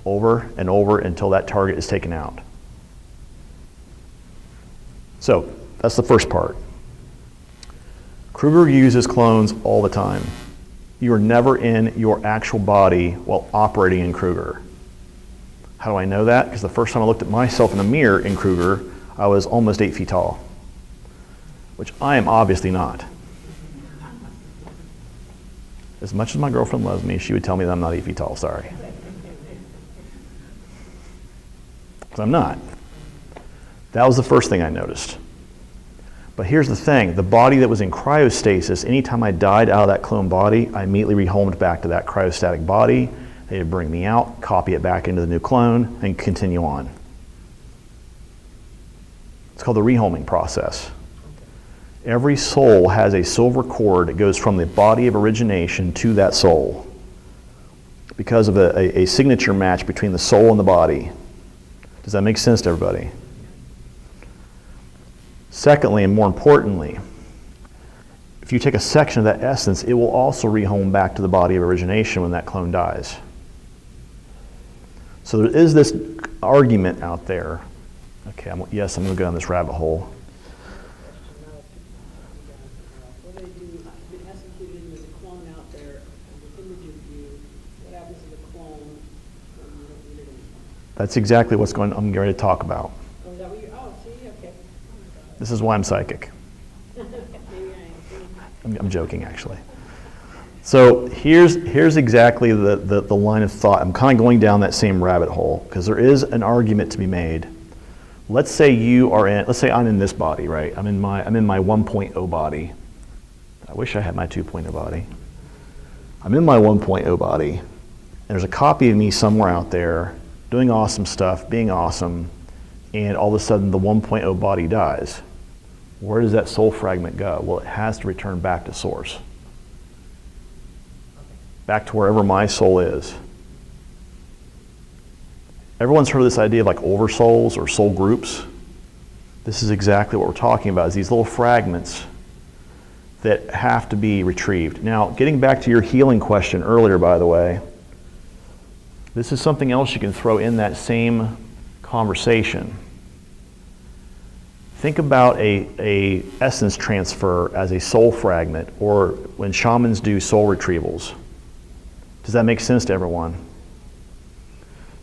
Over and over until that target is taken out. So that's the first part. Kruger uses clones all the time. You are never in your actual body while operating in Kruger. How do I know that? Because the first time I looked at myself in a mirror in Kruger, I was almost 8 feet tall, which I am obviously not. As much as my girlfriend loves me, she would tell me that I'm not 8 feet tall, sorry. Because I'm not. That was the first thing I noticed. But here's the thing, the body that was in cryostasis, anytime I died out of that clone body, I immediately rehomed back to that cryostatic body. They'd bring me out, copy it back into the new clone, and continue on. It's called the rehoming process. Every soul has a silver cord that goes from the body of origination to that soul because of a signature match between the soul and the body. Does that make sense to everybody? Secondly, and more importantly, if if you take a section of that essence, it will also rehome back to the body of origination when that clone dies. So there is this argument out there. Okay, I'm going to go down this rabbit hole. What do they do, in essence, there's a clone out there, an image of you, what happens to the clone when you don't need it anymore? That's exactly I'm getting ready to talk about. Oh, is that what you're, oh, see, okay. This is why I'm psychic. Maybe I am. I'm joking, actually. So here's exactly the line of thought. I'm kind of going down that same rabbit hole because there is an argument to be made. Let's say I'm in this body, right? I'm in my 1.0 body. I wish I had my 2.0 body. I'm in my 1.0 body, and there's a copy of me somewhere out there doing awesome stuff, being awesome, and all of a sudden the 1.0 body dies. Where does that soul fragment go? Well, it has to return back to source. Back to wherever my soul is. Everyone's heard of this idea of like oversouls or soul groups. This is exactly what we're talking about, is these little fragments that have to be retrieved. Now, getting back to your healing question earlier, by the way, this is something else you can throw in that same conversation. Think about a essence transfer as a soul fragment, or when shamans do soul retrievals. Does that make sense to everyone?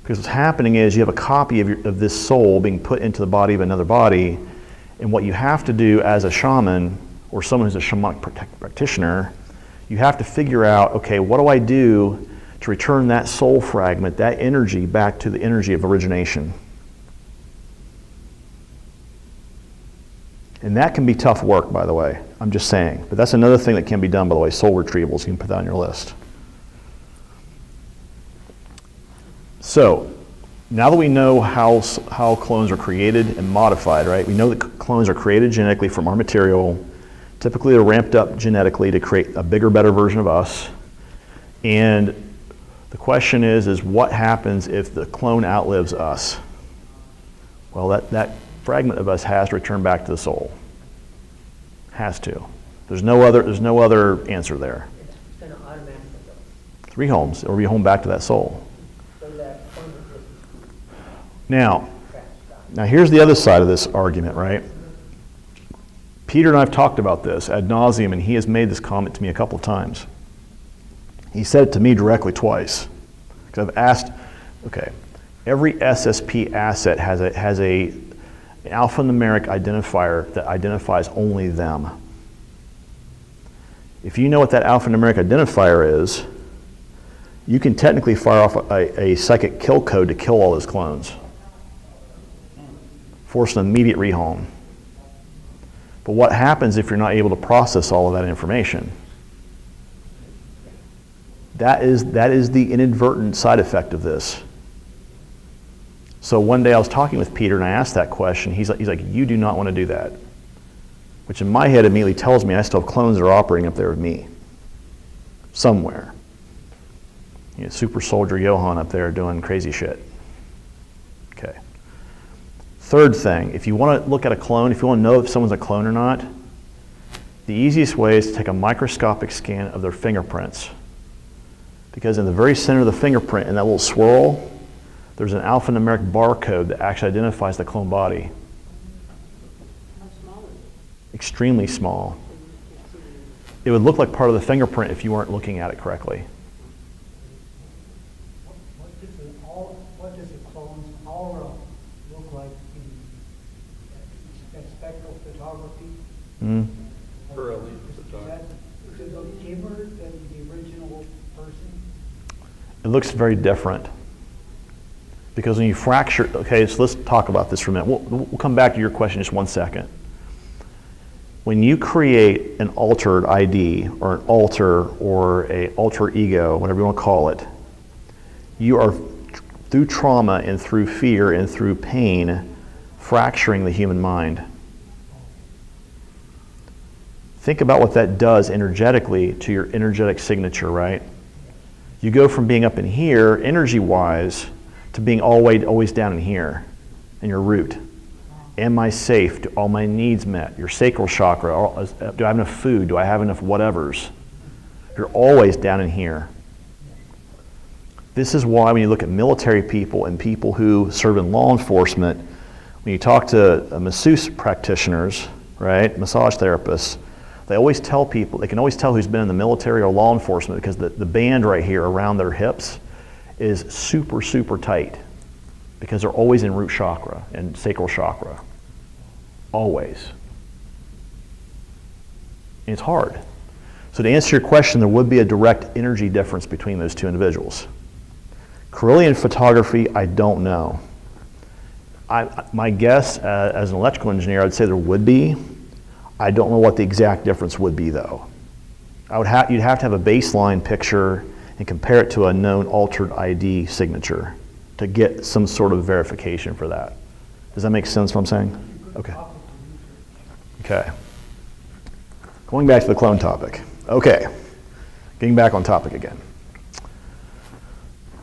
Because what's happening is you have a copy of this soul being put into the body of another body, and what you have to do as a shaman or someone who's a shamanic practitioner, you have to figure out, okay, what do I do to return that soul fragment, that energy, back to the energy of origination? And that can be tough work, by the way. I'm just saying. But that's another thing that can be done, by the way, soul retrievals. You can put that on your list. So, now that we know how clones are created and modified, right? We know that clones are created genetically from our material. Typically, they're ramped up genetically to create a bigger, better version of us. And the question is what happens if the clone outlives us? Well, that fragment of us has to return back to the soul. Has to. There's no other answer there. It's going to automatically go. Rehomes, or rehome back to that soul. So that clone is just Now here's the other side of this argument, right? Peter and I have talked about this ad nauseum, and he has made this comment to me a couple of times. He said it to me directly twice. Because I've asked, okay, every SSP asset has an alphanumeric identifier that identifies only them. If you know what that alphanumeric identifier is, you can technically fire off a psychic kill code to kill all those clones. Force an immediate rehome. But what happens if you're not able to process all of that information? That is the inadvertent side effect of this. So one day I was talking with Peter and I asked that question. He's like, you do not want to do that. Which in my head immediately tells me I still have clones that are operating up there with me. Somewhere. You know, super soldier Johan up there doing crazy shit. Okay. Third thing, if you want to look at a clone, if you want to know if someone's a clone or not, the easiest way is to take a microscopic scan of their fingerprints. Because in the very center of the fingerprint, in that little swirl, there's an alphanumeric barcode that actually identifies the clone body. How small is it? Extremely small. It would look like part of the fingerprint if you weren't looking at it correctly. What does a clone's aura look like in spectral photography? Early Does it look dimmer than the original person? It looks very different. Because when you fracture, okay, so let's talk about this for a minute. We'll come back to your question in just 1 second. When you create an altered ID or an alter or an alter ego, whatever you want to call it, you are, through trauma and through fear and through pain, fracturing the human mind. Think about what that does energetically to your energetic signature, right? You go from being up in here, energy-wise, to being always down in here, in your root. Am I safe? Do all my needs met? Your sacral chakra, do I have enough food? Do I have enough whatevers? You're always down in here. This is why when you look at military people and people who serve in law enforcement, when you talk to masseuse practitioners, right, massage therapists, they always tell people, they can always tell who's been in the military or law enforcement because the band right here around their hips is super, super tight because they're always in root chakra and sacral chakra. Always. And it's hard. So to answer your question, there would be a direct energy difference between those two individuals. Carillion photography, I don't know. My guess as an electrical engineer, I'd say there would be. I don't know what the exact difference would be though. You'd have to have a baseline picture and compare it to a known altered ID signature to get some sort of verification for that. Does that make sense what I'm saying? Okay. Okay. Going back to the clone topic. Okay. Getting back on topic again.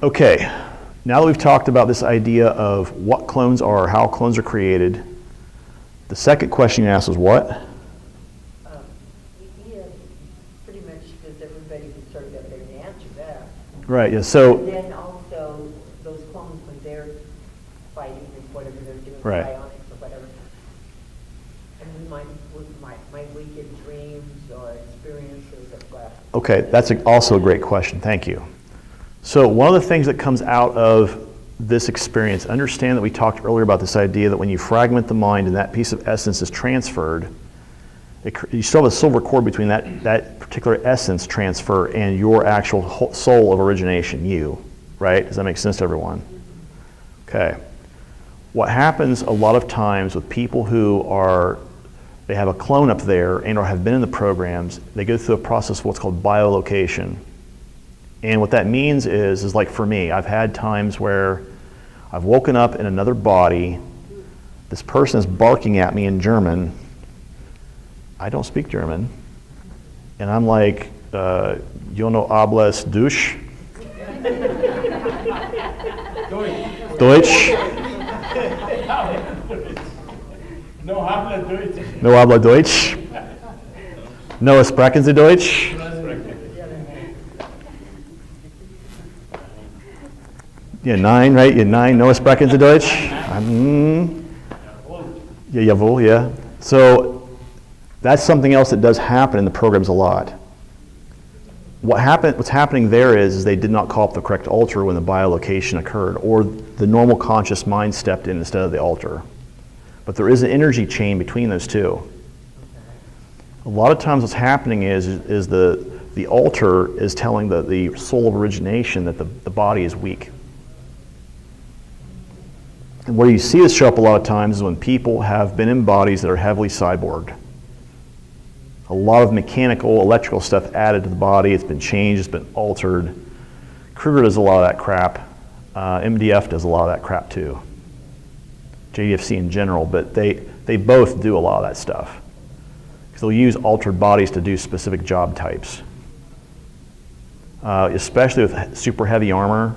Okay. Now that we've talked about this idea of what clones are, how clones are created, the second question you asked was what? Yeah, pretty much because everybody can sort of get there and answer that. Right, yeah, so. And then also those clones when they're fighting and whatever they're doing, Right. bionics or whatever. And we might get dreams or experiences of what. Okay, that's also a great question, thank you. So one of the things that comes out of this experience, understand that we talked earlier about this idea that when you fragment the mind and that piece of essence is transferred, you still have a silver cord between that particular essence transfer and your actual soul of origination, you, right? Does that make sense to everyone? Okay. What happens a lot of times with people who they have a clone up there and or have been in the programs, they go through a process of what's called biolocation. And what that means is like for me, I've had times where I've woken up in another body, this person is barking at me in German, I don't speak German, and I'm like, yo no hablas Deutsch? Deutsch? No habla Deutsch. No habla Deutsch? No sprechen Sie Deutsch? Yeah, 9, right? Yeah, 9, no sprechen Sie Deutsch? Yeah, jawohl, yeah. So that's something else that does happen in the programs a lot. What's happening there is they did not call up the correct altar when the biolocation occurred, or the normal conscious mind stepped in instead of the altar. But there is an energy chain between those two. A lot of times what's happening is the altar is telling the soul of origination that the body is weak. And where you see this show up a lot of times is when people have been in bodies that are heavily cyborged. A lot of mechanical, electrical stuff added to the body. It's been changed, it's been altered. Kruger does a lot of that crap. MDF does a lot of that crap too. JDFC in general, but they both do a lot of that stuff. Because they'll use altered bodies to do specific job types. Especially with super heavy armor,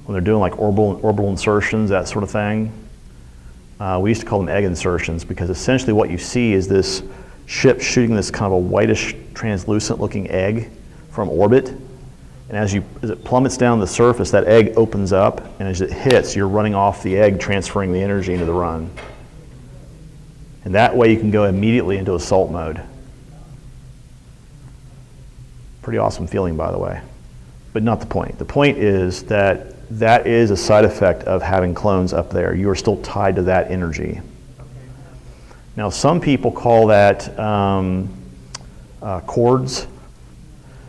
when they're doing like orbital insertions, that sort of thing. We used to call them egg insertions because essentially what you see is this ship shooting this kind of a whitish, translucent looking egg from orbit. And as it plummets down the surface, that egg opens up, and as it hits, you're running off the egg, transferring the energy into the run. And that way you can go immediately into assault mode. Pretty awesome feeling, by the way. But not the point. The point is that is a side effect of having clones up there. You are still tied to that energy. Now, some people call that cords.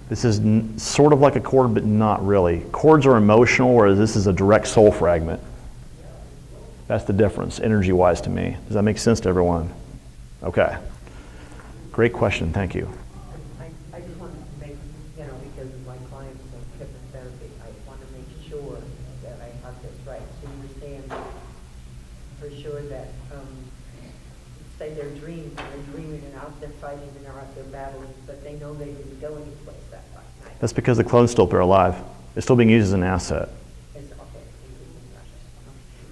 This is sort of like a cord, but not really. Cords are emotional, whereas this is a direct soul fragment. That's the difference, energy-wise, to me. Does that make sense to everyone? Okay. Great question, thank you. I just want to make, because of my clients of hypnotherapy, I want to make sure that I have this right. So you're saying for sure that, say they're dreaming and out there fighting and they're out there battling, but they know they didn't go any place that night. That's because the clone's still there alive. It's still being used as an asset.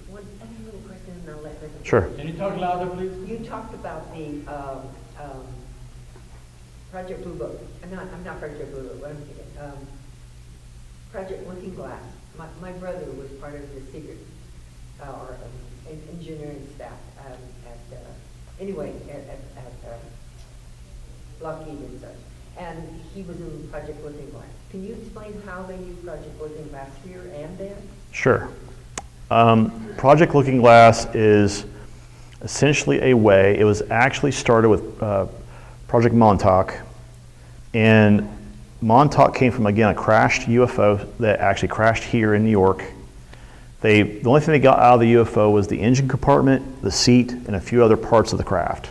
One other little question, and I'll let Sure. Can you talk louder, please? You talked about the Project Blue Book. I'm not Project Blue Book. What am I thinking? Project Looking Glass. My brother was part of the secret or engineering staff at Lockheed and such. And he was in Project Looking Glass. Can you explain how they use Project Looking Glass here and there? Sure. Project Looking Glass is essentially a way, it was actually started with Project Montauk, and Montauk came from, again, a crashed UFO that actually crashed here in New York. The only thing they got out of the UFO was the engine compartment, the seat, and a few other parts of the craft.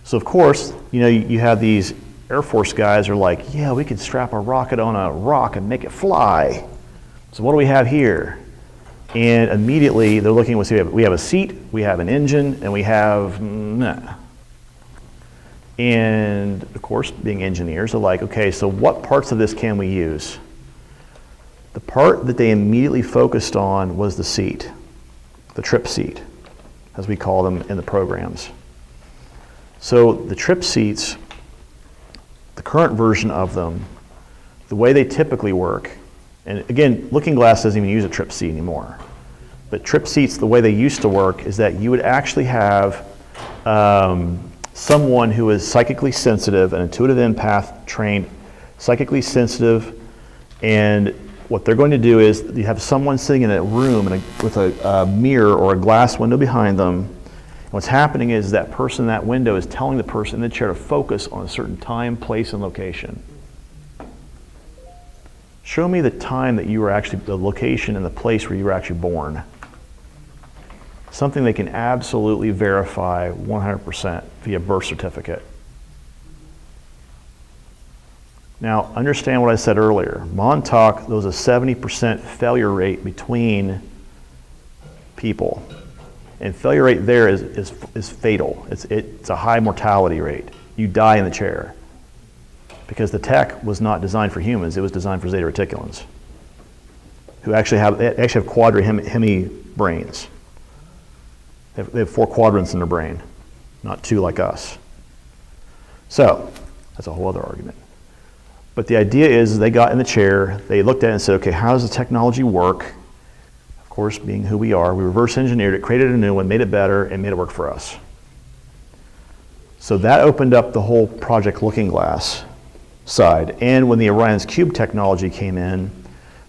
So of course, you have these Air Force guys are like, yeah, we could strap a rocket on a rock and make it fly. So what do we have here? And immediately they're looking, we have a seat, we have an engine, and we have, And of course, being engineers, are like, okay, so what parts of this can we use? The part that they immediately focused on was the seat, the trip seat, as we call them in the programs. So the trip seats, the current version of them, the way they typically work, and again, Looking Glass doesn't even use a trip seat anymore. But trip seats, the way they used to work is that you would actually have someone who is psychically sensitive, an intuitive empath trained, psychically sensitive, and what they're going to do is you have someone sitting in a room with a mirror or a glass window behind them. And what's happening is that person in that window is telling the person in the chair to focus on a certain time, place, and location. Show me the time that you were actually, the location and the place where you were actually born. Something they can absolutely verify 100% via birth certificate. Now, understand what I said earlier. Montauk, there was a 70% failure rate between people. And failure rate there is fatal. It's a high mortality rate. You die in the chair. Because the tech was not designed for humans, it was designed for Zeta Reticulans, who actually have quadri-hemi brains. They have 4 quadrants in their brain, not 2 like us. So, that's a whole other argument. But the idea is they got in the chair, they looked at it and said, okay, how does the technology work? Of course, being who we are, we reverse engineered it, created a new one, made it better, and made it work for us. So that opened up the whole Project Looking Glass side. And when the Orion's Cube technology came in,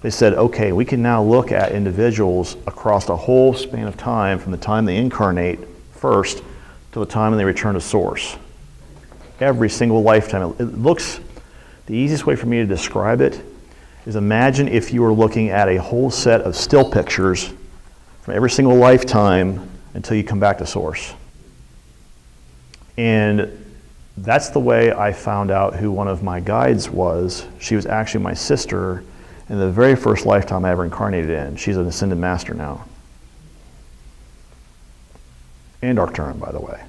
they said, okay, we can now look at individuals across a whole span of time from the time they incarnate first to the time when they return to source. Every single lifetime. It looks, the easiest way for me to describe it is imagine if you were looking at a whole set of still pictures from every single lifetime until you come back to source. And that's the way I found out who one of my guides was. She was actually my sister in the very first lifetime I ever incarnated in. She's an Ascended Master now. And Arcturus, by the way.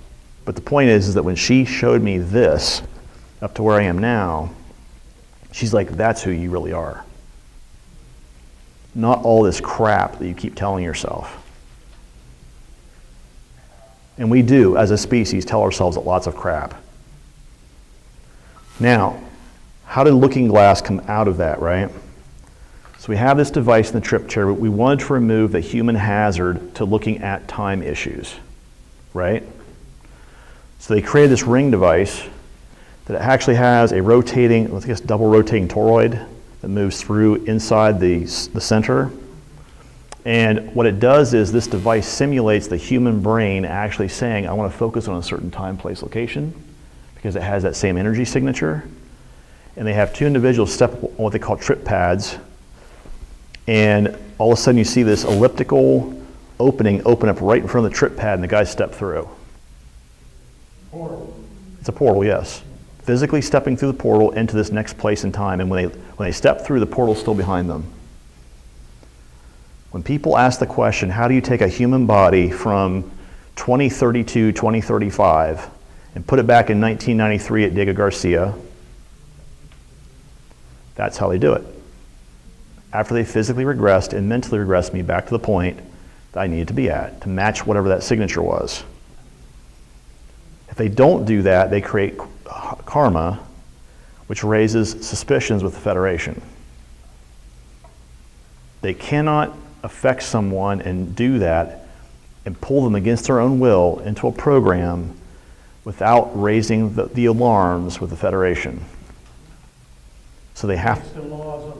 But the point is that when she showed me this, up to where I am now, she's like, that's who you really are. Not all this crap that you keep telling yourself. And we do, as a species, tell ourselves lots of crap. Now, how did Looking Glass come out of that, right? So we have this device in the trip chair, but we wanted to remove the human hazard to looking at time issues, right? So they created this ring device that actually has a rotating, I guess double rotating toroid that moves through inside the center. And what it does is this device simulates the human brain actually saying, I want to focus on a certain time, place, location, because it has that same energy signature. And they have 2 individuals step on what they call trip pads. And all of a sudden you see this elliptical opening open up right in front of the trip pad and the guys step through. Portal. It's a portal, yes. Physically stepping through the portal into this next place in time. And when they step through, the portal's still behind them. When people ask the question, how do you take a human body from 2032, 2035 and put it back in 1993 at Diego Garcia, that's how they do it. After they physically regressed and mentally regressed me back to the point that I needed to be at to match whatever that signature was. If they don't do that, they create karma, which raises suspicions with the Federation. They cannot affect someone and do that and pull them against their own will into a program without raising the alarms with the Federation. So they have It's the laws of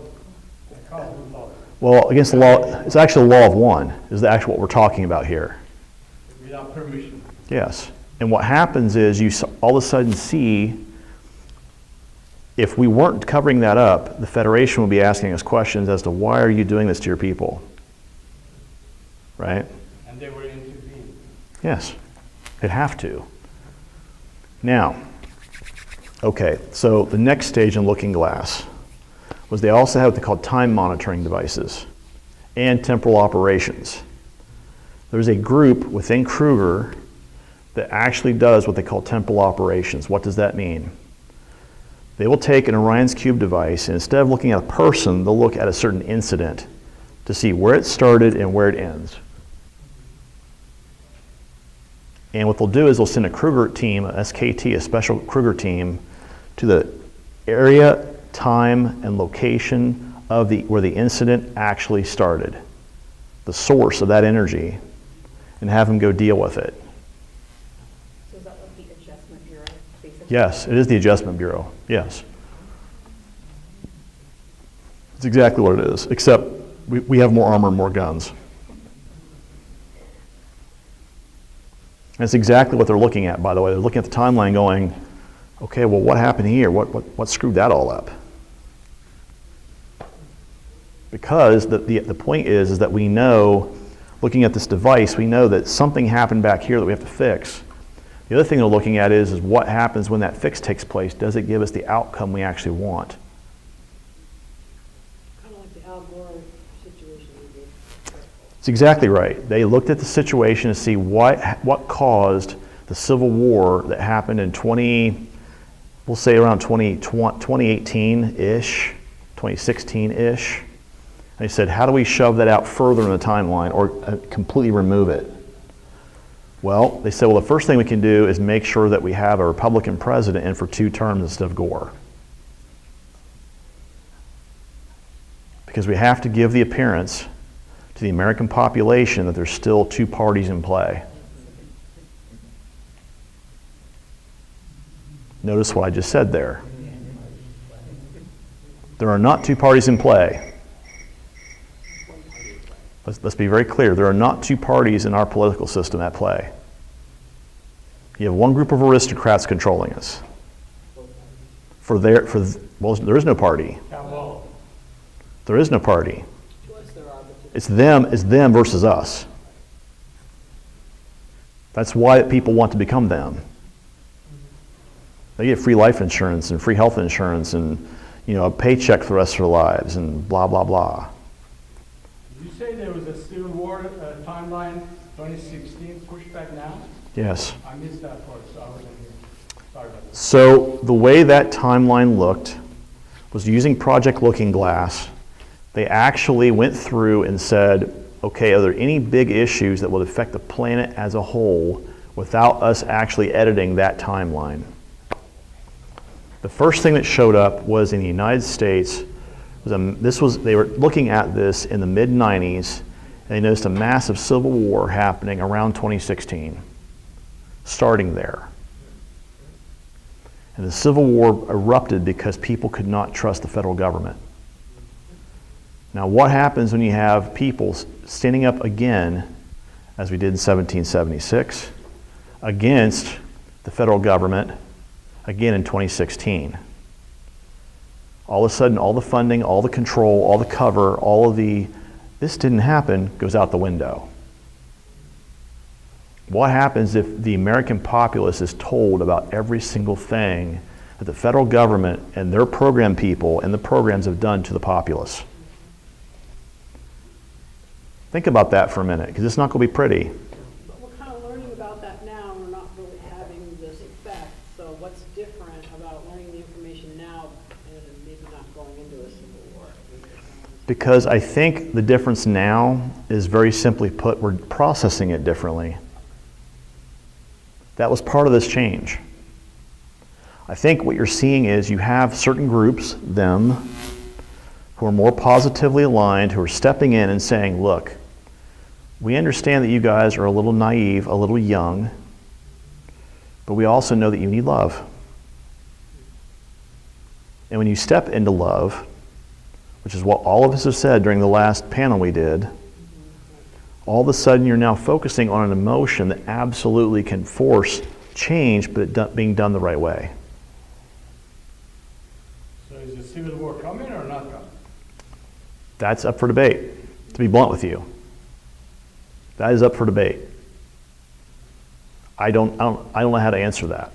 the cosmic law. well, against the law, it's actually the law of one, is actually what we're talking about here. Without permission. Yes. And what happens is you all of a sudden see, if we weren't covering that up, the Federation would be asking us questions as to why are you doing this to your people? Right? And they were intervened. Yes. They'd have to. Now, okay, so the next stage in Looking Glass was they also have what they call time monitoring devices and temporal operations. There's a group within Kruger that actually does what they call temporal operations. What does that mean? They will take an Orion's Cube device, and instead of looking at a person, they'll look at a certain incident to see where it started and where it ends. And what they'll do is they'll send a Kruger team, a SKT, a special Kruger team, to the area, time, and location of where the incident actually started, the source of that energy, and have them go deal with it. So is that like the Adjustment Bureau, basically? Yes, it is the Adjustment Bureau, yes. It's exactly what it is, except we have more armor and more guns. That's exactly what they're looking at, by the way. They're looking at the timeline going, okay, well, what happened here? What screwed that all up? Because the point is that we know, looking at this device, we know that something happened back here that we have to fix. The other thing they're looking at is what happens when that fix takes place. Does it give us the outcome we actually want? Kind of like the Al Gore situation we did. It's exactly right. They looked at the situation to see what caused the Civil War that happened in we'll say around 2018-ish, 2016-ish. And they said, how do we shove that out further in the timeline or completely remove it? Well, they said, well, the first thing we can do is make sure that we have a Republican president in for 2 terms instead of Gore. Because we have to give the appearance to the American population that there's still 2 parties in play. Notice what I just said there. There are not 2 parties in play. Let's be very clear. There are not 2 parties in our political system at play. You have one group of aristocrats controlling us. Well, there is no party. There is no party. It's them versus us. That's why people want to become them. They get free life insurance and free health insurance and a paycheck for the rest of their lives and blah, blah, blah. Did you say there was a Civil War timeline, 2016, pushed back now? Yes. I missed that part, so I wasn't here. Sorry about that. So the way that timeline looked was using Project Looking Glass. They actually went through and said, okay, are there any big issues that will affect the planet as a whole without us actually editing that timeline? The first thing that showed up was in the United States. They were looking at this in the mid-90s, and they noticed a massive civil war happening around 2016, starting there. And the Civil War erupted because people could not trust the federal government. Now, what happens when you have people standing up again, as we did in 1776, against the federal government, again in 2016? All of a sudden, all the funding, all the control, all the cover, this didn't happen, goes out the window. What happens if the American populace is told about every single thing that the federal government and their program people and the programs have done to the populace? Think about that for a minute, because it's not going to be pretty. But we're kind of learning about that now, and we're not really having this effect. So what's different about learning the information now and maybe not going into a civil war? Because I think the difference now is very simply put, we're processing it differently. That was part of this change. I think what you're seeing is you have certain groups, them, who are more positively aligned, who are stepping in and saying, look, we understand that you guys are a little naive, a little young, but we also know that you need love. And when you step into love, which is what all of us have said during the last panel we did, all of a sudden you're now focusing on an emotion that absolutely can force change, but it being done the right way. So is the civil war coming or not coming? That's up for debate, to be blunt with you. That is up for debate. I don't know how to answer that.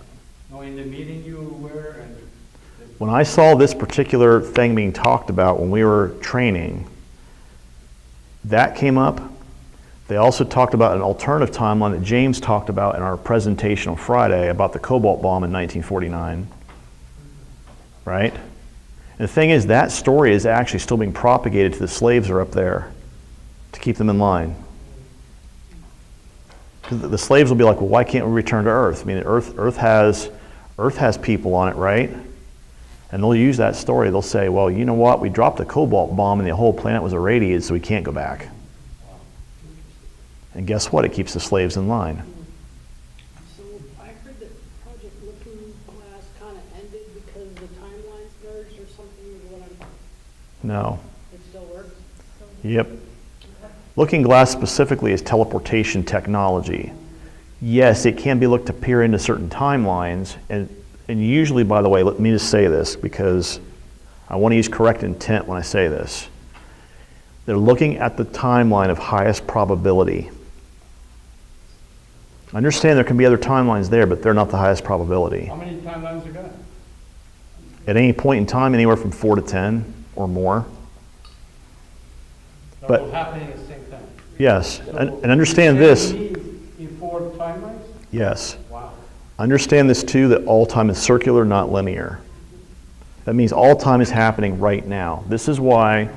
No, in the meeting you were, and When I saw this particular thing being talked about when we were training, that came up. They also talked about an alternative timeline that James talked about in our presentation on Friday about the cobalt bomb in 1949. Right? And the thing is, that story is actually still being propagated to the slaves who are up there to keep them in line. The slaves will be like, well, why can't we return to Earth? I mean, Earth has people on it, right? And they'll use that story. They'll say, well, you know what? We dropped a cobalt bomb and the whole planet was irradiated, so we can't go back. And guess what? It keeps the slaves in line. So I heard that Project Looking Glass kind of ended because the timelines merged or something. Is what I'm. No. It still works. Yep. Looking Glass specifically is teleportation technology. Yes, it can be looked to peer into certain timelines, and usually, by the way, let me just say this because I want to use correct intent when I say this. They're looking at the timeline of highest probability. I understand there can be other timelines there, but they're not the highest probability. how many timelines are got? At any point in time, anywhere from 4 to 10 or more. That But- will happen at the same time. Yes, So and understand you this. say in 4 timelines? Yes. Wow. Understand this too, that all time is circular, not linear. That means all time is happening right now. This is why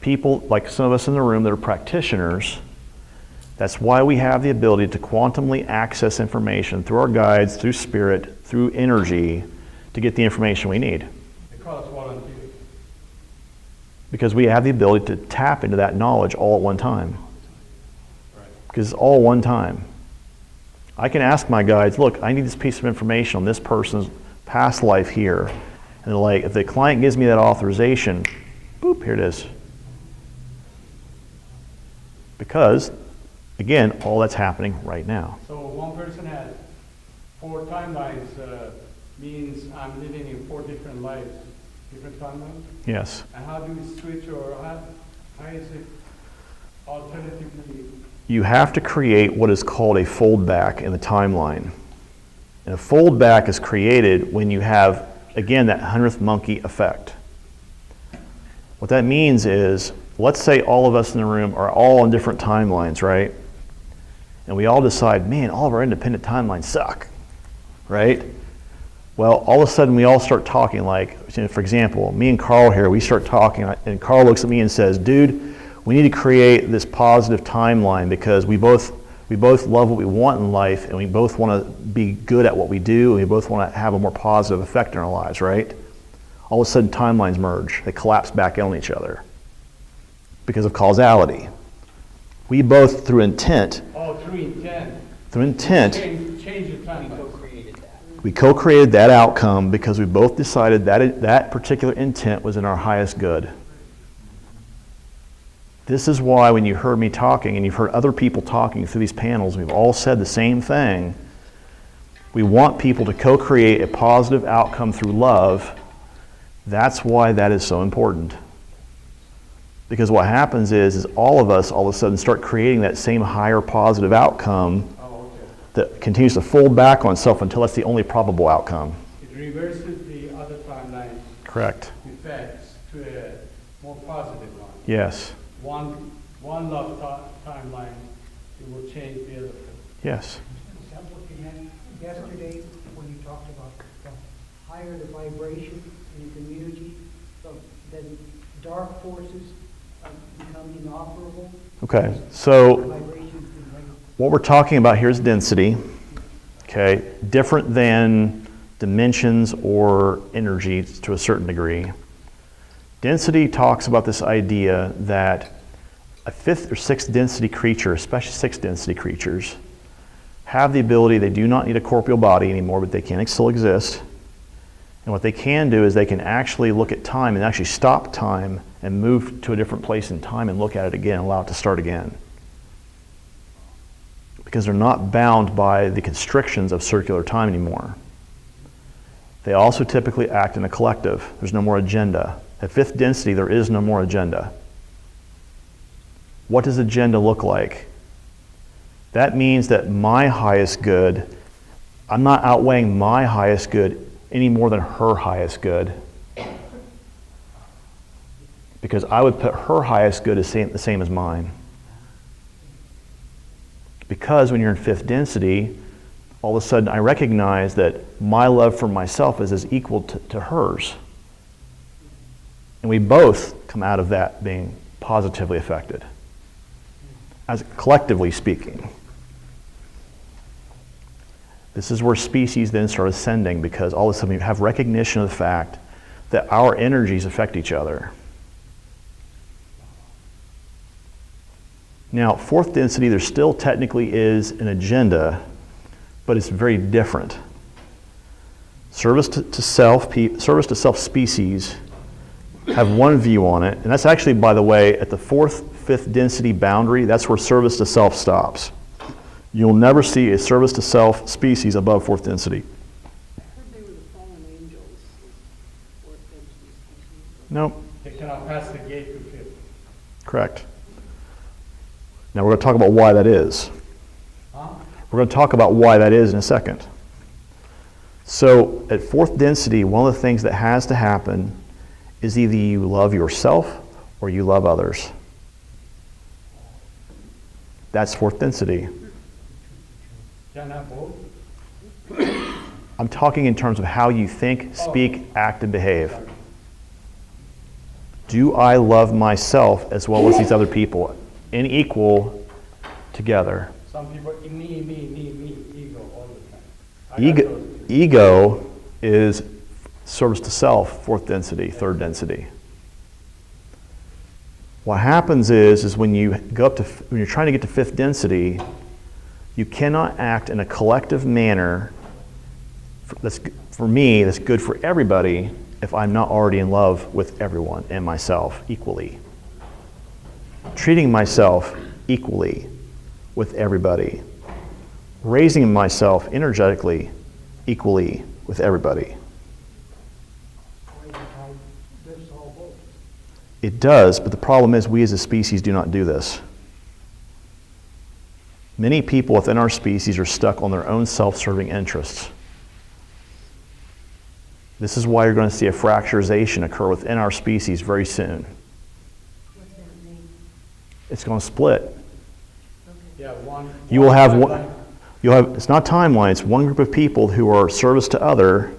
people, like some of us in the room that are practitioners, that's why we have the ability to quantumly access information through our guides, through spirit, through energy, to get the information we need. They call us volunteers. Because we have the ability to tap into that knowledge all at one time. Right. Because it's all one time. I can ask my guides, look, I need this piece of information on this person's past life here. And they're like, if the client gives me that authorization, boop, here it is. Because, again, all that's happening right now. So one person has 4 timelines, means I'm living in 4 different lives, different timelines? Yes. And how do we switch, or how is it alternatively? You have to create what is called a foldback in the timeline. And a foldback is created when you have, again, that 100th monkey effect. What that means is, let's say all of us in the room are all on different timelines, right? And we all decide, man, all of our independent timelines suck, right? Well, all of a sudden we all start talking like, for example, me and Carl here, we start talking, and Carl looks at me and says, dude, we need to create this positive timeline because we both love what we want in life, and we both want to be good at what we do, and we both want to have a more positive effect in our lives, right? All of a sudden timelines merge. They collapse back on each other because of causality. We both, through intent, Change the timeline. we co-created that outcome because we both decided that that particular intent was in our highest good. This is why when you heard me talking, and you've heard other people talking through these panels, we've all said the same thing. We want people to co-create a positive outcome through love. That's why that is so important. Because what happens is all of us all of a sudden start creating that same higher positive outcome that continues to fold back on itself until that's the only probable outcome. It reverses the other timeline. Correct. Effects to a more positive one. Yes. One love timeline, it will change the other. Yes. I was looking at yesterday when you talked about the higher the vibration in the community, then dark forces inoperable? Okay, so Vibrations can make what we're talking about here is density, okay? Different than dimensions or energy to a certain degree. Density talks about this idea that a fifth or sixth density creature, especially sixth density creatures, have the ability, they do not need a corporeal body anymore, but they can still exist. And what they can do is they can actually look at time and actually stop time and move to a different place in time and look at it again and allow it to start again. Because they're not bound by the constrictions of circular time anymore. They also typically act in a collective. There's no more agenda. At fifth density, there is no more agenda. What does agenda look like? That means that my highest good, I'm not outweighing my highest good any more than her highest good. Because I would put her highest good as the same as mine. Because when you're in fifth density, all of a sudden I recognize that my love for myself is as equal to hers. And we both come out of that being positively affected, as collectively speaking. This is where species then start ascending, because all of a sudden we have recognition of the fact that our energies affect each other. Now, fourth density, there still technically is an agenda, but it's very different. Service to self species have one view on it, and that's actually, by the way, at the fourth, fifth density boundary, that's where service to self stops. You'll never see a service to self species above fourth density. I heard they were the fallen angels, fourth density species. Nope. They cannot pass the gate to fifth. Correct. Now we're going to talk about why that is. Huh? We're going to talk about why that is in a second. So at fourth density, one of the things that has to happen is either you love yourself or you love others. That's fourth density. Cannot both? I'm talking in terms of how you think, speak, act, and behave. Do I love myself as well as these other people in equal together? Some people, me, ego all the time. Ego is service to self, fourth density, third density. What happens is when you go up to, when you're trying to get to fifth density, you cannot act in a collective manner that's, for me, that's good for everybody if I'm not already in love with everyone and myself equally. Treating myself equally with everybody. Raising myself energetically equally with everybody. It does, but the problem is we as a species do not do this. Many people within our species are stuck on their own self-serving interests. This is why you're going to see a fracturization occur within our species very soon. What's that mean? It's going to split. Yeah, one. You will have one. You'll have. It's not timeline. It's one group of people who are service to other,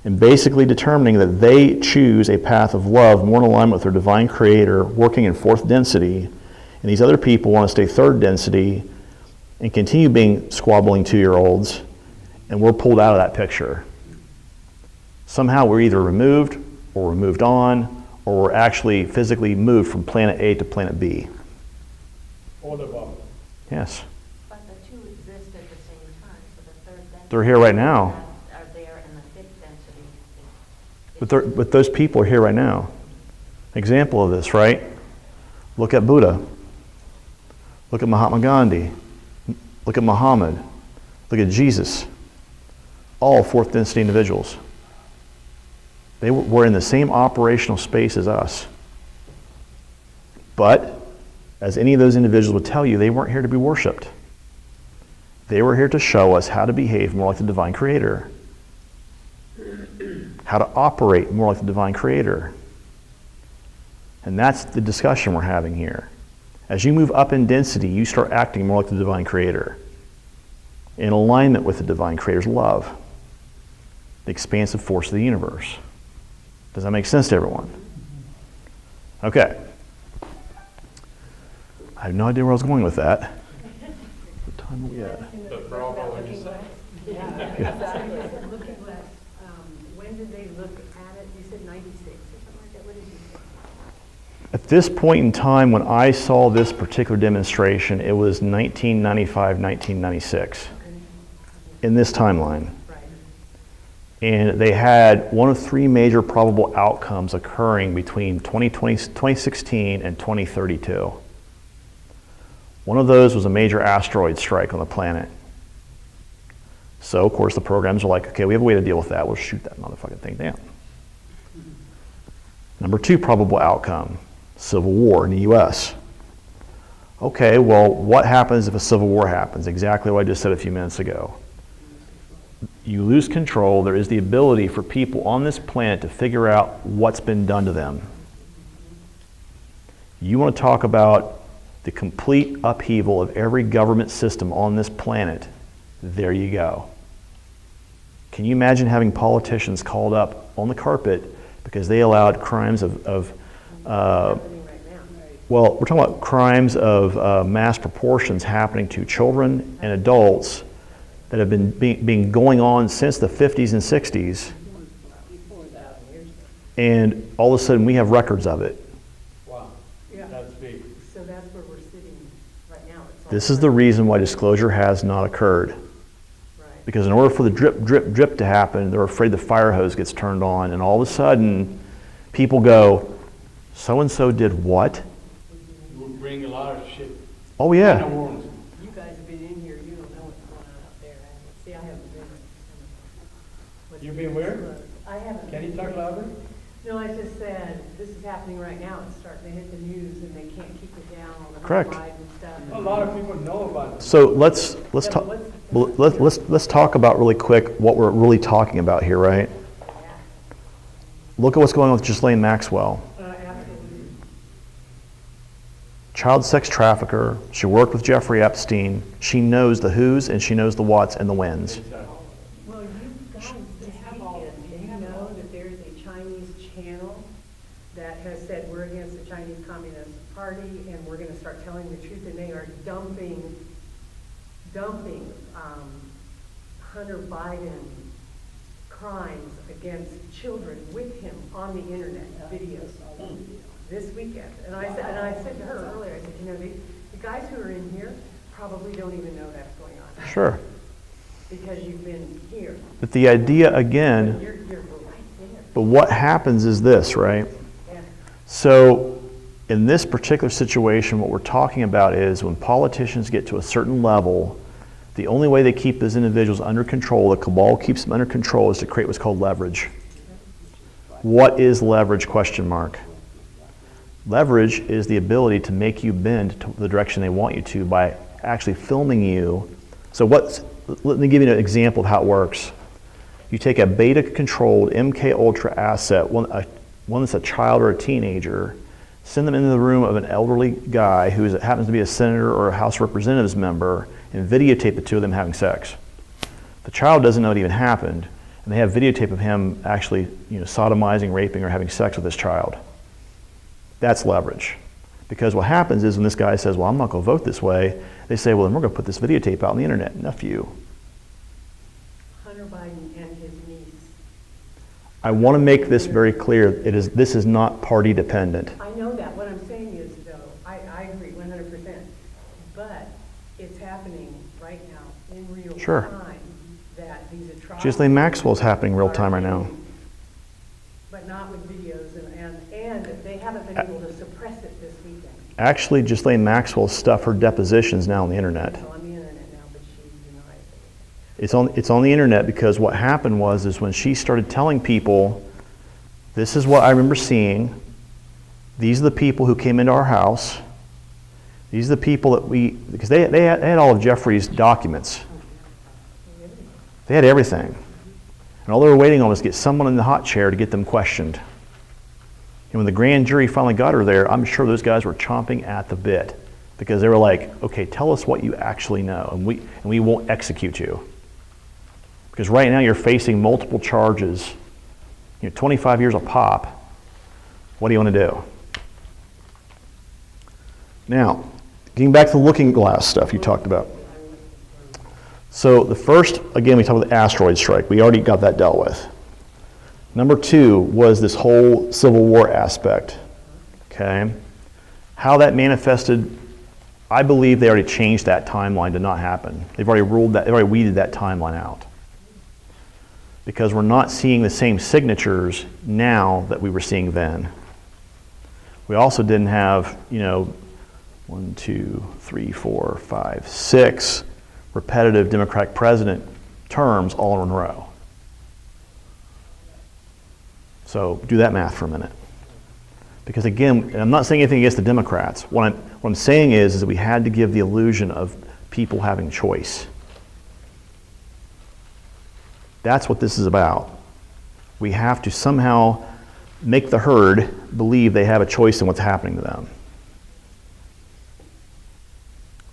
and basically determining that they choose a path of love more in alignment with their divine creator, working in fourth density, and these other people want to stay third density and continue being squabbling 2-year-olds, and we're pulled out of that picture. Somehow we're either removed, or we're moved on, or we're actually physically moved from planet A to planet B. All above. Yes. But the two exist at the same time, so the third density. They're here right now. Are there in the fifth density. But those people are here right now. Example of this, right? Look at Buddha. Look at Mahatma Gandhi. Look at Muhammad. Look at Jesus. All fourth density individuals. They were in the same operational space as us. But, as any of those individuals would tell you, they weren't here to be worshipped. They were here to show us how to behave more like the divine creator. How to operate more like the divine creator. And that's the discussion we're having here. As you move up in density, you start acting more like the divine creator. In alignment with the divine creator's love. The expansive force of the universe. Does that make sense to everyone? Okay. I have no idea where I was going with that. What time are we at? Looking glass, when did they look at it? You said 96 or something like that, what did you say? At this point in time, when I saw this particular demonstration, it was 1995, 1996, in this timeline. And they had one of three major probable outcomes occurring between 2016 and 2032. One of those was a major asteroid strike on the planet. So, of course, the programs are like, okay, we have a way to deal with that. We'll shoot that motherfucking thing down. Number two probable outcome, civil war in the US. Okay, well, what happens if a civil war happens? Exactly what I just said a few minutes ago. You lose control. There is the ability for people on this planet to figure out what's been done to them. You want to talk about the complete upheaval of every government system on this planet, there you go. Can you imagine having politicians called up on the carpet because they allowed crimes well, we're talking about crimes of mass proportions happening to children and adults that have been going on since the 50s and 60s, and all of a sudden we have records of it. Wow, that's big. So that's where we're sitting right now. This is the reason why disclosure has not occurred. Because in order for the drip, drip, drip to happen, they're afraid the fire hose gets turned on, and all of a sudden, people go, so-and-so did what? You bring a lot of shit. Oh, yeah. You guys have been in here, you don't know what's going on out there. See, I haven't been. You've been where? I haven't. Can you talk louder? No, I just said, this is happening right now. It's starting to hit the news, and they can't keep it down on the Correct. side and stuff. A lot of people know about it. So let's talk about really quick what we're really talking about here, right? Look at what's going on with Ghislaine Maxwell. Absolutely. Child sex trafficker. She worked with Jeffrey Epstein. She knows the who's and she knows the what's and the when's. Well, you guys, this weekend, you know that there's a Chinese channel that has said we're against the Chinese Communist Party and we're going to start telling the truth, and they are dumping Hunter Biden crimes against children with him on the internet, videos this weekend. And I said to her earlier, I said, you know, the guys who are in here probably don't even know that's going on. Sure. Because you've been here. But the idea again, You're right there. but what happens is this, right? Yeah. So in this particular situation, what we're talking about is when politicians get to a certain level, the only way they keep those individuals under control, the cabal keeps them under control, is to create what's called leverage. What is leverage, question mark? Leverage is the ability to make you bend to the direction they want you to by actually filming you. So let me give you an example of how it works. You take a beta-controlled MK Ultra asset, one that's a child or a teenager, send them into the room of an elderly guy who happens to be a senator or a House of Representatives member, and videotape the two of them having sex. The child doesn't know it even happened, and they have videotape of him actually, sodomizing, raping, or having sex with this child. That's leverage. Because what happens is when this guy says, well, I'm not going to vote this way, they say, well, then we're going to put this videotape out on the internet. Enough you. Hunter Biden and his niece. I want to make this very clear. This is not party dependent. I know that. What I'm saying is, though, I agree 100%. But it's happening right now in real time that these atrocities. Ghislaine Maxwell's happening real time right now. But not with videos, and they haven't been able to suppress it this weekend. Actually, Ghislaine Maxwell's stuff, her depositions now on the internet. It's on the internet now, but she denies it. It's on the internet because what happened is when she started telling people, this is what I remember seeing, these are the people who came into our house, these are the people that because they had all of Jeffrey's documents. They had everything. And all they were waiting on was to get someone in the hot chair to get them questioned. And when the grand jury finally got her there, I'm sure those guys were chomping at the bit because they were like, okay, tell us what you actually know, and we won't execute you. Because right now you're facing multiple charges, 25 years a pop. What do you want to do? Now, Getting back to the looking glass stuff you talked about. So the first, again, we talked about the asteroid strike. We already got that dealt with. Number 2 was this whole Civil War aspect, okay? How that manifested, I believe they already changed that timeline to not happen. They've already ruled that, they've already weeded that timeline out. Because we're not seeing the same signatures now that we were seeing then. We also didn't have, 1, 2, 3, 4, 5, 6 repetitive Democratic president terms all in a row. So do that math for a minute. Because again, and I'm not saying anything against the Democrats. What I'm saying is that we had to give the illusion of people having choice. That's what this is about. We have to somehow make the herd believe they have a choice in what's happening to them.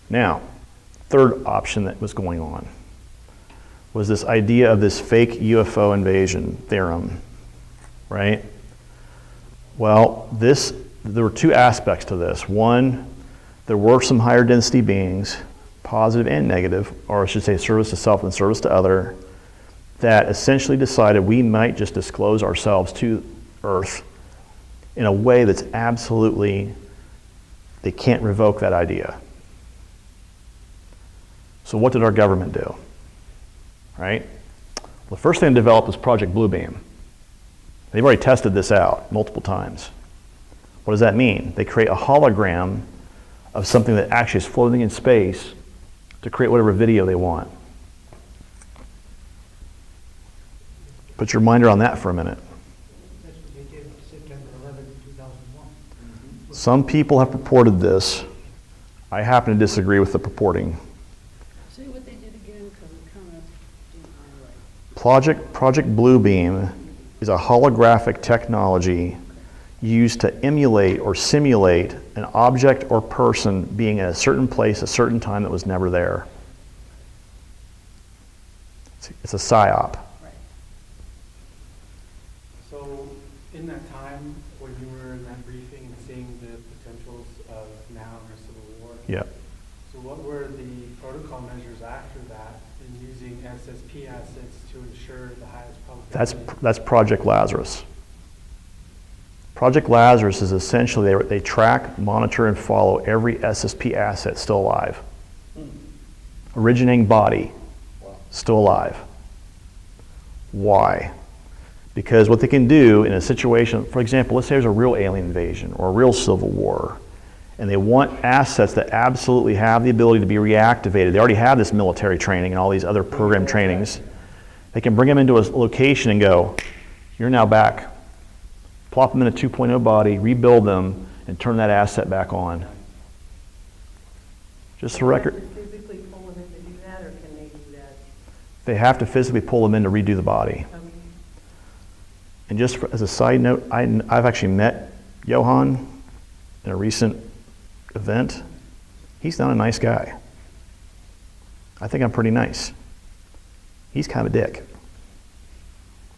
Now, third option that was going on was this idea of this fake UFO invasion theorem, right? Well, there were 2 aspects to this. One, there were some higher density beings, positive and negative, or I should say service to self and service to other, that essentially decided we might just disclose ourselves to Earth in a way that's absolutely, they can't revoke that idea. So what did our government do? Right? Well, the first thing they developed was Project Bluebeam. They've already tested this out multiple times. What does that mean? They create a hologram of something that actually is floating in space to create whatever video they want. Put your mind around that for a minute. That's what they did September 11, 2001. Some people have purported this. I happen to disagree with the purporting. Say what they did again, because it kind of didn't highlight. Project Bluebeam is a holographic technology used to emulate or simulate an object or person being in a certain place, a certain time that was never there. It's a PSYOP. So in that time when you were in that briefing and seeing the potentials of now or Civil War, Yeah. so what were the protocol measures after that in using SSP assets to ensure the highest probability? That's Project Lazarus. Project Lazarus is essentially, they track, monitor, and follow every SSP asset still alive. Originating body, still alive. Why? Because what they can do in a situation, for example, let's say there's a real alien invasion or a real civil war, and they want assets that absolutely have the ability to be reactivated. They already have this military training and all these other program trainings. They can bring them into a location and go, you're now back. Plop them in a 2.0 body, rebuild them, and turn that asset back on. Just for record. Can they physically pull them in to do that, or can they do that? They have to physically pull them in to redo the body. Okay. And just as a side note, I've actually met Johan in a recent event. He's not a nice guy. I think I'm pretty nice. He's kind of a dick.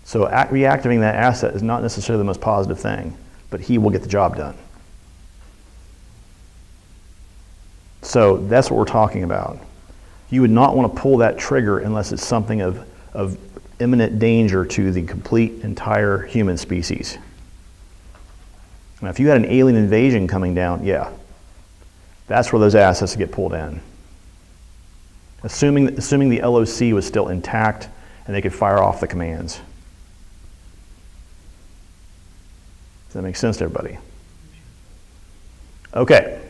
So reactivating that asset is not necessarily the most positive thing, but he will get the job done. So that's what we're talking about. You would not want to pull that trigger unless it's something of imminent danger to the complete entire human species. Now, if you had an alien invasion coming down, yeah, that's where those assets get pulled in. Assuming the LOC was still intact and they could fire off the commands. Does that make sense to everybody? Okay.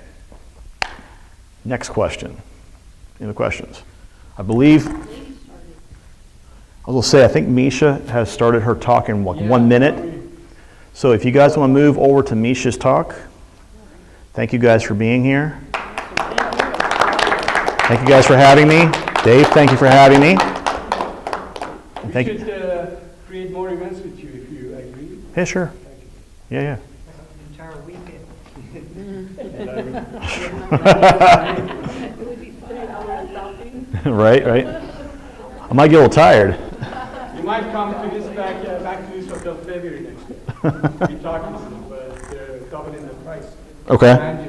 Next question. Any other questions? I believe, I was going to say, I think Misha has started her talk in like 1 minute. So if you guys want to move over to Misha's talk, thank you guys for being here. Thank you guys for having me. Dave, thank you for having me. And We should create more events with you if you agree. Yeah, sure. Yeah, yeah. An entire weekend. It would be 3 hours something. Right. I might get a little tired. You might come to this back to this hotel February next year. We're talking to them, but they're doubling the price. Okay.